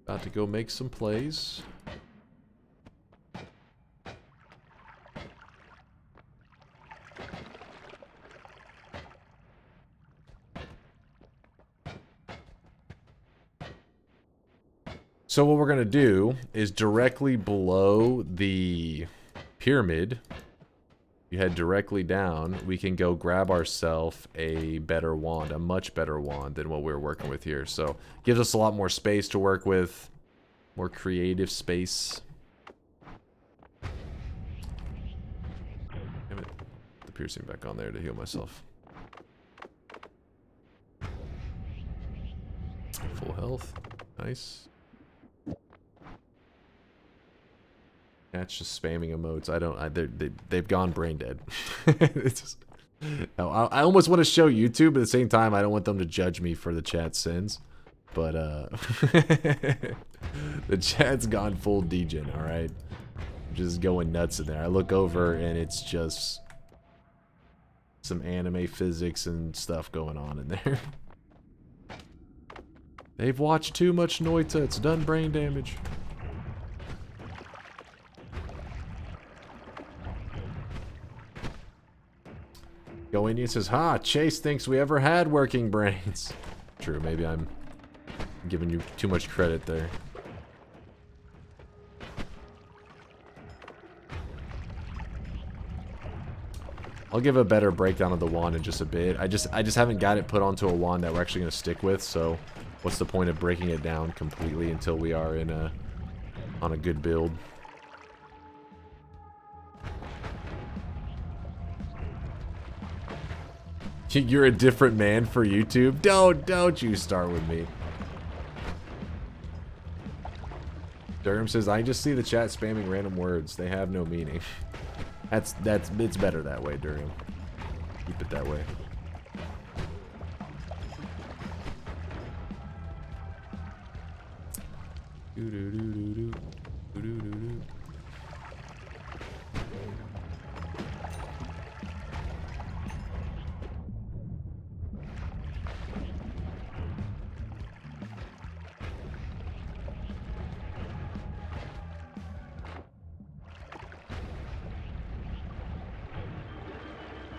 About to go make some plays. So what we're going to do is directly below the pyramid, you head directly down, we can go grab ourselves a better wand, a much better wand than what we're working with here. So gives us a lot more space to work with, more creative space. Damn it. Put the piercing back on there to heal myself. Full health. Nice. That's just spamming emotes. They've gone brain dead. It's just, no, I almost want to show YouTube, but at the same time, I don't want them to judge me for the chat sins. But the chat's gone full degen. All right, just going nuts in there. I look over and it's just some anime physics and stuff going on in there. They've watched too much Noita. It's done brain damage. Go Indian says, ha, Chase thinks we ever had working brains. True, maybe I'm giving you too much credit there. I'll give a better breakdown of the wand in just a bit. I just haven't got it put onto a wand that we're actually going to stick with, so what's the point of breaking it down completely until we are in on a good build? You're a different man for YouTube? Don't you start with me. Durham says, I just see the chat spamming random words. They have no meaning. It's better that way, Durham. Keep it that way.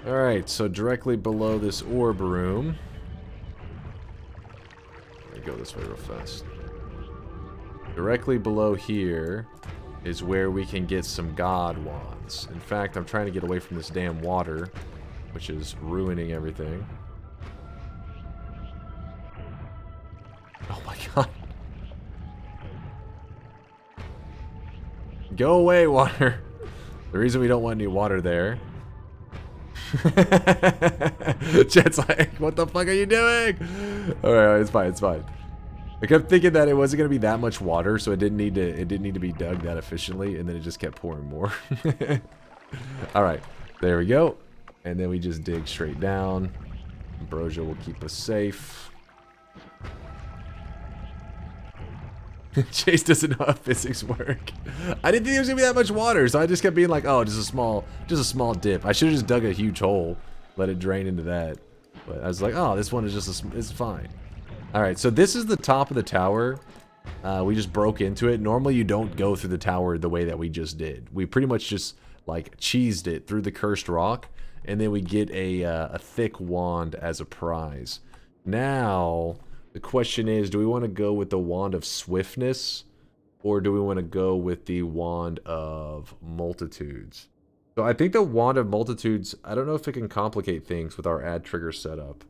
Alright, so directly below this orb room. Let me go this way real fast. Directly below here is where we can get some god wands. In fact, I'm trying to get away from this damn water, which is ruining everything. Oh my god. Go away, water. The reason we don't want any water there. Jet's like, what the fuck are you doing? Alright, it's fine, it's fine. I kept thinking that it wasn't gonna be that much water, so it didn't need to be dug that efficiently, and then it just kept pouring more. Alright, there we go. And then we just dig straight down. Ambrosia will keep us safe. Chase doesn't know how physics work. I didn't think there was gonna be that much water, so I just kept being like, oh, just a small dip. I should have just dug a huge hole, let it drain into that. But I was like, oh, this one is just it's fine. All right, so this is the top of the tower. We just broke into it. Normally, you don't go through the tower the way that we just did. We pretty much just like cheesed it through the cursed rock, and then we get a thick wand as a prize. Now, the question is, do we want to go with the Wand of Swiftness, or do we want to go with the Wand of Multitudes? So I think the Wand of Multitudes, I don't know if it can complicate things with our add trigger setup.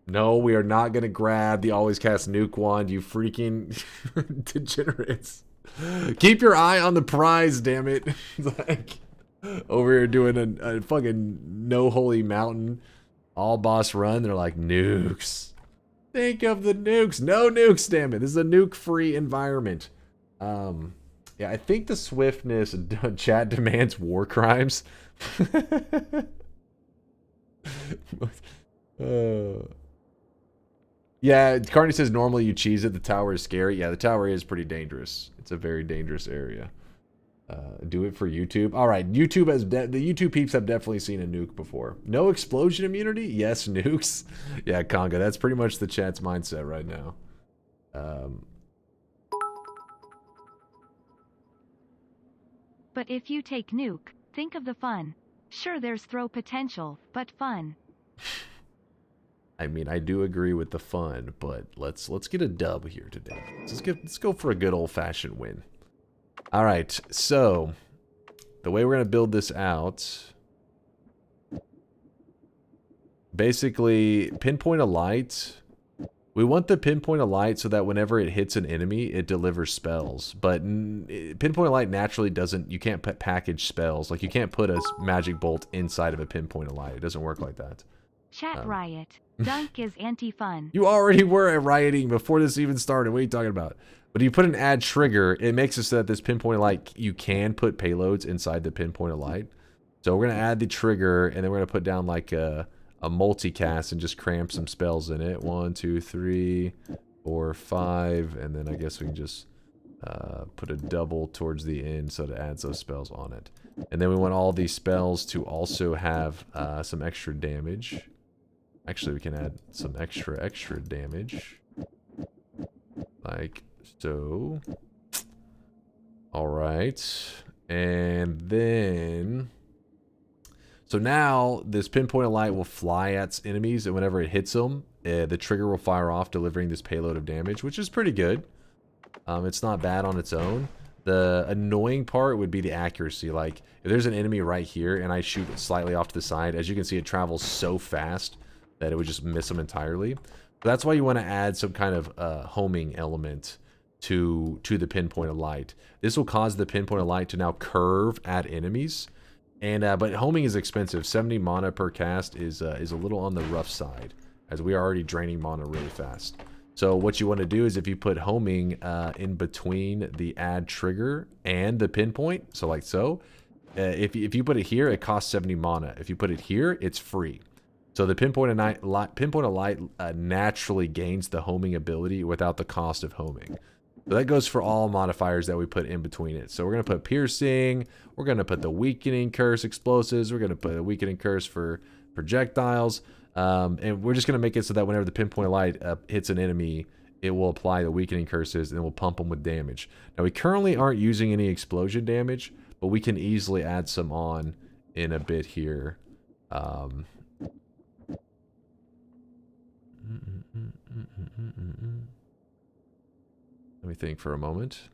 No, we are not going to grab the Always Cast Nuke Wand, you freaking degenerates. Keep your eye on the prize, damn it. Like, over here doing a fucking No Holy Mountain all boss run. They're like, nukes. Think of the nukes. No nukes, damn it. This is a nuke-free environment. Yeah, I think the swiftness chat demands war crimes. Yeah, Carney says normally you cheese it. The tower is scary. Yeah, the tower is pretty dangerous. It's a very dangerous area. Do it for YouTube. All right, YouTube has the YouTube peeps have definitely seen a nuke before. No explosion immunity? Yes, nukes. Yeah, Conga. That's pretty much the chat's mindset right now. But if you take nuke, think of the fun. Sure, there's throw potential, but fun. I mean, I do agree with the fun, but let's get a dub here today. Let's go for a good old-fashioned win. All right, so the way we're going to build this out, basically pinpoint a light. We want the pinpoint a light so that whenever it hits an enemy, it delivers spells. But pinpoint a light naturally doesn't, you can't package spells. Like you can't put a magic bolt inside of a pinpoint a light. It doesn't work like that. Chat riot. Dunk is anti-fun. You already were rioting before this even started. What are you talking about? But if you put an add trigger, it makes it so that this pinpoint light, you can put payloads inside the pinpoint light. So we're going to add the trigger, and then we're going to put down like a multicast and just cramp some spells in it. 1, 2, 3, 4, 5, and then I guess we can just put a double towards the end so it adds those spells on it. And then we want all these spells to also have some extra damage. Actually, we can add some extra damage. Like so. Alright. And then... So now, this pinpoint of light will fly at enemies, and whenever it hits them, the trigger will fire off, delivering this payload of damage, which is pretty good. It's not bad on its own. The annoying part would be the accuracy. Like, if there's an enemy right here, and I shoot it slightly off to the side, as you can see, it travels so fast that it would just miss them entirely. So that's why you want to add some kind of homing element to the pinpoint of light. This will cause the pinpoint of light to now curve at enemies. And but homing is expensive. 70 mana per cast is a little on the rough side, as we are already draining mana really fast. So what you want to do is if you put homing in between the add trigger and the pinpoint, so like so, if you put it here, it costs 70 mana. If you put it here, it's free. So the pinpoint of light naturally gains the homing ability without the cost of homing. So that goes for all modifiers that we put in between it. So we're going to put piercing, we're going to put the weakening curse explosives, we're going to put a weakening curse for projectiles, and we're just going to make it so that whenever the pinpoint of light hits an enemy, it will apply the weakening curses and it will pump them with damage. Now we currently aren't using any explosion damage, but we can easily add some on in a bit here. Let me think for a moment.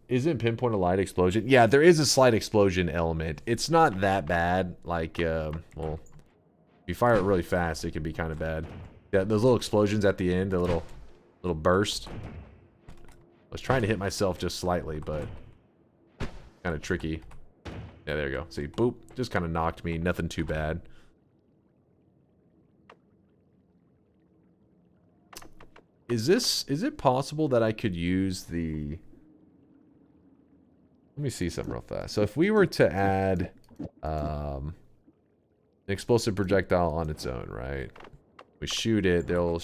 Isn't pinpoint a light explosion? Yeah, there is a slight explosion element. It's not that bad. Like, well, if you fire it really fast, it can be kind of bad. Yeah, those little explosions at the end, the little burst. I was trying to hit myself just slightly, but kind of tricky. Yeah, there you go. See, boop, just kind of knocked me. Nothing too bad. Is it possible that I could use the... Let me see something real fast. So if we were to add an explosive projectile on its own, right? We shoot it, they'll...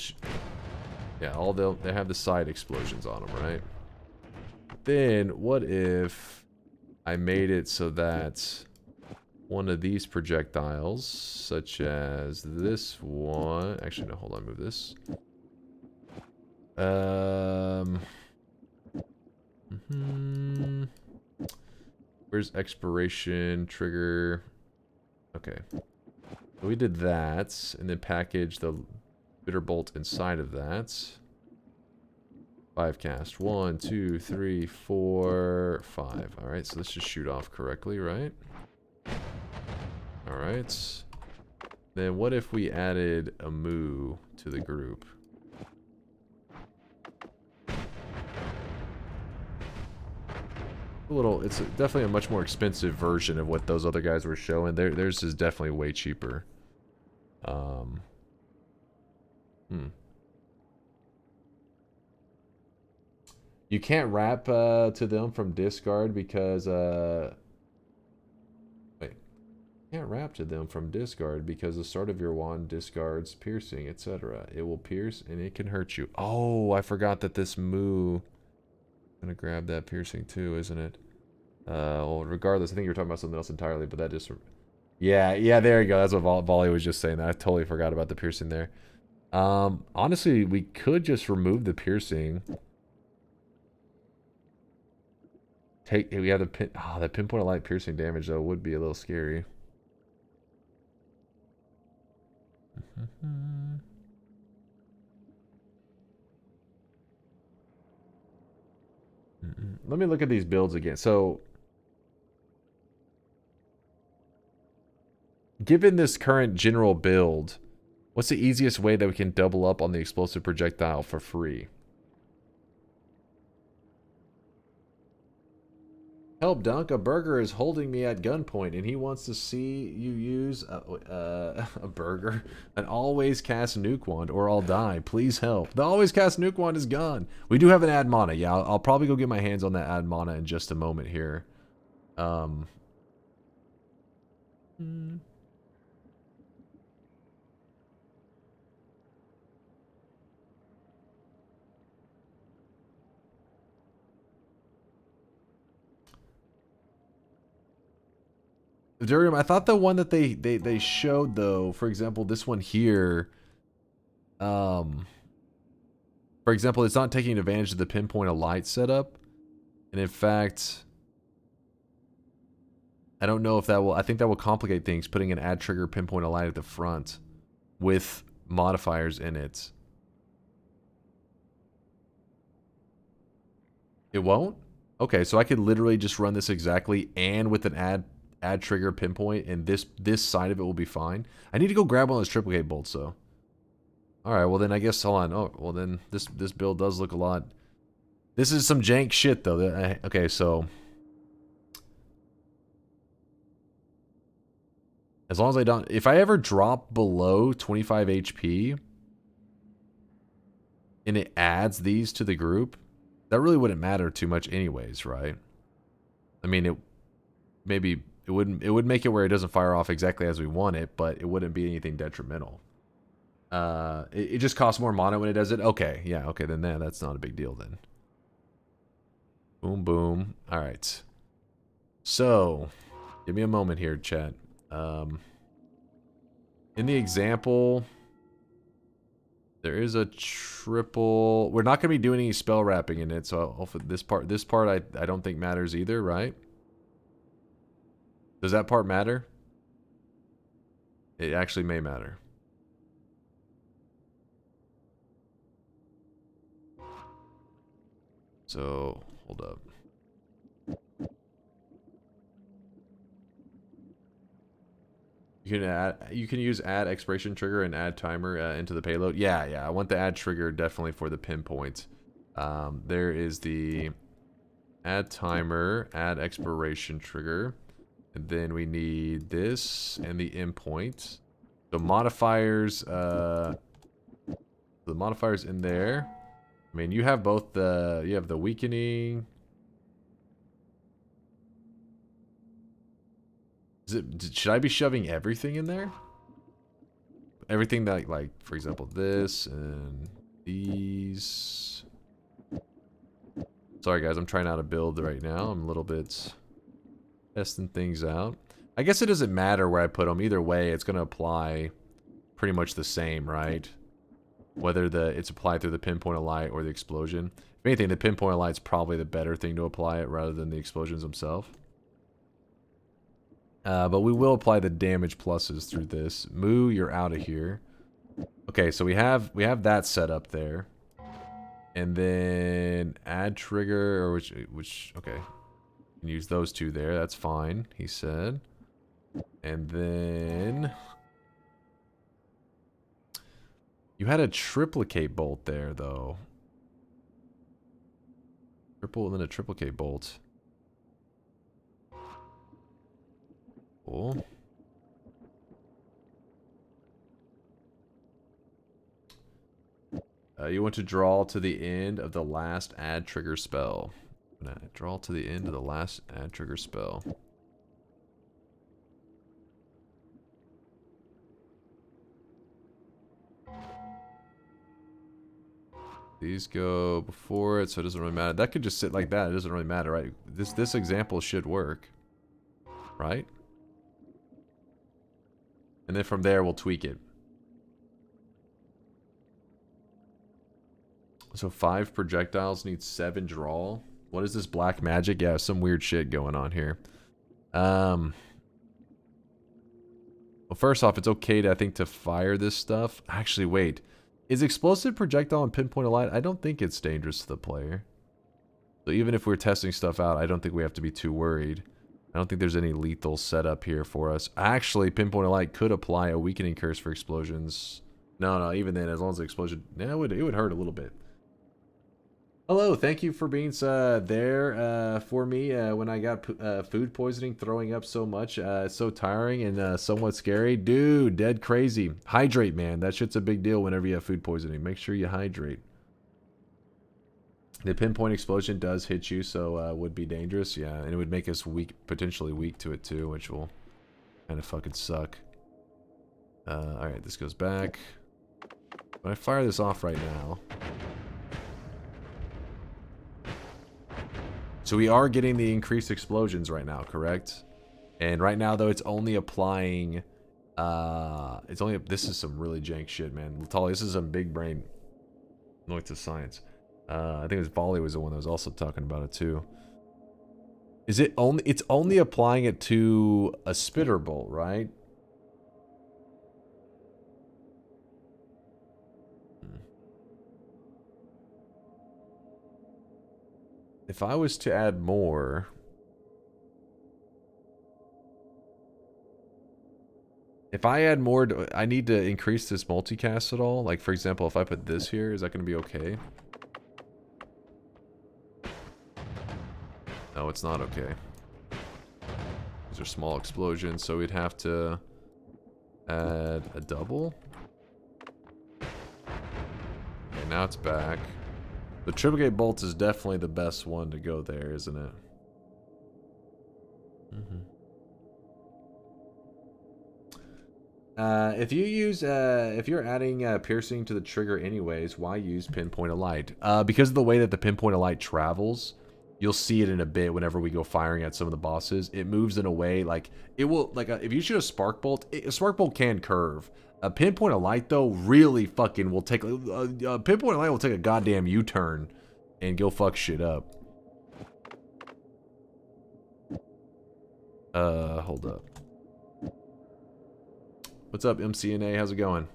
yeah, they have the side explosions on them, right? Then, what if I made it so that one of these projectiles, such as this one... Actually, no, hold on, move this. Where's expiration, trigger? Okay. So we did that, and then package the bitter bolt inside of that. 5 cast. 1, 2, 3, 4, 5. Alright, so let's just shoot off correctly, right? Alright. Then what if we added a moo to the group? It's definitely a much more expensive version of what those other guys were showing. Theirs is definitely way cheaper. You can't wrap to them from discard because wait. Can't wrap to them from discard because the start of your wand discards piercing, etc. It will pierce and it can hurt you. Oh, I forgot that this moo... I'm gonna grab that piercing too, isn't it? Well, regardless, I think you're talking about something else entirely, but that just... Yeah, there you go. That's what Volley was just saying. I totally forgot about the piercing there. Honestly, we could just remove the piercing. We have the pin... Oh, that pinpoint of light piercing damage, though, would be a little scary. Let me look at these builds again. So, given this current general build, what's the easiest way that we can double up on the explosive projectile for free? Help, Dunk. A burger is holding me at gunpoint, and he wants to see you use a burger. An always cast nuke wand, or I'll die. Please help. The always cast nuke wand is gone. We do have an add mana. Yeah, I'll probably go get my hands on that add mana in just a moment here. Durium, I thought the one that they showed, though, for example, this one here, for example, it's not taking advantage of the pinpoint of light setup. And in fact, I don't know if that will, I think that will complicate things, putting an add trigger pinpoint of light at the front with modifiers in it. It won't? Okay, so I could literally just run this exactly, and with an add trigger pinpoint, and this side of it will be fine. I need to go grab one of those triplicate bolts, though. Alright, well then I guess, hold on. Oh, well then this build does look a lot... This is some jank shit, though. Okay, so... As long as I don't... If I ever drop below 25 HP, and it adds these to the group, that really wouldn't matter too much anyways, right? I mean, it would make it where it doesn't fire off exactly as we want it, but it wouldn't be anything detrimental. It just costs more mana when it does it. Okay, yeah, okay, then that's not a big deal then. Boom, boom. All right. So, Give me a moment here, chat. In the example, there is a triple. We're not going to be doing any spell wrapping in it, so this part I don't think matters either, right? Does that part matter? It actually may matter. So, hold up. You can use add expiration trigger and add timer into the payload. Yeah, I want the add trigger definitely for the pinpoint. There is the add timer, add expiration trigger, and then we need this and the endpoint. So modifiers, the modifiers in there. I mean, you have both you have the weakening. Should I be shoving everything in there? Everything that, like, for example, this and these. Sorry, guys, I'm trying out a build right now. I'm a little bit testing things out. I guess it doesn't matter where I put them. Either way, it's going to apply pretty much the same, right? Whether it's applied through the pinpoint of light or the explosion. If anything, the pinpoint of light's probably the better thing to apply it rather than the explosions themselves. But we will apply the damage pluses through this. Moo, you're out of here. Okay, so we have that set up there. And then add trigger, or which okay. You can use those two there, that's fine, he said. And then you had a triplicate bolt there, though. Triple and then a triplicate bolt. Cool. You want to draw to the end of the last add trigger spell. Draw to the end of the last add trigger spell. These go before it, so it doesn't really matter. That could just sit like that. It doesn't really matter, right? This example should work, right? And then from there, we'll tweak it. So 5 projectiles need 7 draw. What is this black magic? Yeah, some weird shit going on here. Well, first off, it's okay I think to fire this stuff. Actually, wait. Is explosive projectile and pinpoint of light? I don't think it's dangerous to the player. So even if we're testing stuff out, I don't think we have to be too worried. I don't think there's any lethal setup here for us. Actually, pinpoint of light could apply a weakening curse for explosions. No, even then, as long as the explosion... Yeah, it would hurt a little bit. Hello, thank you for being there for me when I got food poisoning, throwing up so much. It's so tiring and somewhat scary. Dude, dead crazy. Hydrate, man. That shit's a big deal whenever you have food poisoning. Make sure you hydrate. The pinpoint explosion does hit you, so would be dangerous. Yeah, and it would make us weak, potentially weak to it too, which will kind of fucking suck. Alright, this goes back. When I fire this off right now... So we are getting the increased explosions right now, correct? And right now, though, it's only applying... This is some really jank shit, man. Latali, this is some big brain Noita science. I think it was Volley was the one that was also talking about it, too. Is it only... It's only applying it to a spitter bolt, right? If I was to add more... If I add more, I need to increase this multicast at all? Like, for example, if I put this here, is that going to be okay? No, it's not okay. These are small explosions, so we'd have to add a double. Okay, now it's back. The triplicate bolt is definitely the best one to go there, isn't it? If you're adding piercing to the trigger anyways, why use pinpoint of light? Because of the way that the pinpoint of light travels, You'll see it in a bit whenever we go firing at some of the bosses. It moves in a way like it will, like if you shoot a spark bolt, a spark bolt can curve. A pinpoint of light though really fucking will take a pinpoint of light will take a goddamn U-turn and go fuck shit up. Hold up. What's up, MCNA? How's it going?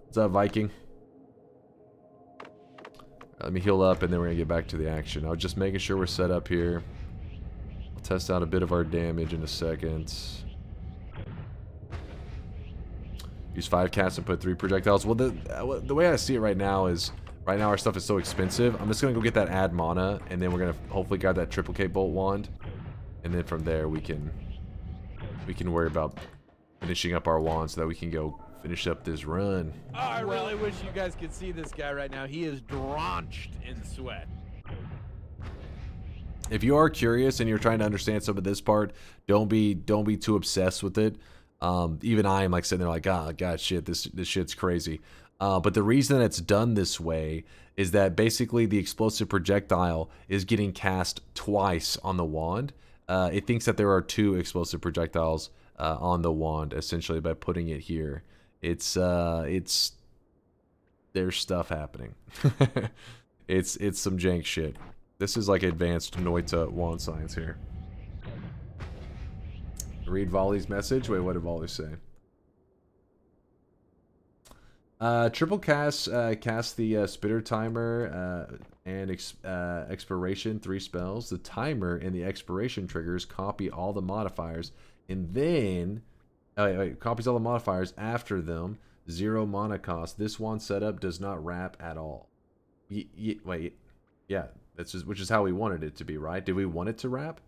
What's up, Viking? Let me heal up and then we're gonna get back to the action. I was just making sure we're set up here. I'll test out a bit of our damage in a second. Use 5 casts and put 3 projectiles. Well, the way I see it right now is, right now our stuff is so expensive. I'm just gonna go get that add mana, and then we're gonna hopefully grab that triplicate bolt wand, and then from there we can worry about finishing up our wand so that we can go finish up this run. Oh, I really wish you guys could see this guy right now. He is drenched in sweat. If you are curious and you're trying to understand some of this part, don't be too obsessed with it. Even I am like sitting there like, oh god, shit, this shit's crazy. But the reason that it's done this way is that basically the explosive projectile is getting cast twice on the wand. It thinks that there are 2 explosive projectiles on the wand essentially by putting it here. It's there's stuff happening. it's some jank shit. This is like advanced Noita wand science here. Read Volley's message. Wait, what did Volley say? Triple cast the spitter timer and expiration 3 spells. The timer and the expiration triggers copy all the modifiers, and then copies all the modifiers after them. 0 mana cost. This wand setup does not wrap at all. Wait, yeah, that's just, which is how we wanted it to be, right? Did we want it to wrap?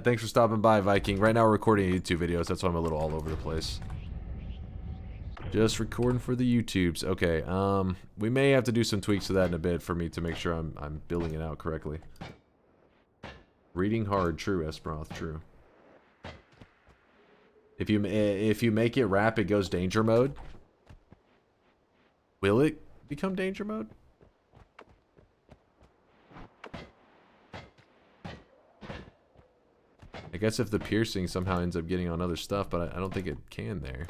Thanks for stopping by, Viking. Right now we're recording YouTube videos. That's why I'm a little all over the place. Just recording for the YouTubes. Okay, we may have to do some tweaks to that in a bit for me to make sure I'm building it out correctly. Reading hard, true, Esperoth, true. If you make it wrap, it goes danger mode. Will it become danger mode? I guess if the piercing somehow ends up getting on other stuff, but I don't think it can there.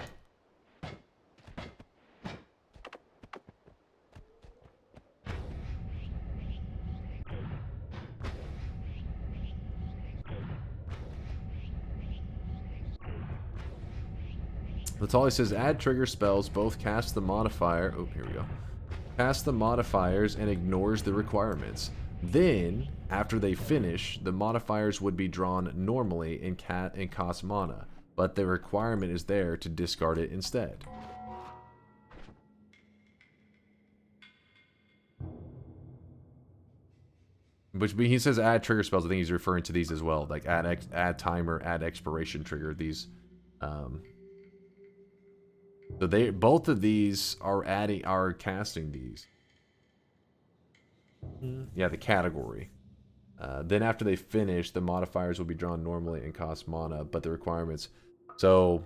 That's all he says. Add trigger spells. Both cast the modifier. Oh, here we go. Cast the modifiers and ignores the requirements. Then, after they finish, the modifiers would be drawn normally and cost mana, but the requirement is there to discard it instead. Which he says add trigger spells. I think he's referring to these as well, like add timer, add expiration trigger. These, so both of these are casting these. Yeah, the category. Then after they finish, the modifiers will be drawn normally and cost mana, but the requirements. So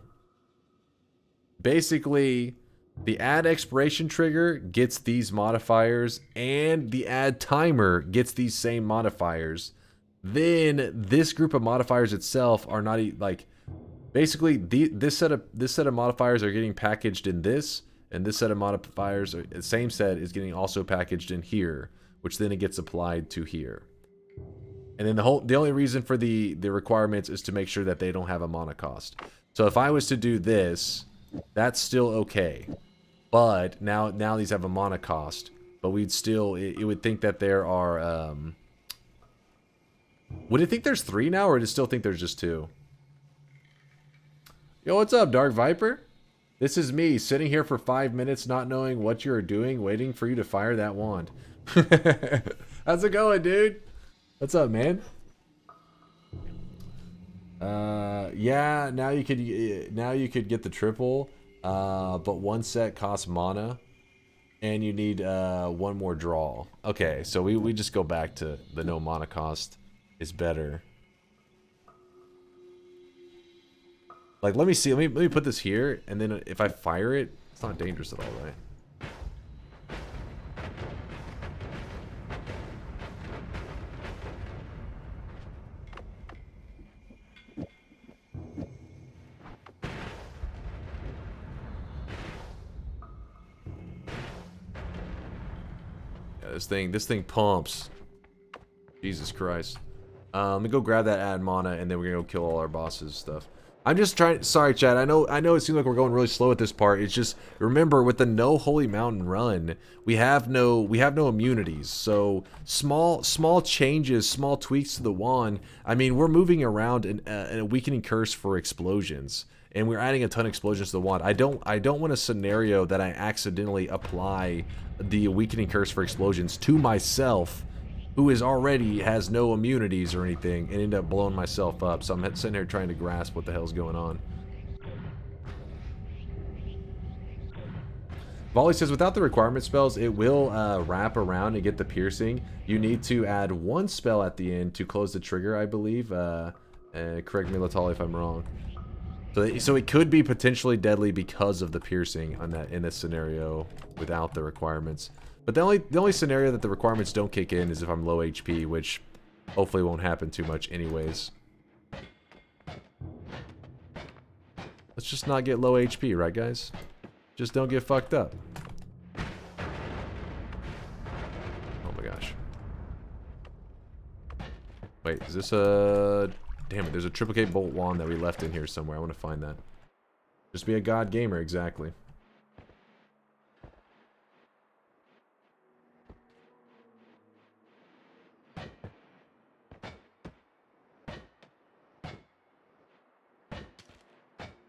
basically, the add expiration trigger gets these modifiers, and the add timer gets these same modifiers. Then this group of modifiers itself are not like basically this set of modifiers are getting packaged in this, and this set of modifiers, the same set, is getting also packaged in here, which then it gets applied to here. And then the only reason for the requirements is to make sure that they don't have a mana cost. So if I was to do this, that's still okay. But now these have a mana cost, but we'd still, it would think that there are would it think there's 3 now, or would it still think there's just 2? Yo, what's up, Dark Viper? This is me sitting here for 5 minutes not knowing what you're doing, waiting for you to fire that wand. How's it going, dude? What's up, man? Yeah, now you could get the triple, but one set costs mana, and you need 1 more draw. Okay, so we just go back to the no mana cost is better. Like, let me see. Let me put this here, and then if I fire it, it's not dangerous at all, right? Yeah, this thing pumps. Jesus Christ. Let me go grab that add mana, and then we're gonna go kill all our bosses stuff. I'm just trying. Sorry, Chad. I know it seems like we're going really slow at this part. It's just, remember, with the no Holy Mountain run, we have no immunities. So small changes, small tweaks to the wand. I mean, we're moving around in a weakening curse for explosions, and we're adding a ton of explosions to the wand. I don't want a scenario that I accidentally apply the weakening curse for explosions to myself, who already has no immunities or anything, and end up blowing myself up. So I'm sitting here trying to grasp what the hell's going on. Volley says, without the requirement spells, it will wrap around and get the piercing. You need to add one spell at the end to close the trigger, I believe. Correct me, Latali, if I'm wrong. So it could be potentially deadly because of the piercing on that in this scenario without the requirements. But the only scenario that the requirements don't kick in is if I'm low HP, which hopefully won't happen too much anyways. Let's just not get low HP, right guys? Just don't get fucked up. Oh my gosh. Wait, is this a... Damn it, there's a triplicate bolt wand that we left in here somewhere. I want to find that. Just be a god gamer, exactly.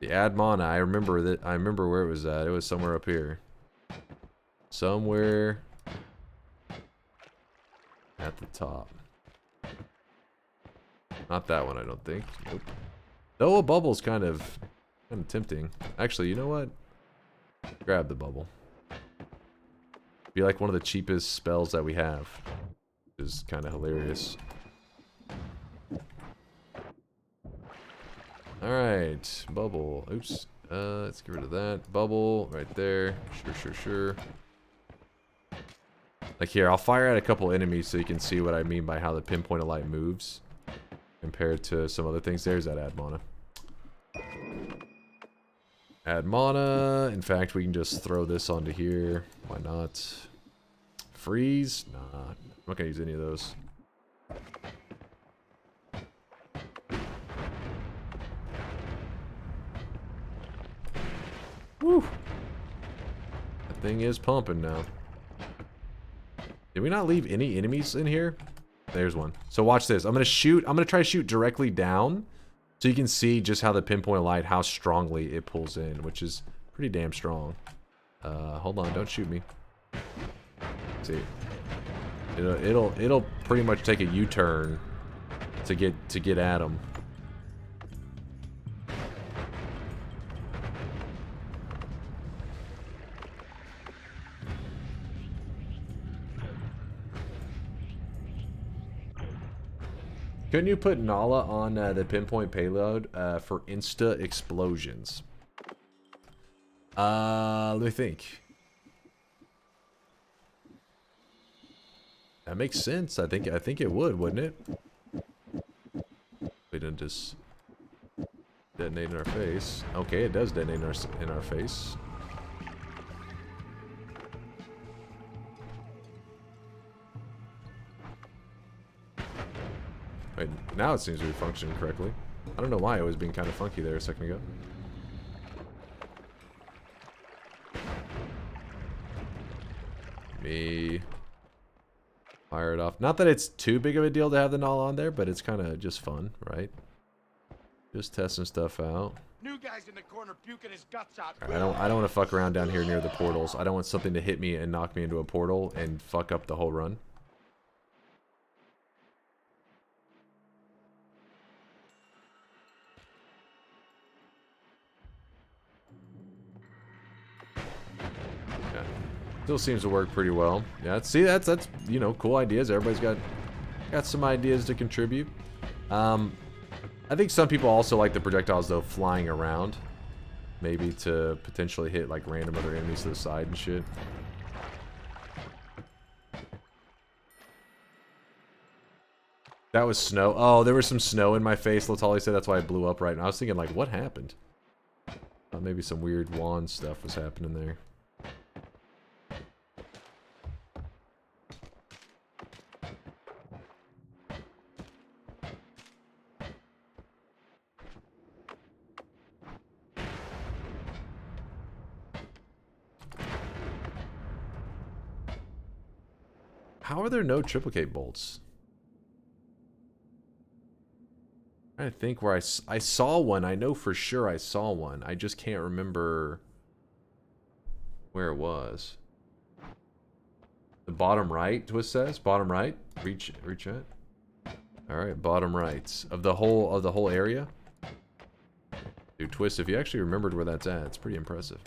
The add mana, I remember where it was at. It was somewhere up here. Somewhere at the top. Not that one, I don't think. Nope. Though a bubble's kind of tempting. Actually, you know what? Grab the bubble. Be like one of the cheapest spells that we have. Which is kind of hilarious. Alright, bubble. Oops. Let's get rid of that. Bubble, right there. Sure. Like here, I'll fire at a couple enemies so you can see what I mean by how the pinpoint of light moves. Compared to some other things. There's that add mana. Add mana. In fact, we can just throw this onto here. Why not? Freeze? Nah. I'm not gonna use any of those. Woo! That thing is pumping now. Did we not leave any enemies in here? There's one. So watch this. I'm gonna try to shoot directly down so you can see just how the pinpoint of light, how strongly it pulls in, which is pretty damn strong. Hold on, don't shoot me. See. It'll pretty much take a U-turn to get at them. Couldn't you put Nala on the pinpoint payload for insta explosions? Let me think. That makes sense. I think it would, wouldn't it? We didn't just detonate in our face. Okay, it does detonate in our face. Wait, now it seems to be functioning correctly. I don't know why it was being kind of funky there a second ago. Me fire it off. Not that it's too big of a deal to have the null on there, but it's kind of just fun, right? Just testing stuff out. New guy's in the corner puking his guts out. Right, I don't want to fuck around down here near the portals. I don't want something to hit me and knock me into a portal and fuck up the whole run. Still seems to work pretty well. Yeah, see, that's you know, cool ideas. Everybody's got some ideas to contribute. I think some people also like the projectiles, though, flying around. Maybe to potentially hit, like, random other enemies to the side and shit. That was snow. Oh, there was some snow in my face. Latali said that's why I blew up right now. I was thinking, like, what happened? Maybe some weird wand stuff was happening there. How are there no triplicate bolts? I think where I saw one. I know for sure I saw one. I just can't remember where it was. The bottom right, Twist says. Bottom right. Reach it. All right, bottom right of the whole area. Dude, Twist, if you actually remembered where that's at, it's pretty impressive.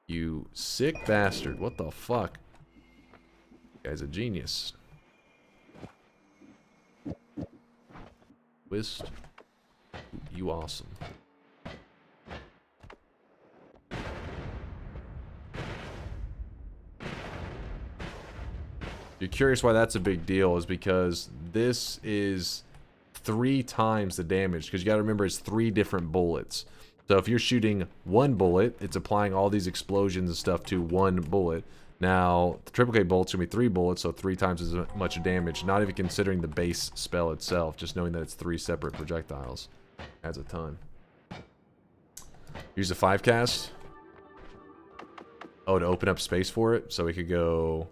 You sick bastard! What the fuck? This guy's a genius. Twist, you awesome. You're curious why that's a big deal is because this is 3 times the damage, because you got to remember it's 3 different bullets. So if you're shooting 1 bullet, it's applying all these explosions and stuff to 1 bullet. Now, the triplicate bolt's gonna be 3 bullets, so 3 times as much damage, not even considering the base spell itself, just knowing that it's 3 separate projectiles. Adds a ton. Use a 5 cast. Oh, to open up space for it, so we could go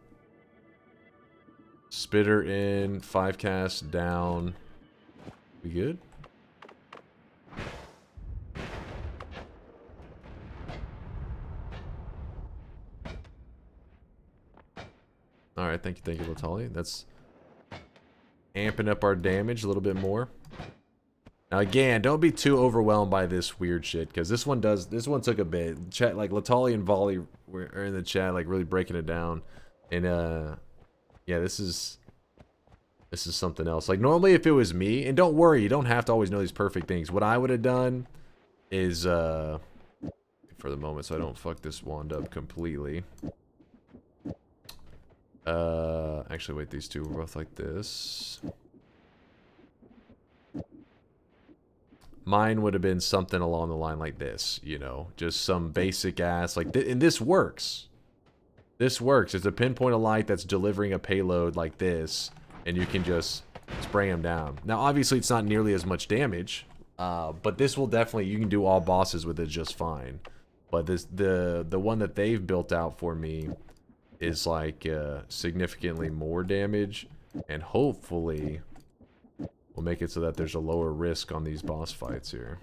spitter in, 5 cast down. We good? Alright, thank you, Latali. That's amping up our damage a little bit more. Now again, don't be too overwhelmed by this weird shit, because this one took a bit. Chat, like, Latali and Volley are in the chat, like, really breaking it down. And, yeah, this is something else. Like, normally if it was me, and don't worry, you don't have to always know these perfect things. What I would have done is, for the moment, so I don't fuck this wand up completely. Actually, wait, these two were both like this. Mine would have been something along the line like this, you know, just some basic ass, like, and this works. This works. It's a pinpoint of light that's delivering a payload like this, and you can just spray them down. Now, obviously, it's not nearly as much damage, but this will definitely, you can do all bosses with it just fine. But this, the one that they've built out for me is like significantly more damage, and hopefully we'll make it so that there's a lower risk on these boss fights here.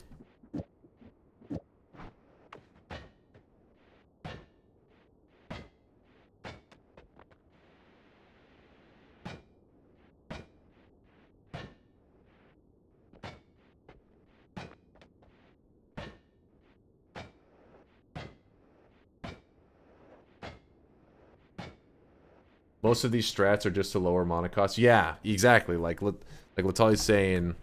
Most of these strats are just to lower mana cost. Yeah, exactly. Like Latali's saying,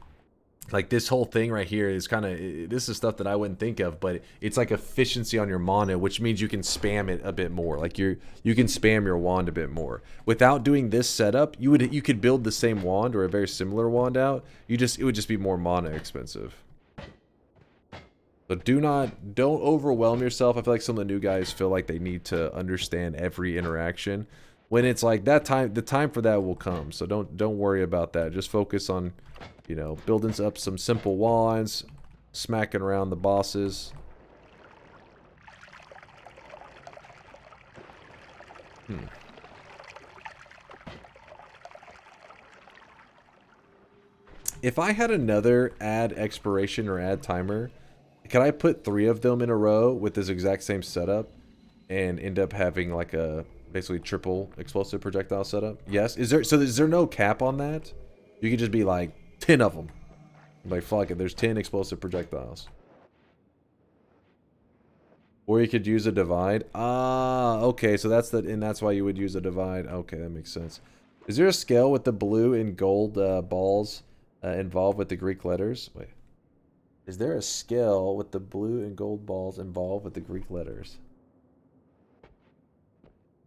like, this whole thing right here is kind of, this is stuff that I wouldn't think of, but it's like efficiency on your mana, which means you can spam it a bit more. Like, you can spam your wand a bit more. Without doing this setup, you could build the same wand or a very similar wand out. It would just be more mana expensive. So don't overwhelm yourself. I feel like some of the new guys feel like they need to understand every interaction. When it's like that time, the time for that will come. So don't worry about that. Just focus on, you know, building up some simple wands, smacking around the bosses. If I had another add expiration or add timer, could I put 3 of them in a row with this exact same setup and end up having like a basically triple explosive projectile setup? Yes. Is there no cap on that? You could just be like 10 of them. Like, fuck it, there's 10 explosive projectiles. Or you could use a divide. Ah, okay, so that's why you would use a divide. Okay, that makes sense. Is there a scale with the blue and gold balls involved with the Greek letters? Wait. Is there a scale with the blue and gold balls involved with the Greek letters?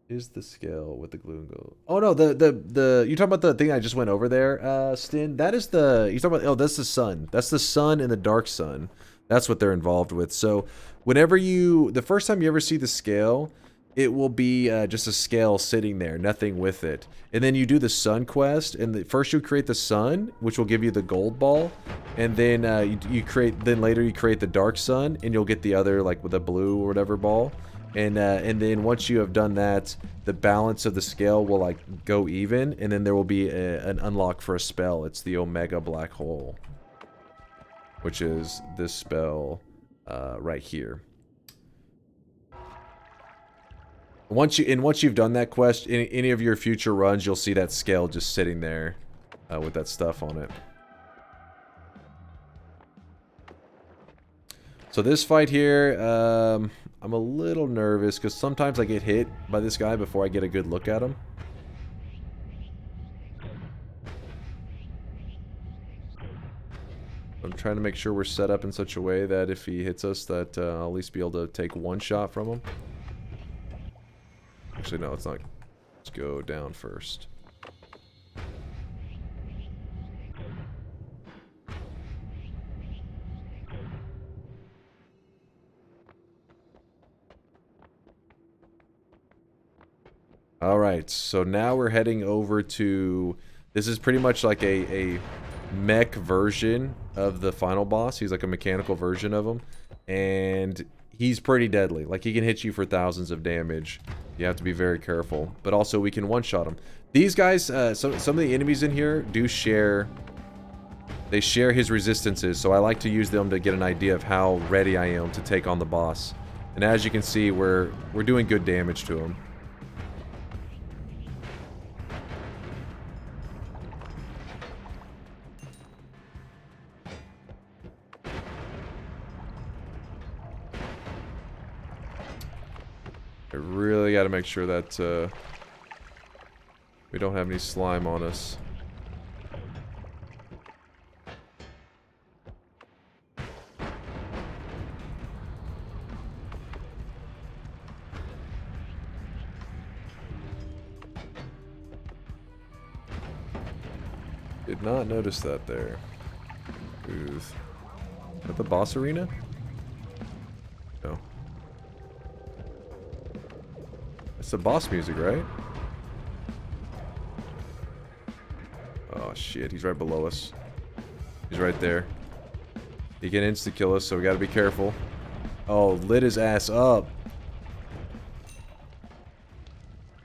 Is the scale with the blue and gold? Oh no, the you talking about the thing I just went over there, Stin? That is the you talking about? Oh, that's the sun. That's the sun and the dark sun. That's what they're involved with. So, whenever the first time you ever see the scale, it will be just a scale sitting there, nothing with it. And then you do the sun quest, and first you create the sun, which will give you the gold ball, and then later you create the dark sun, and you'll get the other like with the blue or whatever ball. And then once you have done that, the balance of the scale will like go even, and then there will be an unlock for a spell. It's the Omega Black Hole, which is this spell right here. Once you've done that quest, in any of your future runs, you'll see that scale just sitting there with that stuff on it. So this fight here, I'm a little nervous because sometimes I get hit by this guy before I get a good look at him. I'm trying to make sure we're set up in such a way that if he hits us, that I'll at least be able to take one shot from him. Actually, no, it's not. Let's go down first. Alright, so now we're heading over to... This is pretty much like a mech version of the final boss. He's like a mechanical version of him. And he's pretty deadly. Like, he can hit you for thousands of damage. You have to be very careful. But also, we can one-shot him. These guys, some of the enemies in here do share... They share his resistances, so I like to use them to get an idea of how ready I am to take on the boss. And as you can see, we're doing good damage to him. I really got to make sure that we don't have any slime on us. Did not notice that there. Ooh. Is that the boss arena? No. It's the boss music, right? Oh shit, he's right below us. He's right there. He can insta-kill us, so we gotta be careful. Oh, lit his ass up.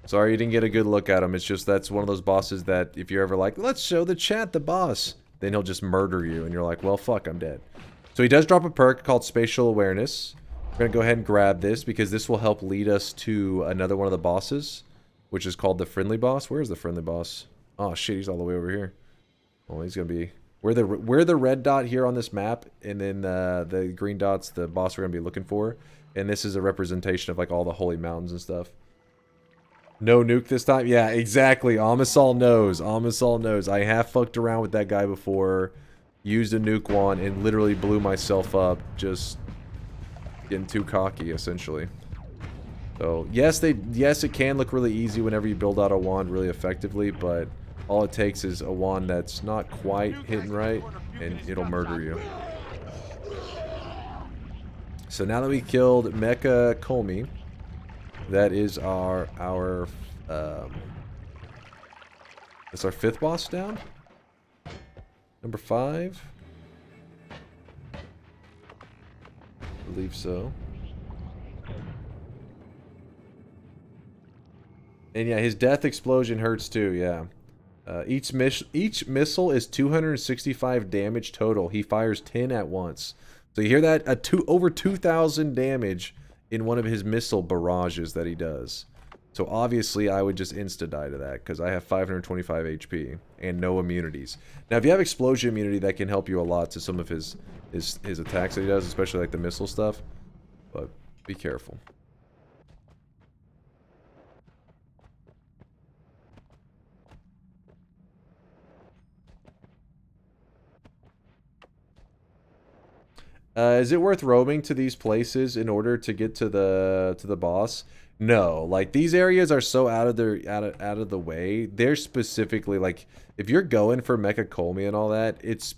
Sorry you didn't get a good look at him. It's just that's one of those bosses that if you're ever like, let's show the chat the boss, then he'll just murder you and you're like, well, fuck, I'm dead. So he does drop a perk called Spatial Awareness. We're going to go ahead and grab this because this will help lead us to another one of the bosses, which is called the Friendly Boss. Where is the Friendly Boss? Oh shit, he's all the way over here. Oh, he's going to be... We're the red dot here on this map, and then the green dot's the boss we're going to be looking for. And this is a representation of like all the holy mountains and stuff. No nuke this time? Yeah, exactly. Amisal knows. Amisal knows. I have fucked around with that guy before. Used a nuke wand and literally blew myself up. Just getting too cocky, essentially. So, yes, it can look really easy whenever you build out a wand really effectively, but all it takes is a wand that's not quite hitting right, and it'll murder you. So now that we killed Mecha Komi, that is that's our 5th boss down. Number 5. I believe so. And yeah, his death explosion hurts too, yeah. Each missile is 265 damage total. He fires 10 at once. So you hear that? Over 2,000 damage in one of his missile barrages that he does. So obviously I would just insta-die to that because I have 525 HP and no immunities. Now if you have explosion immunity, that can help you a lot to some of his attacks that he does, especially like the missile stuff. But be careful. Is it worth roaming to these places in order to get to the boss? No. Like these areas are so out of the way. They're specifically like if you're going for Mecha Colmy and all that, it's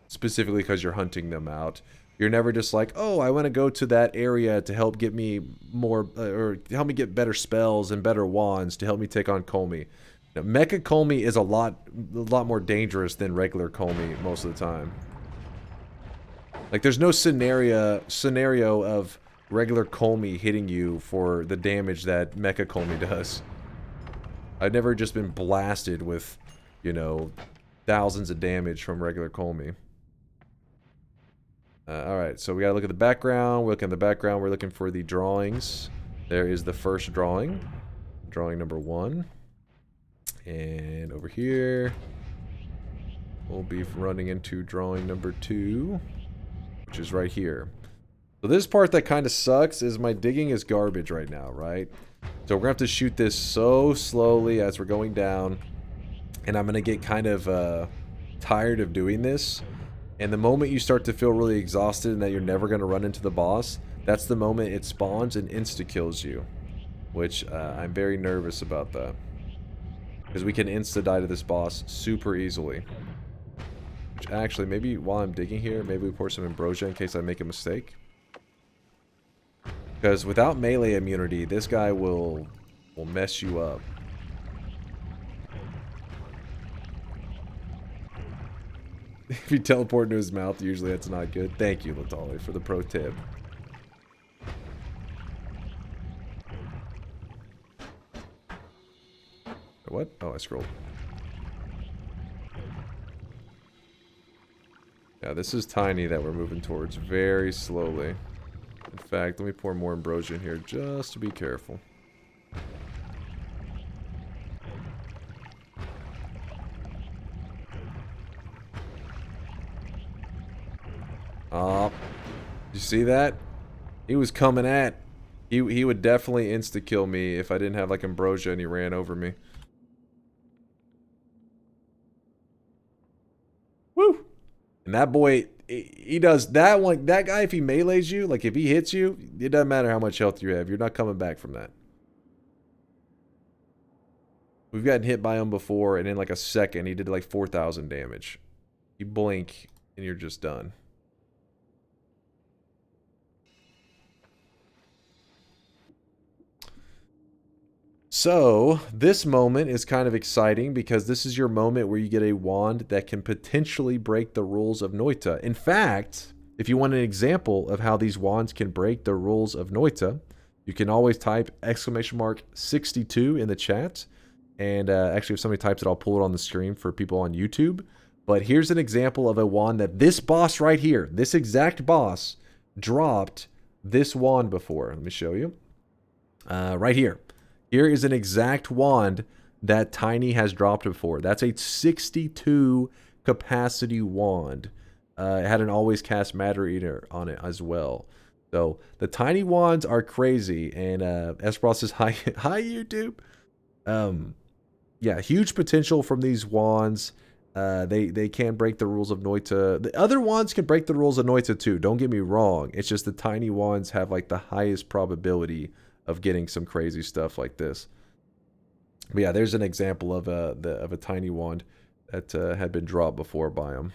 specifically because you're hunting them out. You're never just like, oh, I want to go to that area to help get me more or help me get better spells and better wands to help me take on Colmy. Now, Mecha Colmy is a lot more dangerous than regular Colmy most of the time. Like, there's no scenario of regular Colmy hitting you for the damage that Mecha Colmy does. I've never just been blasted with, you know, thousands of damage from regular Colmy. Alright, so we gotta look at the background. We're looking at the background. We're looking for the drawings. There is the first drawing. Drawing number 1. And over here, we'll be running into drawing number 2. Which is right here. So this part that kind of sucks is my digging is garbage right now, right? So we're gonna have to shoot this so slowly as we're going down, and I'm gonna get kind of tired of doing this. And the moment you start to feel really exhausted and that you're never gonna run into the boss, that's the moment it spawns and insta kills you, which I'm very nervous about that because we can insta die to this boss super easily. Actually, maybe while I'm digging here, maybe we pour some ambrosia in case I make a mistake. Because without melee immunity, this guy will mess you up. If you teleport into his mouth, usually that's not good. Thank you, Latali, for the pro tip. What? Oh, I scrolled. Yeah, this is tiny that we're moving towards very slowly. In fact, let me pour more ambrosia in here just to be careful. Oh, you see that? He was coming at. He would definitely insta-kill me if I didn't have like ambrosia and he ran over me. Woo! And that boy, he does that one. That guy, if he melees you, like if he hits you, it doesn't matter how much health you have. You're not coming back from that. We've gotten hit by him before, and in like a second, he did like 4,000 damage. You blink, and you're just done. So, this moment is kind of exciting because this is your moment where you get a wand that can potentially break the rules of Noita. In fact, if you want an example of how these wands can break the rules of Noita, you can always type !62 in the chat. And actually, if somebody types it, I'll pull it on the screen for people on YouTube. But here's an example of a wand that this boss right here, this exact boss, dropped this wand before. Let me show you. Right here. Here is an exact wand that Tiny has dropped before. That's a 62 capacity wand. It had an always cast Matter Eater on it as well. So the tiny wands are crazy. And Esbros says, hi, hi YouTube. Yeah, huge potential from these wands. They can break the rules of Noita. The other wands can break the rules of Noita too. Don't get me wrong. It's just the tiny wands have like the highest probability of getting some crazy stuff like this. But yeah, there's an example of a tiny wand that had been dropped before by him.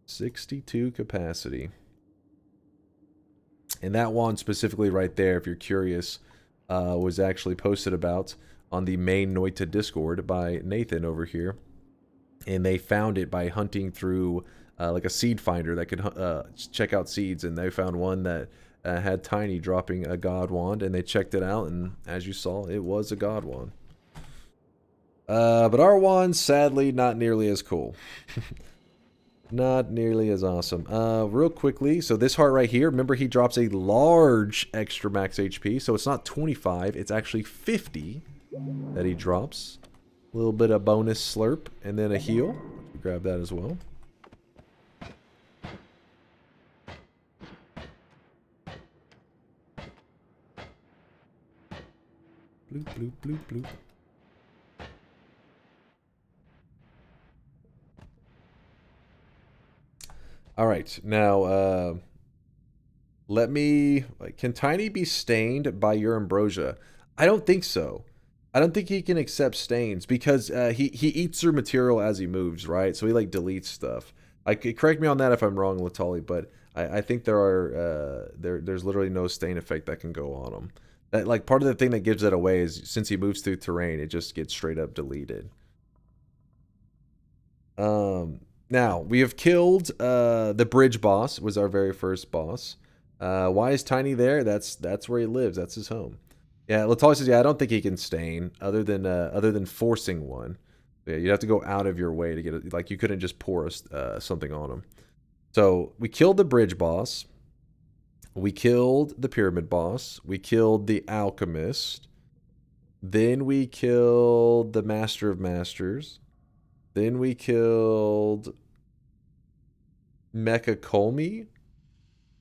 62 capacity. And that wand specifically right there, if you're curious, was actually posted about on the main Noita Discord by Nathan over here. And they found it by hunting through like a seed finder that could check out seeds. And they found one that had Tiny dropping a god wand, and they checked it out, and as you saw, it was a god wand. But our wand's sadly not nearly as cool. Not nearly as awesome. Real quickly, so this heart right here, remember he drops a large extra max HP, so it's not 25, it's actually 50 that he drops. A little bit of bonus slurp, and then a heal. Grab that as well. Bloop, bloop, bloop, bloop. All right, now let me. Can Tiny be stained by your ambrosia? I don't think so. I don't think he can accept stains because he eats through material as he moves, right? So he like deletes stuff. Correct me on that if I'm wrong, Latali, but I think there are there's literally no stain effect that can go on him. That like part of the thing that gives it away is since he moves through terrain, it just gets straight up deleted. Now we have killed the bridge boss. Was our very first boss. Why is Tiny there? That's where he lives. That's his home. Yeah, Latali says, yeah, I don't think he can stain other than forcing one. Yeah, you'd have to go out of your way to get it. Like you couldn't just pour something on him. So we killed the bridge boss. We killed the pyramid boss. We killed the alchemist. Then we killed the master of masters. Then we killed Mecha Colmy.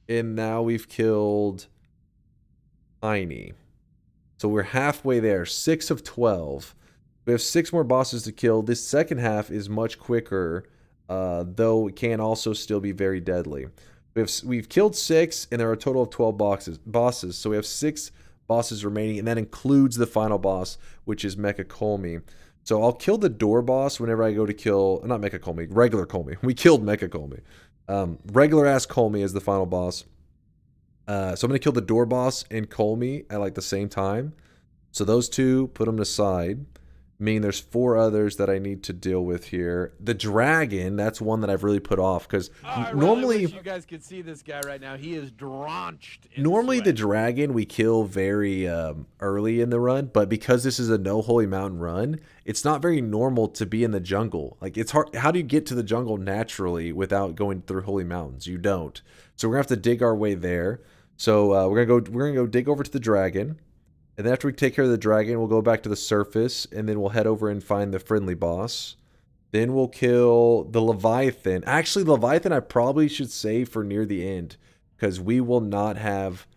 And now we've killed Tiny. So we're halfway there. 6 of 12. We have 6 more bosses to kill. This second half is much quicker, though it can also still be very deadly. We've killed 6, and there are a total of 12 bosses. So we have 6 bosses remaining, and that includes the final boss, which is Mecha Colmy. So I'll kill the door boss whenever I go to kill, not Mecha Colmy, regular Colmy. We killed Mecha Colmy. Regular ass Colmy is the final boss. So I'm going to kill the door boss and Colmy at like the same time. So those two, put them aside. Meaning there's 4 others that I need to deal with here. The dragon, that's one that I've really put off because normally wish you guys could see this guy right now. He is drenched in normally sweat. the dragon we kill very early in the run, but because this is a no holy mountain run, it's not very normal to be in the jungle. Like it's hard. How do you get to the jungle naturally without going through holy mountains? You don't. So we're gonna have to dig our way there. So we're gonna go dig over to the dragon. And then after we take care of the dragon, we'll go back to the surface, and then we'll head over and find the friendly boss. Then we'll kill the Leviathan. Actually, Leviathan I probably should save for near the end, because we will not have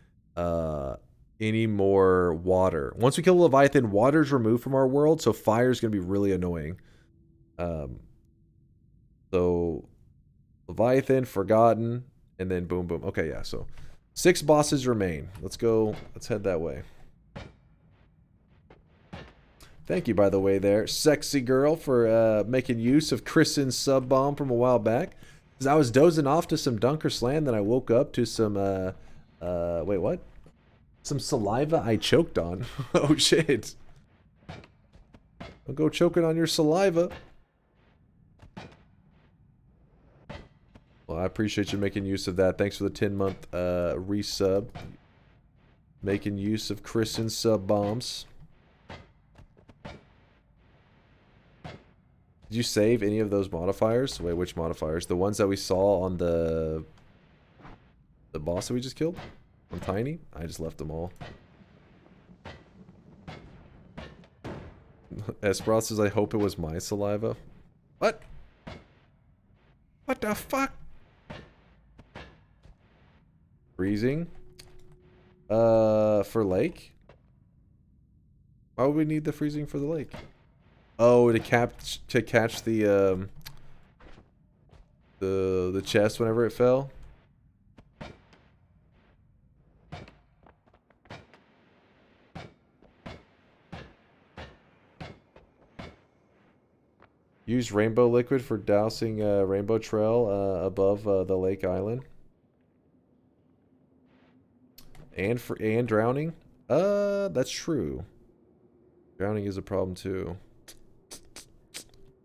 any more water. Once we kill the Leviathan, water's removed from our world, so fire's going to be really annoying. So, Leviathan, Forgotten, and then boom, boom. Okay, yeah, so 6 bosses remain. Let's go. Let's head that way. Thank you, by the way, there, sexy girl, for making use of Kristen's sub bomb from a while back. Because I was dozing off to some DunkOrSlam, then I woke up to some, wait, what? Some saliva I choked on. Oh, shit. Don't go choking on your saliva. Well, I appreciate you making use of that. Thanks for the 10-month resub. Making use of Kristen's sub bombs. Did you save any of those modifiers? Wait, which modifiers? The ones that we saw on the boss that we just killed? On Tiny? I just left them all. Esproth says, I hope it was my saliva. What? What the fuck? Freezing? For lake? Why would we need the freezing for the lake? Oh, to catch the chest whenever it fell. Use rainbow liquid for dousing rainbow trail above the lake island. And drowning. That's true. Drowning is a problem too.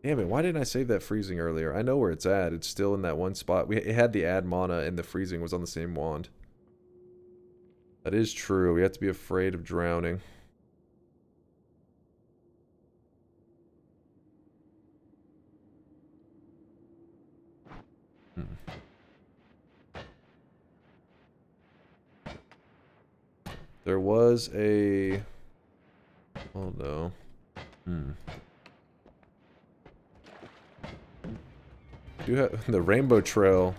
Damn it, why didn't I save that freezing earlier? I know where it's at. It's still in that one spot. It had the add mana and the freezing was on the same wand. That is true. We have to be afraid of drowning. There was a... Oh no. Do have the rainbow trail.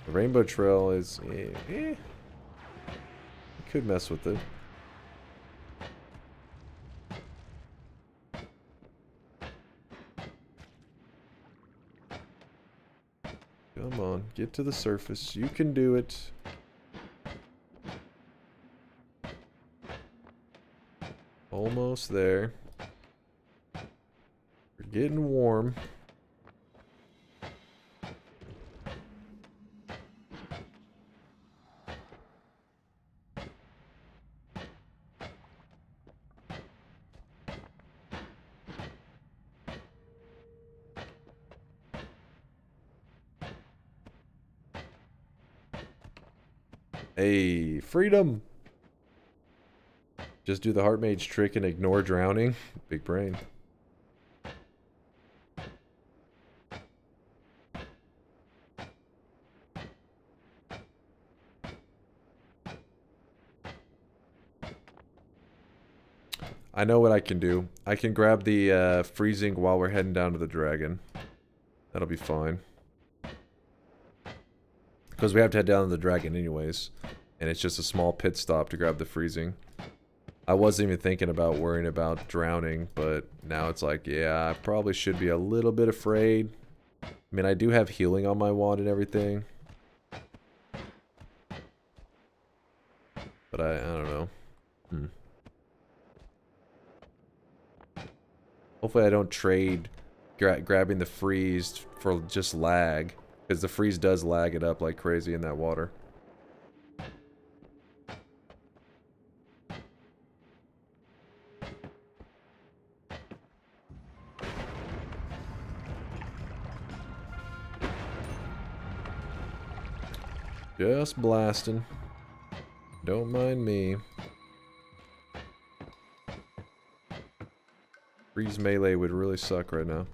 The rainbow trail is you could mess with it. Come on, get to the surface. You can do it. Almost there. We're getting warm. Hey, freedom! Just do the heart mage trick and ignore drowning. Big brain. I know what I can do. I can grab the freezing while we're heading down to the dragon. That'll be fine. Because we have to head down to the dragon anyways. And it's just a small pit stop to grab the freezing. I wasn't even thinking about worrying about drowning, but now it's like, yeah, I probably should be a little bit afraid. I mean, I do have healing on my wand and everything. But I don't know. Hopefully I don't trade grabbing the freeze for just lag. Because the freeze does lag it up like crazy in that water. Just blasting. Don't mind me. Freeze melee would really suck right now.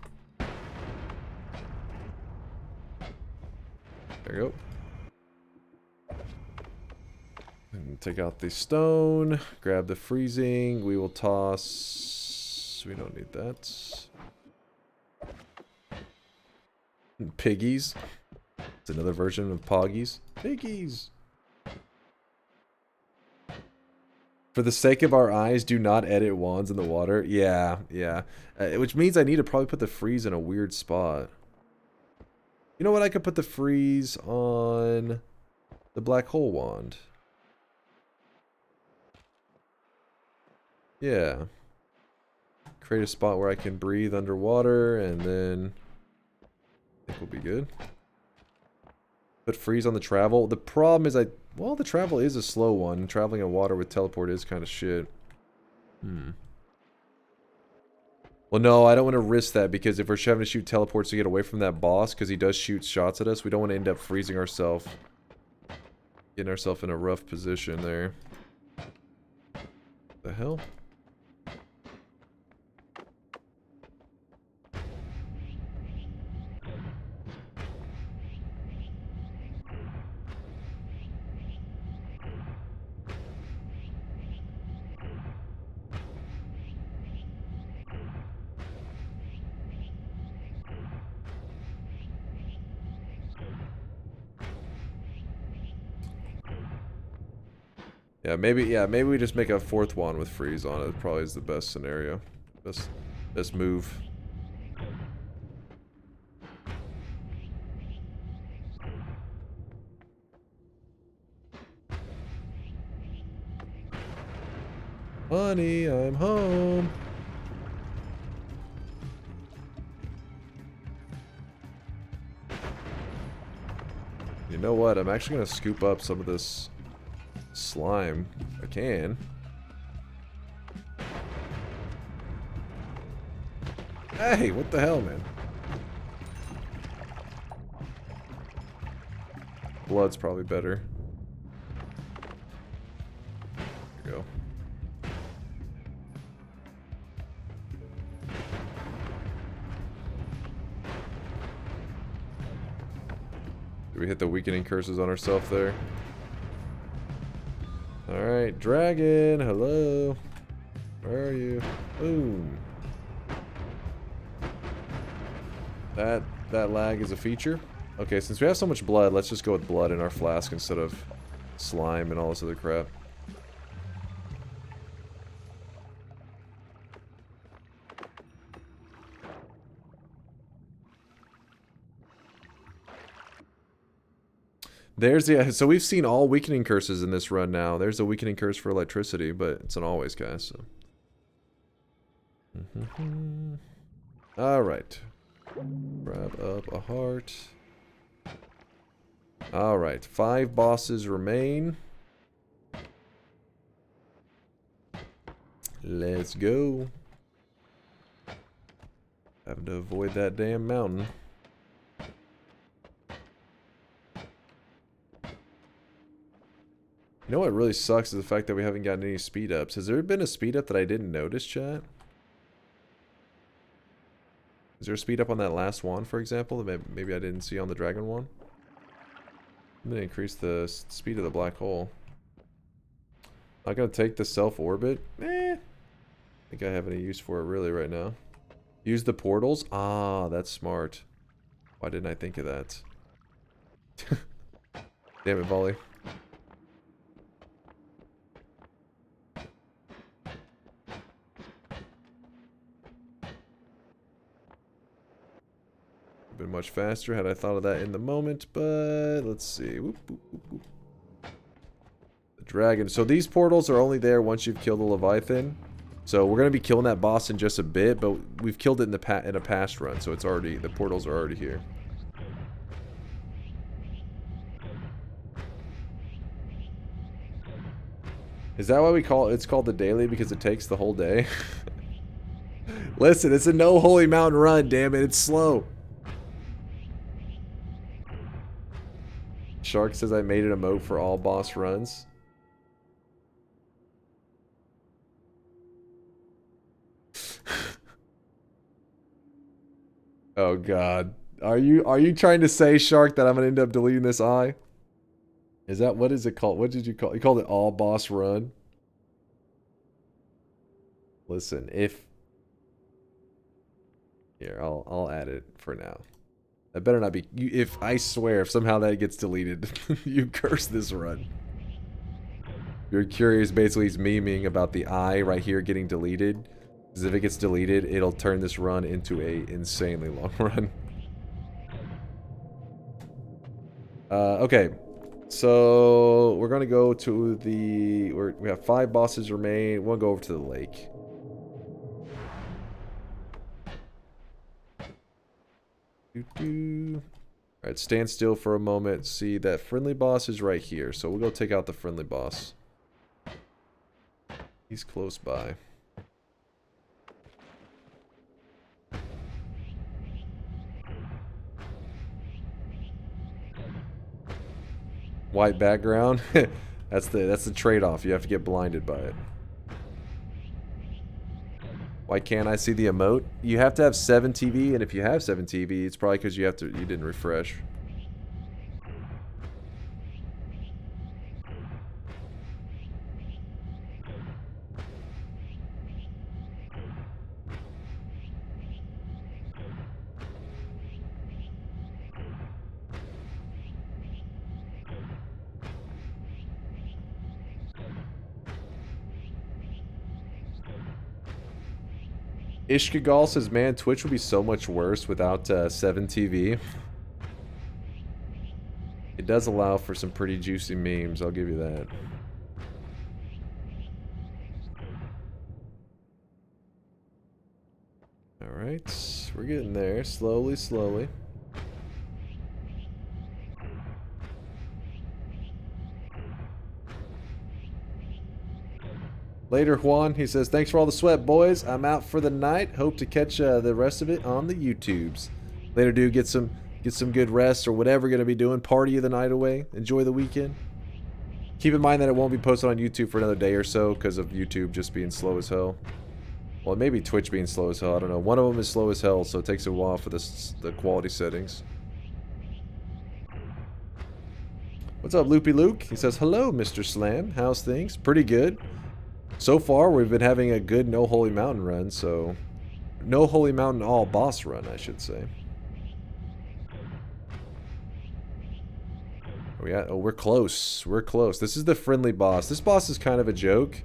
There you go. And take out the stone. Grab the freezing. We will toss... We don't need that. Piggies. It's another version of Poggies. Piggies! For the sake of our eyes, do not edit wands in the water. Yeah, yeah. Which means I need to probably put the freeze in a weird spot. You know what? I could put the freeze on the black hole wand. Yeah. Create a spot where I can breathe underwater, and then I think we'll be good. Put freeze on the travel. The problem is well, the travel is a slow one. Traveling in water with teleport is kind of shit. Well, no, I don't want to risk that, because if we're having to shoot teleports to get away from that boss, because he does shoot shots at us, we don't want to end up freezing ourselves. Getting ourselves in a rough position there. The hell? Maybe we just make a fourth wand with freeze on it. Probably is the best scenario. Best move. Honey, I'm home. You know what? I'm actually gonna scoop up some of this slime. I can. Hey, what the hell, man? Blood's probably better. There you go. Did we hit the weakening curses on ourselves there? Alright, dragon, hello. Where are you? Boom. That lag is a feature. Okay, since we have so much blood, let's just go with blood in our flask instead of slime and all this other crap. There's the so we've seen all weakening curses in this run now. There's a weakening curse for electricity, but it's an always guys. So. All right. Grab up a heart. All right, 5 bosses remain. Let's go. Having to avoid that damn mountain. You know what really sucks is the fact that we haven't gotten any speed ups. Has there been a speed up that I didn't notice, chat? Is there a speed up on that last one, for example, that maybe I didn't see on the dragon one? I'm gonna increase the speed of the black hole. Not gonna take the self-orbit? I think I have any use for it really right now. Use the portals? Ah, that's smart. Why didn't I think of that? Damn it, Volley. Been much faster had I thought of that in the moment, but let's see. Whoop, whoop, whoop, whoop. The dragon. So these portals are only there once you've killed the Leviathan. So we're gonna be killing that boss in just a bit, but we've killed it in a past run, so it's already, the portals are already here. Is that why we call it? It's called the daily because it takes the whole day. Listen, it's a no holy mountain run. Damn it, it's slow. Shark says I made an emote for all boss runs. Oh god. Are you trying to say, Shark, that I'm gonna end up deleting this eye? Is that, what is it called? What did you call it? You called it all boss run? Listen, if here, I'll add it for now. That better not be, if I swear, if somehow that gets deleted, you curse this run. If you're curious, basically he's memeing about the eye right here getting deleted. Because if it gets deleted, it'll turn this run into a insanely long run. Okay. So, we're gonna go to the, we have 5 bosses remain. We'll go over to the lake. Alright, stand still for a moment. See, that friendly boss is right here. So we'll go take out the friendly boss. He's close by. White background. that's the trade-off. You have to get blinded by it. Why can't I see the emote? You have to have 7 TV, and if you have 7 TV, it's probably because you didn't refresh. Ishkagal says, man, Twitch would be so much worse without 7 TV. It does allow for some pretty juicy memes, I'll give you that. Alright, we're getting there, slowly, slowly. Later, Juan, he says, thanks for all the sweat, boys. I'm out for the night. Hope to catch the rest of it on the YouTubes. Later, dude, get some good rest or whatever you're going to be doing. Party the night away. Enjoy the weekend. Keep in mind that it won't be posted on YouTube for another day or so because of YouTube just being slow as hell. Well, maybe Twitch being slow as hell. I don't know. One of them is slow as hell, so it takes a while for the quality settings. What's up, Loopy Luke? He says, hello, Mr. Slam. How's things? Pretty good. So far, we've been having a good No Holy Mountain run, so... No Holy Mountain all boss run, I should say. Oh, we're close. We're close. This is the friendly boss. This boss is kind of a joke.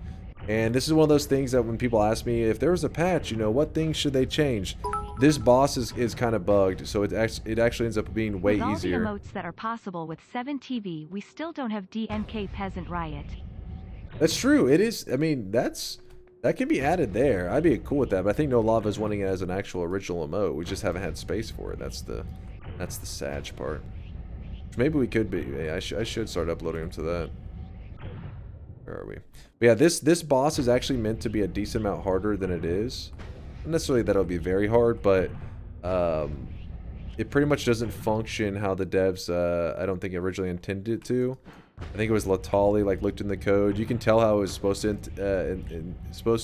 And this is one of those things that when people ask me, if there was a patch, you know, what things should they change? This boss is kind of bugged, so it actually ends up being way With all easier. the emotes that are possible with 7TV, we still don't have DNK Peasant Riot. That's true. It is. I mean, that can be added there. I'd be cool with that, but I think No Lava is wanting it as an actual original emote. We just haven't had space for it. That's the sad part. Maybe we could be. Yeah, I should start uploading them to that. Where are we? But yeah, this boss is actually meant to be a decent amount harder than it is. Not necessarily that it'll be very hard, but it pretty much doesn't function how the devs I don't think originally intended it to. I think it was Latali like looked in the code. You can tell how it was supposed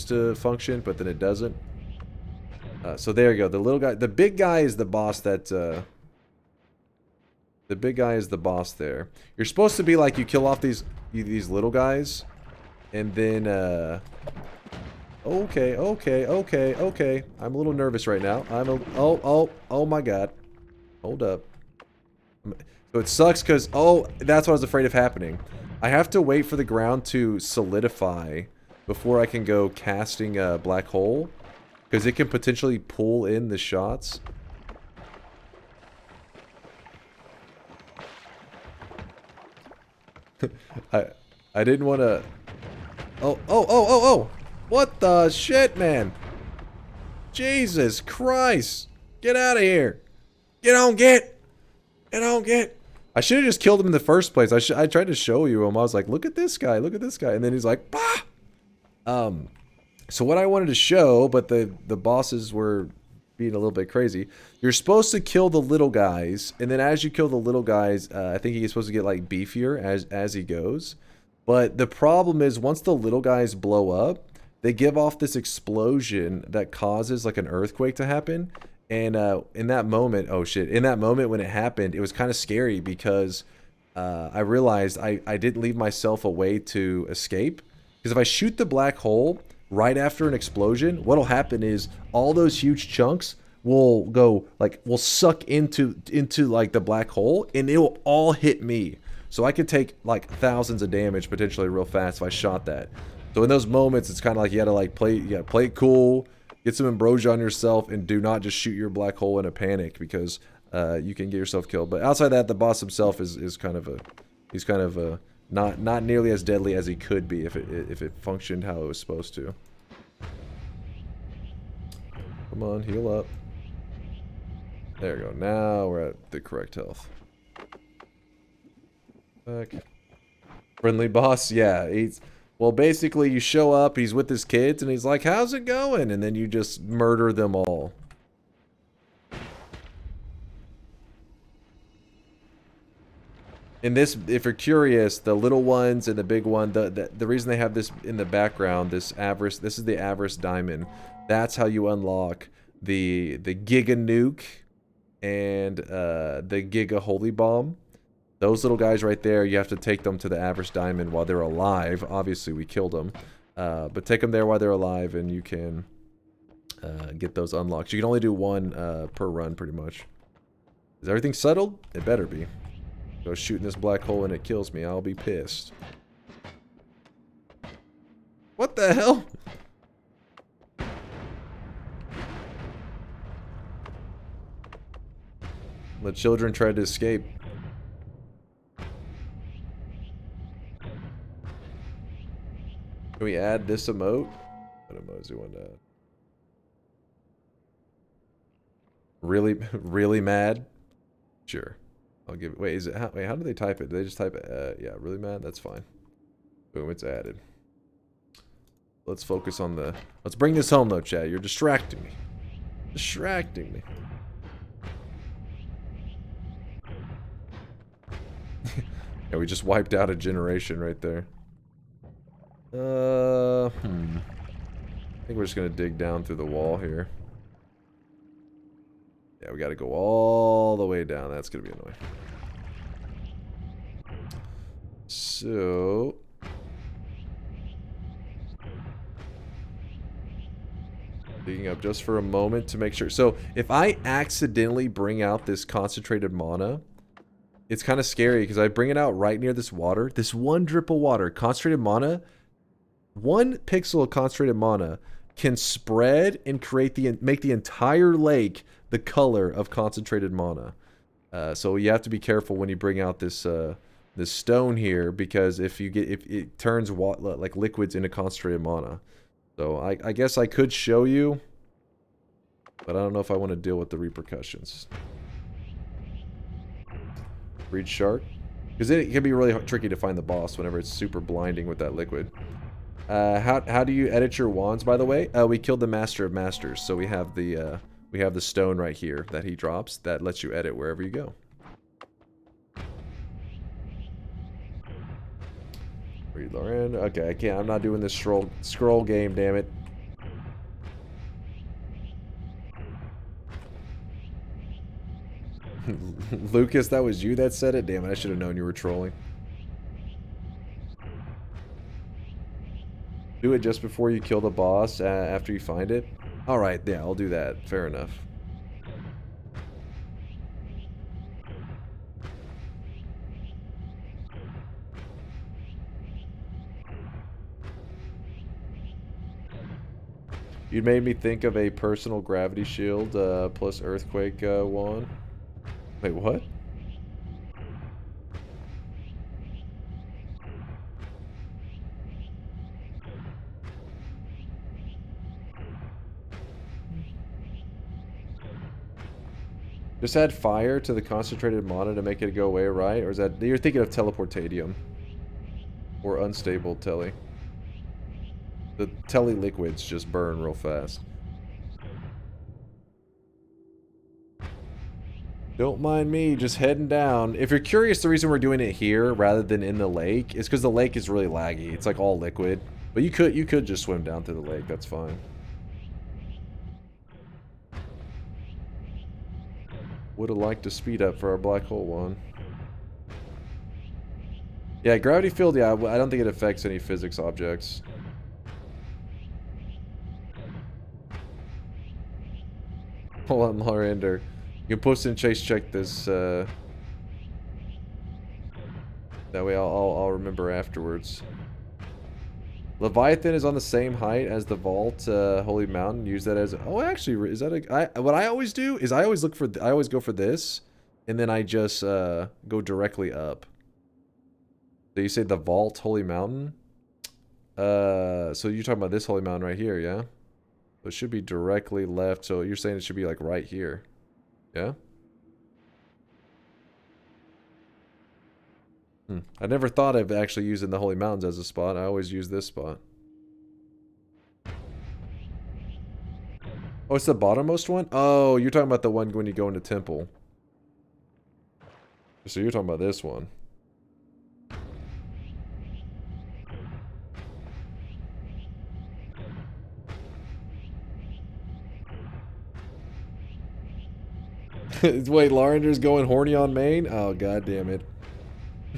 to function, but then it doesn't. So there you go. The little guy, the big guy is the boss that. The big guy is the boss there. You're supposed to be like you kill off these little guys, and then okay. I'm a little nervous right now. Oh my god. Hold up. So it sucks because that's what I was afraid of happening. I have to wait for the ground to solidify before I can go casting a black hole, because it can potentially pull in the shots. I didn't want to. Oh! What the shit, man? Jesus Christ! Get out of here! Get on, get! I should have just killed him in the first place. I tried to show you him. I was like, look at this guy, and then he's like, bah! So what I wanted to show, but the bosses were being a little bit crazy. You're supposed to kill the little guys, and then as you kill the little guys, I think he's supposed to get like beefier as he goes. But the problem is, once the little guys blow up, they give off this explosion that causes like an earthquake to happen. And in that moment, when it happened, it was kind of scary because I realized I didn't leave myself a way to escape. Because if I shoot the black hole right after an explosion, what'll happen is all those huge chunks will go will suck into like the black hole, and it will all hit me. So I could take like thousands of damage potentially real fast if I shot that. So in those moments, it's kind of like you gotta play it cool, get some ambrosia on yourself, and do not just shoot your black hole in a panic, because you can get yourself killed. But outside that, the boss himself is kind of not nearly as deadly as he could be if it functioned how it was supposed to. Come on, heal up. There we go. Now we're at the correct health. Back. Friendly boss, yeah. Well, basically you show up, he's with his kids, and he's like, how's it going? And then you just murder them all. And this, if you're curious, the little ones and the big one, the reason they have this in the background, this is the Avarice Diamond. That's how you unlock the Giga Nuke and the Giga Holy Bomb. Those little guys right there, you have to take them to the Avarice Diamond while they're alive. Obviously, we killed them. But take them there while they're alive, and you can get those unlocked. You can only do one per run, pretty much. Is everything settled? It better be. Go shooting this black hole and it kills me. I'll be pissed. What the hell? The children tried to escape. Can we add this emote? What emote does he want to add? Really mad? Sure. I'll give it. Wait, is it? How do they type it? Do they just type it? Yeah, really mad? That's fine. Boom, it's added. Let's focus on the... Let's bring this home, though, Chad. You're distracting me. Distracting me. Yeah, we just wiped out a generation right there. I think we're just gonna dig down through the wall here. Yeah, we gotta go all the way down. That's gonna be annoying. So... digging up just for a moment to make sure. So, if I accidentally bring out this concentrated mana, it's kind of scary because I bring it out right near this water. This one drip of water, concentrated mana, 1 pixel of concentrated mana can spread and make the entire lake the color of concentrated mana. So you have to be careful when you bring out this this stone here, because if it turns like liquids into concentrated mana. So I guess I could show you, but I don't know if I want to deal with the repercussions. Breed shark, because it can be really tricky to find the boss whenever it's super blinding with that liquid. How do you edit your wands, by the way? We killed the Master of Masters, so we have the stone right here that he drops that lets you edit wherever you go. Read Lauren. Okay, I can't. I'm not doing this scroll game, damn it. Lucas, that was you that said it? Damn it, I should have known you were trolling. Do it just before you kill the boss, after you find it? Alright, yeah, I'll do that. Fair enough. You made me think of a personal gravity shield plus earthquake wand. Wait, what? Just add fire to the concentrated mana to make it go away, right? Or is that... You're thinking of teleportadium. Or unstable telly. The telly liquids just burn real fast. Don't mind me, just heading down. If you're curious, the reason we're doing it here rather than in the lake is because the lake is really laggy. It's like all liquid. But you could just swim down to the lake, that's fine. Would have liked to speed up for our black hole one. Yeah, gravity field, yeah, I don't think it affects any physics objects. Hold on, Larander. You can post in Chase check this, that way I'll remember afterwards. Leviathan is on the same height as the vault, Holy Mountain. Use that as... Oh, actually, is that a... what I always do is I always look for... I always go for this, and then I just go directly up. So you say the vault, Holy Mountain? So you're talking about this Holy Mountain right here, yeah? So it should be directly left, so you're saying it should be like right here. Yeah? I never thought of actually using the Holy Mountains as a spot. I always use this spot. Oh, it's the bottommost one? Oh, you're talking about the one when you go into temple. So you're talking about this one. Wait, Larender's going horny on main? Oh, god damn it.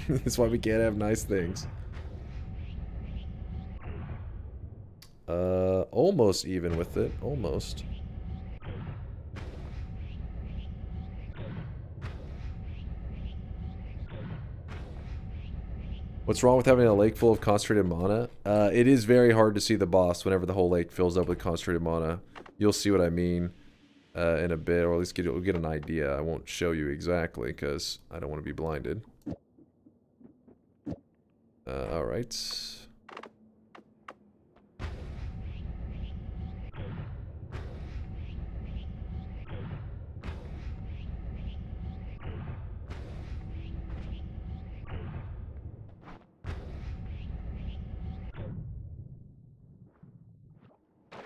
That's why we can't have nice things. Almost even with it. Almost. What's wrong with having a lake full of concentrated mana? It is very hard to see the boss whenever the whole lake fills up with concentrated mana. You'll see what I mean in a bit, or at least we'll get an idea. I won't show you exactly because I don't want to be blinded. Alright.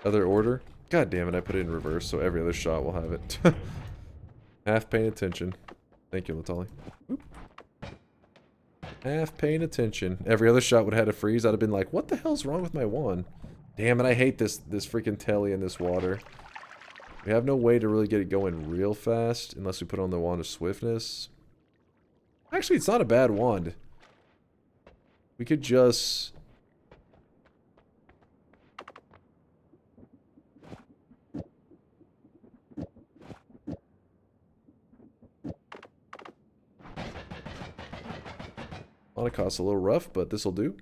Other order? God damn it, I put it in reverse, so every other shot will have it. Half paying attention. Thank you, Latali. Oop. Half paying attention. Every other shot would have had a freeze. I'd have been like, what the hell's wrong with my wand? Damn it, I hate this freaking telly in this water. We have no way to really get it going real fast unless we put on the wand of swiftness. Actually, it's not a bad wand. We could just... Mana costs a little rough, but this'll do.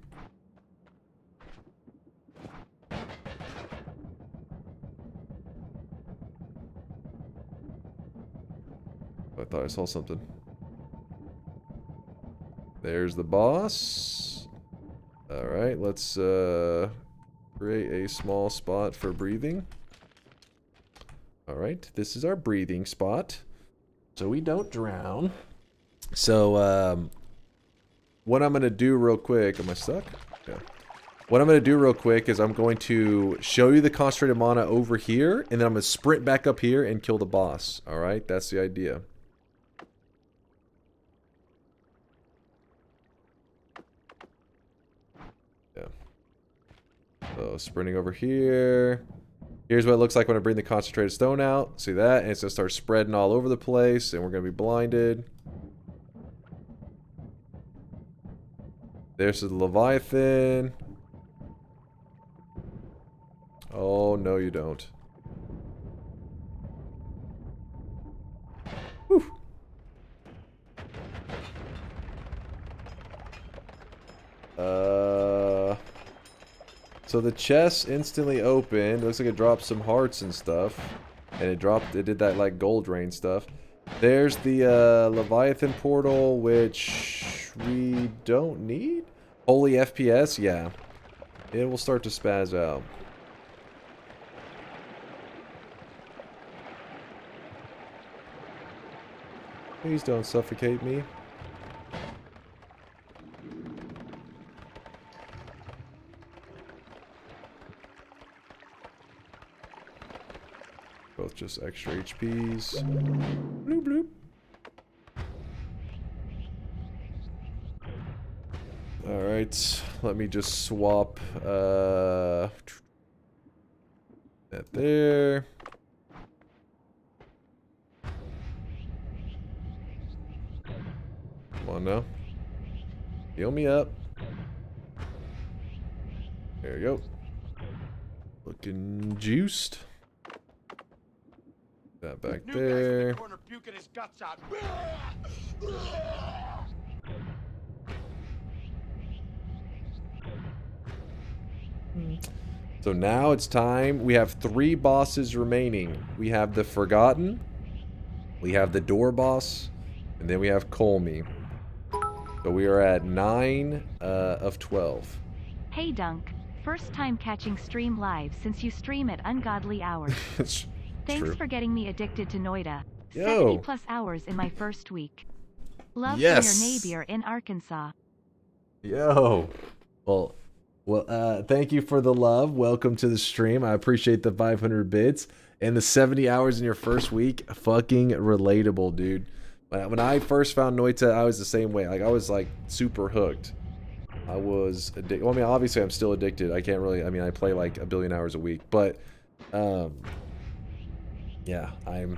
I saw something. There's the boss. Alright, let's create a small spot for breathing. Alright, this is our breathing spot. So we don't drown. So, what I'm going to do real quick... Am I stuck? Yeah. What I'm going to do real quick is I'm going to show you the concentrated mana over here, and then I'm going to sprint back up here and kill the boss. Alright, that's the idea. Yeah. So, sprinting over here. Here's what it looks like when I bring the concentrated stone out. See that? And it's going to start spreading all over the place, and we're going to be blinded. There's the Leviathan. Oh, no you don't. Whew. So the chest instantly opened. Looks like it dropped some hearts and stuff. And it did that like gold rain stuff. There's the Leviathan portal, which we don't need. Holy FPS, yeah. It will start to spaz out. Please don't suffocate me. Both just extra HPs. Bloop bloop. Alright, let me just swap that there. Come on now. Heal me up. There you go. Looking juiced. That back New there. guy's in the corner puking his guts out. So now it's time. We have 3 bosses remaining. We have the Forgotten, we have the Door boss, and then we have Colmy. So we are at 9 of 12. Hey Dunk, first time catching stream live since you stream at ungodly hours. It's Thanks true. for getting me addicted to Noita. Yo. 70+ hours in my first week. Love Yes. from your neighbor in Arkansas. Yo. Well, thank you for the love. Welcome to the stream. I appreciate the 500 bits and the 70 hours in your first week. Fucking relatable, dude. When I first found Noita, I was the same way. Like, I was like super hooked. I was addicted. Well, I mean, obviously I'm still addicted. I can't really, I mean, I play like 1 billion hours a week, but yeah, I'm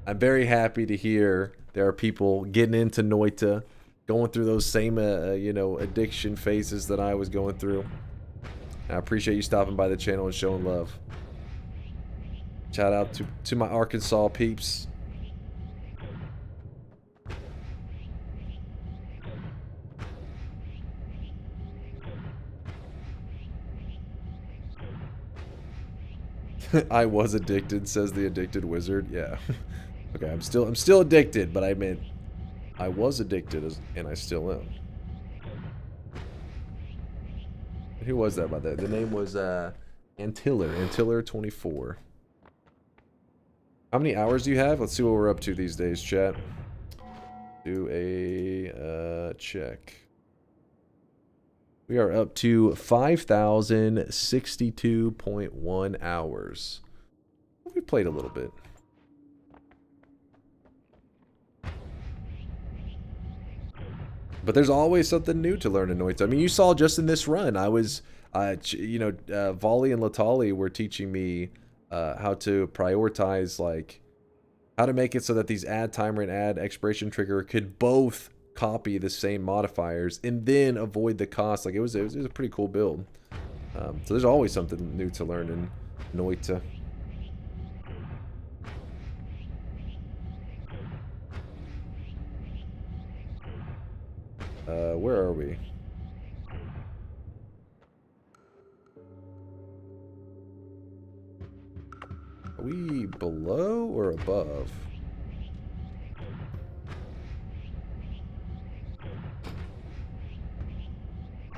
very happy to hear there are people getting into Noita, going through those same you know, addiction phases that I was going through. And I appreciate you stopping by the channel and showing love. Shout out to my Arkansas peeps. I was addicted, says the addicted wizard. Yeah. Okay, I'm still addicted, but I meant I was addicted and I still am. Who was that by the way? The name was Antiller 24. How many hours do you have? Let's see what we're up to these days, chat. Do a check. We are up to 5,062.1 hours. We played a little bit. But there's always something new to learn in Noita. I mean, you saw just in this run, I was, you know, Volley and Latali were teaching me how to prioritize, like, how to make it so that these add timer and add expiration trigger could both copy the same modifiers and then avoid the cost. Like, it was a pretty cool build. So there's always something new to learn in Noita. Where are we? Are we below or above?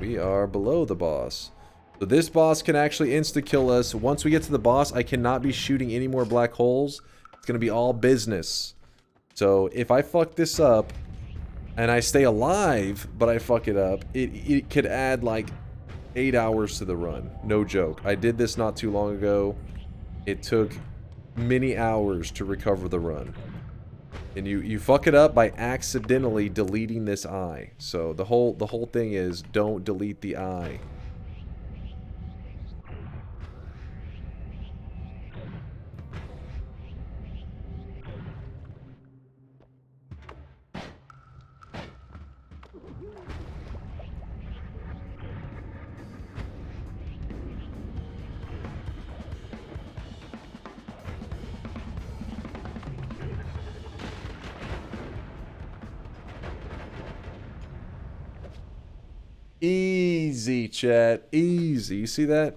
We are below the boss. So this boss can actually insta-kill us. Once we get to the boss, I cannot be shooting any more black holes. It's going to be all business. So if I fuck this up, and I stay alive, but I fuck it up, it could add like 8 hours to the run. No joke. I did this not too long ago. It took many hours to recover the run. And you fuck it up by accidentally deleting this eye. So the whole thing is don't delete the eye. Easy, chat. Easy. You see that?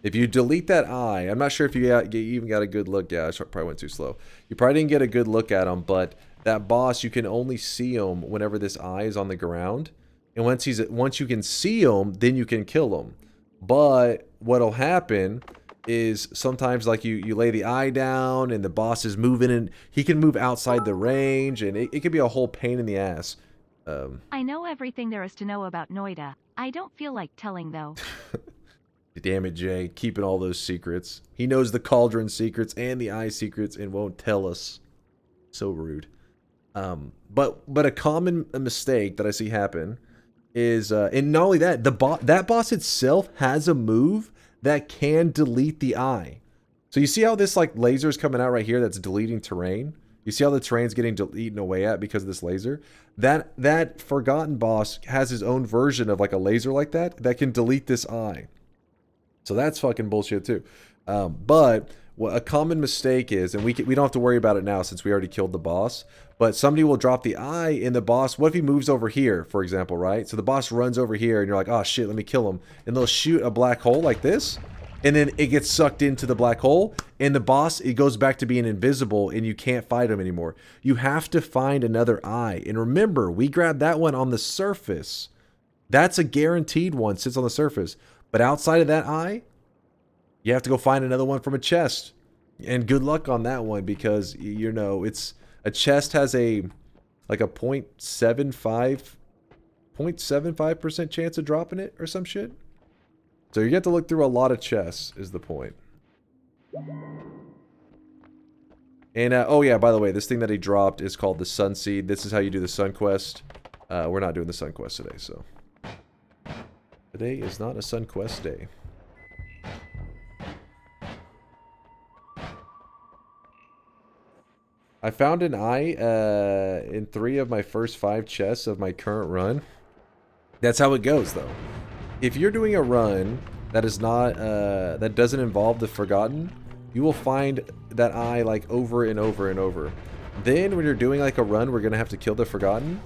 If you delete that eye, I'm not sure if you even got a good look. Yeah, I probably went too slow. You probably didn't get a good look at him, but that boss, you can only see him whenever this eye is on the ground. And once you can see him, then you can kill him. But what'll happen is sometimes like you lay the eye down and the boss is moving and he can move outside the range and it could be a whole pain in the ass. I know everything there is to know about Noita. I don't feel like telling though. Damn it, Jay. Keeping all those secrets. He knows the cauldron secrets and the eye secrets and won't tell us. So rude. But a common mistake that I see happen is, and not only that, that boss itself has a move that can delete the eye. So you see how this like laser is coming out right here that's deleting terrain? You see how the terrain's getting eaten away at because of this laser? That Forgotten boss has his own version of like a laser like that can delete this eye. So that's fucking bullshit too. But what a common mistake is, and we don't have to worry about it now since we already killed the boss, but somebody will drop the eye in the boss. What if he moves over here, for example, right? So the boss runs over here and you're like, oh shit, let me kill him. And they'll shoot a black hole like this. And then it gets sucked into the black hole, and the boss, it goes back to being invisible, and you can't fight him anymore. You have to find another eye. And remember, we grabbed that one on the surface. That's a guaranteed one, sits on the surface. But outside of that eye, you have to go find another one from a chest. And good luck on that one, because, you know, it's a chest has a, like a 0.75% chance of dropping it or some shit. So you get to look through a lot of chests, is the point. And, oh yeah, by the way, this thing that he dropped is called the Sun Seed. This is how you do the Sun Quest. We're not doing the Sun Quest today, so. Today is not a Sun Quest day. I found an eye in 3 of my first 5 chests of my current run. That's how it goes, though. If you're doing a run that is not that doesn't involve the Forgotten, you will find that eye like over and over and over. Then when you're doing like a run, we're gonna have to kill the Forgotten.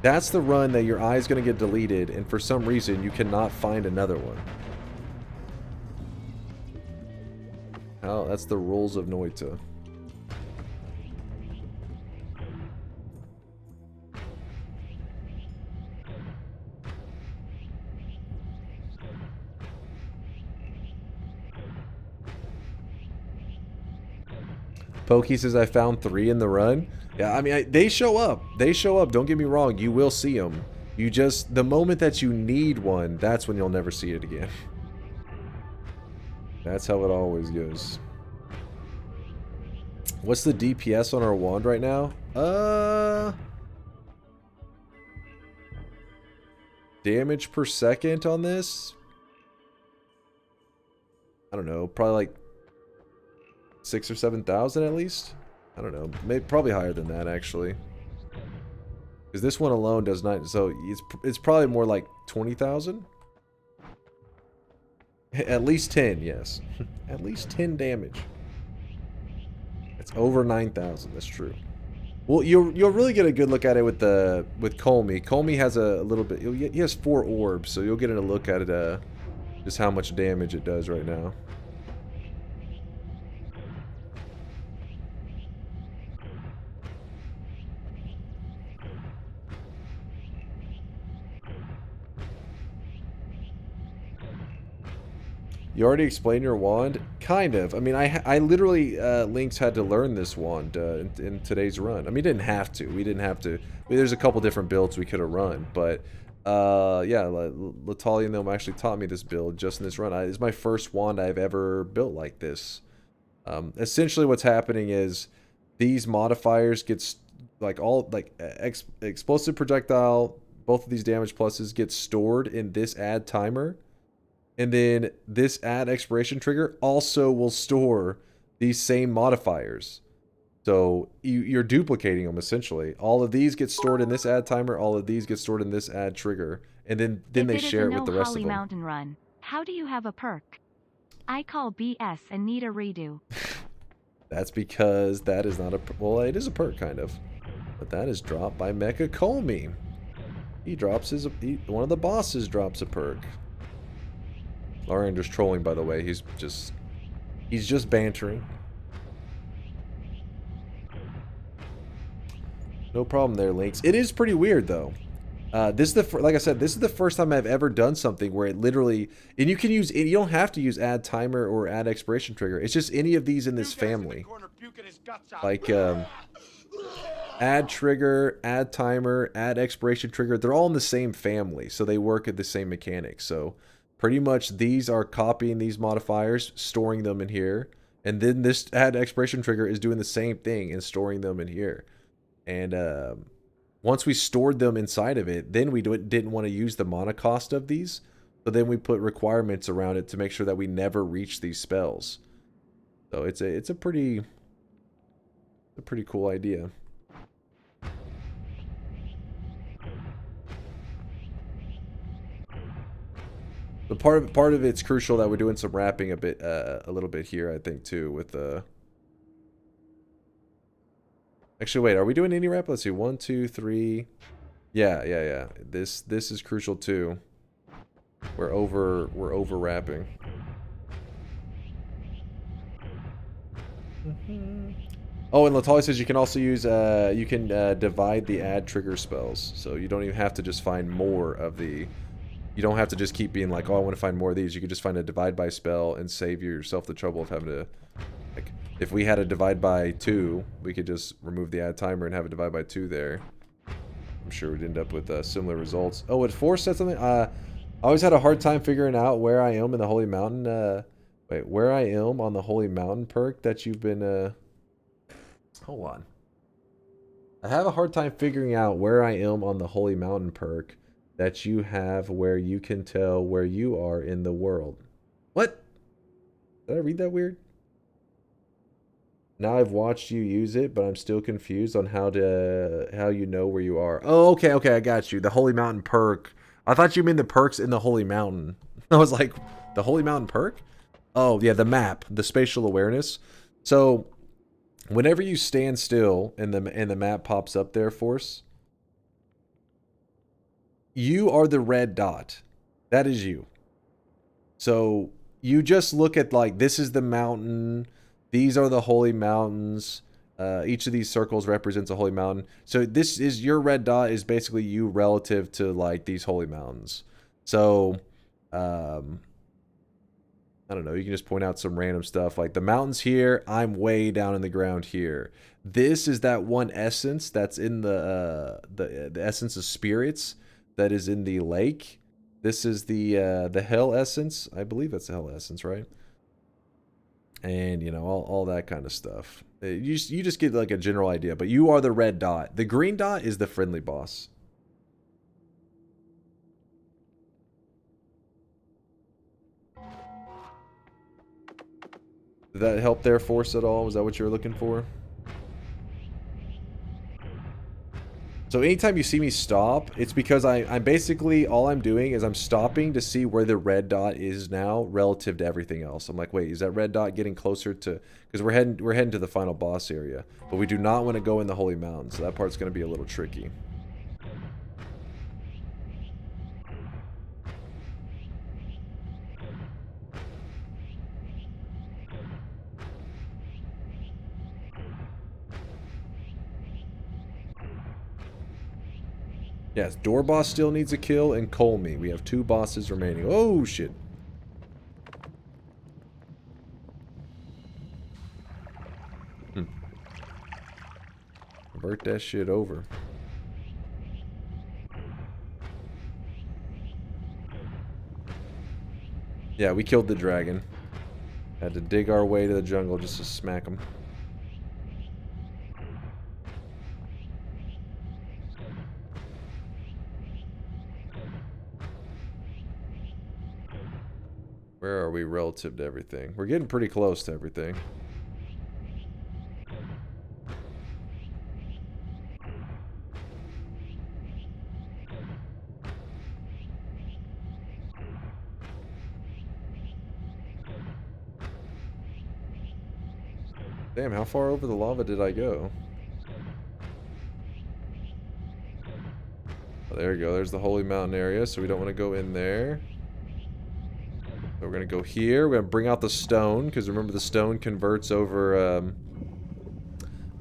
That's the run that your eye is gonna get deleted, and for some reason you cannot find another one. Oh, that's the rules of Noita. Pokey says I found 3 in the run. Yeah, I mean, they show up. They show up. Don't get me wrong. You will see them. You just, the moment that you need one, that's when you'll never see it again. That's how it always goes. What's the DPS on our wand right now? Damage per second on this? I don't know. Probably like 6,000 or 7,000 at least. I don't know. Maybe probably higher than that actually. Because this one alone does not. So it's probably more like 20,000. At least 10, yes. At least 10 damage. It's over 9,000. That's true. Well, you'll really get a good look at it with Colmy. Colmy has a little bit. He has 4 orbs, so you'll get a look at it. Just how much damage it does right now. You already explained your wand? Kind of. I mean, I literally, Lynx had to learn this wand in today's run. I mean, didn't have to. We didn't have to. I mean, there's a couple different builds we could have run, but yeah, Latalia and them actually taught me this build just in this run. It's my first wand I've ever built like this. Essentially, what's happening is these modifiers get explosive projectile. Both of these damage pluses get stored in this add timer. And then this add expiration trigger also will store these same modifiers. So you're duplicating them essentially. All of these get stored in this add timer. All of these get stored in this add trigger. And then they share it with the rest of them. Mountain Run. How do you have a perk? I call BS and need a redo. That's because that is not a... Well, it is a perk kind of. But that is dropped by Mecha Comey. He drops his... one of the bosses drops a perk. Larander's trolling, by the way. He's just bantering. No problem there, Lynx. It is pretty weird, though. This is like I said, this is the first time I've ever done something where it literally, and you can use it. You don't have to use add timer or add expiration trigger. It's just any of these in this family, like add trigger, add timer, add expiration trigger. They're all in the same family, so they work at the same mechanics. So pretty much these are copying these modifiers, storing them in here, and then this add expiration trigger is doing the same thing and storing them in here. And once we stored them inside of it, then we didn't want to use the mana cost of these, so then we put requirements around it to make sure that we never reach these spells. So it's a pretty cool idea. But part of it's crucial that we're doing some wrapping a little bit here, I think, too, with the... Actually, wait, are we doing any wrap? Let's see, 1, 2, 3. Yeah. This is crucial too. We're over wrapping. Oh, and Latalia says you can also use you can divide the add trigger spells, so you don't even have to just find more of the. You don't have to just keep being like, oh, I want to find more of these. You can just find a divide by spell and save yourself the trouble of having to, like, if we had a divide by 2, we could just remove the add timer and have a divide by 2 there. I'm sure we'd end up with similar results. Oh, what Force said something? I always had a hard time figuring out where I am in the Holy Mountain. Wait, where I am on the Holy Mountain perk that you've been, Hold on. I have a hard time figuring out where I am on the Holy Mountain perk that you have where you can tell where you are in the world. What? Did I read that weird? Now I've watched you use it, but I'm still confused on how you know where you are. Oh, okay, I got you. The Holy Mountain perk. I thought you meant the perks in the Holy Mountain. I was like, the Holy Mountain perk? Oh, yeah, the map, the spatial awareness. So, whenever you stand still and the map pops up there, Force, you are the red dot. That is you. So, you just look at, like, this is the mountain. These are the holy mountains. Each of these circles represents a holy mountain. So, this is your red dot is basically you relative to, like, these holy mountains. So, I don't know. You can just point out some random stuff. Like, the mountain's here. I'm way down in the ground here. This is that one essence that's in the essence of spirits that is in the lake. This is the hell essence. I believe that's the hell essence, right? And, you know, all that kind of stuff. You just get, like, a general idea. But you are the red dot. The green dot is the friendly boss. Did that help their Force at all? Was that what you were looking for? So anytime you see me stop, it's because I'm basically, all I'm doing is I'm stopping to see where the red dot is now relative to everything else. I'm like, wait, is that red dot getting closer to, because we're heading to the final boss area, but we do not want to go in the Holy Mountain, so that part's going to be a little tricky. Yes, Door Boss still needs a kill, and Colmy. We have 2 bosses remaining. Oh, shit. Convert that shit over. Yeah, we killed the dragon. Had to dig our way to the jungle just to smack him. Where are we relative to everything? We're getting pretty close to everything. Damn, how far over the lava did I go? Oh, there you go. There's the Holy Mountain area, so we don't want to go in there. So we're going to go here. We're going to bring out the stone, because remember the stone converts over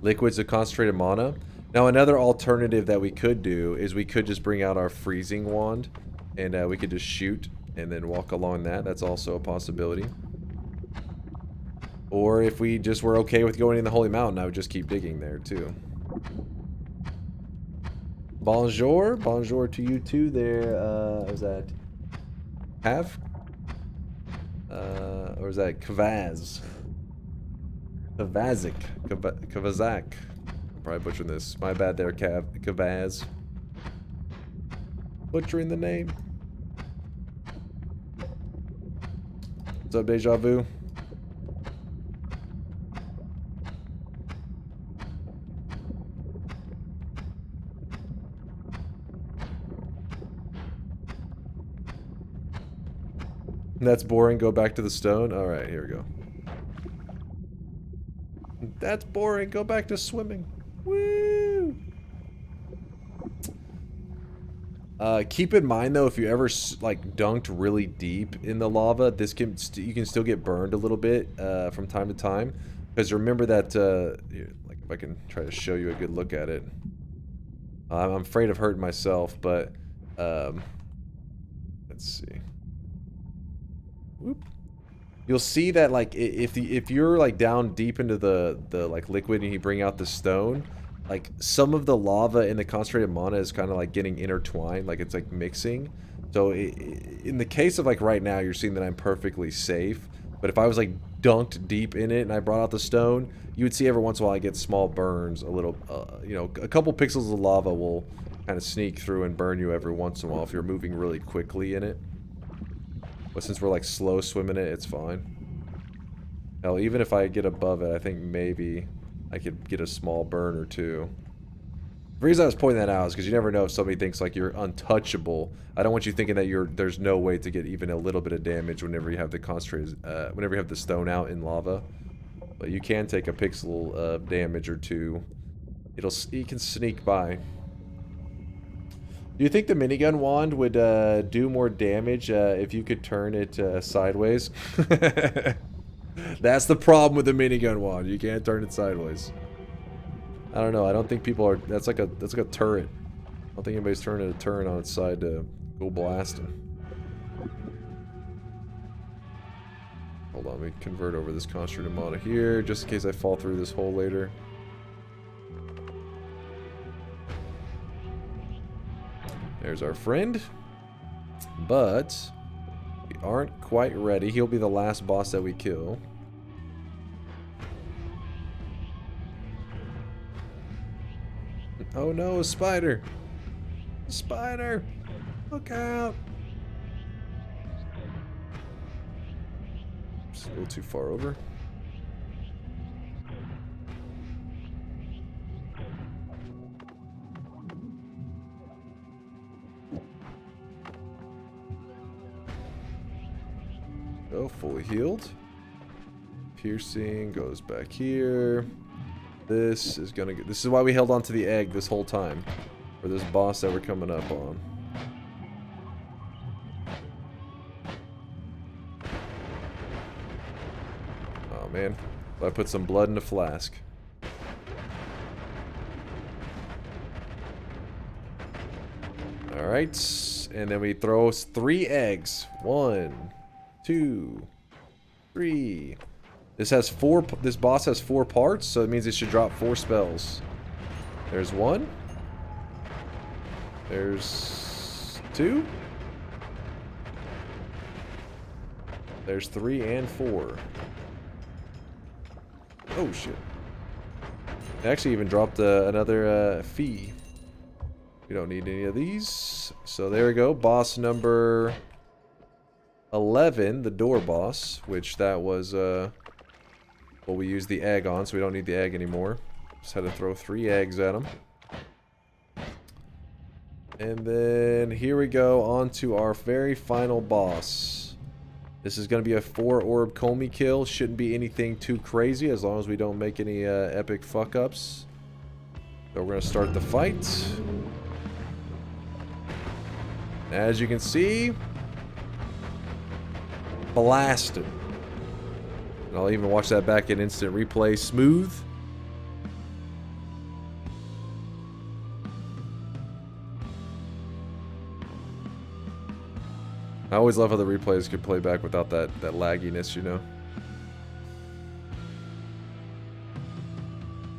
liquids to concentrated mana. Now, another alternative that we could do is we could just bring out our freezing wand, and we could just shoot and then walk along that. That's also a possibility. Or if we just were okay with going in the Holy Mountain, I would just keep digging there, too. Bonjour. Bonjour to you, too, there. Is that Have? Or is that Kvaz? Kvazik. Kvazak. I'm probably butchering this. My bad there, Kvaz. Butchering the name. What's up, Deja Vu? That's boring. Go back to the stone. Alright, here we go. That's boring. Go back to swimming. Woo! Keep in mind though, if you ever like dunked really deep in the lava, this can you can still get burned a little bit from time to time. Because remember that, like if I can try to show you a good look at it. I'm afraid of hurting myself, but let's see. Whoop. You'll see that like if you're like down deep into the like liquid and you bring out the stone, like some of the lava and the concentrated mana is kind of like getting intertwined, like it's like mixing. So in the case of like right now, you're seeing that I'm perfectly safe. But if I was like dunked deep in it and I brought out the stone, you would see every once in a while I get small burns, a little, you know, a couple pixels of lava will kind of sneak through and burn you every once in a while if you're moving really quickly in it. But since we're like slow swimming it, it's fine. Hell, even if I get above it, I think maybe I could get a small burn or two. The reason I was pointing that out is because you never know if somebody thinks like you're untouchable. I don't want you thinking that there's no way to get even a little bit of damage whenever you have the concentrated, whenever you have the stone out in lava. But you can take a pixel of damage or two. You can sneak by. Do you think the minigun wand would do more damage if you could turn it sideways? That's the problem with the minigun wand. You can't turn it sideways. I don't know. I don't think people are. That's like a turret. I don't think anybody's turning a turret on its side to go blasting. Hold on. Let me convert over this concentrated mana here, just in case I fall through this hole later. There's our friend. But we aren't quite ready. He'll be the last boss that we kill. Oh no, a spider! A spider! Look out! Just a little too far over. Oh, fully healed. Piercing goes back here. This is gonna get. This is why we held on to the egg this whole time, for this boss that we're coming up on. Oh man, I put some blood in a flask. All right, and then we throw 3 eggs. 1, 2, 3. This has 4. This boss has 4 parts, so it means it should drop 4 spells. There's 1. There's 2. There's 3 and 4. Oh, shit. They actually even dropped another fee. We don't need any of these. So there we go. Boss number 11, the door boss, which that was, well, we used the egg on, so we don't need the egg anymore. Just had to throw 3 eggs at him. And then here we go on to our very final boss. This is going to be a 4-orb Comey kill. Shouldn't be anything too crazy as long as we don't make any epic fuck-ups. So we're going to start the fight. As you can see, blasted. And I'll even watch that back in instant replay. Smooth. I always love how the replays could play back without that lagginess, you know.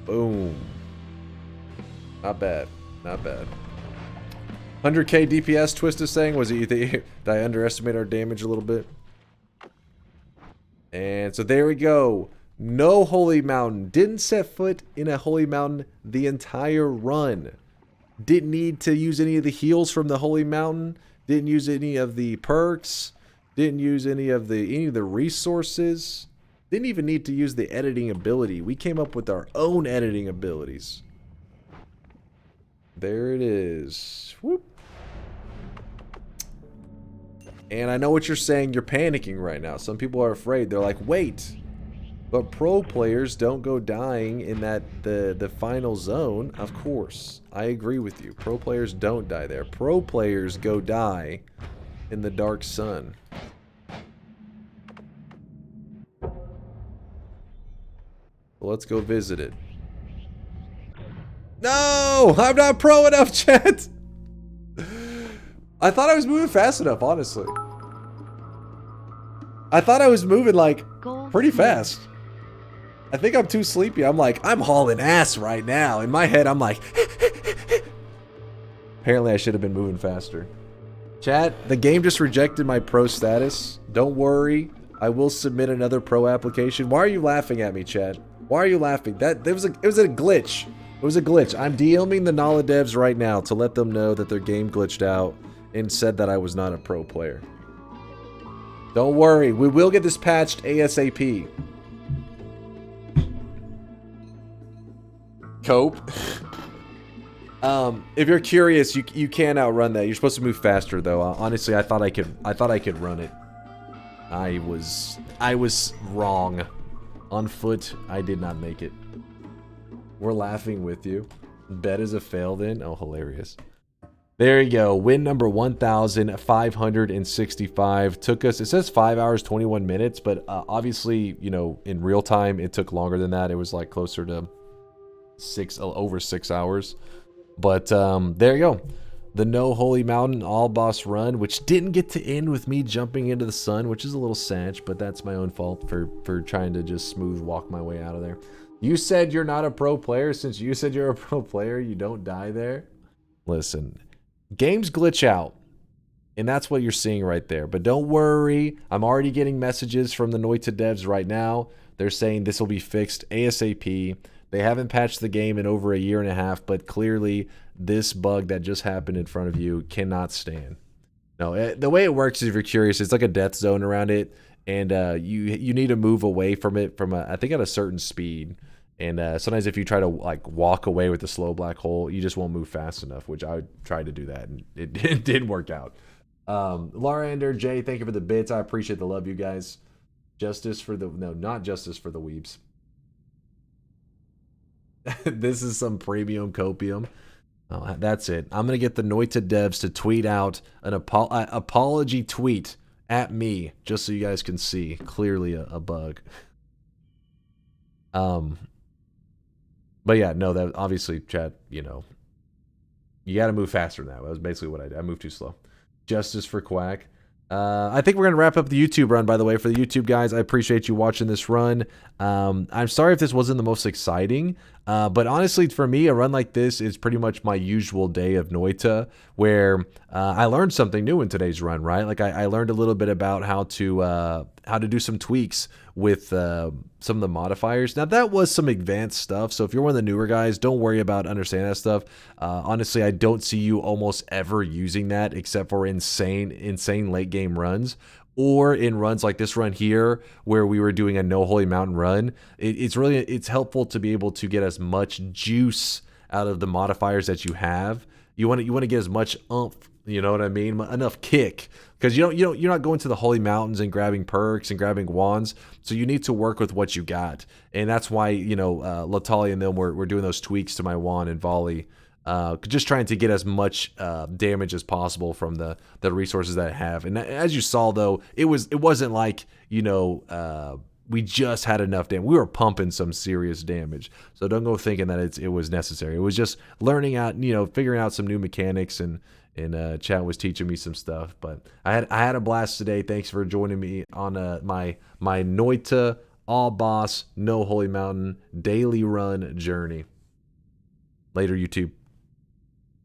Boom. Not bad. Not bad. 100k DPS, Twist is saying. Was it did I underestimate our damage a little bit? And so there we go. No Holy Mountain. Didn't set foot in a Holy Mountain the entire run. Didn't need to use any of the heals from the Holy Mountain. Didn't use any of the perks. Didn't use any of the resources. Didn't even need to use the editing ability. We came up with our own editing abilities. There it is. Whoop. And I know what you're saying. You're panicking right now. Some people are afraid. They're like, wait. But pro players don't go dying in the final zone. Of course. I agree with you. Pro players don't die there. Pro players go die in the dark sun. Well, let's go visit it. No! I'm not pro enough, chat! I thought I was moving fast enough, honestly. I thought I was moving, like, pretty fast. I think I'm too sleepy. I'm like, I'm hauling ass right now. In my head, I'm like... Apparently, I should have been moving faster. Chat, the game just rejected my pro status. Don't worry. I will submit another pro application. Why are you laughing at me, chat? Why are you laughing? It was a glitch. It was a glitch. I'm DMing the Nala devs right now to let them know that their game glitched out and said that I was not a pro player. Don't worry. We will get this patched ASAP. Cope. If you're curious, you can outrun that. You're supposed to move faster though. Honestly, I thought I could run it. I was wrong. On foot, I did not make it. We're laughing with you. Bet is a fail then. Oh, hilarious. There you go. Win number 1,565. Took us, it says 5 hours, 21 minutes, but obviously, you know, in real time, it took longer than that. It was like closer to over 6 hours. But there you go. The No Holy Mountain all boss run, which didn't get to end with me jumping into the sun, which is a little sad, but that's my own fault for trying to just smooth walk my way out of there. You said you're not a pro player. Since you said you're a pro player, you don't die there. Listen, games glitch out, and that's what you're seeing right there. But don't worry, I'm already getting messages from the Noita devs right now. They're saying this will be fixed ASAP. They haven't patched the game in over a year and a half, but clearly this bug that just happened in front of you cannot stand. No, the way it works is, if you're curious, it's like a death zone around it, and you need to move away from it from I think at a certain speed. And sometimes if you try to like walk away with the slow black hole, you just won't move fast enough, which I tried to do that, and it didn't work out. Laura Ender, Jay, thank you for the bits. I appreciate the love, you guys. Justice for the, no, not justice for the weebs. This is some premium copium. Oh, that's it. I'm going to get the Noita devs to tweet out an apology tweet at me, just so you guys can see clearly a bug. But yeah, no, that obviously, chat, you know, you got to move faster than that. That was basically what I did. I moved too slow. Justice for Quack. I think we're going to wrap up the YouTube run, by the way. For the YouTube guys, I appreciate you watching this run. I'm sorry if this wasn't the most exciting. But honestly, for me, a run like this is pretty much my usual day of Noita, where I learned something new in today's run, right? Like I learned a little bit about how to do some tweaks with some of the modifiers. Now that was some advanced stuff, so if you're one of the newer guys, don't worry about understanding that stuff. Honestly, I don't see you almost ever using that except for insane late game runs, or in runs like this run here where we were doing a no holy mountain run. It's helpful to be able to get as much juice out of the modifiers that you have. You want to get as much oomph, you know what I mean, enough kick, because you're not going to the holy mountains and grabbing perks and grabbing wands, so you need to work with what you got. And that's why, Latali and them were doing those tweaks to my wand and volley, just trying to get as much damage as possible from the resources that I have. And as you saw, though, it wasn't like we just had enough damage. We were pumping some serious damage. So don't go thinking that it was necessary. It was just learning out, figuring out some new mechanics, and Chat was teaching me some stuff. But I had a blast today. Thanks for joining me on my Noita all boss no holy mountain daily run journey. Later, YouTube.